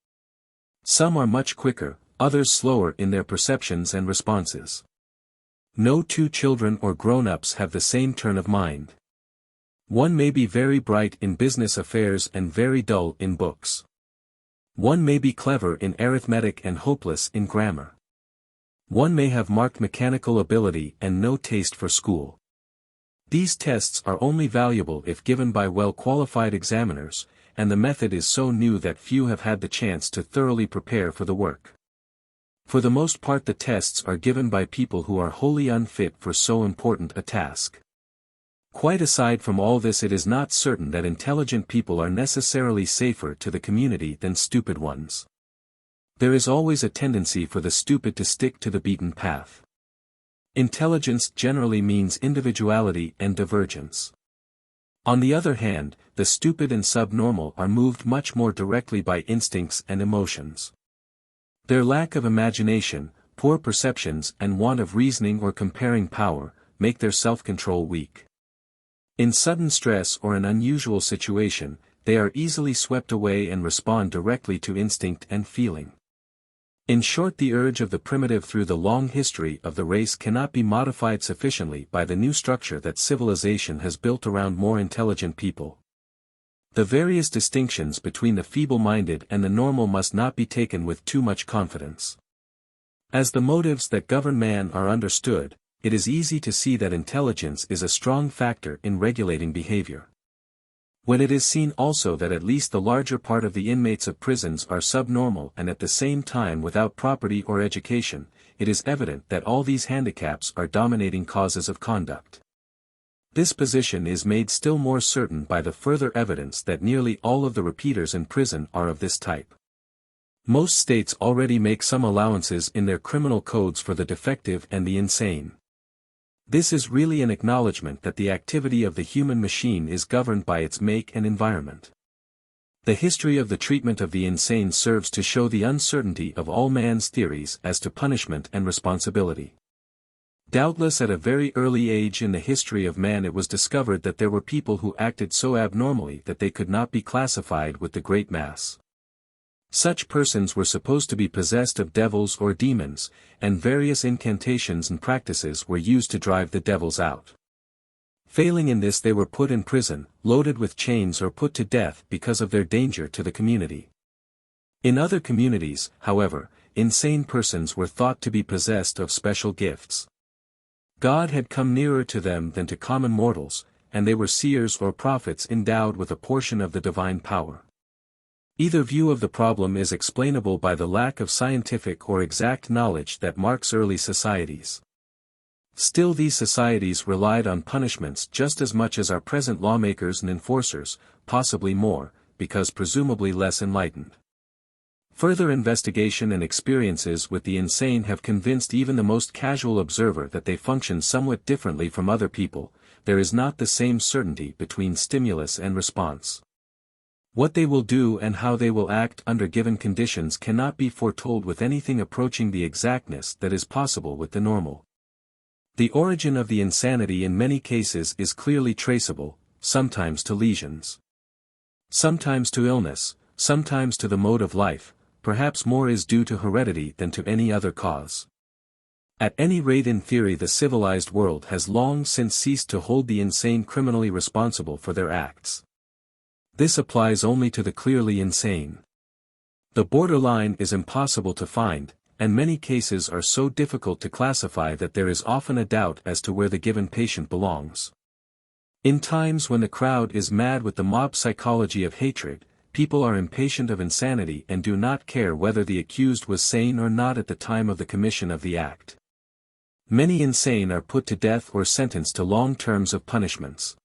Some are much quicker, others slower in their perceptions and responses. No two children or grown-ups have the same turn of mind. One may be very bright in business affairs and very dull in books. One may be clever in arithmetic and hopeless in grammar. One may have marked mechanical ability and no taste for school. These tests are only valuable if given by well-qualified examiners, and the method is so new that few have had the chance to thoroughly prepare for the work. For the most part the tests are given by people who are wholly unfit for so important a task. Quite aside from all this, it is not certain that intelligent people are necessarily safer to the community than stupid ones. There is always a tendency for the stupid to stick to the beaten path. Intelligence generally means individuality and divergence. On the other hand, the stupid and subnormal are moved much more directly by instincts and emotions. Their lack of imagination, poor perceptions and want of reasoning or comparing power, make their self-control weak. In sudden stress or an unusual situation, they are easily swept away and respond directly to instinct and feeling. In short, the urge of the primitive through the long history of the race cannot be modified sufficiently by the new structure that civilization has built around more intelligent people. The various distinctions between the feeble-minded and the normal must not be taken with too much confidence. As the motives that govern man are understood, it is easy to see that intelligence is a strong factor in regulating behavior. When it is seen also that at least the larger part of the inmates of prisons are subnormal and at the same time without property or education, it is evident that all these handicaps are dominating causes of conduct. This position is made still more certain by the further evidence that nearly all of the repeaters in prison are of this type. Most states already make some allowances in their criminal codes for the defective and the insane. This is really an acknowledgement that the activity of the human machine is governed by its make and environment. The history of the treatment of the insane serves to show the uncertainty of all man's theories as to punishment and responsibility. Doubtless at a very early age in the history of man it was discovered that there were people who acted so abnormally that they could not be classified with the great mass. Such persons were supposed to be possessed of devils or demons, and various incantations and practices were used to drive the devils out. Failing in this, they were put in prison, loaded with chains, or put to death because of their danger to the community. In other communities, however, insane persons were thought to be possessed of special gifts. God had come nearer to them than to common mortals, and they were seers or prophets endowed with a portion of the divine power. Either view of the problem is explainable by the lack of scientific or exact knowledge that marks early societies. Still, these societies relied on punishments just as much as our present lawmakers and enforcers, possibly more, because presumably less enlightened. Further investigation and experiences with the insane have convinced even the most casual observer that they function somewhat differently from other people. There is not the same certainty between stimulus and response. What they will do and how they will act under given conditions cannot be foretold with anything approaching the exactness that is possible with the normal. The origin of the insanity in many cases is clearly traceable, sometimes to lesions, sometimes to illness, sometimes to the mode of life. Perhaps more is due to heredity than to any other cause. At any rate, in theory, the civilized world has long since ceased to hold the insane criminally responsible for their acts. This applies only to the clearly insane. The borderline is impossible to find, and many cases are so difficult to classify that there is often a doubt as to where the given patient belongs. In times when the crowd is mad with the mob psychology of hatred, people are impatient of insanity and do not care whether the accused was sane or not at the time of the commission of the act. Many insane are put to death or sentenced to long terms of punishments.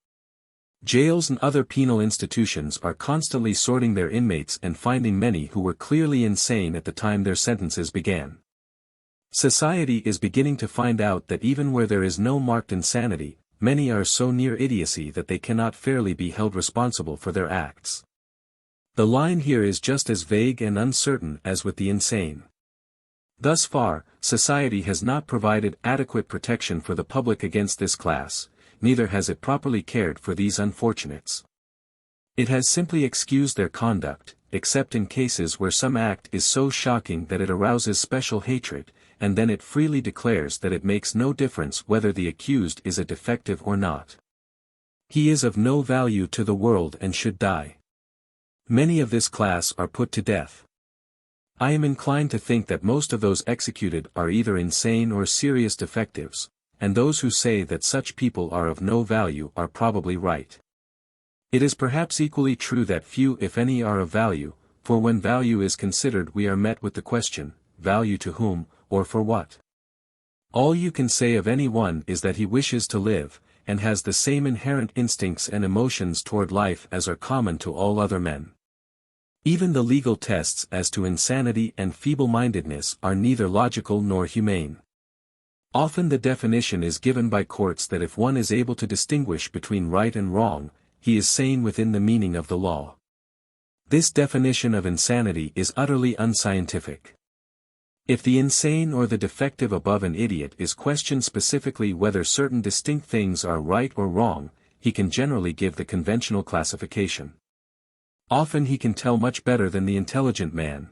Jails and other penal institutions are constantly sorting their inmates and finding many who were clearly insane at the time their sentences began. Society is beginning to find out that even where there is no marked insanity, many are so near idiocy that they cannot fairly be held responsible for their acts. The line here is just as vague and uncertain as with the insane. Thus far, society has not provided adequate protection for the public against this class, neither has it properly cared for these unfortunates. It has simply excused their conduct, except in cases where some act is so shocking that it arouses special hatred, and then it freely declares that it makes no difference whether the accused is a defective or not. He is of no value to the world and should die. Many of this class are put to death. I am inclined to think that most of those executed are either insane or serious defectives, and those who say that such people are of no value are probably right. It is perhaps equally true that few if any are of value, for when value is considered we are met with the question, value to whom, or for what? All you can say of any one is that he wishes to live, and has the same inherent instincts and emotions toward life as are common to all other men. Even the legal tests as to insanity and feeble-mindedness are neither logical nor humane. Often the definition is given by courts that if one is able to distinguish between right and wrong, he is sane within the meaning of the law. This definition of insanity is utterly unscientific. If the insane or the defective above an idiot is questioned specifically whether certain distinct things are right or wrong, he can generally give the conventional classification. Often he can tell much better than the intelligent man.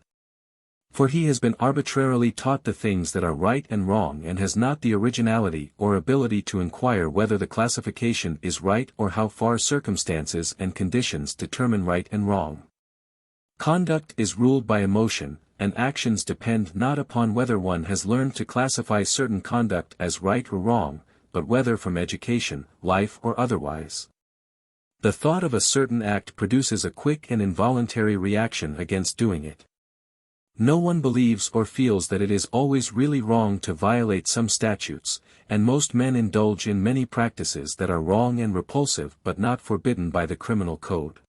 For he has been arbitrarily taught the things that are right and wrong and has not the originality or ability to inquire whether the classification is right or how far circumstances and conditions determine right and wrong. Conduct is ruled by emotion, and actions depend not upon whether one has learned to classify certain conduct as right or wrong, but whether from education, life or otherwise. The thought of a certain act produces a quick and involuntary reaction against doing it. No one believes or feels that it is always really wrong to violate some statutes, and most men indulge in many practices that are wrong and repulsive but not forbidden by the criminal code.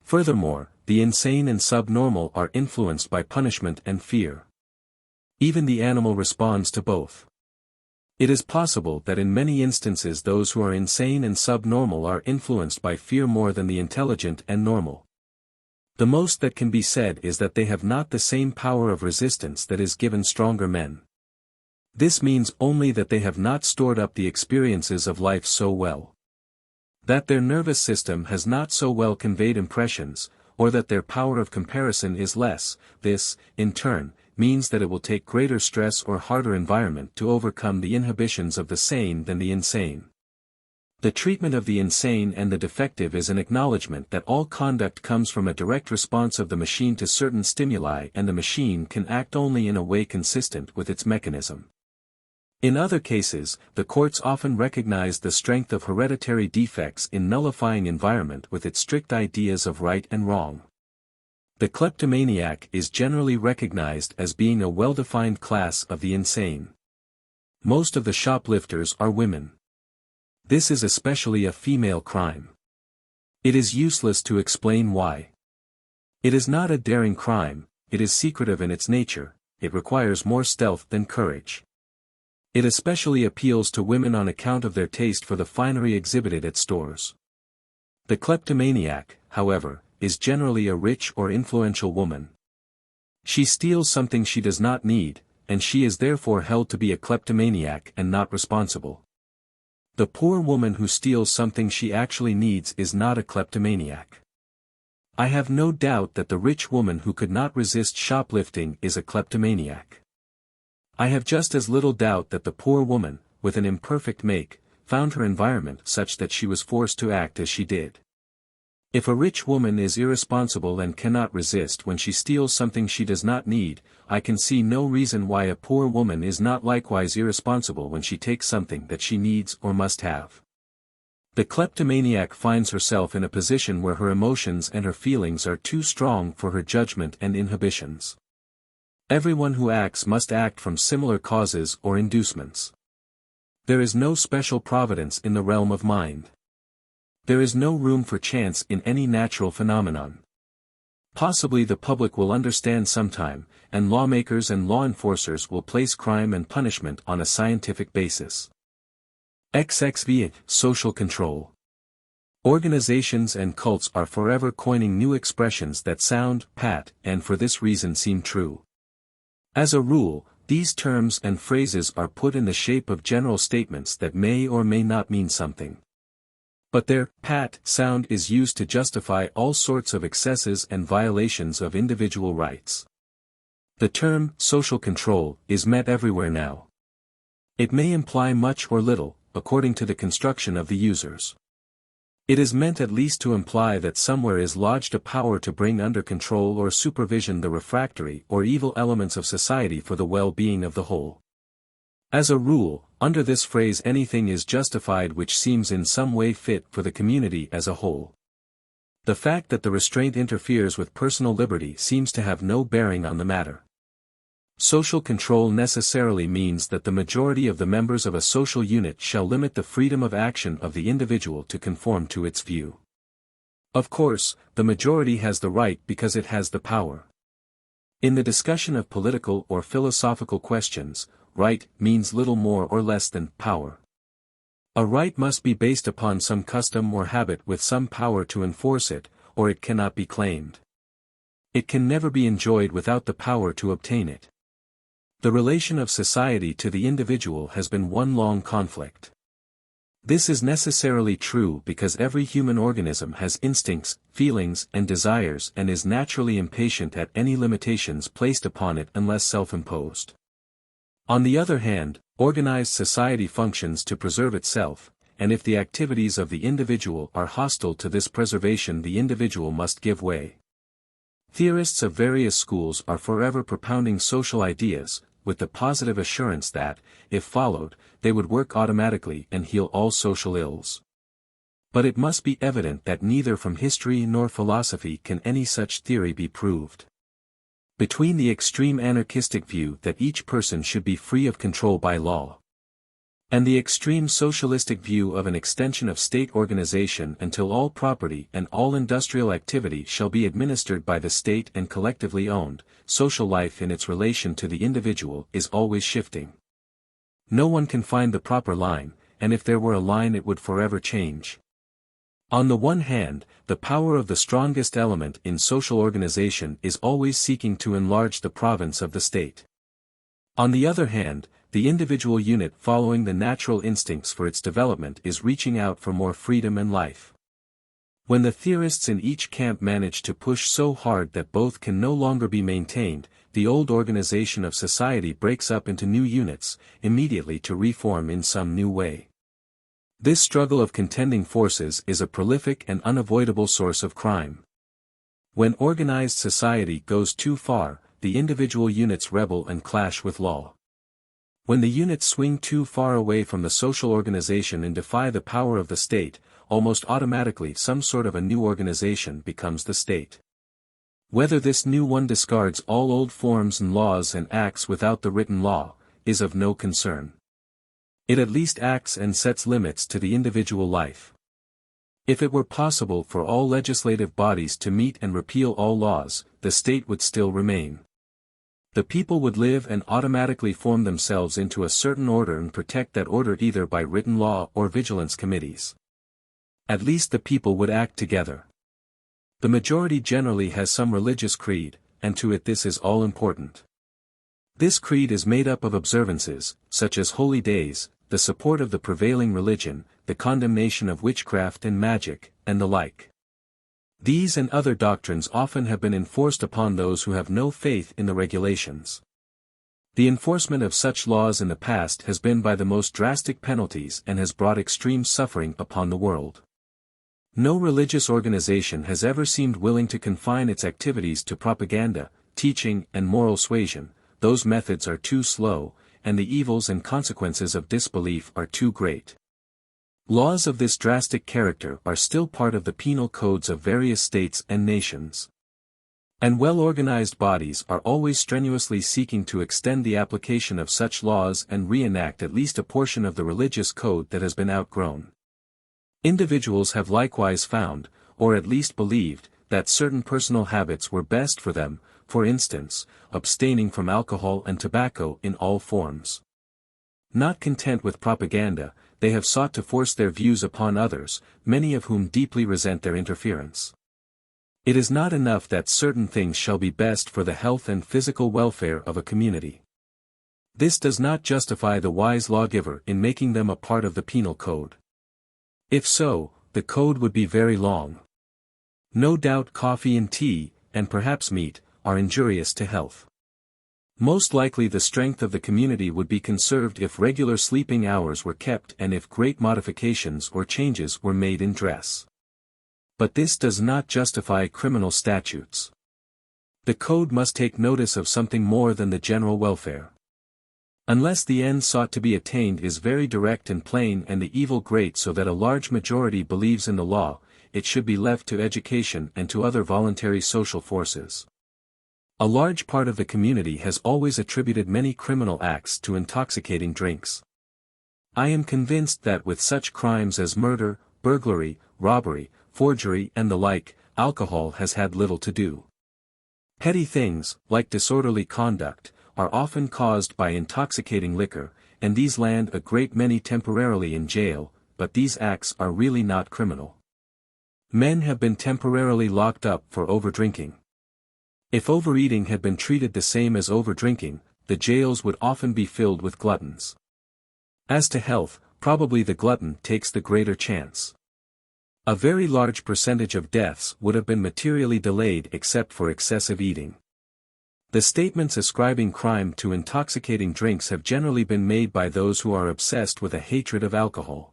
Furthermore, the insane and subnormal are influenced by punishment and fear. Even the animal responds to both. It is possible that in many instances those who are insane and subnormal are influenced by fear more than the intelligent and normal. The most that can be said is that they have not the same power of resistance that is given stronger men. This means only that they have not stored up the experiences of life so well. That their nervous system has not so well conveyed impressions, or that their power of comparison is less. This, in turn, means that it will take greater stress or harder environment to overcome the inhibitions of the sane than the insane. The treatment of the insane and the defective is an acknowledgement that all conduct comes from a direct response of the machine to certain stimuli and the machine can act only in a way consistent with its mechanism. In other cases, the courts often recognize the strength of hereditary defects in nullifying environment with its strict ideas of right and wrong. The kleptomaniac is generally recognized as being a well-defined class of the insane. Most of the shoplifters are women. This is especially a female crime. It is useless to explain why. It is not a daring crime, it is secretive in its nature, it requires more stealth than courage. It especially appeals to women on account of their taste for the finery exhibited at stores. The kleptomaniac, however, is generally a rich or influential woman. She steals something she does not need, and she is therefore held to be a kleptomaniac and not responsible. The poor woman who steals something she actually needs is not a kleptomaniac. I have no doubt that the rich woman who could not resist shoplifting is a kleptomaniac. I have just as little doubt that the poor woman, with an imperfect make, found her environment such that she was forced to act as she did. If a rich woman is irresponsible and cannot resist when she steals something she does not need, I can see no reason why a poor woman is not likewise irresponsible when she takes something that she needs or must have. The kleptomaniac finds herself in a position where her emotions and her feelings are too strong for her judgment and inhibitions. Everyone who acts must act from similar causes or inducements. There is no special providence in the realm of mind. There is no room for chance in any natural phenomenon. Possibly the public will understand sometime, and lawmakers and law enforcers will place crime and punishment on a scientific basis. XXVIII, social control. Organizations and cults are forever coining new expressions that sound pat and for this reason seem true. As a rule, these terms and phrases are put in the shape of general statements that may or may not mean something. But their pat sound is used to justify all sorts of excesses and violations of individual rights. The term social control is met everywhere now. It may imply much or little, according to the construction of the users. It is meant at least to imply that somewhere is lodged a power to bring under control or supervision the refractory or evil elements of society for the well-being of the whole. As a rule, under this phrase anything is justified which seems in some way fit for the community as a whole. The fact that the restraint interferes with personal liberty seems to have no bearing on the matter. Social control necessarily means that the majority of the members of a social unit shall limit the freedom of action of the individual to conform to its view. Of course, the majority has the right because it has the power. In the discussion of political or philosophical questions, right means little more or less than power. A right must be based upon some custom or habit with some power to enforce it, or it cannot be claimed. It can never be enjoyed without the power to obtain it. The relation of society to the individual has been one long conflict. This is necessarily true because every human organism has instincts, feelings, and desires and is naturally impatient at any limitations placed upon it unless self-imposed. On the other hand, organized society functions to preserve itself, and if the activities of the individual are hostile to this preservation the individual must give way. Theorists of various schools are forever propounding social ideas, with the positive assurance that, if followed, they would work automatically and heal all social ills. But it must be evident that neither from history nor philosophy can any such theory be proved. Between the extreme anarchistic view that each person should be free of control by law, and the extreme socialistic view of an extension of state organization until all property and all industrial activity shall be administered by the state and collectively owned, social life in its relation to the individual is always shifting. No one can find the proper line, and if there were a line it would forever change. On the one hand, the power of the strongest element in social organization is always seeking to enlarge the province of the state. On the other hand, the individual unit following the natural instincts for its development is reaching out for more freedom and life. When the theorists in each camp manage to push so hard that both can no longer be maintained, the old organization of society breaks up into new units, immediately to reform in some new way. This struggle of contending forces is a prolific and unavoidable source of crime. When organized society goes too far, the individual units rebel and clash with law. When the units swing too far away from the social organization and defy the power of the state, almost automatically some sort of a new organization becomes the state. Whether this new one discards all old forms and laws and acts without the written law, is of no concern. It at least acts and sets limits to the individual life. If it were possible for all legislative bodies to meet and repeal all laws, the state would still remain. The people would live and automatically form themselves into a certain order and protect that order either by written law or vigilance committees. At least the people would act together. The majority generally has some religious creed, and to it this is all important. This creed is made up of observances, such as holy days, the support of the prevailing religion, the condemnation of witchcraft and magic, and the like. These and other doctrines often have been enforced upon those who have no faith in the regulations. The enforcement of such laws in the past has been by the most drastic penalties and has brought extreme suffering upon the world. No religious organization has ever seemed willing to confine its activities to propaganda, teaching, and moral suasion. Those methods are too slow, and the evils and consequences of disbelief are too great. Laws of this drastic character are still part of the penal codes of various states and nations. And well-organized bodies are always strenuously seeking to extend the application of such laws and reenact at least a portion of the religious code that has been outgrown. Individuals have likewise found, or at least believed, that certain personal habits were best for them, for instance, abstaining from alcohol and tobacco in all forms. Not content with propaganda, they have sought to force their views upon others, many of whom deeply resent their interference. It is not enough that certain things shall be best for the health and physical welfare of a community. This does not justify the wise lawgiver in making them a part of the penal code. If so, the code would be very long. No doubt coffee and tea, and perhaps meat, are injurious to health. Most likely the strength of the community would be conserved if regular sleeping hours were kept and if great modifications or changes were made in dress. But this does not justify criminal statutes. The code must take notice of something more than the general welfare. Unless the end sought to be attained is very direct and plain and the evil great so that a large majority believes in the law, it should be left to education and to other voluntary social forces. A large part of the community has always attributed many criminal acts to intoxicating drinks. I am convinced that with such crimes as murder, burglary, robbery, forgery and the like, alcohol has had little to do. Petty things, like disorderly conduct, are often caused by intoxicating liquor, and these land a great many temporarily in jail, but these acts are really not criminal. Men have been temporarily locked up for overdrinking. If overeating had been treated the same as overdrinking, the jails would often be filled with gluttons. As to health, probably the glutton takes the greater chance. A very large percentage of deaths would have been materially delayed except for excessive eating. The statements ascribing crime to intoxicating drinks have generally been made by those who are obsessed with a hatred of alcohol.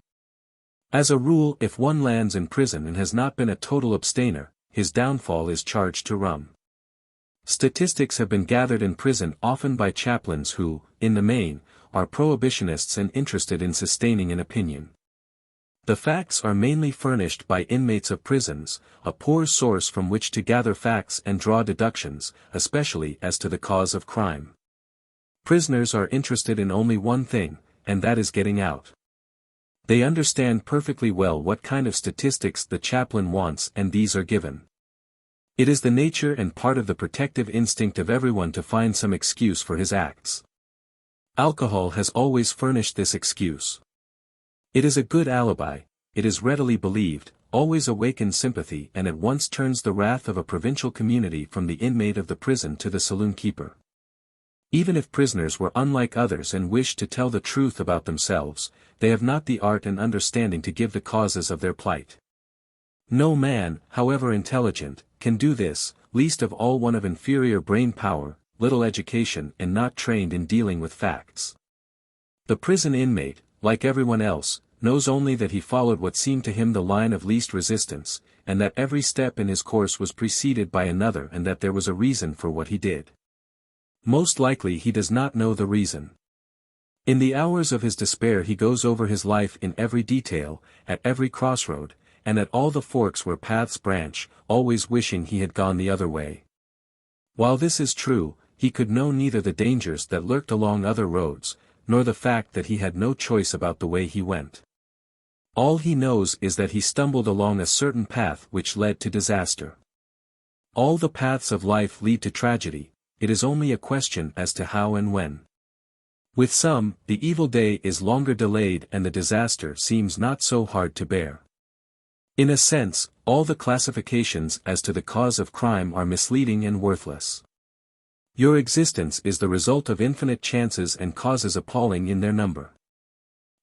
As a rule, if one lands in prison and has not been a total abstainer, his downfall is charged to rum. Statistics have been gathered in prison often by chaplains who, in the main, are prohibitionists and interested in sustaining an opinion. The facts are mainly furnished by inmates of prisons, a poor source from which to gather facts and draw deductions, especially as to the cause of crime. Prisoners are interested in only one thing, and that is getting out. They understand perfectly well what kind of statistics the chaplain wants and these are given. It is the nature and part of the protective instinct of everyone to find some excuse for his acts. Alcohol has always furnished this excuse. It is a good alibi, it is readily believed, always awakens sympathy and at once turns the wrath of a provincial community from the inmate of the prison to the saloon keeper. Even if prisoners were unlike others and wished to tell the truth about themselves, they have not the art and understanding to give the causes of their plight. No man, however intelligent, can do this, least of all one of inferior brain power, little education and not trained in dealing with facts. The prison inmate, like everyone else, knows only that he followed what seemed to him the line of least resistance, and that every step in his course was preceded by another and that there was a reason for what he did. Most likely he does not know the reason. In the hours of his despair he goes over his life in every detail, at every crossroad, and at all the forks where paths branch, always wishing he had gone the other way. While this is true, he could know neither the dangers that lurked along other roads, nor the fact that he had no choice about the way he went. All he knows is that he stumbled along a certain path which led to disaster. All the paths of life lead to tragedy, it is only a question as to how and when. With some, the evil day is longer delayed and the disaster seems not so hard to bear. In a sense, all the classifications as to the cause of crime are misleading and worthless. Your existence is the result of infinite chances and causes appalling in their number.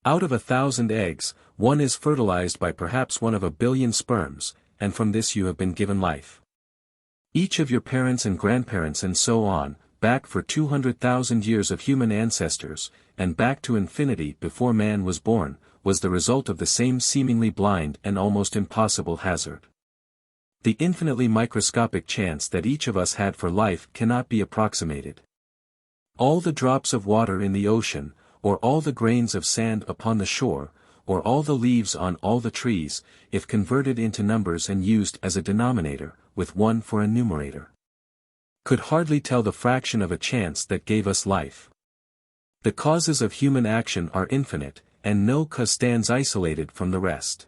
Out of 1,000 eggs, one is fertilized by perhaps one of 1 billion sperms, and from this you have been given life. Each of your parents and grandparents and so on, back for 200,000 years of human ancestors, and back to infinity before man was born, was the result of the same seemingly blind and almost impossible hazard. The infinitely microscopic chance that each of us had for life cannot be approximated. All the drops of water in the ocean, or all the grains of sand upon the shore, or all the leaves on all the trees, if converted into numbers and used as a denominator, with one for a numerator, could hardly tell the fraction of a chance that gave us life. The causes of human action are infinite, and no cause stands isolated from the rest.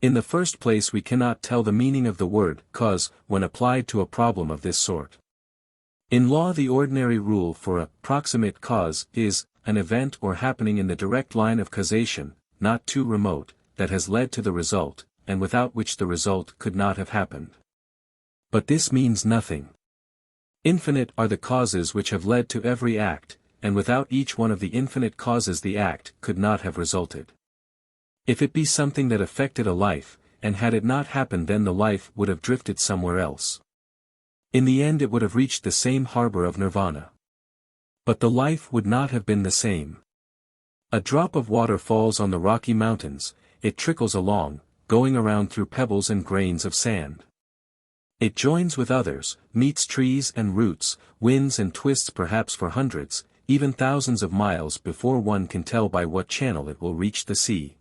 In the first place we cannot tell the meaning of the word cause when applied to a problem of this sort. In law the ordinary rule for a proximate cause is an event or happening in the direct line of causation, not too remote, that has led to the result, and without which the result could not have happened. But this means nothing. Infinite are the causes which have led to every act, and without each one of the infinite causes the act could not have resulted. If it be something that affected a life, and had it not happened then the life would have drifted somewhere else. In the end it would have reached the same harbor of nirvana. But the life would not have been the same. A drop of water falls on the Rocky Mountains, it trickles along, going around through pebbles and grains of sand. It joins with others, meets trees and roots, winds and twists perhaps for hundreds, even thousands of miles before one can tell by what channel it will reach the sea.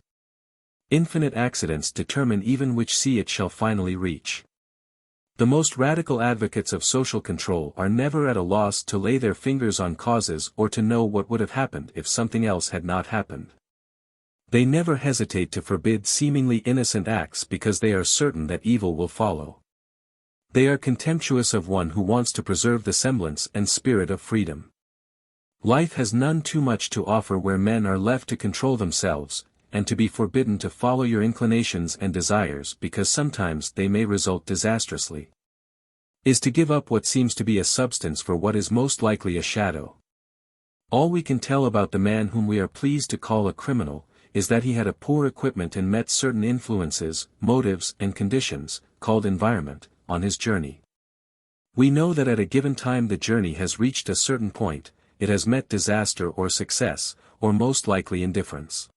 Infinite accidents determine even which sea it shall finally reach. The most radical advocates of social control are never at a loss to lay their fingers on causes or to know what would have happened if something else had not happened. They never hesitate to forbid seemingly innocent acts because they are certain that evil will follow. They are contemptuous of one who wants to preserve the semblance and spirit of freedom. Life has none too much to offer where men are left to control themselves, and to be forbidden to follow your inclinations and desires because sometimes they may result disastrously. Is to give up what seems to be a substance for what is most likely a shadow. All we can tell about the man whom we are pleased to call a criminal, is that he had a poor equipment and met certain influences, motives and conditions, called environment, on his journey. We know that at a given time the journey has reached a certain point, it has met disaster or success, or most likely indifference.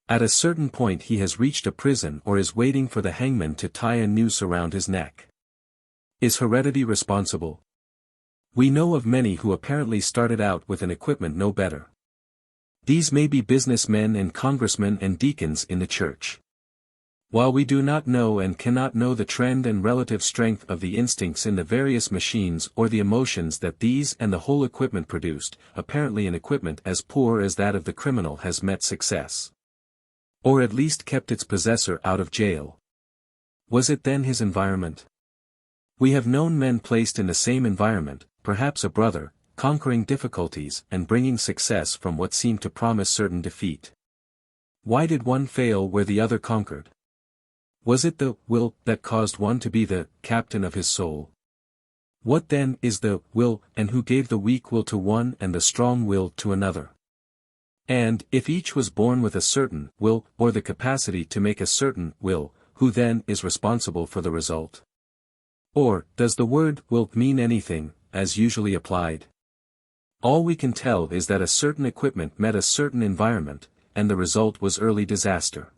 At a certain point he has reached a prison or is waiting for the hangman to tie a noose around his neck. Is heredity responsible? We know of many who apparently started out with an equipment no better. These may be businessmen and congressmen and deacons in the church. While we do not know and cannot know the trend and relative strength of the instincts in the various machines or the emotions that these and the whole equipment produced, apparently an equipment as poor as that of the criminal has met success. Or at least kept its possessor out of jail. Was it then his environment? We have known men placed in the same environment, perhaps a brother, conquering difficulties and bringing success from what seemed to promise certain defeat. Why did one fail where the other conquered? Was it the will that caused one to be the captain of his soul? What then is the will, and who gave the weak will to one and the strong will to another? And, if each was born with a certain will, or the capacity to make a certain will, who then is responsible for the result? Or, does the word will mean anything, as usually applied? All we can tell is that a certain equipment met a certain environment, and the result was early disaster.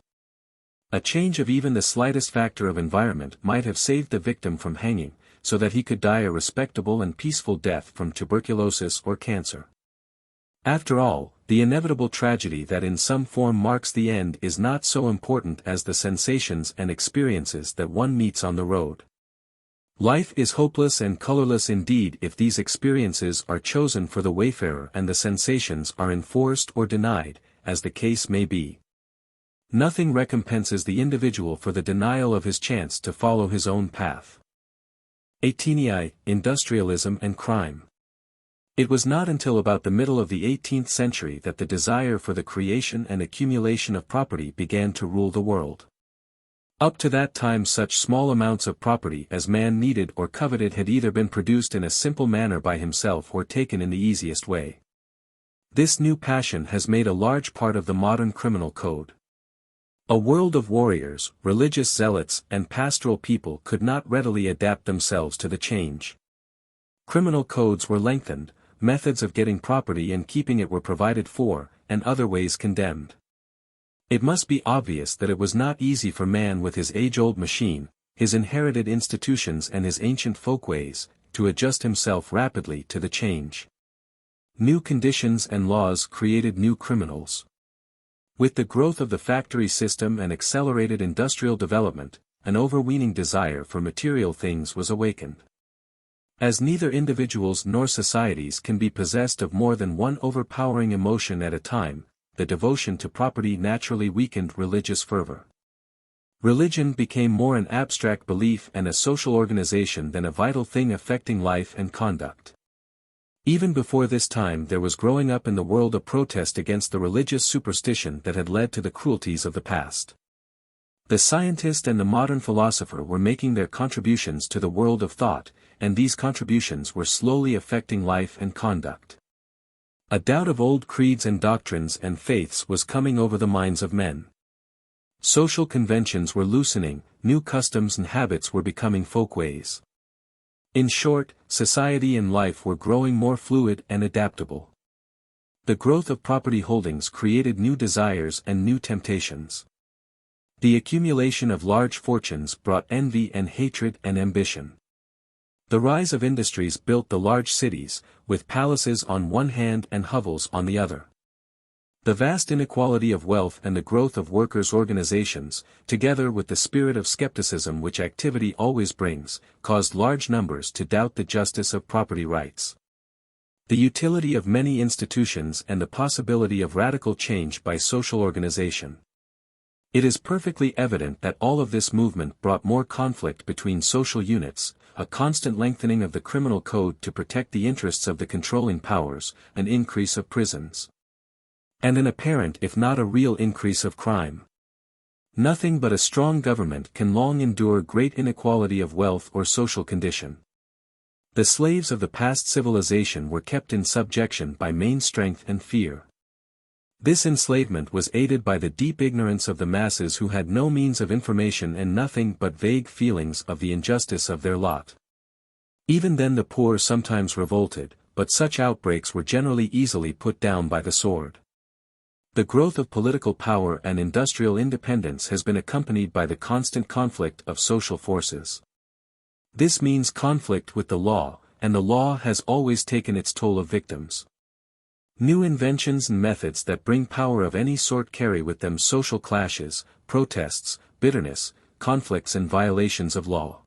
A change of even the slightest factor of environment might have saved the victim from hanging, so that he could die a respectable and peaceful death from tuberculosis or cancer. After all, the inevitable tragedy that in some form marks the end is not so important as the sensations and experiences that one meets on the road. Life is hopeless and colorless indeed if these experiences are chosen for the wayfarer and the sensations are enforced or denied, as the case may be. Nothing recompenses the individual for the denial of his chance to follow his own path. XVIII, Industrialism and Crime. It was not until about the middle of the 18th century that the desire for the creation and accumulation of property began to rule the world. Up to that time such small amounts of property as man needed or coveted had either been produced in a simple manner by himself or taken in the easiest way. This new passion has made a large part of the modern criminal code. A world of warriors, religious zealots and pastoral people could not readily adapt themselves to the change. Criminal codes were lengthened, methods of getting property and keeping it were provided for, and other ways condemned. It must be obvious that it was not easy for man with his age-old machine, his inherited institutions and his ancient folkways, to adjust himself rapidly to the change. New conditions and laws created new criminals. With the growth of the factory system and accelerated industrial development, an overweening desire for material things was awakened. As neither individuals nor societies can be possessed of more than one overpowering emotion at a time, the devotion to property naturally weakened religious fervor. Religion became more an abstract belief and a social organization than a vital thing affecting life and conduct. Even before this time there was growing up in the world a protest against the religious superstition that had led to the cruelties of the past. The scientist and the modern philosopher were making their contributions to the world of thought, and these contributions were slowly affecting life and conduct. A doubt of old creeds and doctrines and faiths was coming over the minds of men. Social conventions were loosening, new customs and habits were becoming folkways. In short, society and life were growing more fluid and adaptable. The growth of property holdings created new desires and new temptations. The accumulation of large fortunes brought envy and hatred and ambition. The rise of industries built the large cities, with palaces on one hand and hovels on the other. The vast inequality of wealth and the growth of workers' organizations, together with the spirit of skepticism which activity always brings, caused large numbers to doubt the justice of property rights. The utility of many institutions and the possibility of radical change by social organization. It is perfectly evident that all of this movement brought more conflict between social units, a constant lengthening of the criminal code to protect the interests of the controlling powers, an increase of prisons, and an apparent if not a real increase of crime. Nothing but a strong government can long endure great inequality of wealth or social condition. The slaves of the past civilization were kept in subjection by main strength and fear. This enslavement was aided by the deep ignorance of the masses who had no means of information and nothing but vague feelings of the injustice of their lot. Even then the poor sometimes revolted, but such outbreaks were generally easily put down by the sword. The growth of political power and industrial independence has been accompanied by the constant conflict of social forces. This means conflict with the law, and the law has always taken its toll of victims. New inventions and methods that bring power of any sort carry with them social clashes, protests, bitterness, conflicts and violations of law.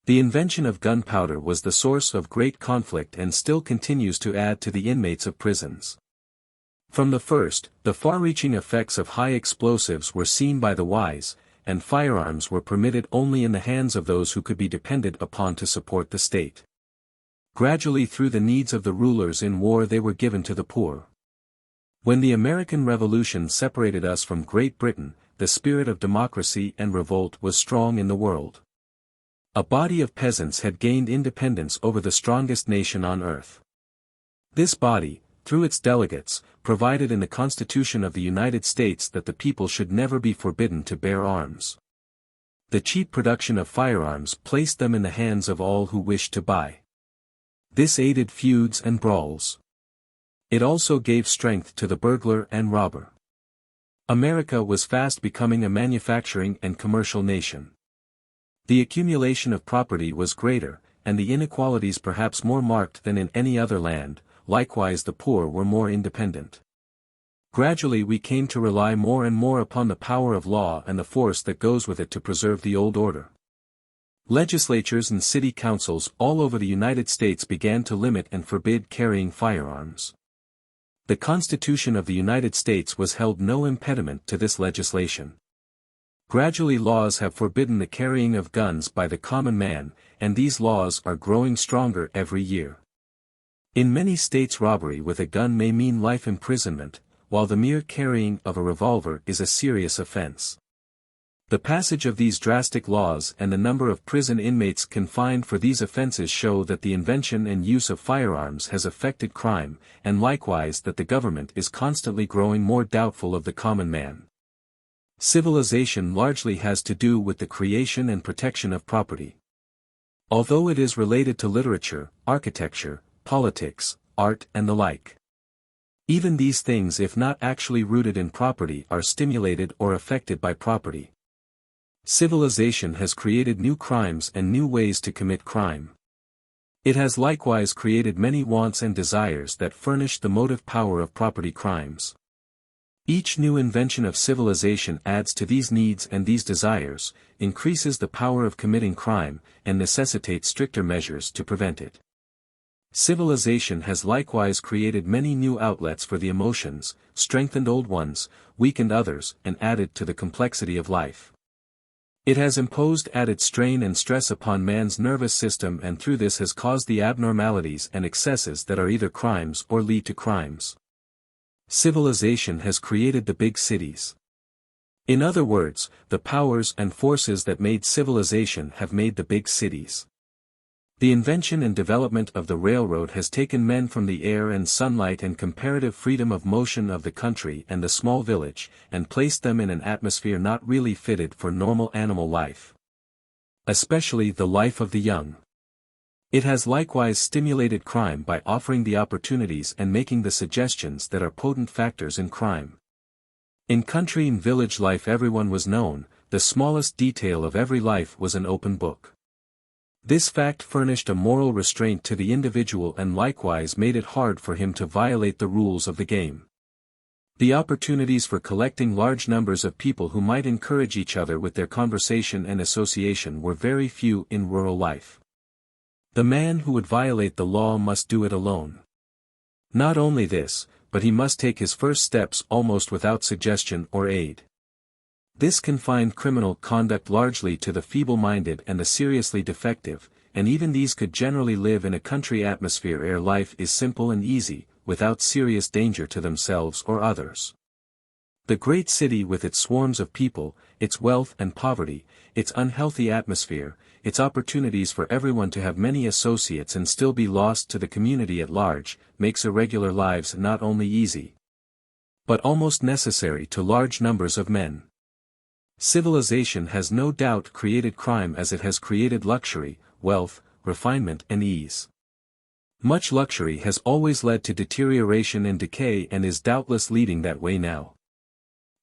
The invention of gunpowder was the source of great conflict and still continues to add to the inmates of prisons. From the first, the far-reaching effects of high explosives were seen by the wise, and firearms were permitted only in the hands of those who could be depended upon to support the state. Gradually through the needs of the rulers in war they were given to the poor. When the American Revolution separated us from Great Britain, the spirit of democracy and revolt was strong in the world. A body of peasants had gained independence over the strongest nation on earth. This body, through its delegates, provided in the Constitution of the United States that the people should never be forbidden to bear arms. The cheap production of firearms placed them in the hands of all who wished to buy. This aided feuds and brawls. It also gave strength to the burglar and robber. America was fast becoming a manufacturing and commercial nation. The accumulation of property was greater, and the inequalities perhaps more marked than in any other land. Likewise the poor were more independent. Gradually we came to rely more and more upon the power of law and the force that goes with it to preserve the old order. Legislatures and city councils all over the United States began to limit and forbid carrying firearms. The Constitution of the United States was held no impediment to this legislation. Gradually laws have forbidden the carrying of guns by the common man, and these laws are growing stronger every year. In many states robbery with a gun may mean life imprisonment, while the mere carrying of a revolver is a serious offense. The passage of these drastic laws and the number of prison inmates confined for these offenses show that the invention and use of firearms has affected crime, and likewise that the government is constantly growing more doubtful of the common man. Civilization largely has to do with the creation and protection of property. Although it is related to literature, architecture, politics, art and the like. Even these things if not actually rooted in property are stimulated or affected by property. Civilization has created new crimes and new ways to commit crime. It has likewise created many wants and desires that furnish the motive power of property crimes. Each new invention of civilization adds to these needs and these desires, increases the power of committing crime, and necessitates stricter measures to prevent it. Civilization has likewise created many new outlets for the emotions, strengthened old ones, weakened others, and added to the complexity of life. It has imposed added strain and stress upon man's nervous system and through this has caused the abnormalities and excesses that are either crimes or lead to crimes. Civilization has created the big cities. In other words, the powers and forces that made civilization have made the big cities. The invention and development of the railroad has taken men from the air and sunlight and comparative freedom of motion of the country and the small village, and placed them in an atmosphere not really fitted for normal animal life. Especially the life of the young. It has likewise stimulated crime by offering the opportunities and making the suggestions that are potent factors in crime. In country and village life everyone was known, the smallest detail of every life was an open book. This fact furnished a moral restraint to the individual and likewise made it hard for him to violate the rules of the game. The opportunities for collecting large numbers of people who might encourage each other with their conversation and association were very few in rural life. The man who would violate the law must do it alone. Not only this, but he must take his first steps almost without suggestion or aid. This confined criminal conduct largely to the feeble-minded and the seriously defective, and even these could generally live in a country atmosphere ere life is simple and easy, without serious danger to themselves or others. The great city with its swarms of people, its wealth and poverty, its unhealthy atmosphere, its opportunities for everyone to have many associates and still be lost to the community at large, makes irregular lives not only easy, but almost necessary to large numbers of men. Civilization has no doubt created crime as it has created luxury, wealth, refinement and ease. Much luxury has always led to deterioration and decay and is doubtless leading that way now.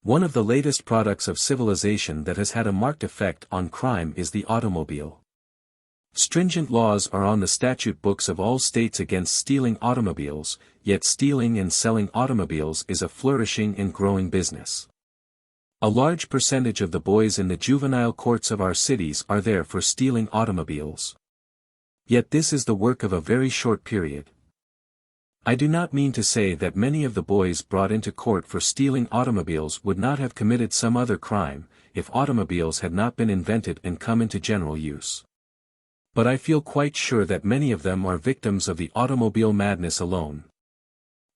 One of the latest products of civilization that has had a marked effect on crime is the automobile. Stringent laws are on the statute books of all states against stealing automobiles, yet stealing and selling automobiles is a flourishing and growing business. A large percentage of the boys in the juvenile courts of our cities are there for stealing automobiles. Yet this is the work of a very short period. I do not mean to say that many of the boys brought into court for stealing automobiles would not have committed some other crime, if automobiles had not been invented and come into general use. But I feel quite sure that many of them are victims of the automobile madness alone.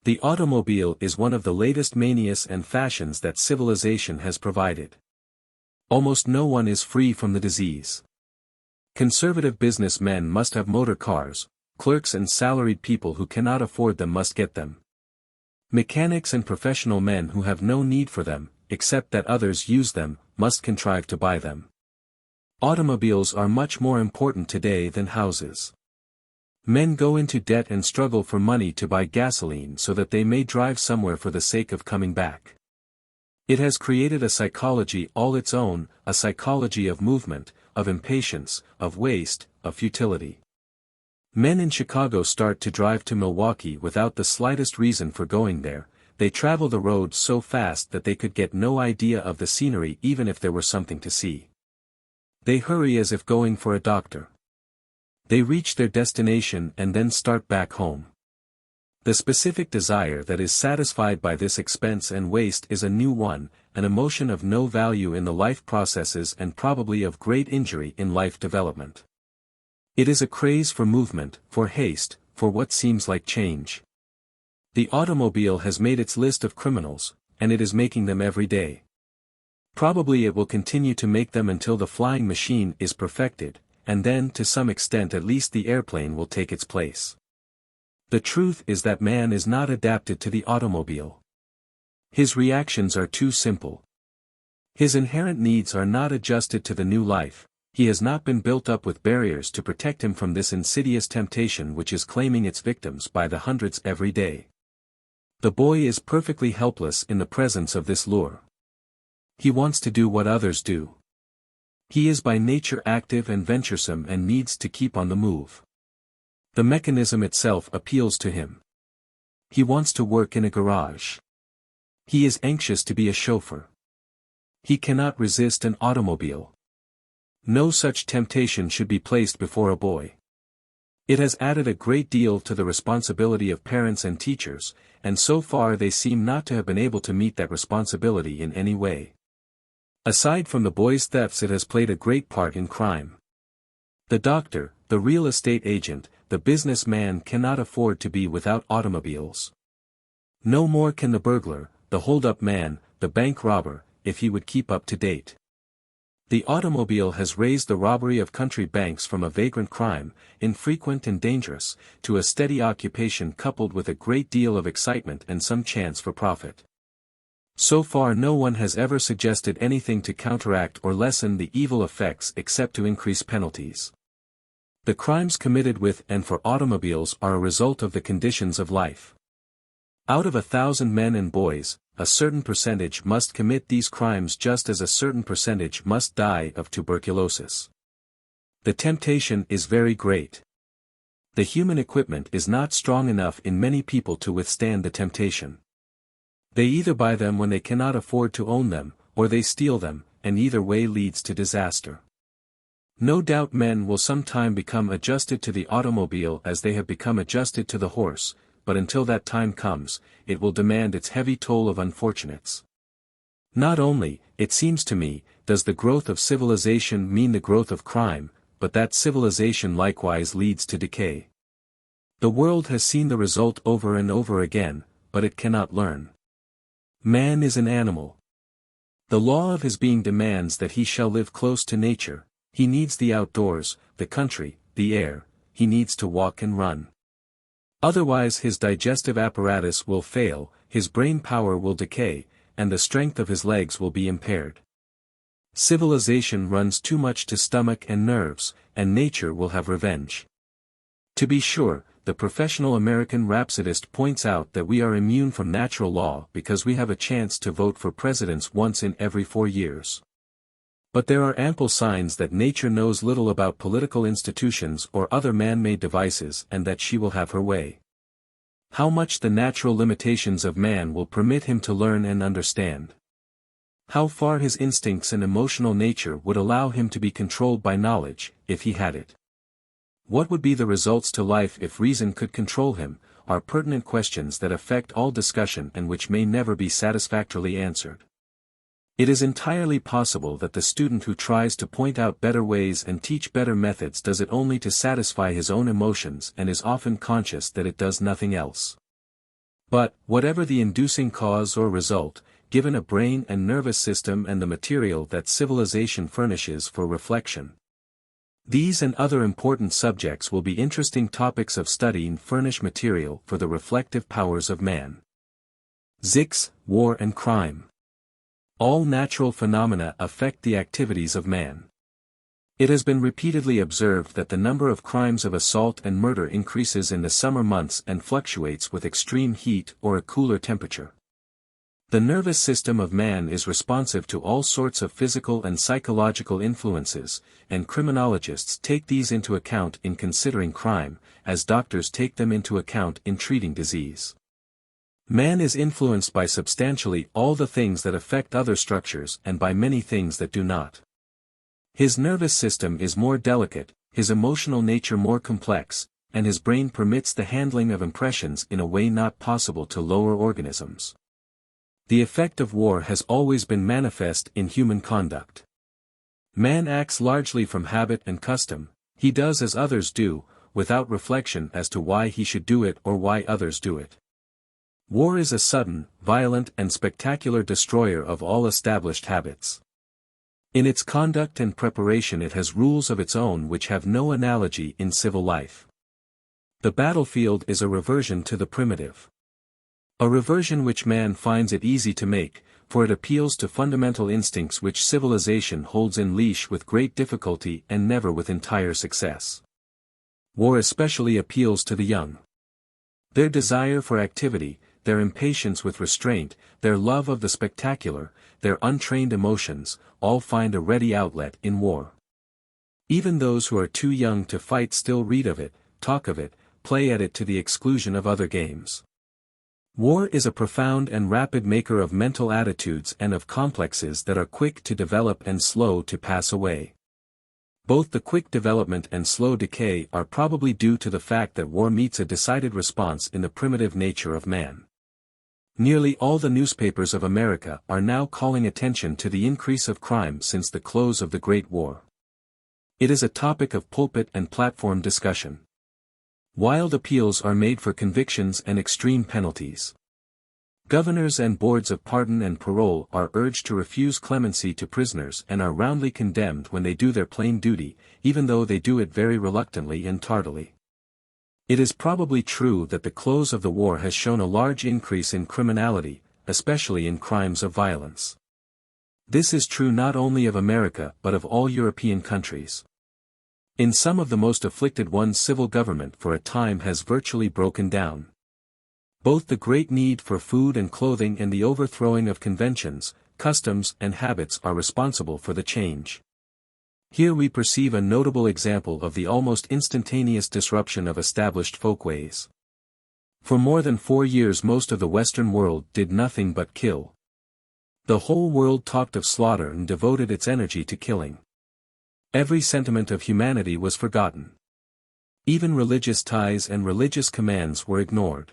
The automobile is one of the latest manias and fashions that civilization has provided. Almost no one is free from the disease. Conservative businessmen must have motor cars, clerks and salaried people who cannot afford them must get them. Mechanics and professional men who have no need for them, except that others use them, must contrive to buy them. Automobiles are much more important today than houses. Men go into debt and struggle for money to buy gasoline so that they may drive somewhere for the sake of coming back. It has created a psychology all its own, a psychology of movement, of impatience, of waste, of futility. Men in Chicago start to drive to Milwaukee without the slightest reason for going there. They travel the road so fast that they could get no idea of the scenery even if there were something to see. They hurry as if going for a doctor. They reach their destination and then start back home. The specific desire that is satisfied by this expense and waste is a new one, an emotion of no value in the life processes and probably of great injury in life development. It is a craze for movement, for haste, for what seems like change. The automobile has made its list of criminals, and it is making them every day. Probably it will continue to make them until the flying machine is perfected, and then to some extent at least the airplane will take its place. The truth is that man is not adapted to the automobile. His reactions are too simple. His inherent needs are not adjusted to the new life. He has not been built up with barriers to protect him from this insidious temptation which is claiming its victims by the hundreds every day. The boy is perfectly helpless in the presence of this lure. He wants to do what others do. He is by nature active and venturesome and needs to keep on the move. The mechanism itself appeals to him. He wants to work in a garage. He is anxious to be a chauffeur. He cannot resist an automobile. No such temptation should be placed before a boy. It has added a great deal to the responsibility of parents and teachers, and so far they seem not to have been able to meet that responsibility in any way. Aside from the boy's thefts, it has played a great part in crime. The doctor, the real estate agent, the businessman cannot afford to be without automobiles. No more can the burglar, the hold-up man, the bank robber, if he would keep up to date. The automobile has raised the robbery of country banks from a vagrant crime, infrequent and dangerous, to a steady occupation coupled with a great deal of excitement and some chance for profit. So far no one has ever suggested anything to counteract or lessen the evil effects except to increase penalties. The crimes committed with and for automobiles are a result of the conditions of life. Out of 1,000 men and boys, a certain percentage must commit these crimes just as a certain percentage must die of tuberculosis. The temptation is very great. The human equipment is not strong enough in many people to withstand the temptation. They either buy them when they cannot afford to own them, or they steal them, and either way leads to disaster. No doubt men will sometime become adjusted to the automobile as they have become adjusted to the horse, but until that time comes, it will demand its heavy toll of unfortunates. Not only, it seems to me, does the growth of civilization mean the growth of crime, but that civilization likewise leads to decay. The world has seen the result over and over again, but it cannot learn. Man is an animal. The law of his being demands that he shall live close to nature. He needs the outdoors, the country, the air, he needs to walk and run. Otherwise his digestive apparatus will fail, his brain power will decay, and the strength of his legs will be impaired. Civilization runs too much to stomach and nerves, and nature will have revenge. To be sure, the professional American rhapsodist points out that we are immune from natural law because we have a chance to vote for presidents once in every 4 years. But there are ample signs that nature knows little about political institutions or other man-made devices and that she will have her way. How much the natural limitations of man will permit him to learn and understand. How far his instincts and emotional nature would allow him to be controlled by knowledge, if he had it. What would be the results to life if reason could control him, are pertinent questions that affect all discussion and which may never be satisfactorily answered. It is entirely possible that the student who tries to point out better ways and teach better methods does it only to satisfy his own emotions and is often conscious that it does nothing else. But, whatever the inducing cause or result, given a brain and nervous system and the material that civilization furnishes for reflection, these and other important subjects will be interesting topics of study and furnish material for the reflective powers of man. XXIX, War and Crime. All natural phenomena affect the activities of man. It has been repeatedly observed that the number of crimes of assault and murder increases in the summer months and fluctuates with extreme heat or a cooler temperature. The nervous system of man is responsive to all sorts of physical and psychological influences, and criminologists take these into account in considering crime, as doctors take them into account in treating disease. Man is influenced by substantially all the things that affect other structures and by many things that do not. His nervous system is more delicate, his emotional nature more complex, and his brain permits the handling of impressions in a way not possible to lower organisms. The effect of war has always been manifest in human conduct. Man acts largely from habit and custom, he does as others do, without reflection as to why he should do it or why others do it. War is a sudden, violent and spectacular destroyer of all established habits. In its conduct and preparation it has rules of its own which have no analogy in civil life. The battlefield is a reversion to the primitive. A reversion which man finds it easy to make, for it appeals to fundamental instincts which civilization holds in leash with great difficulty and never with entire success. War especially appeals to the young. Their desire for activity, their impatience with restraint, their love of the spectacular, their untrained emotions, all find a ready outlet in war. Even those who are too young to fight still read of it, talk of it, play at it to the exclusion of other games. War is a profound and rapid maker of mental attitudes and of complexes that are quick to develop and slow to pass away. Both the quick development and slow decay are probably due to the fact that war meets a decided response in the primitive nature of man. Nearly all the newspapers of America are now calling attention to the increase of crime since the close of the Great War. It is a topic of pulpit and platform discussion. Wild appeals are made for convictions and extreme penalties. Governors and boards of pardon and parole are urged to refuse clemency to prisoners and are roundly condemned when they do their plain duty, even though they do it very reluctantly and tardily. It is probably true that the close of the war has shown a large increase in criminality, especially in crimes of violence. This is true not only of America but of all European countries. In some of the most afflicted ones civil government for a time has virtually broken down. Both the great need for food and clothing and the overthrowing of conventions, customs and habits are responsible for the change. Here we perceive a notable example of the almost instantaneous disruption of established folkways. For more than 4 years most of the Western world did nothing but kill. The whole world talked of slaughter and devoted its energy to killing. Every sentiment of humanity was forgotten. Even religious ties and religious commands were ignored.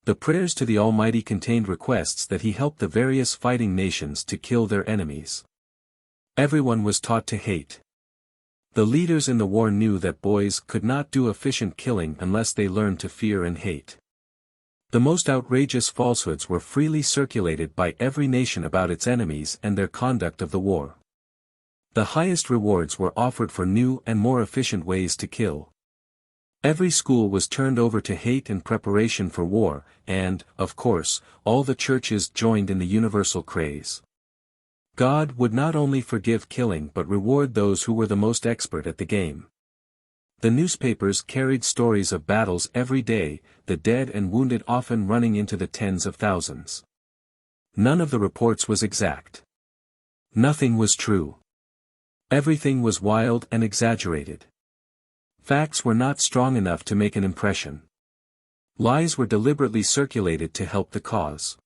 The prayers to the Almighty contained requests that He help the various fighting nations to kill their enemies. Everyone was taught to hate. The leaders in the war knew that boys could not do efficient killing unless they learned to fear and hate. The most outrageous falsehoods were freely circulated by every nation about its enemies and their conduct of the war. The highest rewards were offered for new and more efficient ways to kill. Every school was turned over to hate in preparation for war, and, of course, all the churches joined in the universal craze. God would not only forgive killing but reward those who were the most expert at the game. The newspapers carried stories of battles every day, the dead and wounded often running into the tens of thousands. None of the reports was exact. Nothing was true. Everything was wild and exaggerated. Facts were not strong enough to make an impression. Lies were deliberately circulated to help the cause.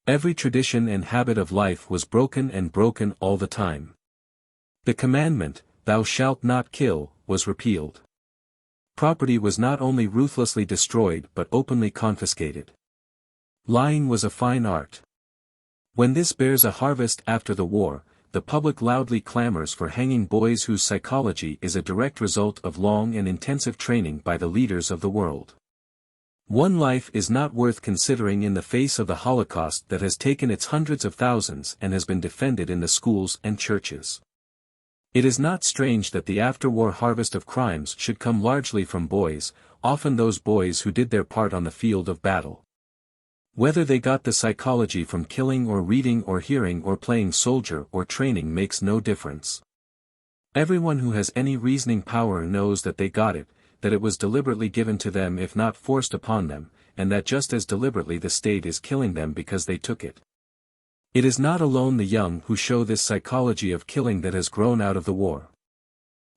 Every tradition and habit of life was broken and broken all the time. The commandment, "Thou shalt not kill," was repealed. Property was not only ruthlessly destroyed but openly confiscated. Lying was a fine art. When this bears a harvest after the war, the public loudly clamors for hanging boys whose psychology is a direct result of long and intensive training by the leaders of the world. One life is not worth considering in the face of the Holocaust that has taken its hundreds of thousands and has been defended in the schools and churches. It is not strange that the after-war harvest of crimes should come largely from boys, often those boys who did their part on the field of battle. Whether they got the psychology from killing or reading or hearing or playing soldier or training makes no difference. Everyone who has any reasoning power knows that they got it, that it was deliberately given to them if not forced upon them, and that just as deliberately the state is killing them because they took it. It is not alone the young who show this psychology of killing that has grown out of the war.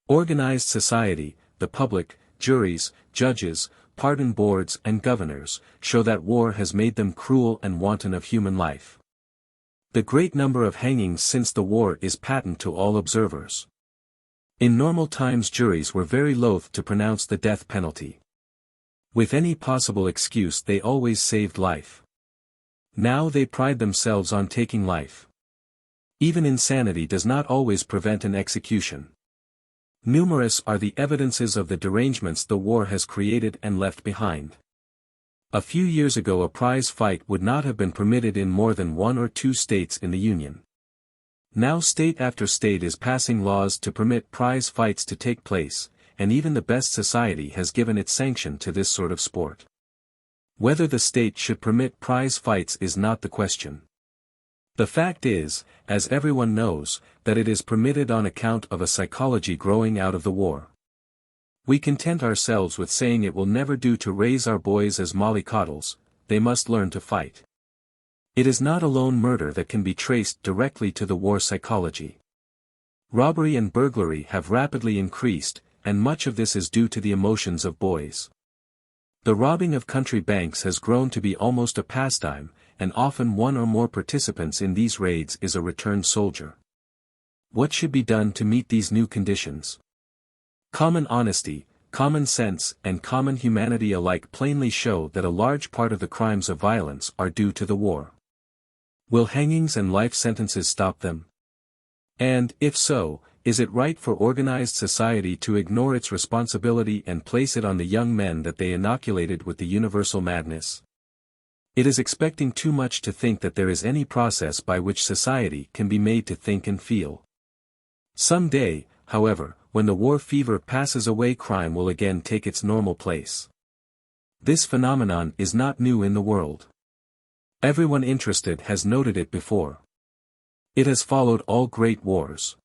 Organized society, the public, juries, judges, pardon boards and governors, show that war has made them cruel and wanton of human life. The great number of hangings since the war is patent to all observers. In normal times juries were very loath to pronounce the death penalty. With any possible excuse they always saved life. Now they pride themselves on taking life. Even insanity does not always prevent an execution. Numerous are the evidences of the derangements the war has created and left behind. A few years ago a prize fight would not have been permitted in more than 1 or 2 states in the Union. Now state after state is passing laws to permit prize fights to take place, and even the best society has given its sanction to this sort of sport. Whether the state should permit prize fights is not the question. The fact is, as everyone knows, that it is permitted on account of a psychology growing out of the war. We content ourselves with saying it will never do to raise our boys as mollycoddles, they must learn to fight. It is not alone murder that can be traced directly to the war psychology. Robbery and burglary have rapidly increased, and much of this is due to the emotions of boys. The robbing of country banks has grown to be almost a pastime, and often one or more participants in these raids is a returned soldier. What should be done to meet these new conditions? Common honesty, common sense, and common humanity alike plainly show that a large part of the crimes of violence are due to the war. Will hangings and life sentences stop them? And, if so, is it right for organized society to ignore its responsibility and place it on the young men that they inoculated with the universal madness? It is expecting too much to think that there is any process by which society can be made to think and feel. Some day, however, when the war fever passes away, crime will again take its normal place. This phenomenon is not new in the world. Everyone interested has noted it before. It has followed all great wars.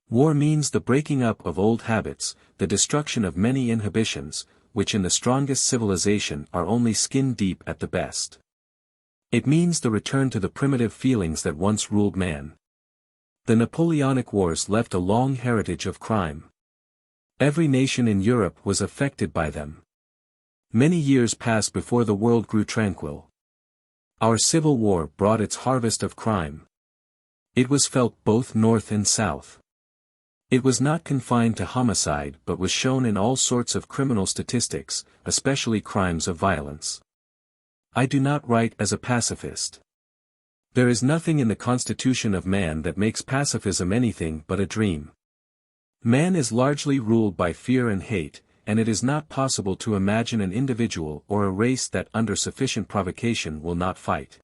War means the breaking up of old habits, the destruction of many inhibitions, which in the strongest civilization are only skin deep at the best. It means the return to the primitive feelings that once ruled man. The Napoleonic Wars left a long heritage of crime. Every nation in Europe was affected by them. Many years passed before the world grew tranquil. Our Civil War brought its harvest of crime. It was felt both north and south. It was not confined to homicide but was shown in all sorts of criminal statistics, especially crimes of violence. I do not write as a pacifist. There is nothing in the constitution of man that makes pacifism anything but a dream. Man is largely ruled by fear and hate, and it is not possible to imagine an individual or a race that under sufficient provocation will not fight.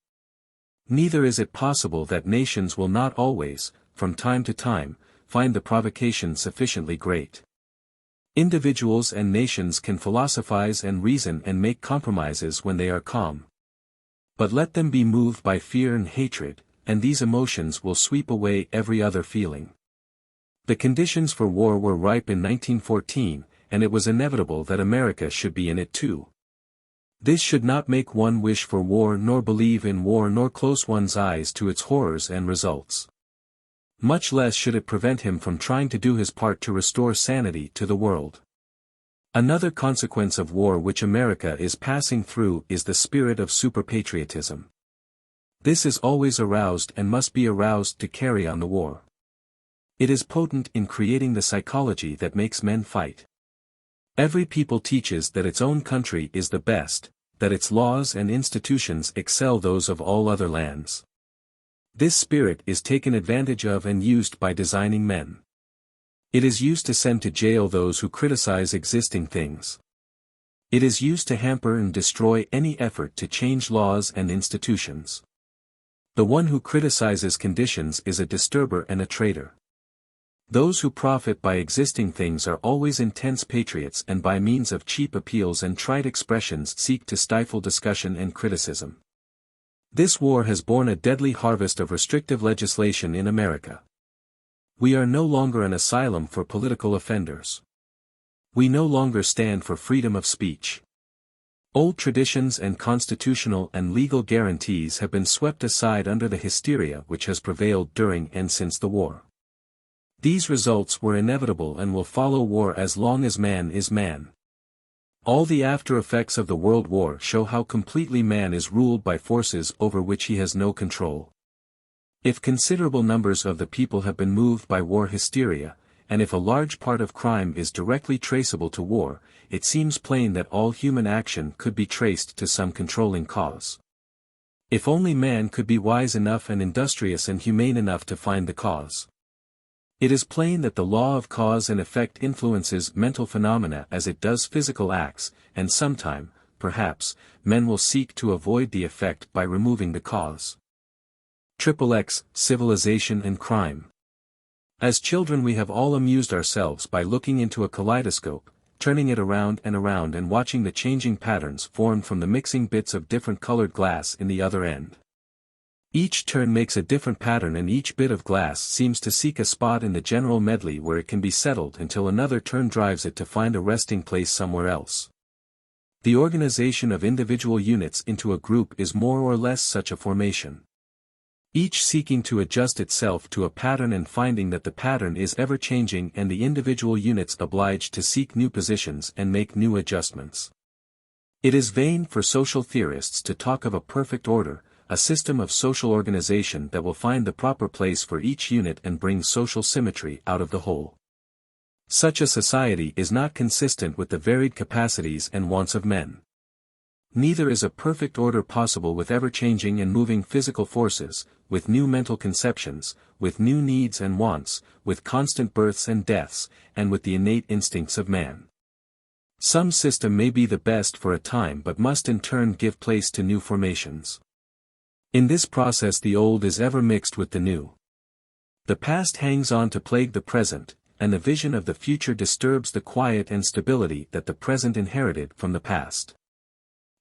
Neither is it possible that nations will not always, from time to time, find the provocation sufficiently great. Individuals and nations can philosophize and reason and make compromises when they are calm. But let them be moved by fear and hatred, and these emotions will sweep away every other feeling. The conditions for war were ripe in 1914, and it was inevitable that America should be in it too. This should not make one wish for war nor believe in war nor close one's eyes to its horrors and results. Much less should it prevent him from trying to do his part to restore sanity to the world. Another consequence of war which America is passing through is the spirit of superpatriotism. This is always aroused and must be aroused to carry on the war. It is potent in creating the psychology that makes men fight. Every people teaches that its own country is the best, that its laws and institutions excel those of all other lands. This spirit is taken advantage of and used by designing men. It is used to send to jail those who criticize existing things. It is used to hamper and destroy any effort to change laws and institutions. The one who criticizes conditions is a disturber and a traitor. Those who profit by existing things are always intense patriots and by means of cheap appeals and trite expressions seek to stifle discussion and criticism. This war has borne a deadly harvest of restrictive legislation in America. We are no longer an asylum for political offenders. We no longer stand for freedom of speech. Old traditions and constitutional and legal guarantees have been swept aside under the hysteria which has prevailed during and since the war. These results were inevitable and will follow war as long as man is man. All the after effects of the World War show how completely man is ruled by forces over which he has no control. If considerable numbers of the people have been moved by war hysteria, and if a large part of crime is directly traceable to war, it seems plain that all human action could be traced to some controlling cause. If only man could be wise enough and industrious and humane enough to find the cause. It is plain that the law of cause and effect influences mental phenomena as it does physical acts, and sometime, perhaps, men will seek to avoid the effect by removing the cause. XXX, Civilization and Crime. As children we have all amused ourselves by looking into a kaleidoscope, turning it around and watching the changing patterns formed from the mixing bits of different colored glass in the other end. Each turn makes a different pattern and each bit of glass seems to seek a spot in the general medley where it can be settled until another turn drives it to find a resting place somewhere else. The organization of individual units into a group is more or less such a formation. Each seeking to adjust itself to a pattern and finding that the pattern is ever changing and the individual units obliged to seek new positions and make new adjustments. It is vain for social theorists to talk of a perfect order, a system of social organization that will find the proper place for each unit and bring social symmetry out of the whole. Such a society is not consistent with the varied capacities and wants of men. Neither is a perfect order possible with ever-changing and moving physical forces, with new mental conceptions, with new needs and wants, with constant births and deaths, and with the innate instincts of man. Some system may be the best for a time but must in turn give place to new formations. In this process the old is ever mixed with the new. The past hangs on to plague the present, and the vision of the future disturbs the quiet and stability that the present inherited from the past.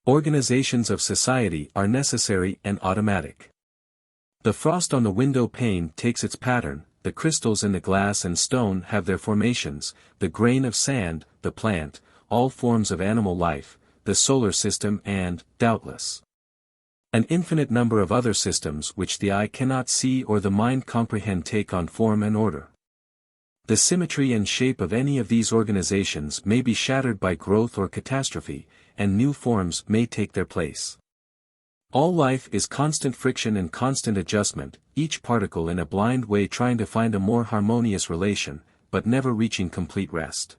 Organizations of society are necessary and automatic. The frost on the window pane takes its pattern, the crystals in the glass and stone have their formations, the grain of sand, the plant, all forms of animal life, the solar system and, doubtless, an infinite number of other systems which the eye cannot see or the mind comprehend take on form and order. The symmetry and shape of any of these organizations may be shattered by growth or catastrophe, and new forms may take their place. All life is constant friction and constant adjustment, each particle in a blind way trying to find a more harmonious relation, but never reaching complete rest.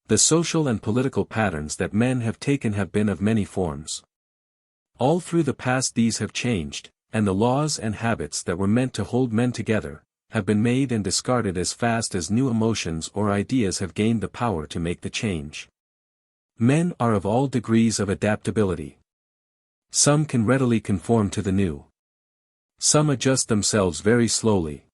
The social and political patterns that men have taken have been of many forms. All through the past these have changed, and the laws and habits that were meant to hold men together, have been made and discarded as fast as new emotions or ideas have gained the power to make the change. Men are of all degrees of adaptability. Some can readily conform to the new. Some adjust themselves very slowly.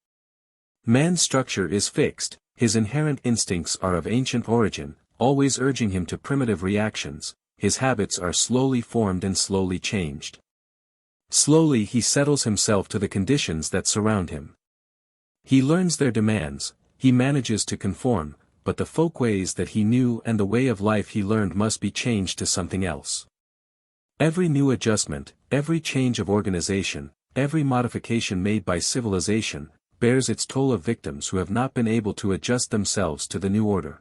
Man's structure is fixed, his inherent instincts are of ancient origin, always urging him to primitive reactions, his habits are slowly formed and slowly changed. Slowly he settles himself to the conditions that surround him. He learns their demands, he manages to conform, but the folkways that he knew and the way of life he learned must be changed to something else. Every new adjustment, every change of organization, every modification made by civilization, bears its toll of victims who have not been able to adjust themselves to the new order.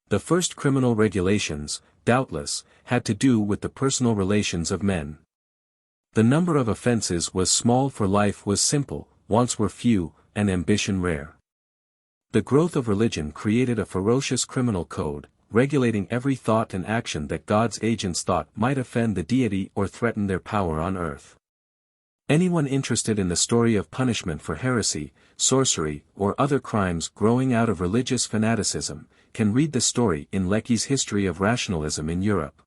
The first criminal regulations, doubtless, had to do with the personal relations of men. The number of offenses was small for life was simple, wants were few, and ambition rare. The growth of religion created a ferocious criminal code, regulating every thought and action that God's agents thought might offend the deity or threaten their power on earth. Anyone interested in the story of punishment for heresy, sorcery, or other crimes growing out of religious fanaticism, can read the story in Lecky's History of Rationalism in Europe.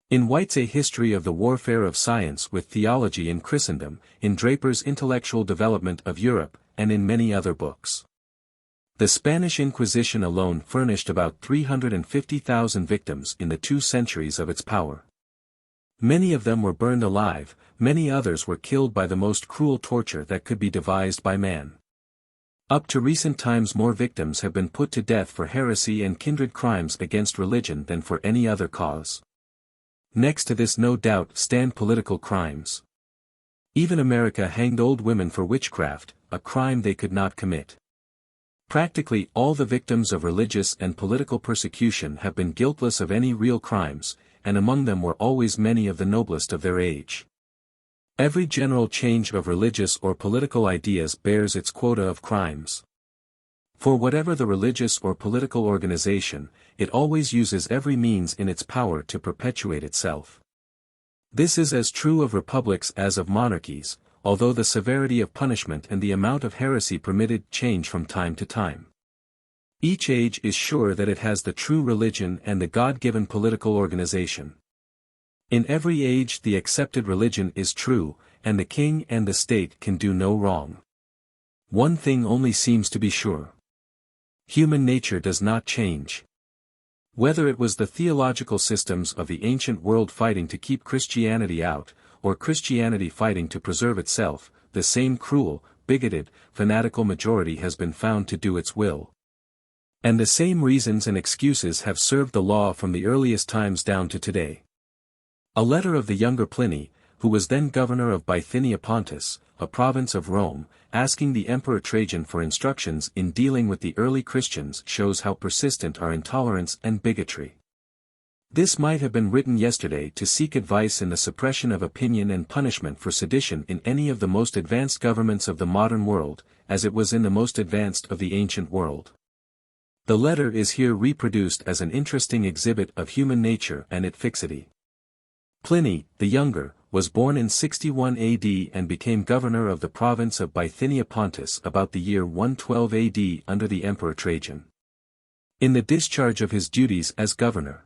In White's A History of the Warfare of Science with Theology in Christendom, in Draper's Intellectual Development of Europe, and in many other books. The Spanish Inquisition alone furnished about 350,000 victims in the 2 centuries of its power. Many of them were burned alive, many others were killed by the most cruel torture that could be devised by man. Up to recent times more victims have been put to death for heresy and kindred crimes against religion than for any other cause. Next to this no doubt stand political crimes. Even America hanged old women for witchcraft, a crime they could not commit. Practically all the victims of religious and political persecution have been guiltless of any real crimes, and among them were always many of the noblest of their age. Every general change of religious or political ideas bears its quota of crimes. For whatever the religious or political organization, it always uses every means in its power to perpetuate itself. This is as true of republics as of monarchies, although the severity of punishment and the amount of heresy permitted change from time to time. Each age is sure that it has the true religion and the God-given political organization. In every age the accepted religion is true, and the king and the state can do no wrong. One thing only seems to be sure. Human nature does not change. Whether it was the theological systems of the ancient world fighting to keep Christianity out, or Christianity fighting to preserve itself, the same cruel, bigoted, fanatical majority has been found to do its will. And the same reasons and excuses have served the law from the earliest times down to today. A letter of the younger Pliny, who was then governor of Bithynia Pontus, a province of Rome, asking the Emperor Trajan for instructions in dealing with the early Christians shows how persistent are intolerance and bigotry. This might have been written yesterday to seek advice in the suppression of opinion and punishment for sedition in any of the most advanced governments of the modern world, as it was in the most advanced of the ancient world. The letter is here reproduced as an interesting exhibit of human nature and its fixity. Pliny, the Younger, was born in 61 AD and became governor of the province of Bithynia Pontus about the year 112 AD under the Emperor Trajan. In the discharge of his duties as governor,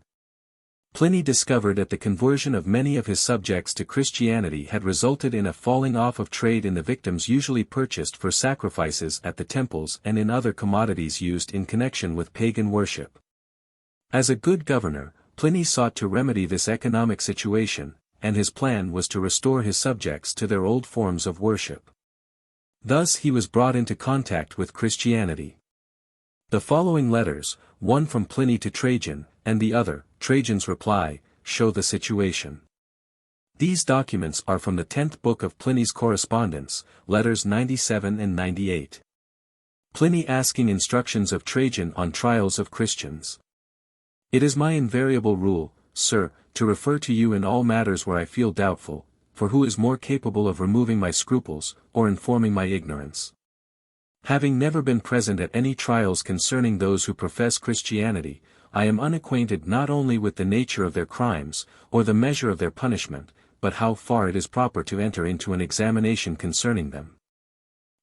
Pliny discovered that the conversion of many of his subjects to Christianity had resulted in a falling off of trade in the victims usually purchased for sacrifices at the temples and in other commodities used in connection with pagan worship. As a good governor, Pliny sought to remedy this economic situation, and his plan was to restore his subjects to their old forms of worship. Thus he was brought into contact with Christianity. The following letters, one from Pliny to Trajan, and the other, Trajan's reply, show the situation. These documents are from the 10th book of Pliny's correspondence, letters 97 and 98. Pliny asking instructions of Trajan on trials of Christians. It is my invariable rule, sir, to refer to you in all matters where I feel doubtful, for who is more capable of removing my scruples, or informing my ignorance? Having never been present at any trials concerning those who profess Christianity, I am unacquainted not only with the nature of their crimes, or the measure of their punishment, but how far it is proper to enter into an examination concerning them.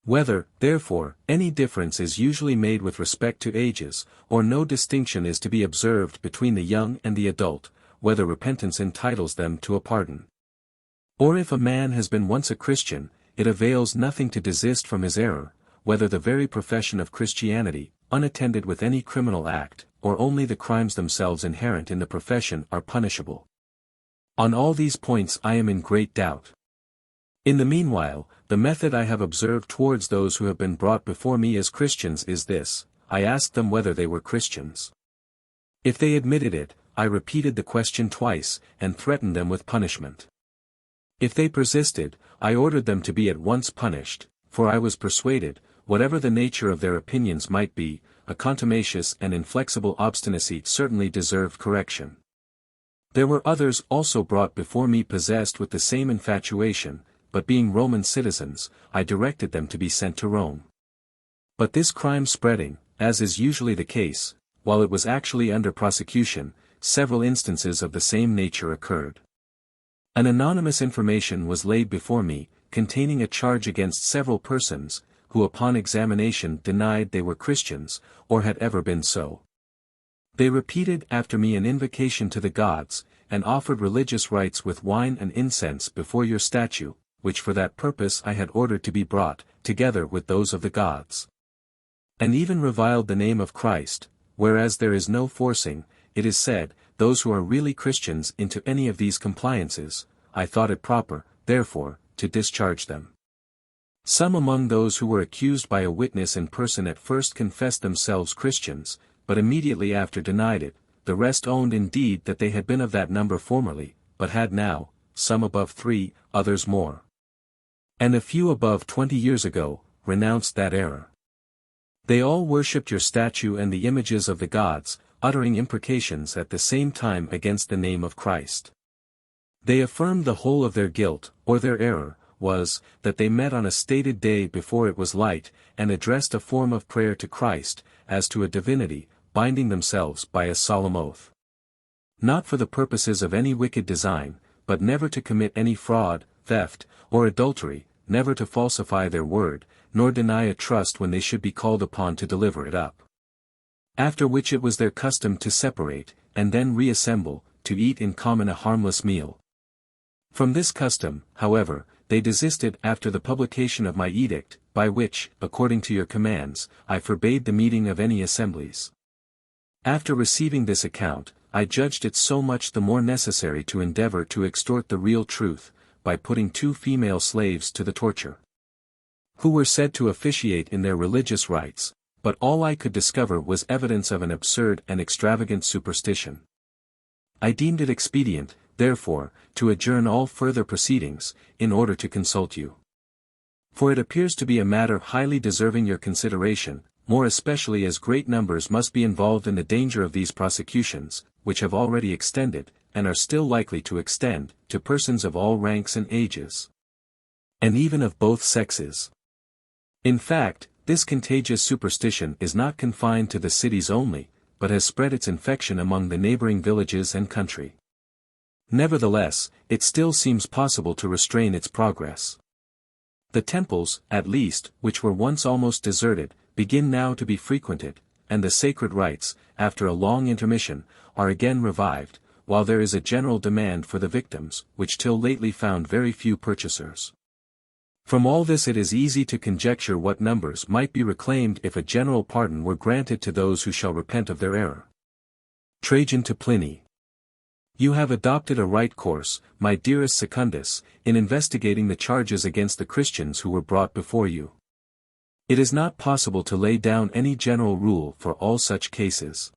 Whether, therefore, any difference is usually made with respect to ages, or no distinction is to be observed between the young and the adult, whether repentance entitles them to a pardon. Or if a man has been once a Christian, it avails nothing to desist from his error, whether the very profession of Christianity, unattended with any criminal act, or only the crimes themselves inherent in the profession are punishable. On all these points I am in great doubt. In the meanwhile, the method I have observed towards those who have been brought before me as Christians is this: I asked them whether they were Christians. If they admitted it, I repeated the question twice, and threatened them with punishment. If they persisted, I ordered them to be at once punished, for I was persuaded, whatever the nature of their opinions might be, a contumacious and inflexible obstinacy certainly deserved correction. There were others also brought before me possessed with the same infatuation, but being Roman citizens, I directed them to be sent to Rome. But this crime spreading, as is usually the case, while it was actually under prosecution, several instances of the same nature occurred. An anonymous information was laid before me, containing a charge against several persons, who upon examination denied they were Christians, or had ever been so. They repeated after me an invocation to the gods, and offered religious rites with wine and incense before your statue, which for that purpose I had ordered to be brought, together with those of the gods. And even reviled the name of Christ, whereas there is no forcing, it is said, those who are really Christians into any of these compliances. I thought it proper, therefore, to discharge them. Some among those who were accused by a witness in person at first confessed themselves Christians, but immediately after denied it. The rest owned indeed that they had been of that number formerly, but had now, some above 3, others more, and a few above 20 years ago, renounced that error. They all worshipped your statue and the images of the gods, uttering imprecations at the same time against the name of Christ. They affirmed the whole of their guilt, or their error, was, that they met on a stated day before it was light, and addressed a form of prayer to Christ, as to a divinity, binding themselves by a solemn oath. Not for the purposes of any wicked design, but never to commit any fraud, theft, or adultery, never to falsify their word, nor deny a trust when they should be called upon to deliver it up. After which it was their custom to separate, and then reassemble, to eat in common a harmless meal. From this custom, however, they desisted after the publication of my edict, by which, according to your commands, I forbade the meeting of any assemblies. After receiving this account, I judged it so much the more necessary to endeavor to extort the real truth, by putting 2 female slaves to the torture, who were said to officiate in their religious rites, but all I could discover was evidence of an absurd and extravagant superstition. I deemed it expedient, therefore, to adjourn all further proceedings, in order to consult you. For it appears to be a matter highly deserving your consideration, more especially as great numbers must be involved in the danger of these prosecutions, which have already extended, and are still likely to extend, to persons of all ranks and ages, and even of both sexes. In fact, this contagious superstition is not confined to the cities only, but has spread its infection among the neighboring villages and country. Nevertheless, it still seems possible to restrain its progress. The temples, at least, which were once almost deserted, begin now to be frequented, and the sacred rites, after a long intermission, are again revived, while there is a general demand for the victims, which till lately found very few purchasers. From all this it is easy to conjecture what numbers might be reclaimed if a general pardon were granted to those who shall repent of their error. Trajan to Pliny. You have adopted a right course, my dearest Secundus, in investigating the charges against the Christians who were brought before you. It is not possible to lay down any general rule for all such cases.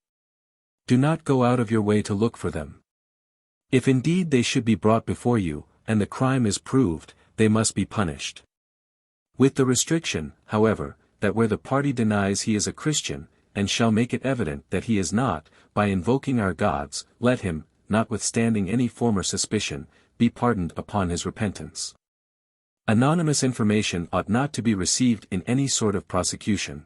Do not go out of your way to look for them. If indeed they should be brought before you, and the crime is proved, they must be punished. With the restriction, however, that where the party denies he is a Christian, and shall make it evident that he is not, by invoking our gods, let him, notwithstanding any former suspicion, be pardoned upon his repentance. Anonymous information ought not to be received in any sort of prosecution.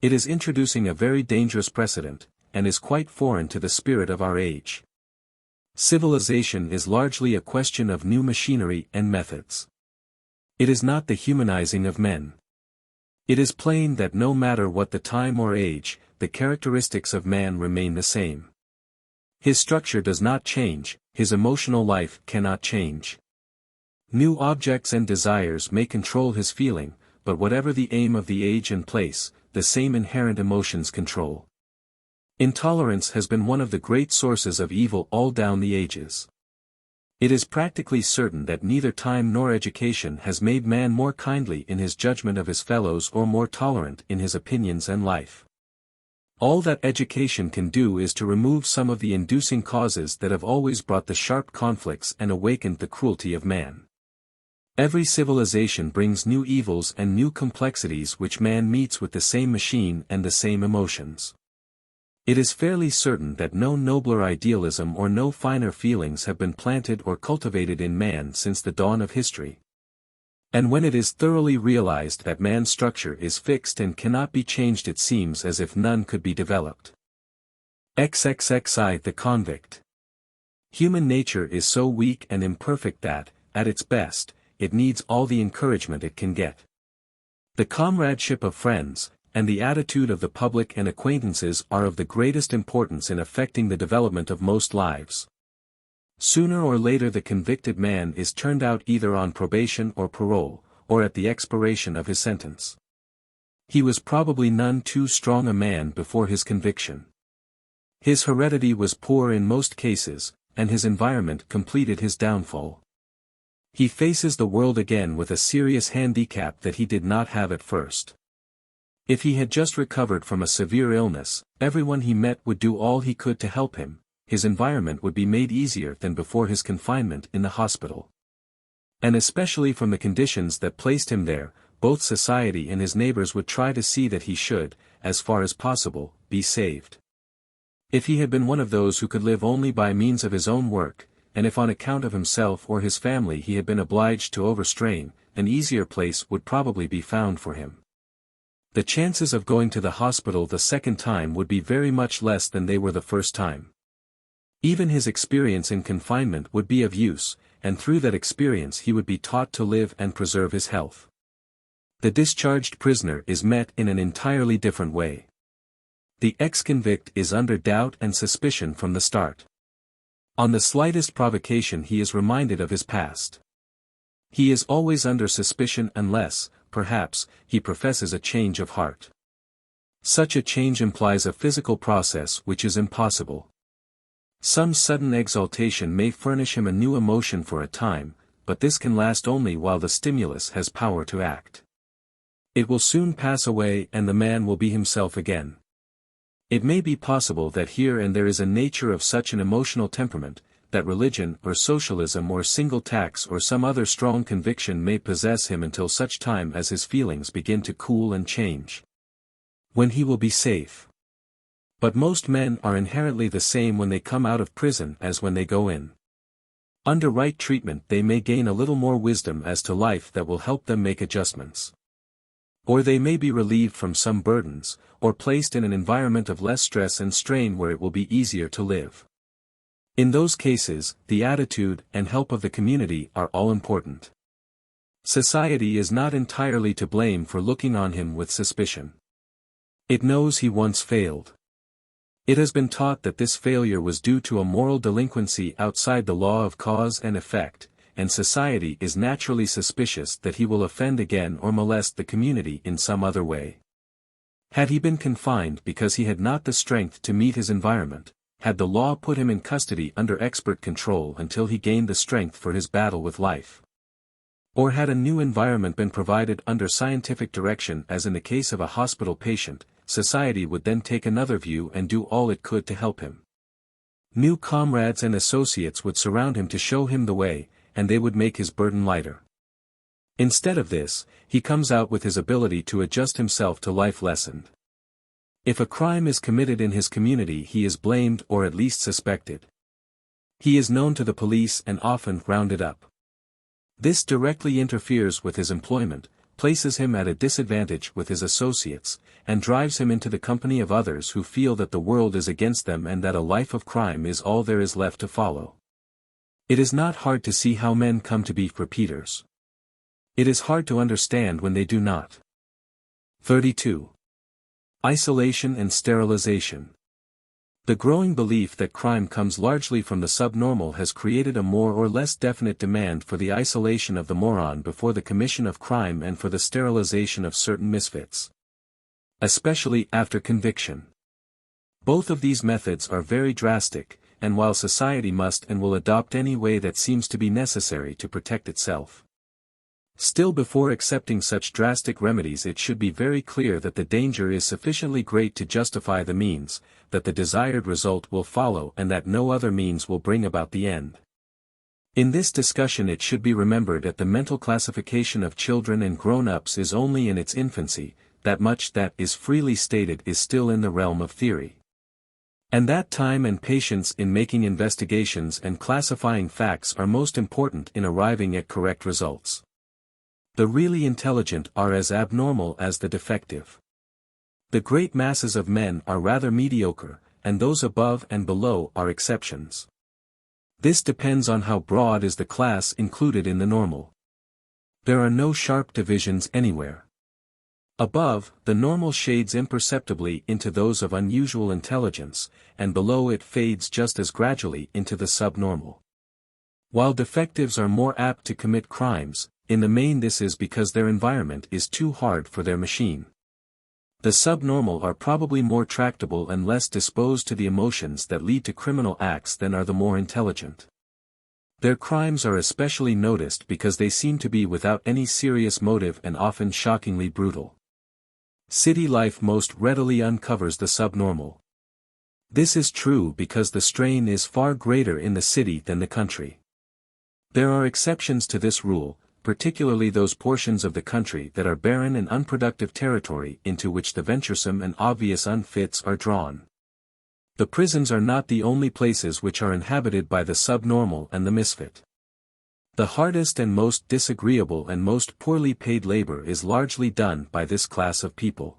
It is introducing a very dangerous precedent, and is quite foreign to the spirit of our age. Civilization is largely a question of new machinery and methods. It is not the humanizing of men. It is plain that no matter what the time or age, the characteristics of man remain the same. His structure does not change, his emotional life cannot change. New objects and desires may control his feeling, but whatever the aim of the age and place, the same inherent emotions control. Intolerance has been one of the great sources of evil all down the ages. It is practically certain that neither time nor education has made man more kindly in his judgment of his fellows or more tolerant in his opinions and life. All that education can do is to remove some of the inducing causes that have always brought the sharp conflicts and awakened the cruelty of man. Every civilization brings new evils and new complexities which man meets with the same machine and the same emotions. It is fairly certain that no nobler idealism or no finer feelings have been planted or cultivated in man since the dawn of history. And when it is thoroughly realized that man's structure is fixed and cannot be changed, it seems as if none could be developed. XXXI The Convict. Human nature is so weak and imperfect that, at its best, it needs all the encouragement it can get. The comradeship of friends, and the attitude of the public and acquaintances are of the greatest importance in affecting the development of most lives. Sooner or later the convicted man is turned out either on probation or parole, or at the expiration of his sentence. He was probably none too strong a man before his conviction. His heredity was poor in most cases, and his environment completed his downfall. He faces the world again with a serious handicap that he did not have at first. If he had just recovered from a severe illness, everyone he met would do all he could to help him, his environment would be made easier than before his confinement in the hospital. And especially from the conditions that placed him there, both society and his neighbors would try to see that he should, as far as possible, be saved. If he had been one of those who could live only by means of his own work, and if on account of himself or his family he had been obliged to overstrain, an easier place would probably be found for him. The chances of going to the hospital the second time would be very much less than they were the first time. Even his experience in confinement would be of use, and through that experience he would be taught to live and preserve his health. The discharged prisoner is met in an entirely different way. The ex-convict is under doubt and suspicion from the start. On the slightest provocation he is reminded of his past. He is always under suspicion unless, perhaps, he professes a change of heart. Such a change implies a physical process which is impossible. Some sudden exaltation may furnish him a new emotion for a time, but this can last only while the stimulus has power to act. It will soon pass away and the man will be himself again. It may be possible that here and there is a nature of such an emotional temperament, that religion or socialism or single tax or some other strong conviction may possess him until such time as his feelings begin to cool and change. When he will be safe. But most men are inherently the same when they come out of prison as when they go in. Under right treatment they may gain a little more wisdom as to life that will help them make adjustments. Or they may be relieved from some burdens, or placed in an environment of less stress and strain where it will be easier to live. In those cases, the attitude and help of the community are all important. Society is not entirely to blame for looking on him with suspicion. It knows he once failed. It has been taught that this failure was due to a moral delinquency outside the law of cause and effect, and society is naturally suspicious that he will offend again or molest the community in some other way. Had he been confined because he had not the strength to meet his environment, had the law put him in custody under expert control until he gained the strength for his battle with life? Or had a new environment been provided under scientific direction as in the case of a hospital patient, society would then take another view and do all it could to help him. New comrades and associates would surround him to show him the way, and they would make his burden lighter. Instead of this, he comes out with his ability to adjust himself to life lessened. If a crime is committed in his community, he is blamed or at least suspected. He is known to the police and often rounded up. This directly interferes with his employment, places him at a disadvantage with his associates, and drives him into the company of others who feel that the world is against them and that a life of crime is all there is left to follow. It is not hard to see how men come to be repeaters. It is hard to understand when they do not. 32. Isolation and sterilization. The growing belief that crime comes largely from the subnormal has created a more or less definite demand for the isolation of the moron before the commission of crime and for the sterilization of certain misfits. Especially after conviction. Both of these methods are very drastic, and while society must and will adopt any way that seems to be necessary to protect itself, still before accepting such drastic remedies it should be very clear that the danger is sufficiently great to justify the means, that the desired result will follow and that no other means will bring about the end. In this discussion it should be remembered that the mental classification of children and grown-ups is only in its infancy, that much that is freely stated is still in the realm of theory. And that time and patience in making investigations and classifying facts are most important in arriving at correct results. The really intelligent are as abnormal as the defective. The great masses of men are rather mediocre, and those above and below are exceptions. This depends on how broad is the class included in the normal. There are no sharp divisions anywhere. Above, the normal shades imperceptibly into those of unusual intelligence, and below it fades just as gradually into the subnormal. While defectives are more apt to commit crimes, in the main this is because their environment is too hard for their machine. The subnormal are probably more tractable and less disposed to the emotions that lead to criminal acts than are the more intelligent. Their crimes are especially noticed because they seem to be without any serious motive and often shockingly brutal. City life most readily uncovers the subnormal. This is true because the strain is far greater in the city than the country. There are exceptions to this rule, particularly those portions of the country that are barren and unproductive territory into which the venturesome and obvious unfits are drawn. The prisons are not the only places which are inhabited by the subnormal and the misfit. The hardest and most disagreeable and most poorly paid labor is largely done by this class of people.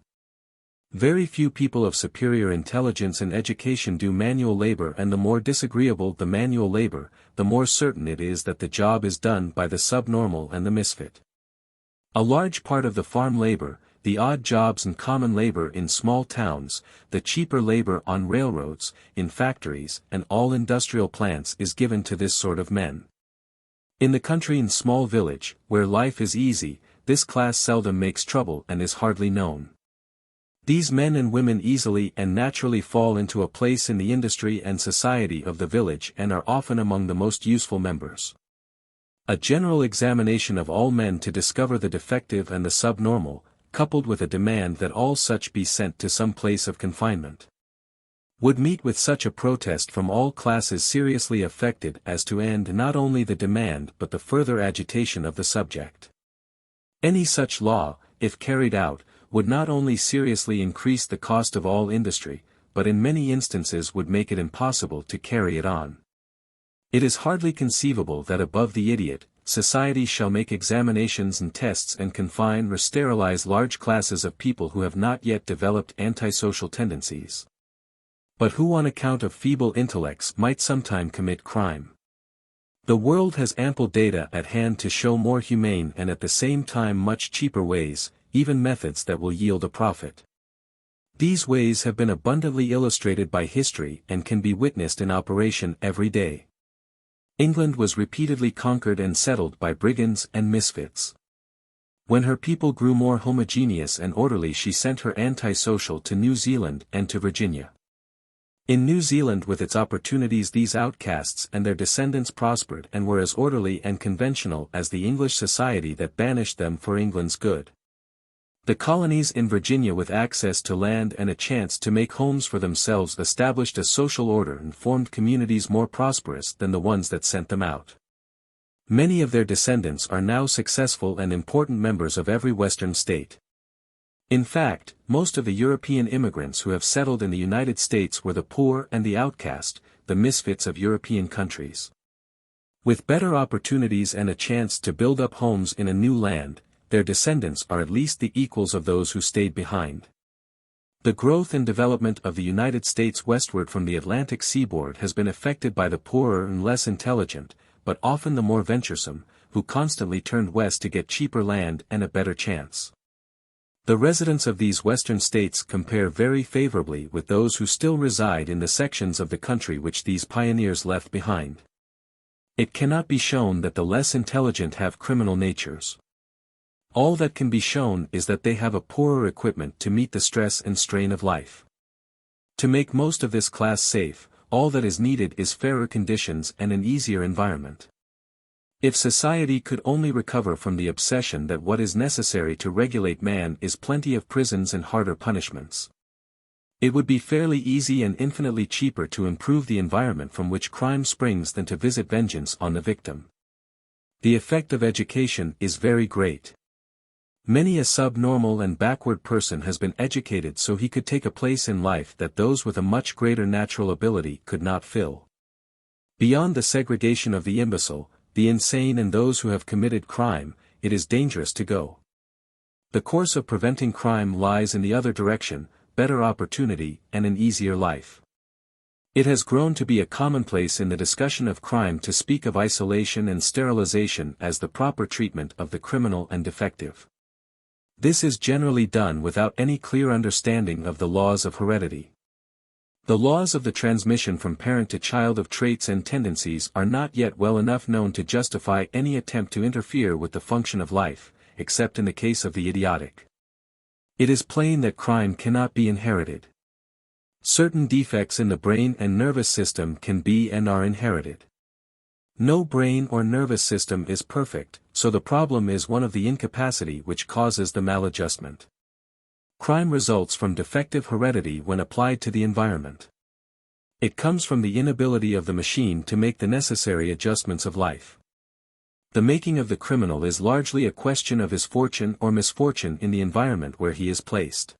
Very few people of superior intelligence and education do manual labor, and the more disagreeable the manual labor, the more certain it is that the job is done by the subnormal and the misfit. A large part of the farm labor, the odd jobs and common labor in small towns, the cheaper labor on railroads, in factories, and all industrial plants is given to this sort of men. In the country and small village, where life is easy, this class seldom makes trouble and is hardly known. These men and women easily and naturally fall into a place in the industry and society of the village and are often among the most useful members. A general examination of all men to discover the defective and the subnormal, coupled with a demand that all such be sent to some place of confinement, would meet with such a protest from all classes seriously affected as to end not only the demand but the further agitation of the subject. Any such law, if carried out, would not only seriously increase the cost of all industry, but in many instances would make it impossible to carry it on. It is hardly conceivable that above the idiot, society shall make examinations and tests and confine or sterilize large classes of people who have not yet developed antisocial tendencies, but who on account of feeble intellects might sometime commit crime. The world has ample data at hand to show more humane and at the same time much cheaper ways, even methods that will yield a profit. These ways have been abundantly illustrated by history and can be witnessed in operation every day. England was repeatedly conquered and settled by brigands and misfits. When her people grew more homogeneous and orderly, she sent her anti-social to New Zealand and to Virginia. In New Zealand, with its opportunities, these outcasts and their descendants prospered and were as orderly and conventional as the English society that banished them for England's good. The colonies in Virginia, with access to land and a chance to make homes for themselves, established a social order and formed communities more prosperous than the ones that sent them out. Many of their descendants are now successful and important members of every Western state. In fact, most of the European immigrants who have settled in the United States were the poor and the outcast, the misfits of European countries. With better opportunities and a chance to build up homes in a new land, their descendants are at least the equals of those who stayed behind. The growth and development of the United States westward from the Atlantic seaboard has been affected by the poorer and less intelligent, but often the more venturesome, who constantly turned west to get cheaper land and a better chance. The residents of these western states compare very favorably with those who still reside in the sections of the country which these pioneers left behind. It cannot be shown that the less intelligent have criminal natures. All that can be shown is that they have a poorer equipment to meet the stress and strain of life. To make most of this class safe, all that is needed is fairer conditions and an easier environment. If society could only recover from the obsession that what is necessary to regulate man is plenty of prisons and harder punishments, it would be fairly easy and infinitely cheaper to improve the environment from which crime springs than to visit vengeance on the victim. The effect of education is very great. Many a subnormal and backward person has been educated so he could take a place in life that those with a much greater natural ability could not fill. Beyond the segregation of the imbecile, the insane and those who have committed crime, it is dangerous to go. The course of preventing crime lies in the other direction, better opportunity and an easier life. It has grown to be a commonplace in the discussion of crime to speak of isolation and sterilization as the proper treatment of the criminal and defective. This is generally done without any clear understanding of the laws of heredity. The laws of the transmission from parent to child of traits and tendencies are not yet well enough known to justify any attempt to interfere with the function of life, except in the case of the idiotic. It is plain that crime cannot be inherited. Certain defects in the brain and nervous system can be and are inherited. No brain or nervous system is perfect, so the problem is one of the incapacity which causes the maladjustment. Crime results from defective heredity when applied to the environment. It comes from the inability of the machine to make the necessary adjustments of life. The making of the criminal is largely a question of his fortune or misfortune in the environment where he is placed.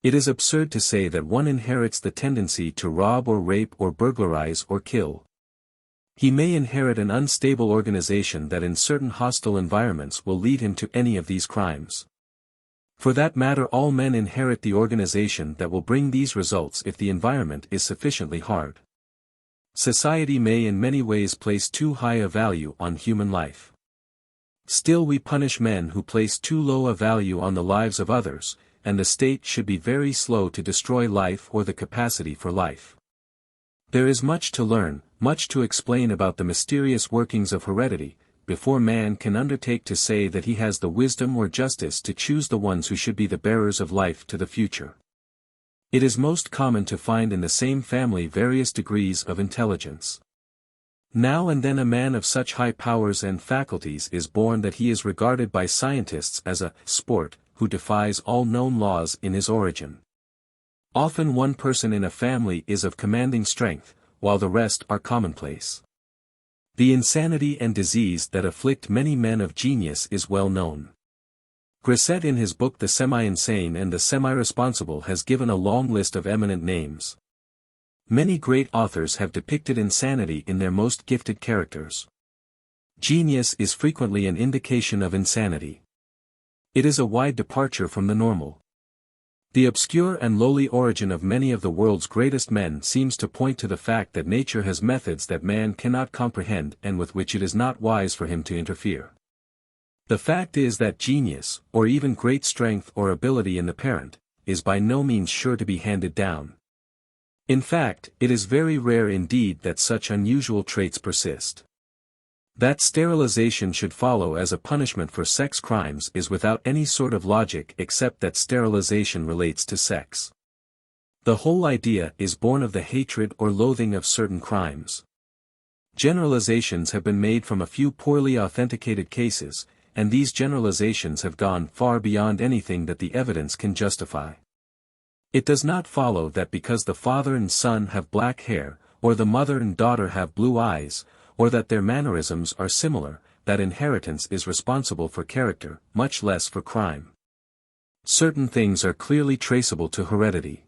It is absurd to say that one inherits the tendency to rob or rape or burglarize or kill. He may inherit an unstable organization that in certain hostile environments will lead him to any of these crimes. For that matter, all men inherit the organization that will bring these results if the environment is sufficiently hard. Society may in many ways place too high a value on human life. Still we punish men who place too low a value on the lives of others, and the state should be very slow to destroy life or the capacity for life. There is much to learn, much to explain about the mysterious workings of heredity, before man can undertake to say that he has the wisdom or justice to choose the ones who should be the bearers of life to the future. It is most common to find in the same family various degrees of intelligence. Now and then a man of such high powers and faculties is born that he is regarded by scientists as a sport, who defies all known laws in his origin. Often one person in a family is of commanding strength, while the rest are commonplace. The insanity and disease that afflict many men of genius is well known. Grisset in his book The Semi-Insane and the Semi-Responsible has given a long list of eminent names. Many great authors have depicted insanity in their most gifted characters. Genius is frequently an indication of insanity. It is a wide departure from the normal. The obscure and lowly origin of many of the world's greatest men seems to point to the fact that nature has methods that man cannot comprehend and with which it is not wise for him to interfere. The fact is that genius, or even great strength or ability in the parent, is by no means sure to be handed down. In fact, it is very rare indeed that such unusual traits persist. That sterilization should follow as a punishment for sex crimes is without any sort of logic except that sterilization relates to sex. The whole idea is born of the hatred or loathing of certain crimes. Generalizations have been made from a few poorly authenticated cases, and these generalizations have gone far beyond anything that the evidence can justify. It does not follow that because the father and son have black hair, or the mother and daughter have blue eyes, or that their mannerisms are similar, that inheritance is responsible for character, much less for crime. Certain things are clearly traceable to heredity.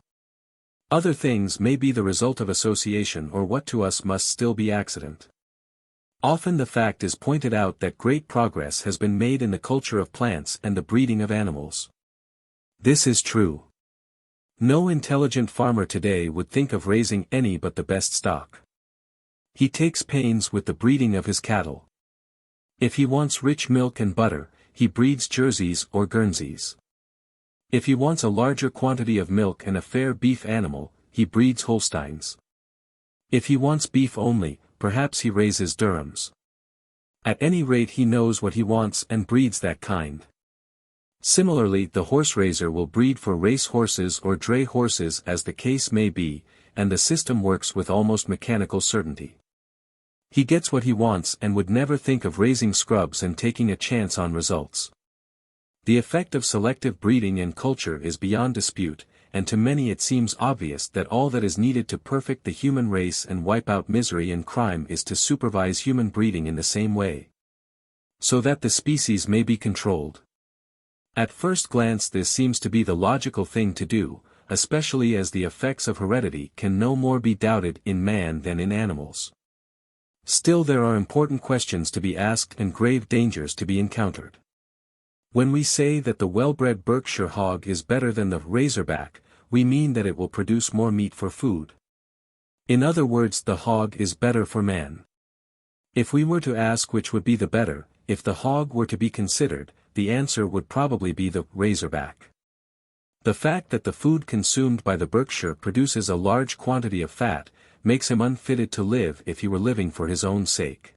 Other things may be the result of association or what to us must still be accident. Often the fact is pointed out that great progress has been made in the culture of plants and the breeding of animals. This is true. No intelligent farmer today would think of raising any but the best stock. He takes pains with the breeding of his cattle. If he wants rich milk and butter, he breeds Jerseys or Guernseys. If he wants a larger quantity of milk and a fair beef animal, he breeds Holsteins. If he wants beef only, perhaps he raises Durhams. At any rate he knows what he wants and breeds that kind. Similarly the horse raiser will breed for race horses or dray horses as the case may be, and the system works with almost mechanical certainty. He gets what he wants and would never think of raising scrubs and taking a chance on results. The effect of selective breeding in culture is beyond dispute, and to many it seems obvious that all that is needed to perfect the human race and wipe out misery and crime is to supervise human breeding in the same way, so that the species may be controlled. At first glance this seems to be the logical thing to do, especially as the effects of heredity can no more be doubted in man than in animals. Still there are important questions to be asked and grave dangers to be encountered. When we say that the well-bred Berkshire hog is better than the razorback, we mean that it will produce more meat for food. In other words, the hog is better for man. If we were to ask which would be the better, if the hog were to be considered, the answer would probably be the razorback. The fact that the food consumed by the Berkshire produces a large quantity of fat, makes him unfitted to live if he were living for his own sake.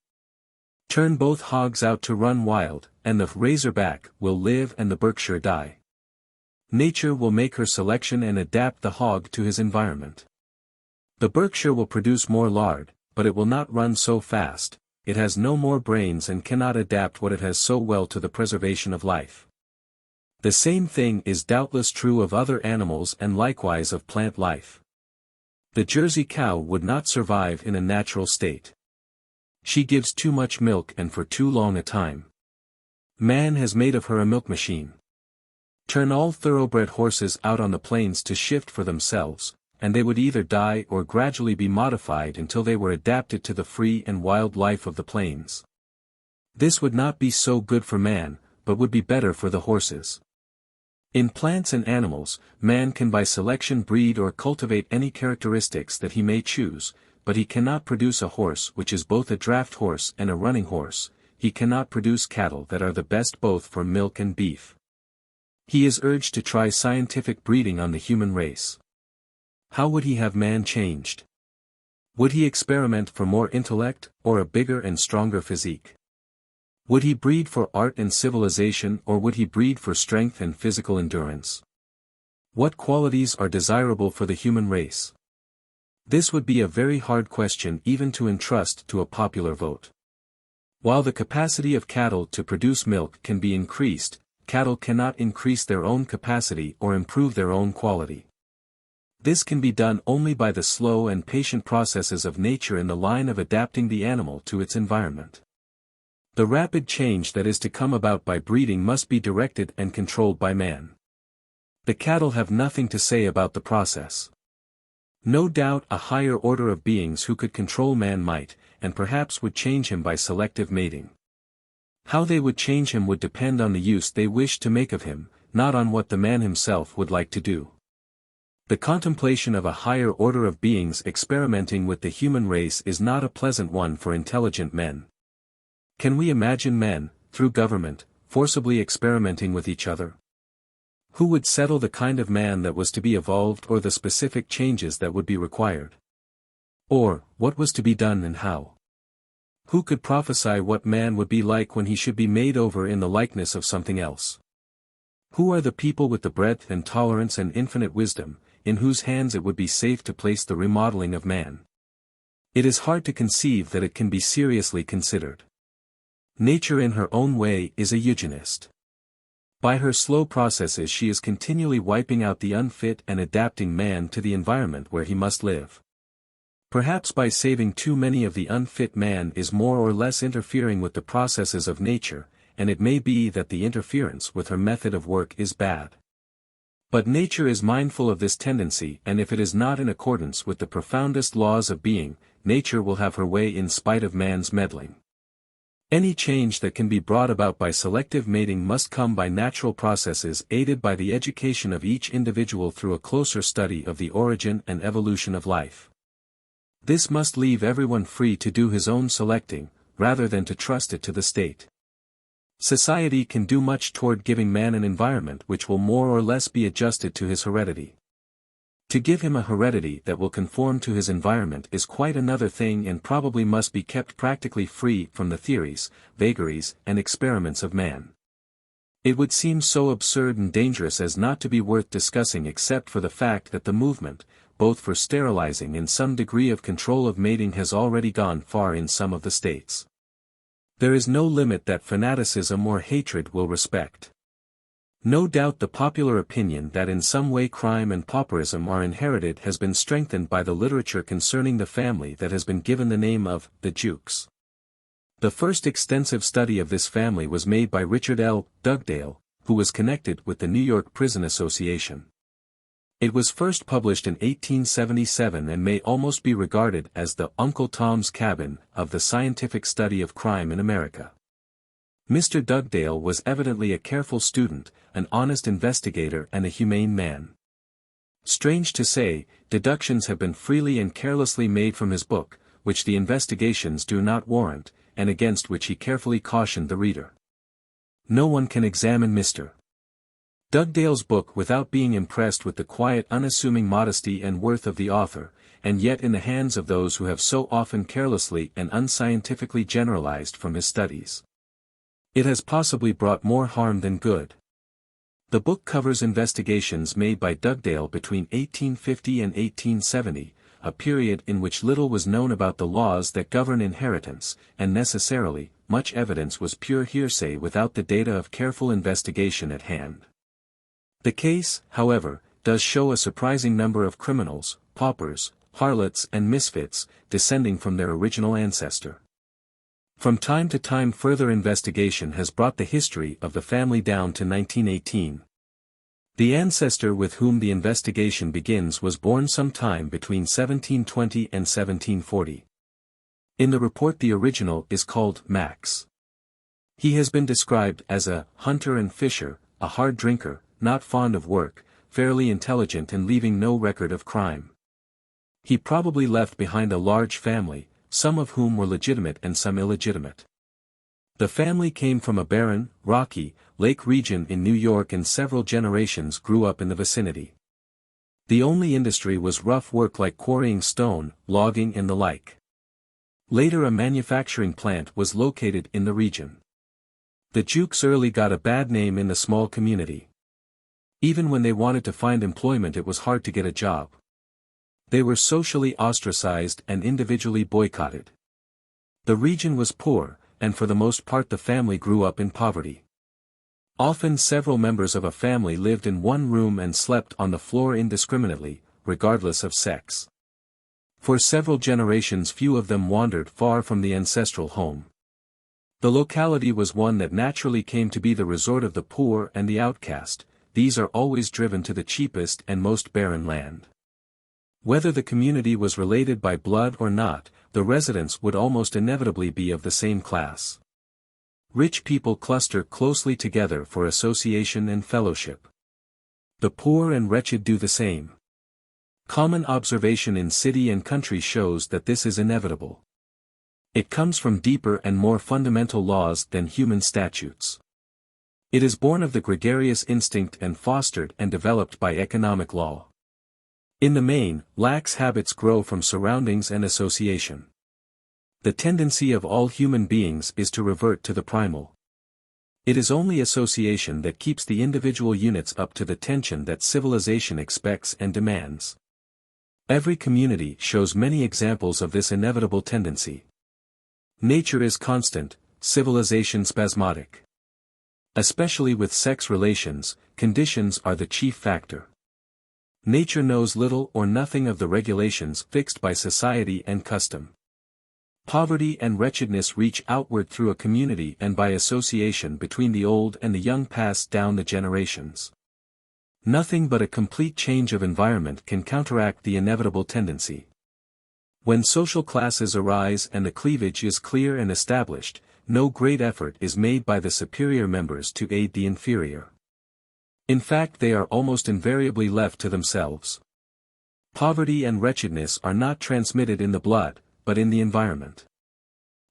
Turn both hogs out to run wild, and the razorback will live and the Berkshire die. Nature will make her selection and adapt the hog to his environment. The Berkshire will produce more lard, but it will not run so fast, it has no more brains and cannot adapt what it has so well to the preservation of life. The same thing is doubtless true of other animals and likewise of plant life. The Jersey cow would not survive in a natural state. She gives too much milk and for too long a time. Man has made of her a milk machine. Turn all thoroughbred horses out on the plains to shift for themselves, and they would either die or gradually be modified until they were adapted to the free and wild life of the plains. This would not be so good for man, but would be better for the horses. In plants and animals, man can by selection breed or cultivate any characteristics that he may choose, but he cannot produce a horse which is both a draft horse and a running horse, he cannot produce cattle that are the best both for milk and beef. He is urged to try scientific breeding on the human race. How would he have man changed? Would he experiment for more intellect, or a bigger and stronger physique? Would he breed for art and civilization or would he breed for strength and physical endurance? What qualities are desirable for the human race? This would be a very hard question even to entrust to a popular vote. While the capacity of cattle to produce milk can be increased, cattle cannot increase their own capacity or improve their own quality. This can be done only by the slow and patient processes of nature in the line of adapting the animal to its environment. The rapid change that is to come about by breeding must be directed and controlled by man. The cattle have nothing to say about the process. No doubt a higher order of beings who could control man might, and perhaps would change him by selective mating. How they would change him would depend on the use they wish to make of him, not on what the man himself would like to do. The contemplation of a higher order of beings experimenting with the human race is not a pleasant one for intelligent men. Can we imagine men, through government, forcibly experimenting with each other? Who would settle the kind of man that was to be evolved or the specific changes that would be required? Or, what was to be done and how? Who could prophesy what man would be like when he should be made over in the likeness of something else? Who are the people with the breadth and tolerance and infinite wisdom, in whose hands it would be safe to place the remodeling of man? It is hard to conceive that it can be seriously considered. Nature in her own way is a eugenist. By her slow processes she is continually wiping out the unfit and adapting man to the environment where he must live. Perhaps by saving too many of the unfit man is more or less interfering with the processes of nature, and it may be that the interference with her method of work is bad. But nature is mindful of this tendency, and if it is not in accordance with the profoundest laws of being, nature will have her way in spite of man's meddling. Any change that can be brought about by selective mating must come by natural processes aided by the education of each individual through a closer study of the origin and evolution of life. This must leave everyone free to do his own selecting, rather than to trust it to the state. Society can do much toward giving man an environment which will more or less be adjusted to his heredity. To give him a heredity that will conform to his environment is quite another thing and probably must be kept practically free from the theories, vagaries, and experiments of man. It would seem so absurd and dangerous as not to be worth discussing except for the fact that the movement, both for sterilizing and some degree of control of mating has already gone far in some of the states. There is no limit that fanaticism or hatred will respect. No doubt the popular opinion that in some way crime and pauperism are inherited has been strengthened by the literature concerning the family that has been given the name of the Jukes. The first extensive study of this family was made by Richard L. Dugdale, who was connected with the New York Prison Association. It was first published in 1877 and may almost be regarded as the Uncle Tom's Cabin of the scientific study of crime in America. Mr. Dugdale was evidently a careful student, an honest investigator and a humane man. Strange to say, deductions have been freely and carelessly made from his book, which the investigations do not warrant, and against which he carefully cautioned the reader. No one can examine Mr. Dugdale's book without being impressed with the quiet unassuming modesty and worth of the author, and yet in the hands of those who have so often carelessly and unscientifically generalized from his studies. It has possibly brought more harm than good. The book covers investigations made by Dugdale between 1850 and 1870, a period in which little was known about the laws that govern inheritance, and necessarily, much evidence was pure hearsay without the data of careful investigation at hand. The case, however, does show a surprising number of criminals, paupers, harlots and misfits, descending from their original ancestor. From time to time further investigation has brought the history of the family down to 1918. The ancestor with whom the investigation begins was born sometime between 1720 and 1740. In the report the original is called Max. He has been described as a hunter and fisher, a hard drinker, not fond of work, fairly intelligent and leaving no record of crime. He probably left behind a large family, some of whom were legitimate and some illegitimate. The family came from a barren, rocky, lake region in New York and several generations grew up in the vicinity. The only industry was rough work like quarrying stone, logging and the like. Later a manufacturing plant was located in the region. The Jukes early got a bad name in the small community. Even when they wanted to find employment it was hard to get a job. They were socially ostracized and individually boycotted. The region was poor, and for the most part the family grew up in poverty. Often several members of a family lived in one room and slept on the floor indiscriminately, regardless of sex. For several generations few of them wandered far from the ancestral home. The locality was one that naturally came to be the resort of the poor and the outcast. These are always driven to the cheapest and most barren land. Whether the community was related by blood or not, the residents would almost inevitably be of the same class. Rich people cluster closely together for association and fellowship. The poor and wretched do the same. Common observation in city and country shows that this is inevitable. It comes from deeper and more fundamental laws than human statutes. It is born of the gregarious instinct and fostered and developed by economic law. In the main, lax habits grow from surroundings and association. The tendency of all human beings is to revert to the primal. It is only association that keeps the individual units up to the tension that civilization expects and demands. Every community shows many examples of this inevitable tendency. Nature is constant, civilization spasmodic. Especially with sex relations, conditions are the chief factor. Nature knows little or nothing of the regulations fixed by society and custom. Poverty and wretchedness reach outward through a community and by association between the old and the young pass down the generations. Nothing but a complete change of environment can counteract the inevitable tendency. When social classes arise and the cleavage is clear and established, no great effort is made by the superior members to aid the inferior. In fact, they are almost invariably left to themselves. Poverty and wretchedness are not transmitted in the blood, but in the environment.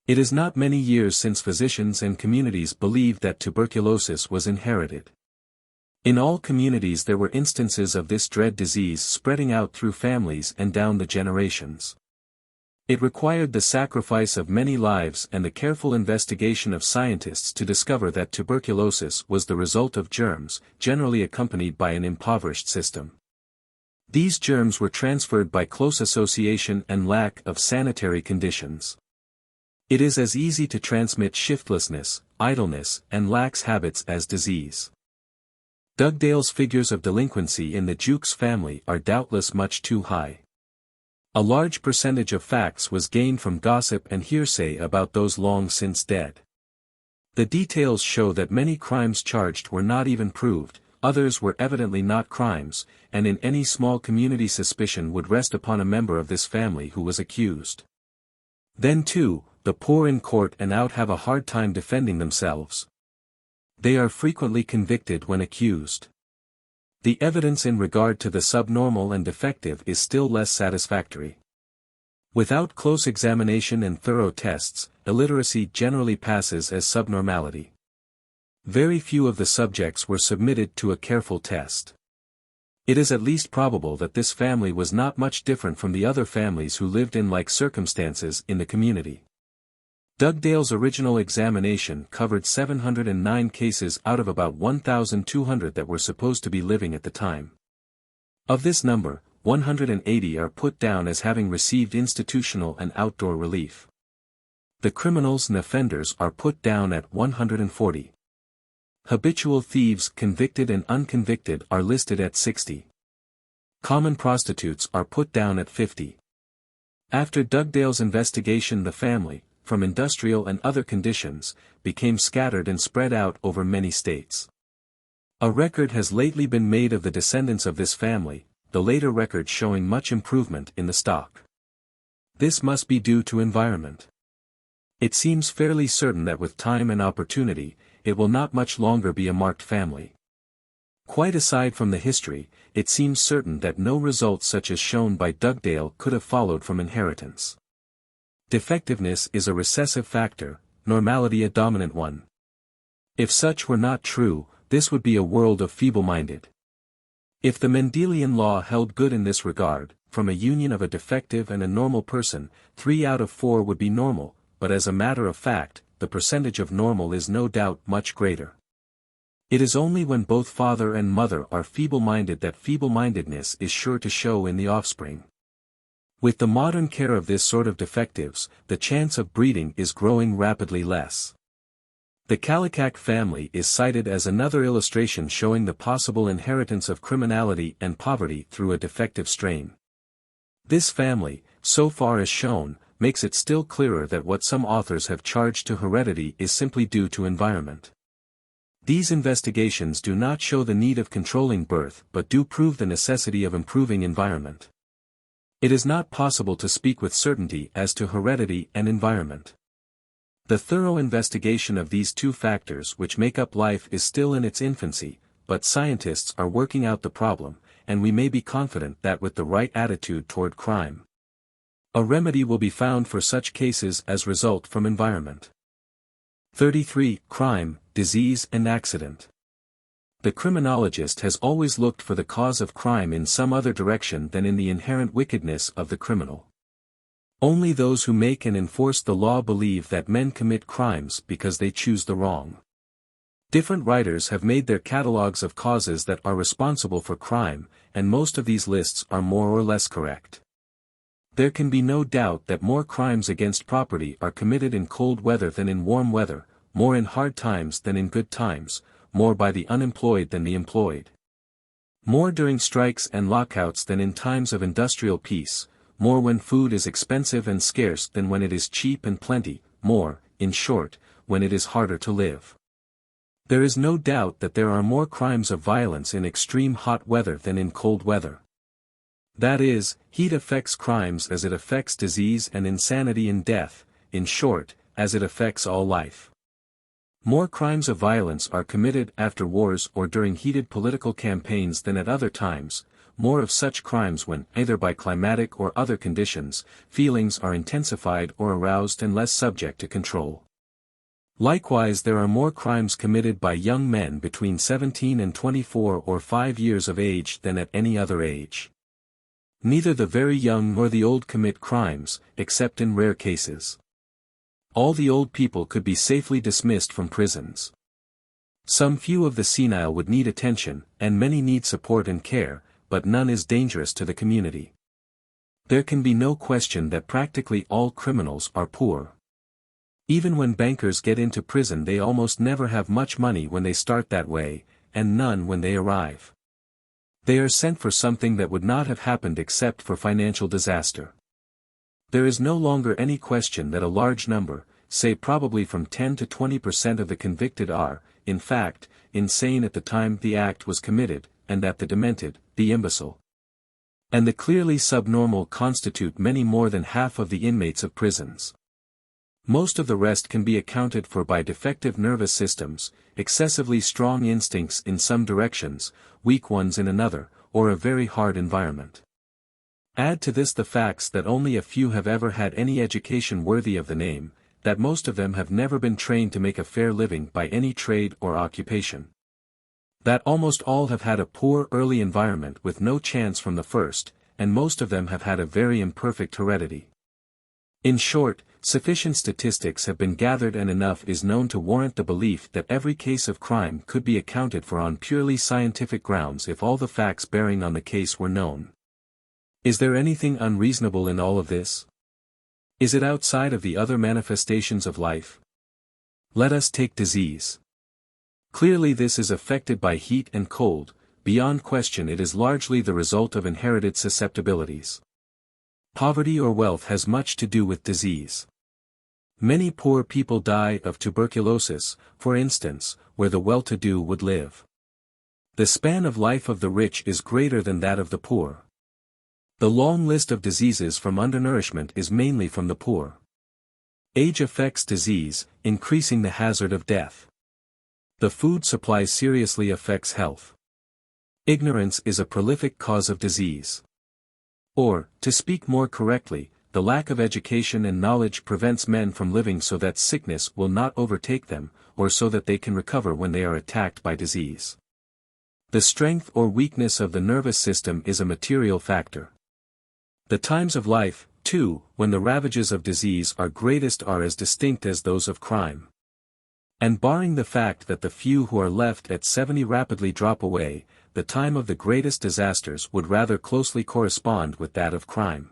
It is not many years since physicians and communities believed that tuberculosis was inherited. In all communities there were instances of this dread disease spreading out through families and down the generations. It required the sacrifice of many lives and the careful investigation of scientists to discover that tuberculosis was the result of germs, generally accompanied by an impoverished system. These germs were transferred by close association and lack of sanitary conditions. It is as easy to transmit shiftlessness, idleness, and lax habits as disease. Dugdale's figures of delinquency in the Jukes family are doubtless much too high. A large percentage of facts was gained from gossip and hearsay about those long since dead. The details show that many crimes charged were not even proved, others were evidently not crimes, and in any small community suspicion would rest upon a member of this family who was accused. Then too, the poor in court and out have a hard time defending themselves. They are frequently convicted when accused. The evidence in regard to the subnormal and defective is still less satisfactory. Without close examination and thorough tests, illiteracy generally passes as subnormality. Very few of the subjects were submitted to a careful test. It is at least probable that this family was not much different from the other families who lived in like circumstances in the community. Dugdale's original examination covered 709 cases out of about 1,200 that were supposed to be living at the time. Of this number, 180 are put down as having received institutional and outdoor relief. The criminals and offenders are put down at 140. Habitual thieves convicted and unconvicted are listed at 60. Common prostitutes are put down at 50. After Dugdale's investigation, the family, from industrial and other conditions, became scattered and spread out over many states. A record has lately been made of the descendants of this family, the later record showing much improvement in the stock. This must be due to environment. It seems fairly certain that with time and opportunity, it will not much longer be a marked family. Quite aside from the history, it seems certain that no results such as shown by Dugdale could have followed from inheritance. Defectiveness is a recessive factor, normality a dominant one. If such were not true, this would be a world of feeble-minded. If the Mendelian law held good in this regard, from a union of a defective and a normal person, 3 out of 4 would be normal, but as a matter of fact, the percentage of normal is no doubt much greater. It is only when both father and mother are feeble-minded that feeble-mindedness is sure to show in the offspring. With the modern care of this sort of defectives, the chance of breeding is growing rapidly less. The Kallikak family is cited as another illustration showing the possible inheritance of criminality and poverty through a defective strain. This family, so far as shown, makes it still clearer that what some authors have charged to heredity is simply due to environment. These investigations do not show the need of controlling birth but do prove the necessity of improving environment. It is not possible to speak with certainty as to heredity and environment. The thorough investigation of these two factors which make up life is still in its infancy, but scientists are working out the problem, and we may be confident that with the right attitude toward crime, a remedy will be found for such cases as result from environment. 33. Crime, Disease and Accident. The criminologist has always looked for the cause of crime in some other direction than in the inherent wickedness of the criminal. Only those who make and enforce the law believe that men commit crimes because they choose the wrong. Different writers have made their catalogues of causes that are responsible for crime, and most of these lists are more or less correct. There can be no doubt that more crimes against property are committed in cold weather than in warm weather, more in hard times than in good times, more by the unemployed than the employed. More during strikes and lockouts than in times of industrial peace, more when food is expensive and scarce than when it is cheap and plenty, more, in short, when it is harder to live. There is no doubt that there are more crimes of violence in extreme hot weather than in cold weather. That is, heat affects crimes as it affects disease and insanity and death, in short, as it affects all life. More crimes of violence are committed after wars or during heated political campaigns than at other times, more of such crimes when, either by climatic or other conditions, feelings are intensified or aroused and less subject to control. Likewise, there are more crimes committed by young men between 17 and 24 or 5 years of age than at any other age. Neither the very young nor the old commit crimes, except in rare cases. All the old people could be safely dismissed from prisons. Some few of the senile would need attention, and many need support and care, but none is dangerous to the community. There can be no question that practically all criminals are poor. Even when bankers get into prison, they almost never have much money when they start that way, and none when they arrive. They are sent for something that would not have happened except for financial disaster. There is no longer any question that a large number, say probably from 10 to 20% of the convicted are, in fact, insane at the time the act was committed, and that the demented, the imbecile, and the clearly subnormal constitute many more than half of the inmates of prisons. Most of the rest can be accounted for by defective nervous systems, excessively strong instincts in some directions, weak ones in another, or a very hard environment. Add to this the facts that only a few have ever had any education worthy of the name, that most of them have never been trained to make a fair living by any trade or occupation. That almost all have had a poor early environment with no chance from the first, and most of them have had a very imperfect heredity. In short, sufficient statistics have been gathered and enough is known to warrant the belief that every case of crime could be accounted for on purely scientific grounds if all the facts bearing on the case were known. Is there anything unreasonable in all of this? Is it outside of the other manifestations of life? Let us take disease. Clearly this is affected by heat and cold, beyond question it is largely the result of inherited susceptibilities. Poverty or wealth has much to do with disease. Many poor people die of tuberculosis, for instance, where the well-to-do would live. The span of life of the rich is greater than that of the poor. The long list of diseases from undernourishment is mainly from the poor. Age affects disease, increasing the hazard of death. The food supply seriously affects health. Ignorance is a prolific cause of disease. Or, to speak more correctly, the lack of education and knowledge prevents men from living so that sickness will not overtake them, or so that they can recover when they are attacked by disease. The strength or weakness of the nervous system is a material factor. The times of life, too, when the ravages of disease are greatest are as distinct as those of crime. And barring the fact that the few who are left at 70 rapidly drop away, the time of the greatest disasters would rather closely correspond with that of crime.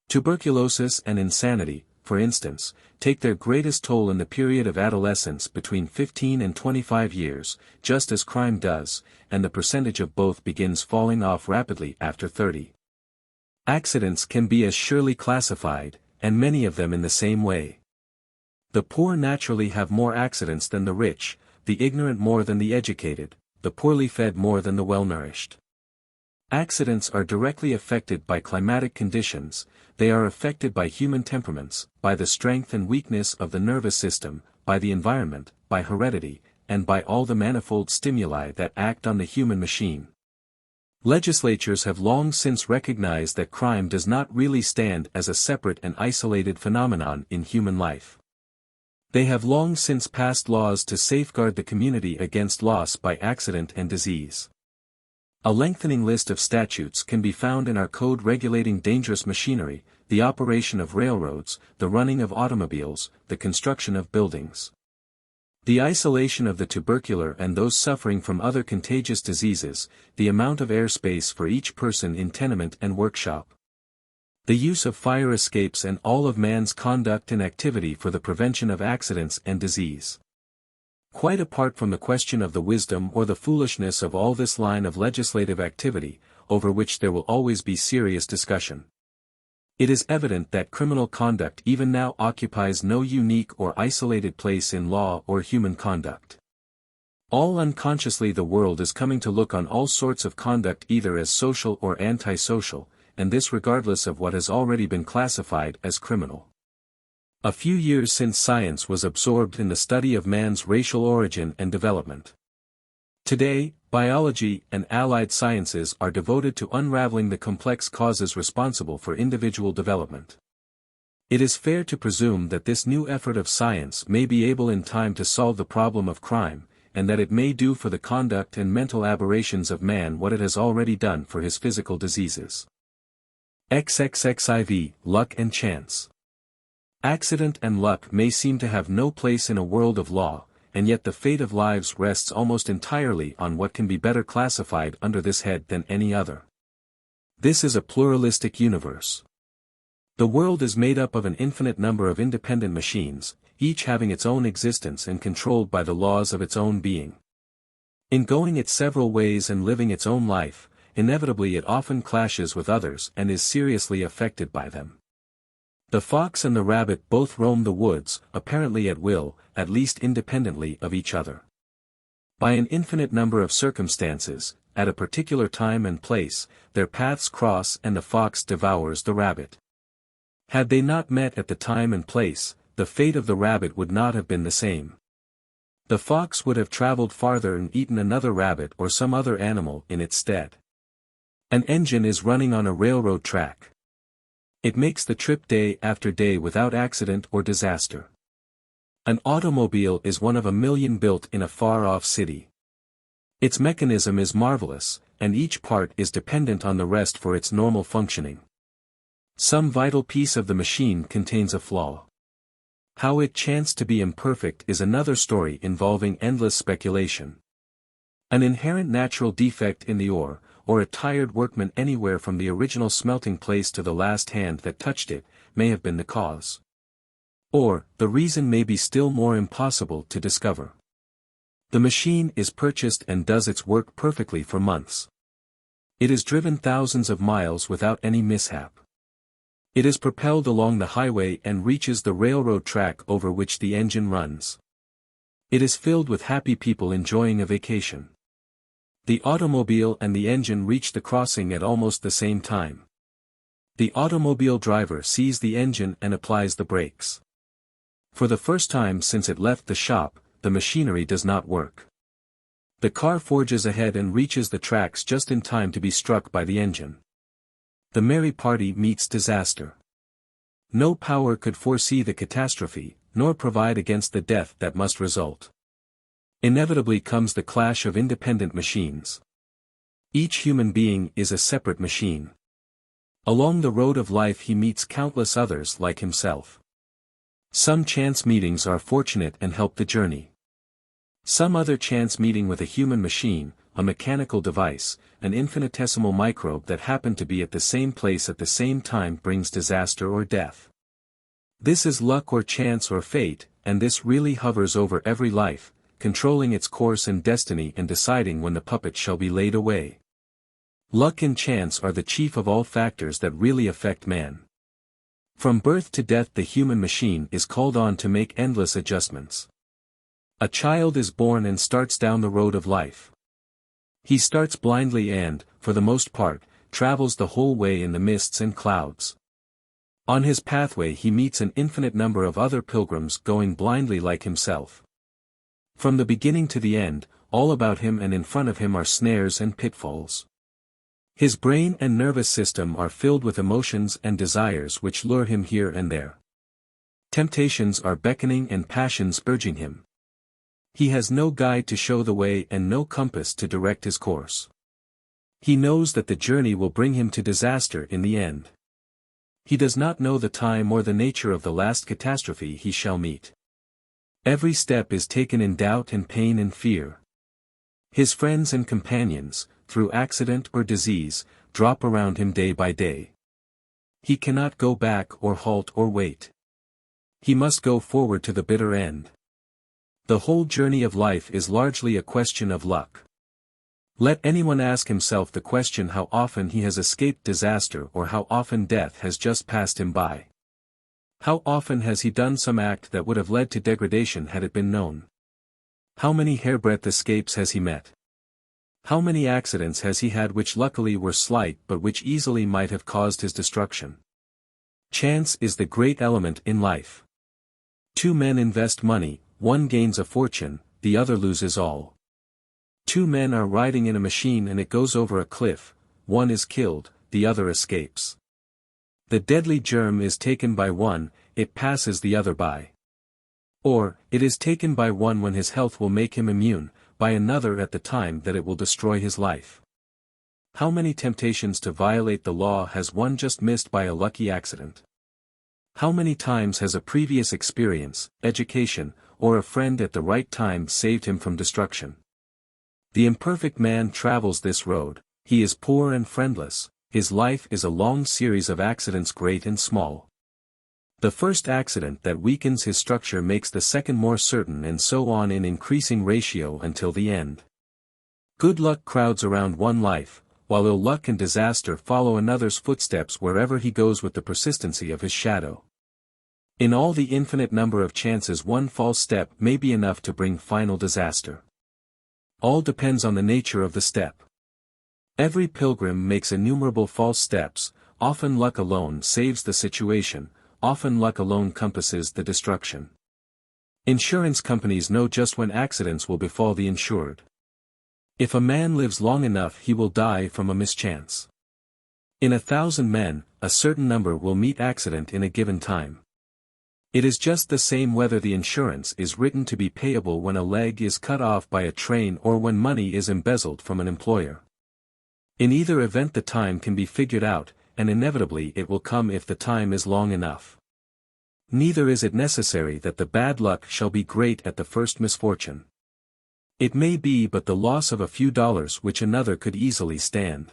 Tuberculosis and insanity, for instance, take their greatest toll in the period of adolescence between 15 and 25 years, just as crime does, and the percentage of both begins falling off rapidly after 30. Accidents can be as surely classified, and many of them in the same way. The poor naturally have more accidents than the rich, the ignorant more than the educated, the poorly fed more than the well-nourished. Accidents are directly affected by climatic conditions, they are affected by human temperaments, by the strength and weakness of the nervous system, by the environment, by heredity, and by all the manifold stimuli that act on the human machine. Legislatures have long since recognized that crime does not really stand as a separate and isolated phenomenon in human life. They have long since passed laws to safeguard the community against loss by accident and disease. A lengthening list of statutes can be found in our code regulating dangerous machinery, the operation of railroads, the running of automobiles, the construction of buildings, the isolation of the tubercular and those suffering from other contagious diseases, the amount of airspace for each person in tenement and workshop, the use of fire escapes and all of man's conduct and activity for the prevention of accidents and disease. Quite apart from the question of the wisdom or the foolishness of all this line of legislative activity, over which there will always be serious discussion, it is evident that criminal conduct even now occupies no unique or isolated place in law or human conduct. All unconsciously the world is coming to look on all sorts of conduct either as social or antisocial, and this regardless of what has already been classified as criminal. A few years since science was absorbed in the study of man's racial origin and development. Today, biology and allied sciences are devoted to unraveling the complex causes responsible for individual development. It is fair to presume that this new effort of science may be able in time to solve the problem of crime, and that it may do for the conduct and mental aberrations of man what it has already done for his physical diseases. XXXIV, Luck and Chance. Accident and luck may seem to have no place in a world of law, and yet the fate of lives rests almost entirely on what can be better classified under this head than any other. This is a pluralistic universe. The world is made up of an infinite number of independent machines, each having its own existence and controlled by the laws of its own being. In going its several ways and living its own life, inevitably it often clashes with others and is seriously affected by them. The fox and the rabbit both roam the woods, apparently at will, at least independently of each other. By an infinite number of circumstances, at a particular time and place, their paths cross and the fox devours the rabbit. Had they not met at the time and place, the fate of the rabbit would not have been the same. The fox would have traveled farther and eaten another rabbit or some other animal in its stead. An engine is running on a railroad track. It makes the trip day after day without accident or disaster. An automobile is one of a million built in a far-off city. Its mechanism is marvelous, and each part is dependent on the rest for its normal functioning. Some vital piece of the machine contains a flaw. How it chanced to be imperfect is another story involving endless speculation. An inherent natural defect in the ore, or a tired workman anywhere from the original smelting place to the last hand that touched it, may have been the cause. Or, the reason may be still more impossible to discover. The machine is purchased and does its work perfectly for months. It is driven thousands of miles without any mishap. It is propelled along the highway and reaches the railroad track over which the engine runs. It is filled with happy people enjoying a vacation. The automobile and the engine reach the crossing at almost the same time. The automobile driver sees the engine and applies the brakes. For the first time since it left the shop, the machinery does not work. The car forges ahead and reaches the tracks just in time to be struck by the engine. The merry party meets disaster. No power could foresee the catastrophe, nor provide against the death that must result. Inevitably comes the clash of independent machines. Each human being is a separate machine. Along the road of life he meets countless others like himself. Some chance meetings are fortunate and help the journey. Some other chance meeting with a human machine, a mechanical device, an infinitesimal microbe that happened to be at the same place at the same time brings disaster or death. This is luck or chance or fate, and this really hovers over every life, controlling its course and destiny and deciding when the puppet shall be laid away. Luck and chance are the chief of all factors that really affect man. From birth to death the human machine is called on to make endless adjustments. A child is born and starts down the road of life. He starts blindly and, for the most part, travels the whole way in the mists and clouds. On his pathway he meets an infinite number of other pilgrims going blindly like himself. From the beginning to the end, all about him and in front of him are snares and pitfalls. His brain and nervous system are filled with emotions and desires which lure him here and there. Temptations are beckoning and passions urging him. He has no guide to show the way and no compass to direct his course. He knows that the journey will bring him to disaster in the end. He does not know the time or the nature of the last catastrophe he shall meet. Every step is taken in doubt and pain and fear. His friends and companions, through accident or disease, drop around him day by day. He cannot go back or halt or wait. He must go forward to the bitter end. The whole journey of life is largely a question of luck. Let anyone ask himself the question how often he has escaped disaster or how often death has just passed him by. How often has he done some act that would have led to degradation had it been known? How many hairbreadth escapes has he met? How many accidents has he had which luckily were slight but which easily might have caused his destruction? Chance is the great element in life. Two men invest money, one gains a fortune, the other loses all. Two men are riding in a machine and it goes over a cliff, one is killed, the other escapes. The deadly germ is taken by one, it passes the other by. Or, it is taken by one when his health will make him immune, by another at the time that it will destroy his life. How many temptations to violate the law has one just missed by a lucky accident? How many times has a previous experience, education, or a friend at the right time saved him from destruction? The imperfect man travels this road, he is poor and friendless, his life is a long series of accidents great and small. The first accident that weakens his structure makes the second more certain and so on in increasing ratio until the end. Good luck crowds around one life, while ill luck and disaster follow another's footsteps wherever he goes with the persistency of his shadow. In all the infinite number of chances one false step may be enough to bring final disaster. All depends on the nature of the step. Every pilgrim makes innumerable false steps, often luck alone saves the situation, often luck alone compasses the destruction. Insurance companies know just when accidents will befall the insured. If a man lives long enough he will die from a mischance. In 1,000 men, a certain number will meet accident in a given time. It is just the same whether the insurance is written to be payable when a leg is cut off by a train or when money is embezzled from an employer. In either event the time can be figured out, and inevitably it will come if the time is long enough. Neither is it necessary that the bad luck shall be great at the first misfortune. It may be but the loss of a few dollars which another could easily stand.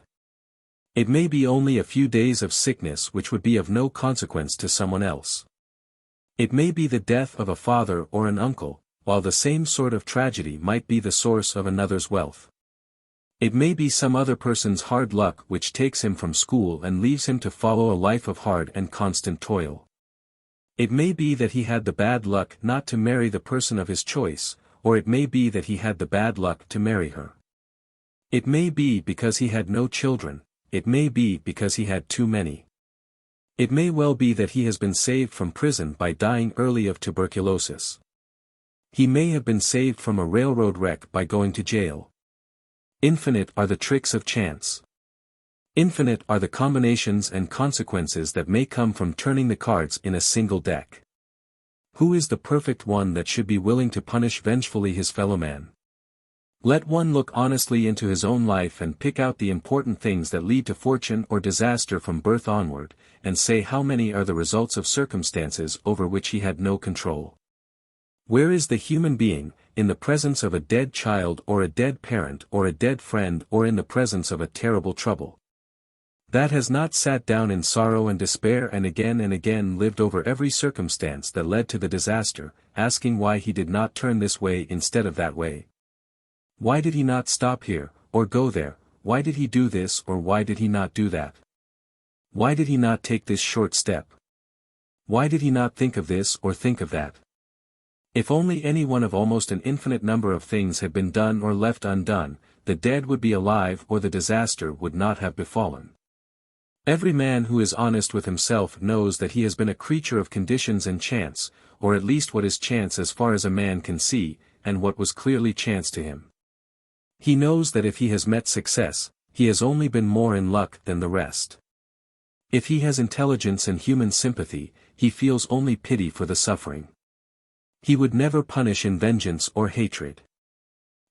It may be only a few days of sickness which would be of no consequence to someone else. It may be the death of a father or an uncle, while the same sort of tragedy might be the source of another's wealth. It may be some other person's hard luck which takes him from school and leaves him to follow a life of hard and constant toil. It may be that he had the bad luck not to marry the person of his choice, or it may be that he had the bad luck to marry her. It may be because he had no children, it may be because he had too many. It may well be that he has been saved from prison by dying early of tuberculosis. He may have been saved from a railroad wreck by going to jail. Infinite are the tricks of chance. Infinite are the combinations and consequences that may come from turning the cards in a single deck. Who is the perfect one that should be willing to punish vengefully his fellow man? Let one look honestly into his own life and pick out the important things that lead to fortune or disaster from birth onward, and say how many are the results of circumstances over which he had no control. Where is the human being, in the presence of a dead child or a dead parent or a dead friend or in the presence of a terrible trouble, that has not sat down in sorrow and despair and again lived over every circumstance that led to the disaster, asking why he did not turn this way instead of that way? Why did he not stop here, or go there? Why did he do this or why did he not do that? Why did he not take this short step? Why did he not think of this or think of that? If only any one of almost an infinite number of things had been done or left undone, the dead would be alive or the disaster would not have befallen. Every man who is honest with himself knows that he has been a creature of conditions and chance, or at least what is chance as far as a man can see, and what was clearly chance to him. He knows that if he has met success, he has only been more in luck than the rest. If he has intelligence and human sympathy, he feels only pity for the suffering. He would never punish in vengeance or hatred.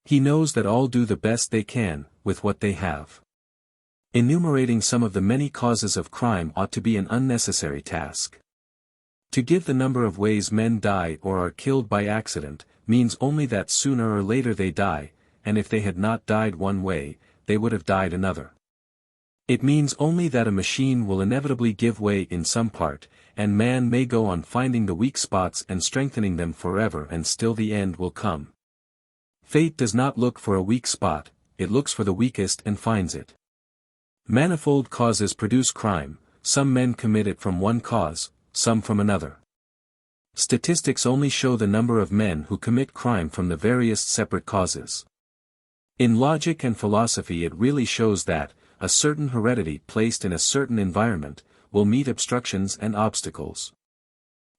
He knows that all do the best they can, with what they have. Enumerating some of the many causes of crime ought to be an unnecessary task. To give the number of ways men die or are killed by accident, means only that sooner or later they die, and if they had not died one way, they would have died another. It means only that a machine will inevitably give way in some part, and man may go on finding the weak spots and strengthening them forever, and still the end will come. Fate does not look for a weak spot, it looks for the weakest and finds it. Manifold causes produce crime, some men commit it from one cause, some from another. Statistics only show the number of men who commit crime from the various separate causes. In logic and philosophy it really shows that, a certain heredity placed in a certain environment, will meet obstructions and obstacles.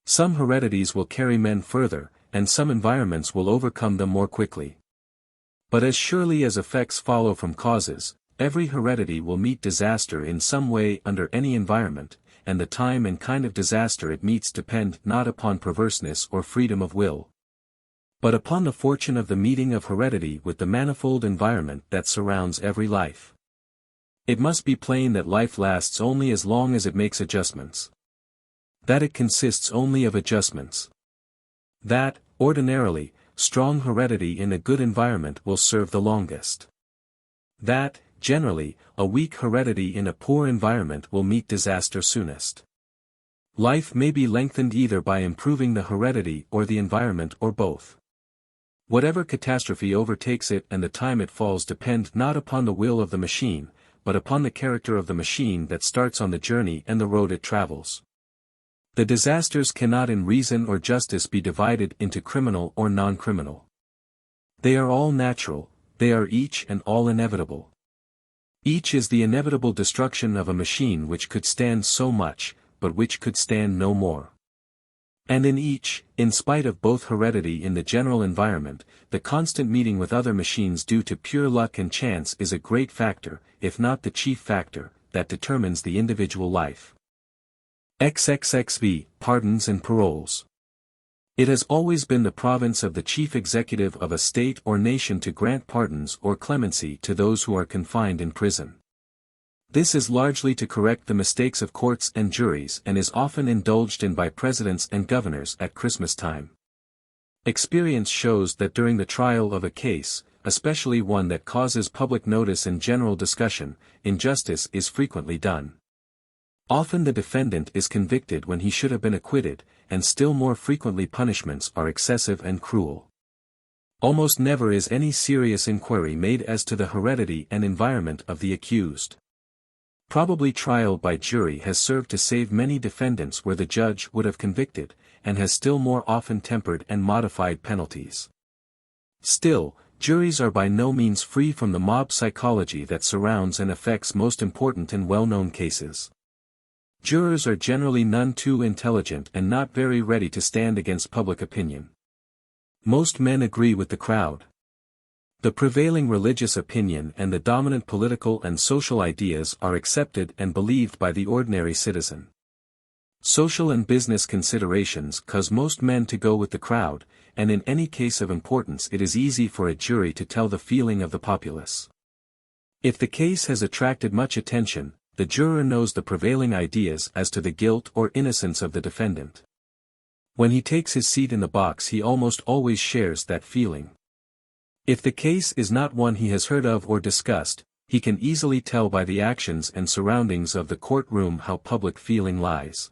Some heredities will carry men further, and some environments will overcome them more quickly. But as surely as effects follow from causes, every heredity will meet disaster in some way under any environment, and the time and kind of disaster it meets depend not upon perverseness or freedom of will, but upon the fortune of the meeting of heredity with the manifold environment that surrounds every life. It must be plain that life lasts only as long as it makes adjustments. That it consists only of adjustments. That, ordinarily, strong heredity in a good environment will serve the longest. That, generally, a weak heredity in a poor environment will meet disaster soonest. Life may be lengthened either by improving the heredity or the environment or both. Whatever catastrophe overtakes it and the time it falls depend not upon the will of the machine, but upon the character of the machine that starts on the journey and the road it travels. The disasters cannot in reason or justice be divided into criminal or non-criminal. They are all natural, they are each and all inevitable. Each is the inevitable destruction of a machine which could stand so much, but which could stand no more. And in each, in spite of both heredity in the general environment, the constant meeting with other machines due to pure luck and chance is a great factor, if not the chief factor, that determines the individual life. XXXV, Pardons and Paroles. It has always been the province of the chief executive of a state or nation to grant pardons or clemency to those who are confined in prison. This is largely to correct the mistakes of courts and juries and is often indulged in by presidents and governors at Christmas time. Experience shows that during the trial of a case, especially one that causes public notice and general discussion, injustice is frequently done. Often the defendant is convicted when he should have been acquitted, and still more frequently punishments are excessive and cruel. Almost never is any serious inquiry made as to the heredity and environment of the accused. Probably trial by jury has served to save many defendants where the judge would have convicted, and has still more often tempered and modified penalties. Still, juries are by no means free from the mob psychology that surrounds and affects most important and well-known cases. Jurors are generally none too intelligent and not very ready to stand against public opinion. Most men agree with the crowd. The prevailing religious opinion and the dominant political and social ideas are accepted and believed by the ordinary citizen. Social and business considerations cause most men to go with the crowd, and in any case of importance it is easy for a jury to tell the feeling of the populace. If the case has attracted much attention, the juror knows the prevailing ideas as to the guilt or innocence of the defendant. When he takes his seat in the box he almost always shares that feeling. If the case is not one he has heard of or discussed, he can easily tell by the actions and surroundings of the courtroom how public feeling lies.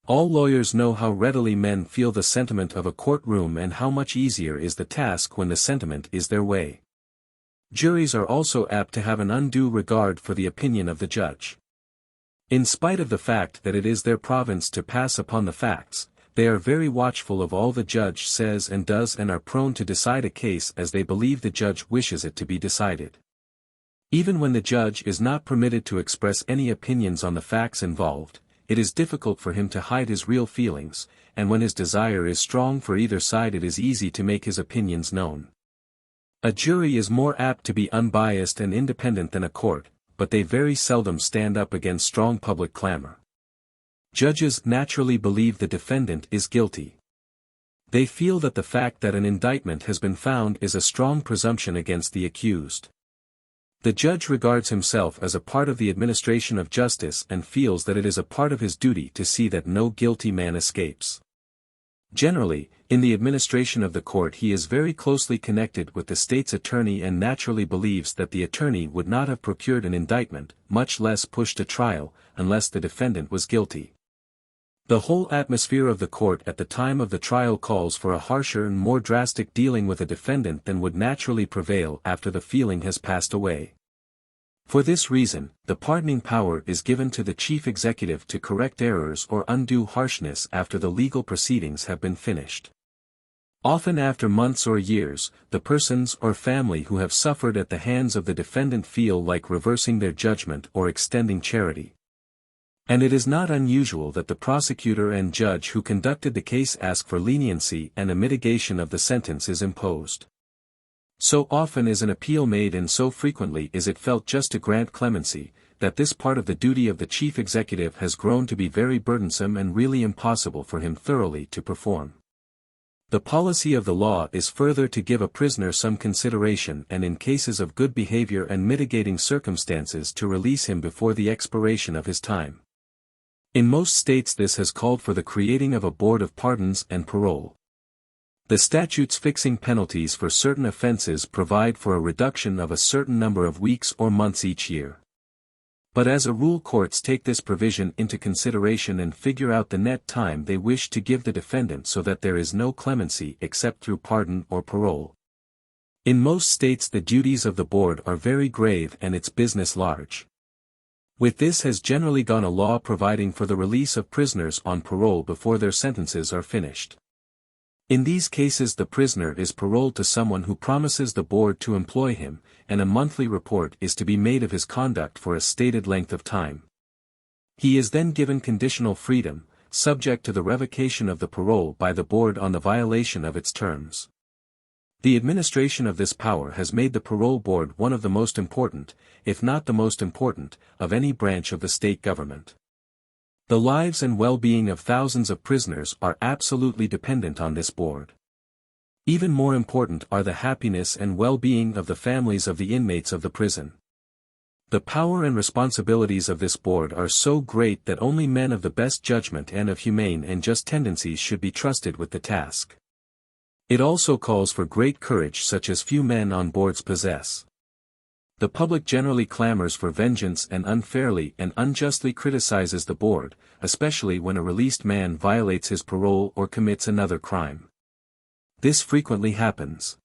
All lawyers know how readily men feel the sentiment of a courtroom and how much easier is the task when the sentiment is their way. Juries are also apt to have an undue regard for the opinion of the judge. In spite of the fact that it is their province to pass upon the facts, they are very watchful of all the judge says and does and are prone to decide a case as they believe the judge wishes it to be decided. Even when the judge is not permitted to express any opinions on the facts involved, it is difficult for him to hide his real feelings, and when his desire is strong for either side it is easy to make his opinions known. A jury is more apt to be unbiased and independent than a court, but they very seldom stand up against strong public clamor. Judges naturally believe the defendant is guilty. They feel that the fact that an indictment has been found is a strong presumption against the accused. The judge regards himself as a part of the administration of justice and feels that it is a part of his duty to see that no guilty man escapes. Generally, in the administration of the court he is very closely connected with the state's attorney and naturally believes that the attorney would not have procured an indictment, much less pushed a trial, unless the defendant was guilty. The whole atmosphere of the court at the time of the trial calls for a harsher and more drastic dealing with a defendant than would naturally prevail after the feeling has passed away. For this reason, the pardoning power is given to the chief executive to correct errors or undo harshness after the legal proceedings have been finished. Often after months or years, the persons or family who have suffered at the hands of the defendant feel like reversing their judgment or extending charity. And it is not unusual that the prosecutor and judge who conducted the case ask for leniency and a mitigation of the sentence is imposed. So often is an appeal made and so frequently is it felt just to grant clemency, that this part of the duty of the chief executive has grown to be very burdensome and really impossible for him thoroughly to perform. The policy of the law is further to give a prisoner some consideration and in cases of good behavior and mitigating circumstances to release him before the expiration of his time. In most states this has called for the creating of a board of pardons and parole. The statutes fixing penalties for certain offenses provide for a reduction of a certain number of weeks or months each year. But as a rule courts take this provision into consideration and figure out the net time they wish to give the defendant so that there is no clemency except through pardon or parole. In most states the duties of the board are very grave and its business large. With this has generally gone a law providing for the release of prisoners on parole before their sentences are finished. In these cases the prisoner is paroled to someone who promises the board to employ him, and a monthly report is to be made of his conduct for a stated length of time. He is then given conditional freedom, subject to the revocation of the parole by the board on the violation of its terms. The administration of this power has made the parole board one of the most important, if not the most important, of any branch of the state government. The lives and well-being of thousands of prisoners are absolutely dependent on this board. Even more important are the happiness and well-being of the families of the inmates of the prison. The power and responsibilities of this board are so great that only men of the best judgment and of humane and just tendencies should be trusted with the task. It also calls for great courage such as few men on boards possess. The public generally clamors for vengeance and unfairly and unjustly criticizes the board, especially when a released man violates his parole or commits another crime. This frequently happens.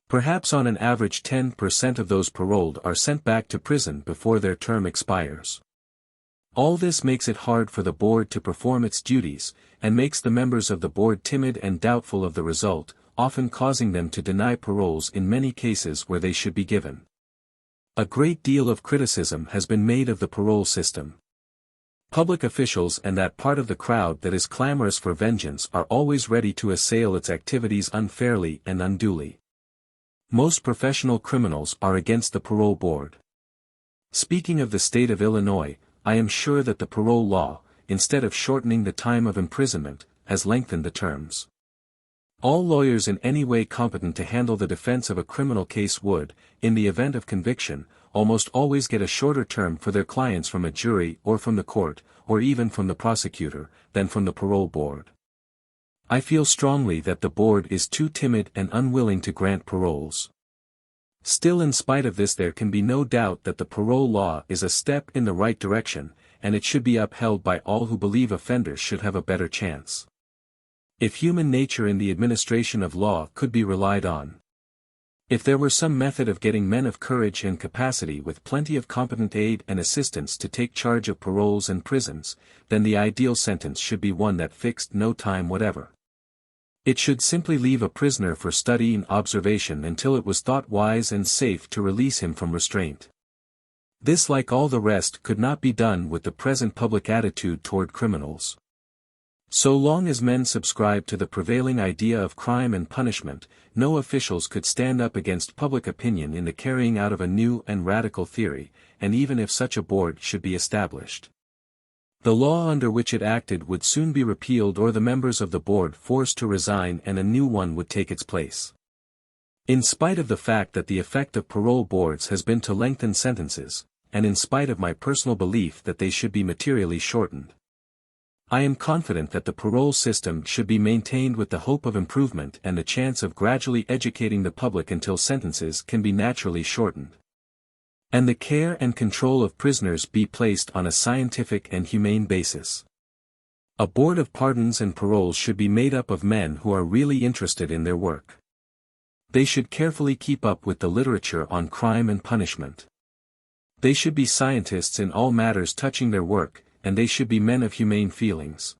Perhaps on an average 10% of those paroled are sent back to prison before their term expires. All this makes it hard for the board to perform its duties, and makes the members of the board timid and doubtful of the result, often causing them to deny paroles in many cases where they should be given. A great deal of criticism has been made of the parole system. Public officials and that part of the crowd that is clamorous for vengeance are always ready to assail its activities unfairly and unduly. Most professional criminals are against the parole board. Speaking of the state of Illinois, I am sure that the parole law, instead of shortening the time of imprisonment, has lengthened the terms. All lawyers in any way competent to handle the defense of a criminal case would, in the event of conviction, almost always get a shorter term for their clients from a jury or from the court, or even from the prosecutor, than from the parole board. I feel strongly that the board is too timid and unwilling to grant paroles. Still, in spite of this, there can be no doubt that the parole law is a step in the right direction, and it should be upheld by all who believe offenders should have a better chance. If human nature in the administration of law could be relied on. If there were some method of getting men of courage and capacity with plenty of competent aid and assistance to take charge of paroles and prisons, then the ideal sentence should be one that fixed no time whatever. It should simply leave a prisoner for study and observation until it was thought wise and safe to release him from restraint. This, like all the rest, could not be done with the present public attitude toward criminals. So long as men subscribe to the prevailing idea of crime and punishment, no officials could stand up against public opinion in the carrying out of a new and radical theory, and even if such a board should be established. The law under which it acted would soon be repealed or the members of the board forced to resign and a new one would take its place. In spite of the fact that the effect of parole boards has been to lengthen sentences, and in spite of my personal belief that they should be materially shortened, I am confident that the parole system should be maintained with the hope of improvement and the chance of gradually educating the public until sentences can be naturally shortened, and the care and control of prisoners be placed on a scientific and humane basis. A board of pardons and paroles should be made up of men who are really interested in their work. They should carefully keep up with the literature on crime and punishment. They should be scientists in all matters touching their work, and they should be men of humane feelings.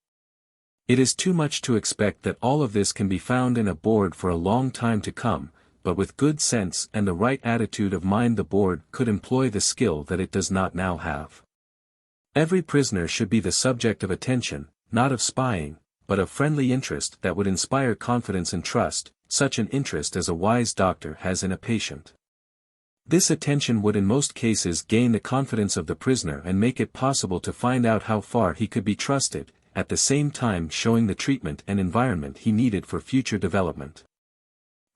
It is too much to expect that all of this can be found in a board for a long time to come, but with good sense and the right attitude of mind the board could employ the skill that it does not now have. Every prisoner should be the subject of attention, not of spying, but of friendly interest that would inspire confidence and trust, such an interest as a wise doctor has in a patient. This attention would in most cases gain the confidence of the prisoner and make it possible to find out how far he could be trusted, at the same time showing the treatment and environment he needed for future development.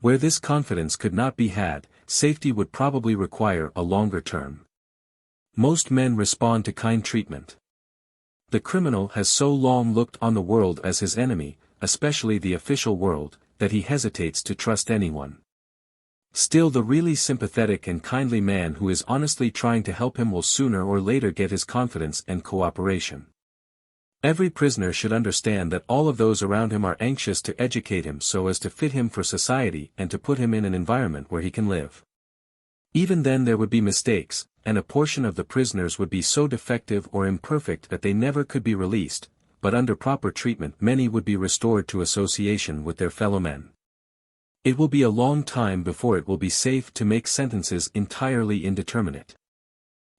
Where this confidence could not be had, safety would probably require a longer term. Most men respond to kind treatment. The criminal has so long looked on the world as his enemy, especially the official world, that he hesitates to trust anyone. Still, the really sympathetic and kindly man who is honestly trying to help him will sooner or later get his confidence and cooperation. Every prisoner should understand that all of those around him are anxious to educate him so as to fit him for society and to put him in an environment where he can live. Even then there would be mistakes, and a portion of the prisoners would be so defective or imperfect that they never could be released, but under proper treatment many would be restored to association with their fellow men. It will be a long time before it will be safe to make sentences entirely indeterminate.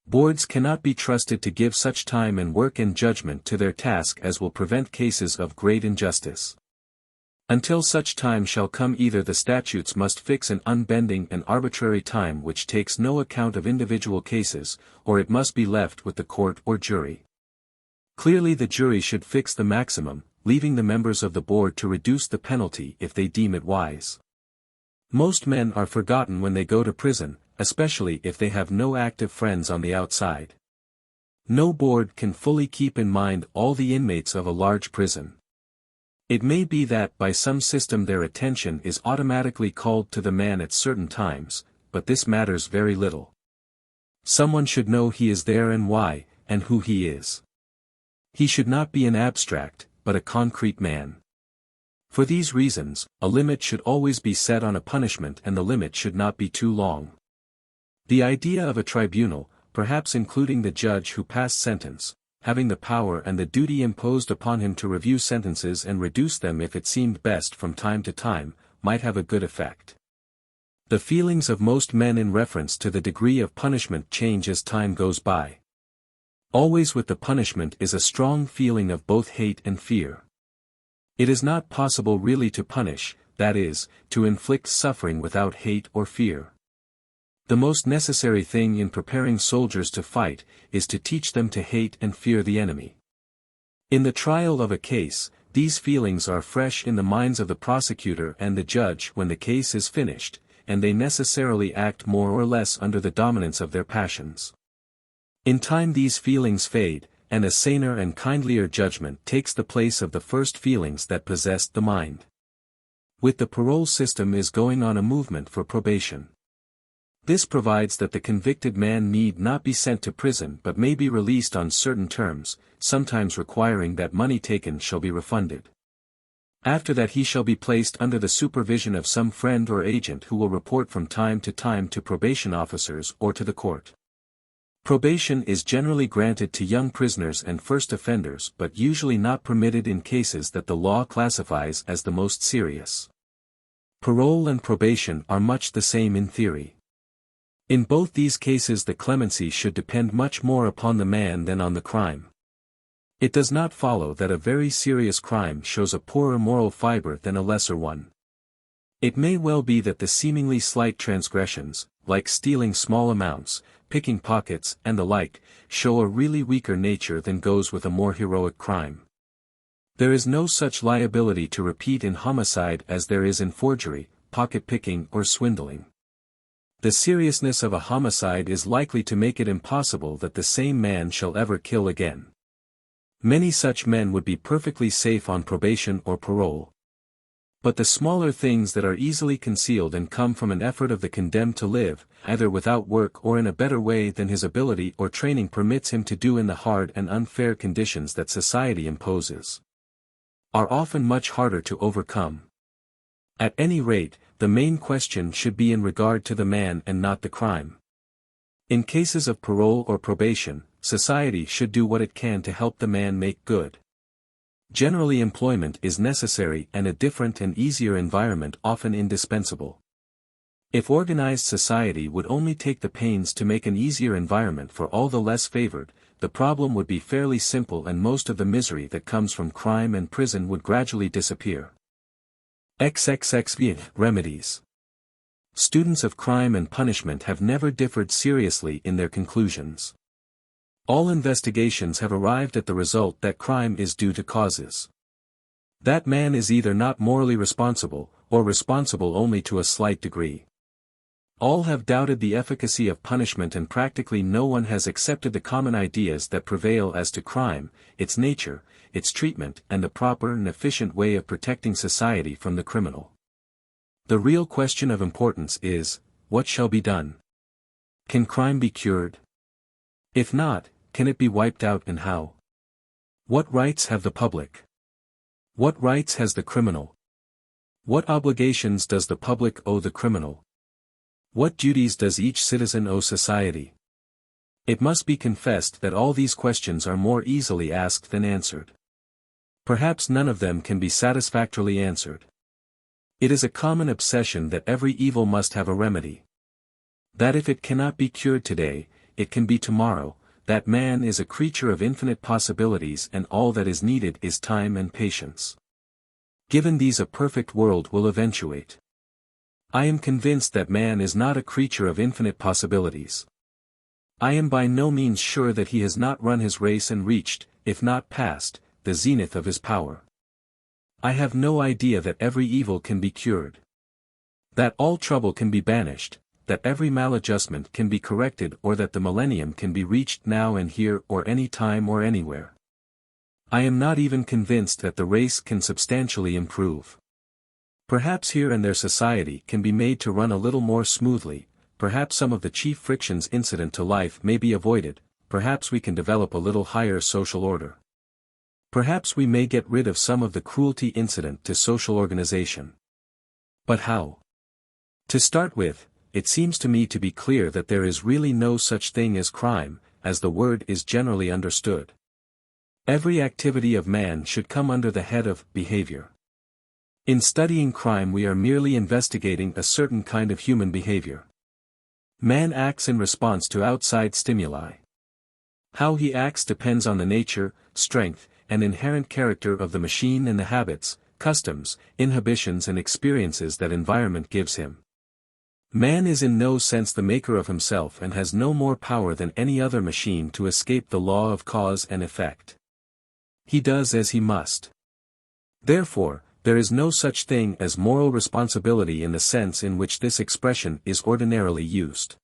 Boards cannot be trusted to give such time and work and judgment to their task as will prevent cases of great injustice. Until such time shall come, either the statutes must fix an unbending and arbitrary time which takes no account of individual cases, or it must be left with the court or jury. Clearly the jury should fix the maximum, leaving the members of the board to reduce the penalty if they deem it wise. Most men are forgotten when they go to prison, especially if they have no active friends on the outside. No board can fully keep in mind all the inmates of a large prison. It may be that by some system their attention is automatically called to the man at certain times, but this matters very little. Someone should know he is there and why, and who he is. He should not be an abstract, but a concrete man. For these reasons, a limit should always be set on a punishment and the limit should not be too long. The idea of a tribunal, perhaps including the judge who passed sentence, having the power and the duty imposed upon him to review sentences and reduce them if it seemed best from time to time, might have a good effect. The feelings of most men in reference to the degree of punishment change as time goes by. Always with the punishment is a strong feeling of both hate and fear. It is not possible really to punish, that is, to inflict suffering without hate or fear. The most necessary thing in preparing soldiers to fight, is to teach them to hate and fear the enemy. In the trial of a case, these feelings are fresh in the minds of the prosecutor and the judge when the case is finished, and they necessarily act more or less under the dominance of their passions. In time these feelings fade, and a saner and kindlier judgment takes the place of the first feelings that possessed the mind. With the parole system is going on a movement for probation. This provides that the convicted man need not be sent to prison but may be released on certain terms, sometimes requiring that money taken shall be refunded. After that he shall be placed under the supervision of some friend or agent who will report from time to probation officers or to the court. Probation is generally granted to young prisoners and first offenders but usually not permitted in cases that the law classifies as the most serious. Parole and probation are much the same in theory. In both these cases the clemency should depend much more upon the man than on the crime. It does not follow that a very serious crime shows a poorer moral fiber than a lesser one. It may well be that the seemingly slight transgressions, like stealing small amounts, picking pockets and the like, show a really weaker nature than goes with a more heroic crime. There is no such liability to repeat in homicide as there is in forgery, pocket-picking or swindling. The seriousness of a homicide is likely to make it impossible that the same man shall ever kill again. Many such men would be perfectly safe on probation or parole. But the smaller things that are easily concealed and come from an effort of the condemned to live, either without work or in a better way than his ability or training permits him to do in the hard and unfair conditions that society imposes, are often much harder to overcome. At any rate, the main question should be in regard to the man and not the crime. In cases of parole or probation, society should do what it can to help the man make good. Generally employment is necessary and a different and easier environment often indispensable. If organized society would only take the pains to make an easier environment for all the less favored, the problem would be fairly simple and most of the misery that comes from crime and prison would gradually disappear. XXXV Remedies. Students of crime and punishment have never differed seriously in their conclusions. All investigations have arrived at the result that crime is due to causes. That man is either not morally responsible, or responsible only to a slight degree. All have doubted the efficacy of punishment and practically no one has accepted the common ideas that prevail as to crime, its nature, its treatment and the proper and efficient way of protecting society from the criminal. The real question of importance is, what shall be done? Can crime be cured? If not, can it be wiped out and how? What rights have the public? What rights has the criminal? What obligations does the public owe the criminal? What duties does each citizen owe society? It must be confessed that all these questions are more easily asked than answered. Perhaps none of them can be satisfactorily answered. It is a common obsession that every evil must have a remedy. That if it cannot be cured today, it can be tomorrow, that man is a creature of infinite possibilities and all that is needed is time and patience. Given these a perfect world will eventuate. I am convinced that man is not a creature of infinite possibilities. I am by no means sure that he has not run his race and reached, if not passed, the zenith of his power. I have no idea that every evil can be cured. That all trouble can be banished, that every maladjustment can be corrected or that the millennium can be reached now and here or any time or anywhere. I am not even convinced that the race can substantially improve. Perhaps here and there society can be made to run a little more smoothly, perhaps some of the chief frictions incident to life may be avoided, perhaps we can develop a little higher social order. Perhaps we may get rid of some of the cruelty incident to social organization. But how? To start with, it seems to me to be clear that there is really no such thing as crime, as the word is generally understood. Every activity of man should come under the head of behavior. In studying crime we are merely investigating a certain kind of human behavior. Man acts in response to outside stimuli. How he acts depends on the nature, strength, and inherent character of the machine and the habits, customs, inhibitions and experiences that environment gives him. Man is in no sense the maker of himself and has no more power than any other machine to escape the law of cause and effect. He does as he must. Therefore, there is no such thing as moral responsibility in the sense in which this expression is ordinarily used.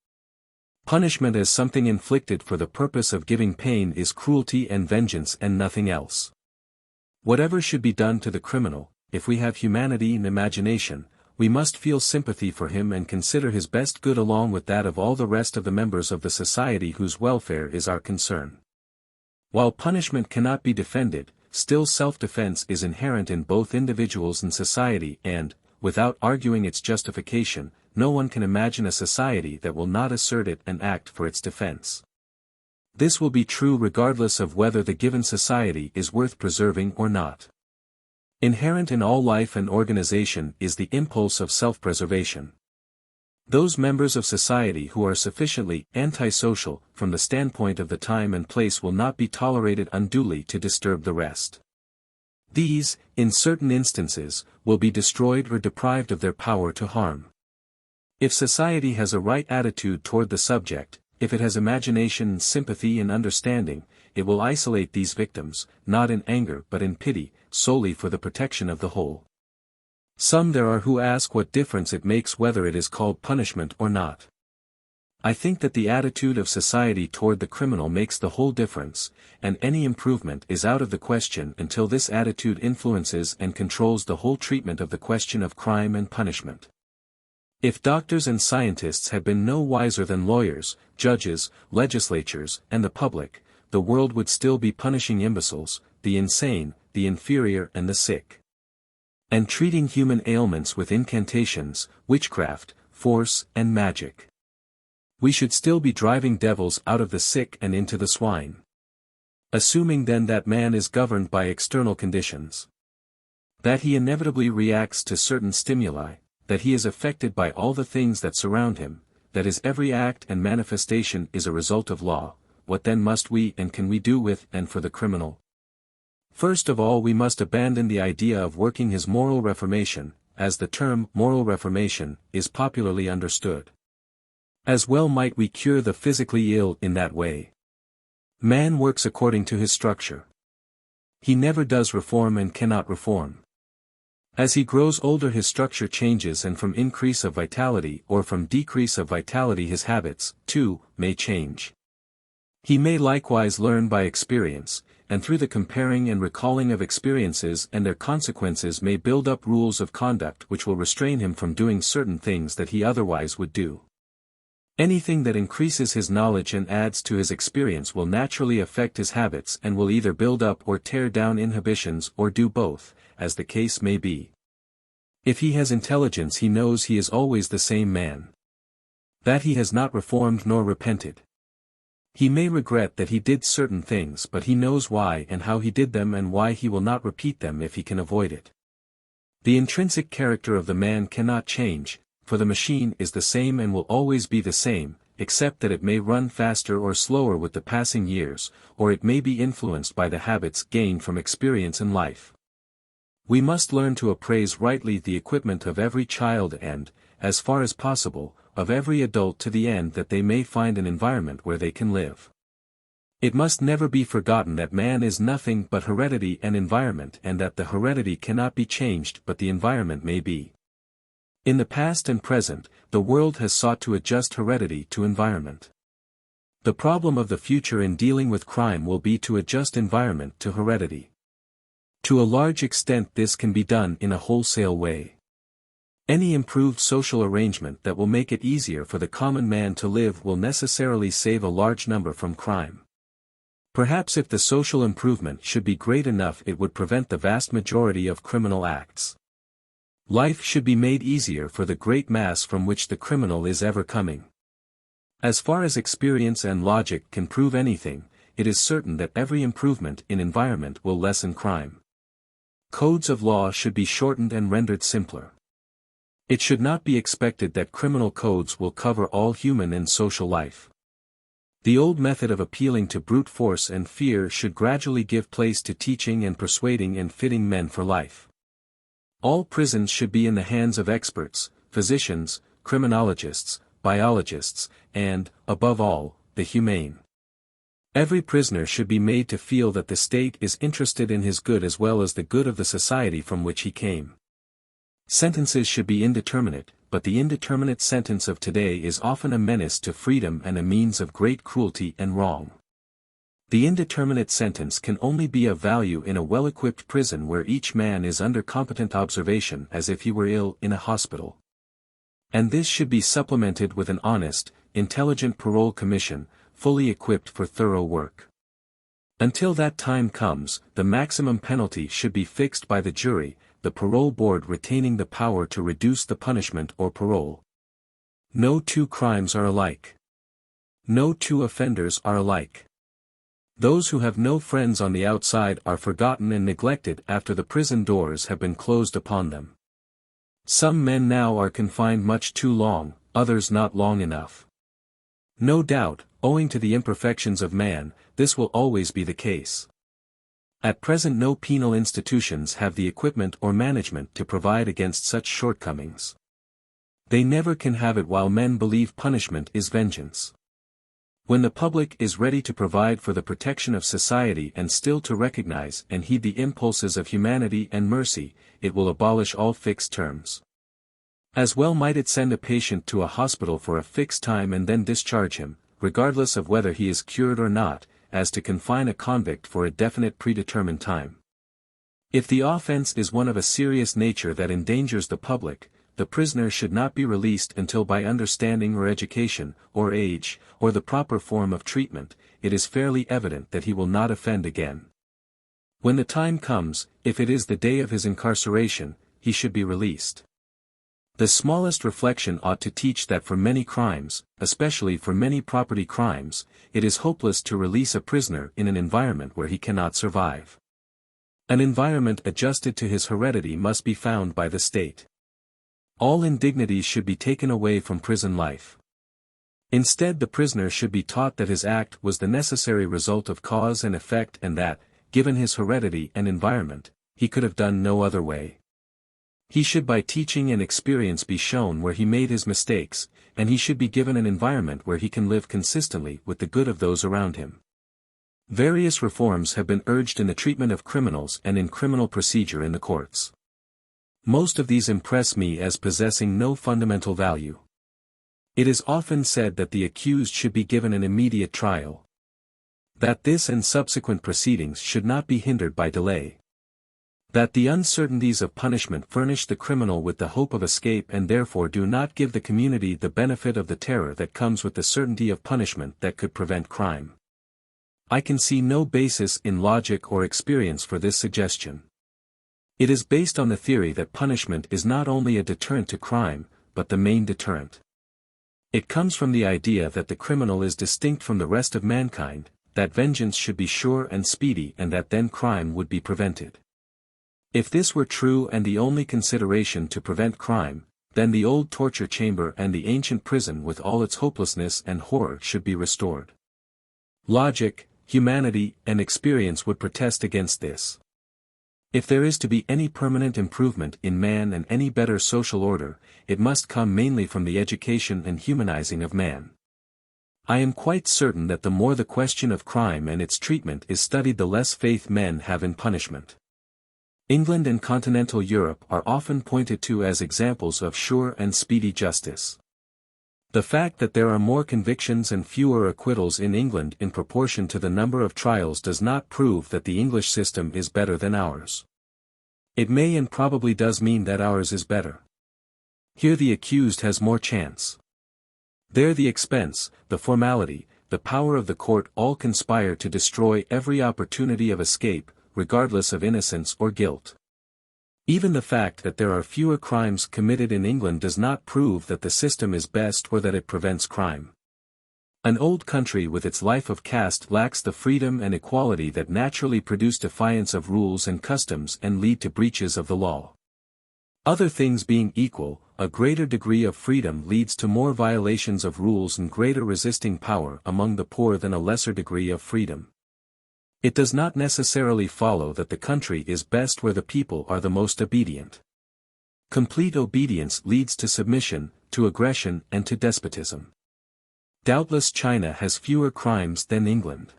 Punishment as something inflicted for the purpose of giving pain is cruelty and vengeance and nothing else. Whatever should be done to the criminal, if we have humanity and imagination, we must feel sympathy for him and consider his best good along with that of all the rest of the members of the society whose welfare is our concern. While punishment cannot be defended, still self-defense is inherent in both individuals and society and, without arguing its justification, no one can imagine a society that will not assert it and act for its defense. This will be true regardless of whether the given society is worth preserving or not. Inherent in all life and organization is the impulse of self-preservation. Those members of society who are sufficiently antisocial from the standpoint of the time and place will not be tolerated unduly to disturb the rest. These, in certain instances, will be destroyed or deprived of their power to harm. If society has a right attitude toward the subject, if it has imagination, sympathy and understanding, it will isolate these victims, not in anger but in pity, solely for the protection of the whole. Some there are who ask what difference it makes whether it is called punishment or not. I think that the attitude of society toward the criminal makes the whole difference, and any improvement is out of the question until this attitude influences and controls the whole treatment of the question of crime and punishment. If doctors and scientists had been no wiser than lawyers, judges, legislatures, and the public, the world would still be punishing imbeciles, the insane, the inferior and the sick. And treating human ailments with incantations, witchcraft, force, and magic. We should still be driving devils out of the sick and into the swine. Assuming then that man is governed by external conditions. That he inevitably reacts to certain stimuli, that he is affected by all the things that surround him, that his every act and manifestation is a result of law, what then must we and can we do with and for the criminal? First of all we must abandon the idea of working his moral reformation, as the term moral reformation is popularly understood. As well might we cure the physically ill in that way. Man works according to his structure. He never does reform and cannot reform. As he grows older his structure changes, and from increase of vitality or from decrease of vitality his habits, too, may change. He may likewise learn by experience, and through the comparing and recalling of experiences and their consequences may build up rules of conduct which will restrain him from doing certain things that he otherwise would do. Anything that increases his knowledge and adds to his experience will naturally affect his habits and will either build up or tear down inhibitions or do both, as the case may be. If he has intelligence he knows he is always the same man. That he has not reformed nor repented. He may regret that he did certain things but he knows why and how he did them and why he will not repeat them if he can avoid it. The intrinsic character of the man cannot change, for the machine is the same and will always be the same, except that it may run faster or slower with the passing years, or it may be influenced by the habits gained from experience in life. We must learn to appraise rightly the equipment of every child and, as far as possible, of every adult to the end that they may find an environment where they can live. It must never be forgotten that man is nothing but heredity and environment, and that the heredity cannot be changed but the environment may be. In the past and present, the world has sought to adjust heredity to environment. The problem of the future in dealing with crime will be to adjust environment to heredity. To a large extent this can be done in a wholesale way. Any improved social arrangement that will make it easier for the common man to live will necessarily save a large number from crime. Perhaps if the social improvement should be great enough it would prevent the vast majority of criminal acts. Life should be made easier for the great mass from which the criminal is ever coming. As far as experience and logic can prove anything, it is certain that every improvement in environment will lessen crime. Codes of law should be shortened and rendered simpler. It should not be expected that criminal codes will cover all human and social life. The old method of appealing to brute force and fear should gradually give place to teaching and persuading and fitting men for life. All prisons should be in the hands of experts, physicians, criminologists, biologists, and, above all, the humane. Every prisoner should be made to feel that the state is interested in his good as well as the good of the society from which he came. Sentences should be indeterminate, but the indeterminate sentence of today is often a menace to freedom and a means of great cruelty and wrong. The indeterminate sentence can only be of value in a well-equipped prison where each man is under competent observation as if he were ill in a hospital. And this should be supplemented with an honest, intelligent parole commission, fully equipped for thorough work. Until that time comes, the maximum penalty should be fixed by the jury, the parole board retaining the power to reduce the punishment or parole. No two crimes are alike. No two offenders are alike. Those who have no friends on the outside are forgotten and neglected after the prison doors have been closed upon them. Some men now are confined much too long, others not long enough. No doubt, owing to the imperfections of man, this will always be the case. At present no penal institutions have the equipment or management to provide against such shortcomings. They never can have it while men believe punishment is vengeance. When the public is ready to provide for the protection of society and still to recognize and heed the impulses of humanity and mercy, it will abolish all fixed terms. As well might it send a patient to a hospital for a fixed time and then discharge him, regardless of whether he is cured or not, as to confine a convict for a definite predetermined time. If the offense is one of a serious nature that endangers the public, the prisoner should not be released until by understanding or education, or age, or the proper form of treatment, it is fairly evident that he will not offend again. When the time comes, if it is the day of his incarceration, he should be released. The smallest reflection ought to teach that for many crimes, especially for many property crimes, it is hopeless to release a prisoner in an environment where he cannot survive. An environment adjusted to his heredity must be found by the state. All indignities should be taken away from prison life. Instead, the prisoner should be taught that his act was the necessary result of cause and effect and that, given his heredity and environment, he could have done no other way. He should by teaching and experience be shown where he made his mistakes, and he should be given an environment where he can live consistently with the good of those around him. Various reforms have been urged in the treatment of criminals and in criminal procedure in the courts. Most of these impress me as possessing no fundamental value. It is often said that the accused should be given an immediate trial. That this and subsequent proceedings should not be hindered by delay. That the uncertainties of punishment furnish the criminal with the hope of escape and therefore do not give the community the benefit of the terror that comes with the certainty of punishment that could prevent crime. I can see no basis in logic or experience for this suggestion. It is based on the theory that punishment is not only a deterrent to crime, but the main deterrent. It comes from the idea that the criminal is distinct from the rest of mankind, that vengeance should be sure and speedy and that then crime would be prevented. If this were true and the only consideration to prevent crime, then the old torture chamber and the ancient prison with all its hopelessness and horror should be restored. Logic, humanity, and experience would protest against this. If there is to be any permanent improvement in man and any better social order, it must come mainly from the education and humanizing of man. I am quite certain that the more the question of crime and its treatment is studied, the less faith men have in punishment. England and continental Europe are often pointed to as examples of sure and speedy justice. The fact that there are more convictions and fewer acquittals in England in proportion to the number of trials does not prove that the English system is better than ours. It may and probably does mean that ours is better. Here the accused has more chance. There the expense, the formality, the power of the court all conspire to destroy every opportunity of escape, regardless of innocence or guilt. Even the fact that there are fewer crimes committed in England does not prove that the system is best or that it prevents crime. An old country with its life of caste lacks the freedom and equality that naturally produce defiance of rules and customs and lead to breaches of the law. Other things being equal, a greater degree of freedom leads to more violations of rules and greater resisting power among the poor than a lesser degree of freedom. It does not necessarily follow that the country is best where the people are the most obedient. Complete obedience leads to submission, to aggression and to despotism. Doubtless China has fewer crimes than England.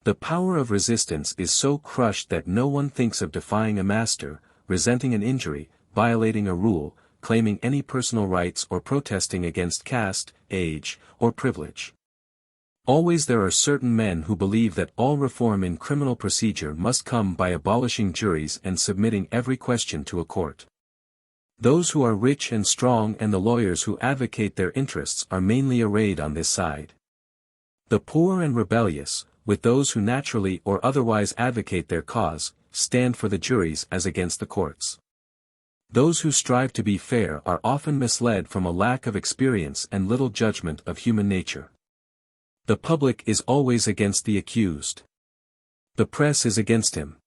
The power of resistance is so crushed that no one thinks of defying a master, resenting an injury, violating a rule, claiming any personal rights or protesting against caste, age, or privilege. Always there are certain men who believe that all reform in criminal procedure must come by abolishing juries and submitting every question to a court. Those who are rich and strong and the lawyers who advocate their interests are mainly arrayed on this side. The poor and rebellious, with those who naturally or otherwise advocate their cause, stand for the juries as against the courts. Those who strive to be fair are often misled from a lack of experience and little judgment of human nature. The public is always against the accused. The press is against him.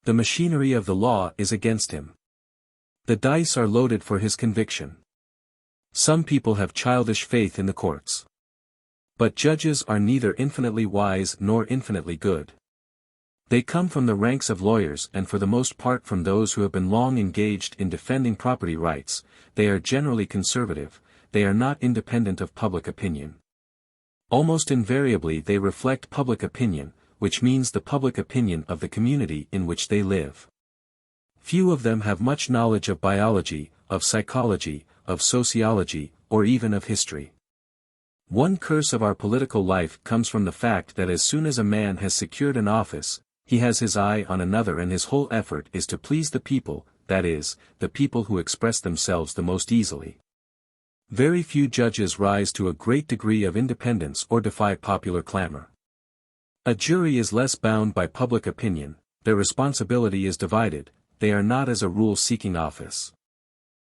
The machinery of the law is against him. The dice are loaded for his conviction. Some people have childish faith in the courts. But judges are neither infinitely wise nor infinitely good. They come from the ranks of lawyers and for the most part from those who have been long engaged in defending property rights. They are generally conservative, they are not independent of public opinion. Almost invariably they reflect public opinion, which means the public opinion of the community in which they live. Few of them have much knowledge of biology, of psychology, of sociology, or even of history. One curse of our political life comes from the fact that as soon as a man has secured an office, he has his eye on another and his whole effort is to please the people, that is, the people who express themselves the most easily. Very few judges rise to a great degree of independence or defy popular clamor. A jury is less bound by public opinion, their responsibility is divided, they are not as a rule seeking office.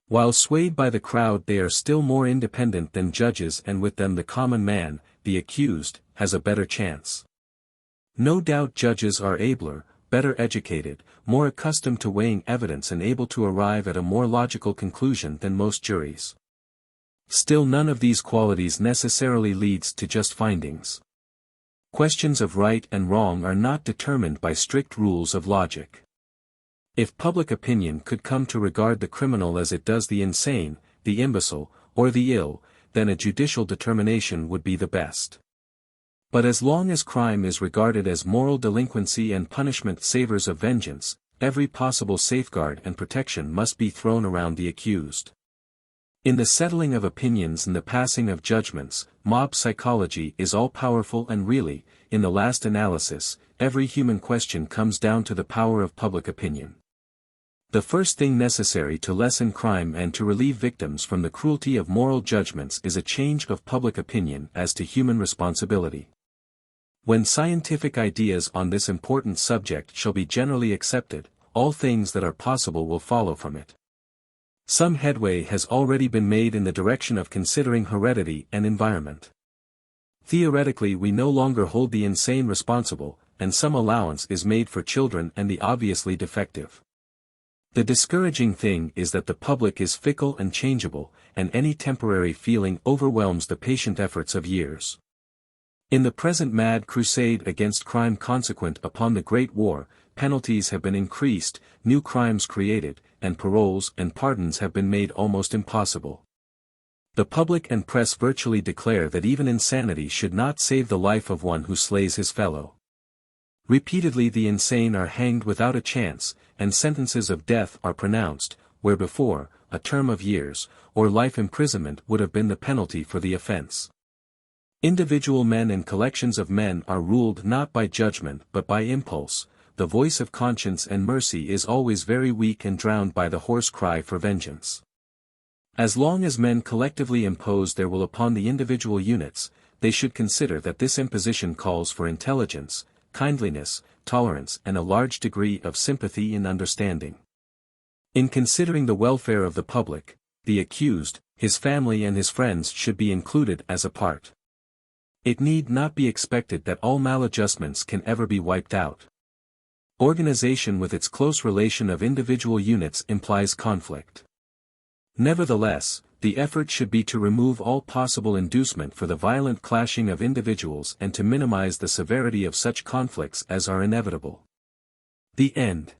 While swayed by the crowd they are still more independent than judges, and with them the common man, the accused, has a better chance. No doubt judges are abler, better educated, more accustomed to weighing evidence and able to arrive at a more logical conclusion than most juries. Still, none of these qualities necessarily leads to just findings. Questions of right and wrong are not determined by strict rules of logic. If public opinion could come to regard the criminal as it does the insane, the imbecile, or the ill, then a judicial determination would be the best. But as long as crime is regarded as moral delinquency and punishment savors of vengeance, every possible safeguard and protection must be thrown around the accused. In the settling of opinions and the passing of judgments, mob psychology is all-powerful, and really, in the last analysis, every human question comes down to the power of public opinion. The first thing necessary to lessen crime and to relieve victims from the cruelty of moral judgments is a change of public opinion as to human responsibility. When scientific ideas on this important subject shall be generally accepted, all things that are possible will follow from it. Some headway has already been made in the direction of considering heredity and environment. Theoretically, we no longer hold the insane responsible, and some allowance is made for children and the obviously defective. The discouraging thing is that the public is fickle and changeable, and any temporary feeling overwhelms the patient efforts of years. In the present mad crusade against crime consequent upon the Great War, penalties have been increased, new crimes created, and paroles and pardons have been made almost impossible. The public and press virtually declare that even insanity should not save the life of one who slays his fellow. Repeatedly the insane are hanged without a chance, and sentences of death are pronounced, where before, a term of years, or life imprisonment would have been the penalty for the offense. Individual men and collections of men are ruled not by judgment but by impulse. The voice of conscience and mercy is always very weak and drowned by the hoarse cry for vengeance. As long as men collectively impose their will upon the individual units, they should consider that this imposition calls for intelligence, kindliness, tolerance, and a large degree of sympathy and understanding. In considering the welfare of the public, the accused, his family and his friends should be included as a part. It need not be expected that all maladjustments can ever be wiped out. Organization with its close relation of individual units implies conflict. Nevertheless, the effort should be to remove all possible inducement for the violent clashing of individuals and to minimize the severity of such conflicts as are inevitable. The end.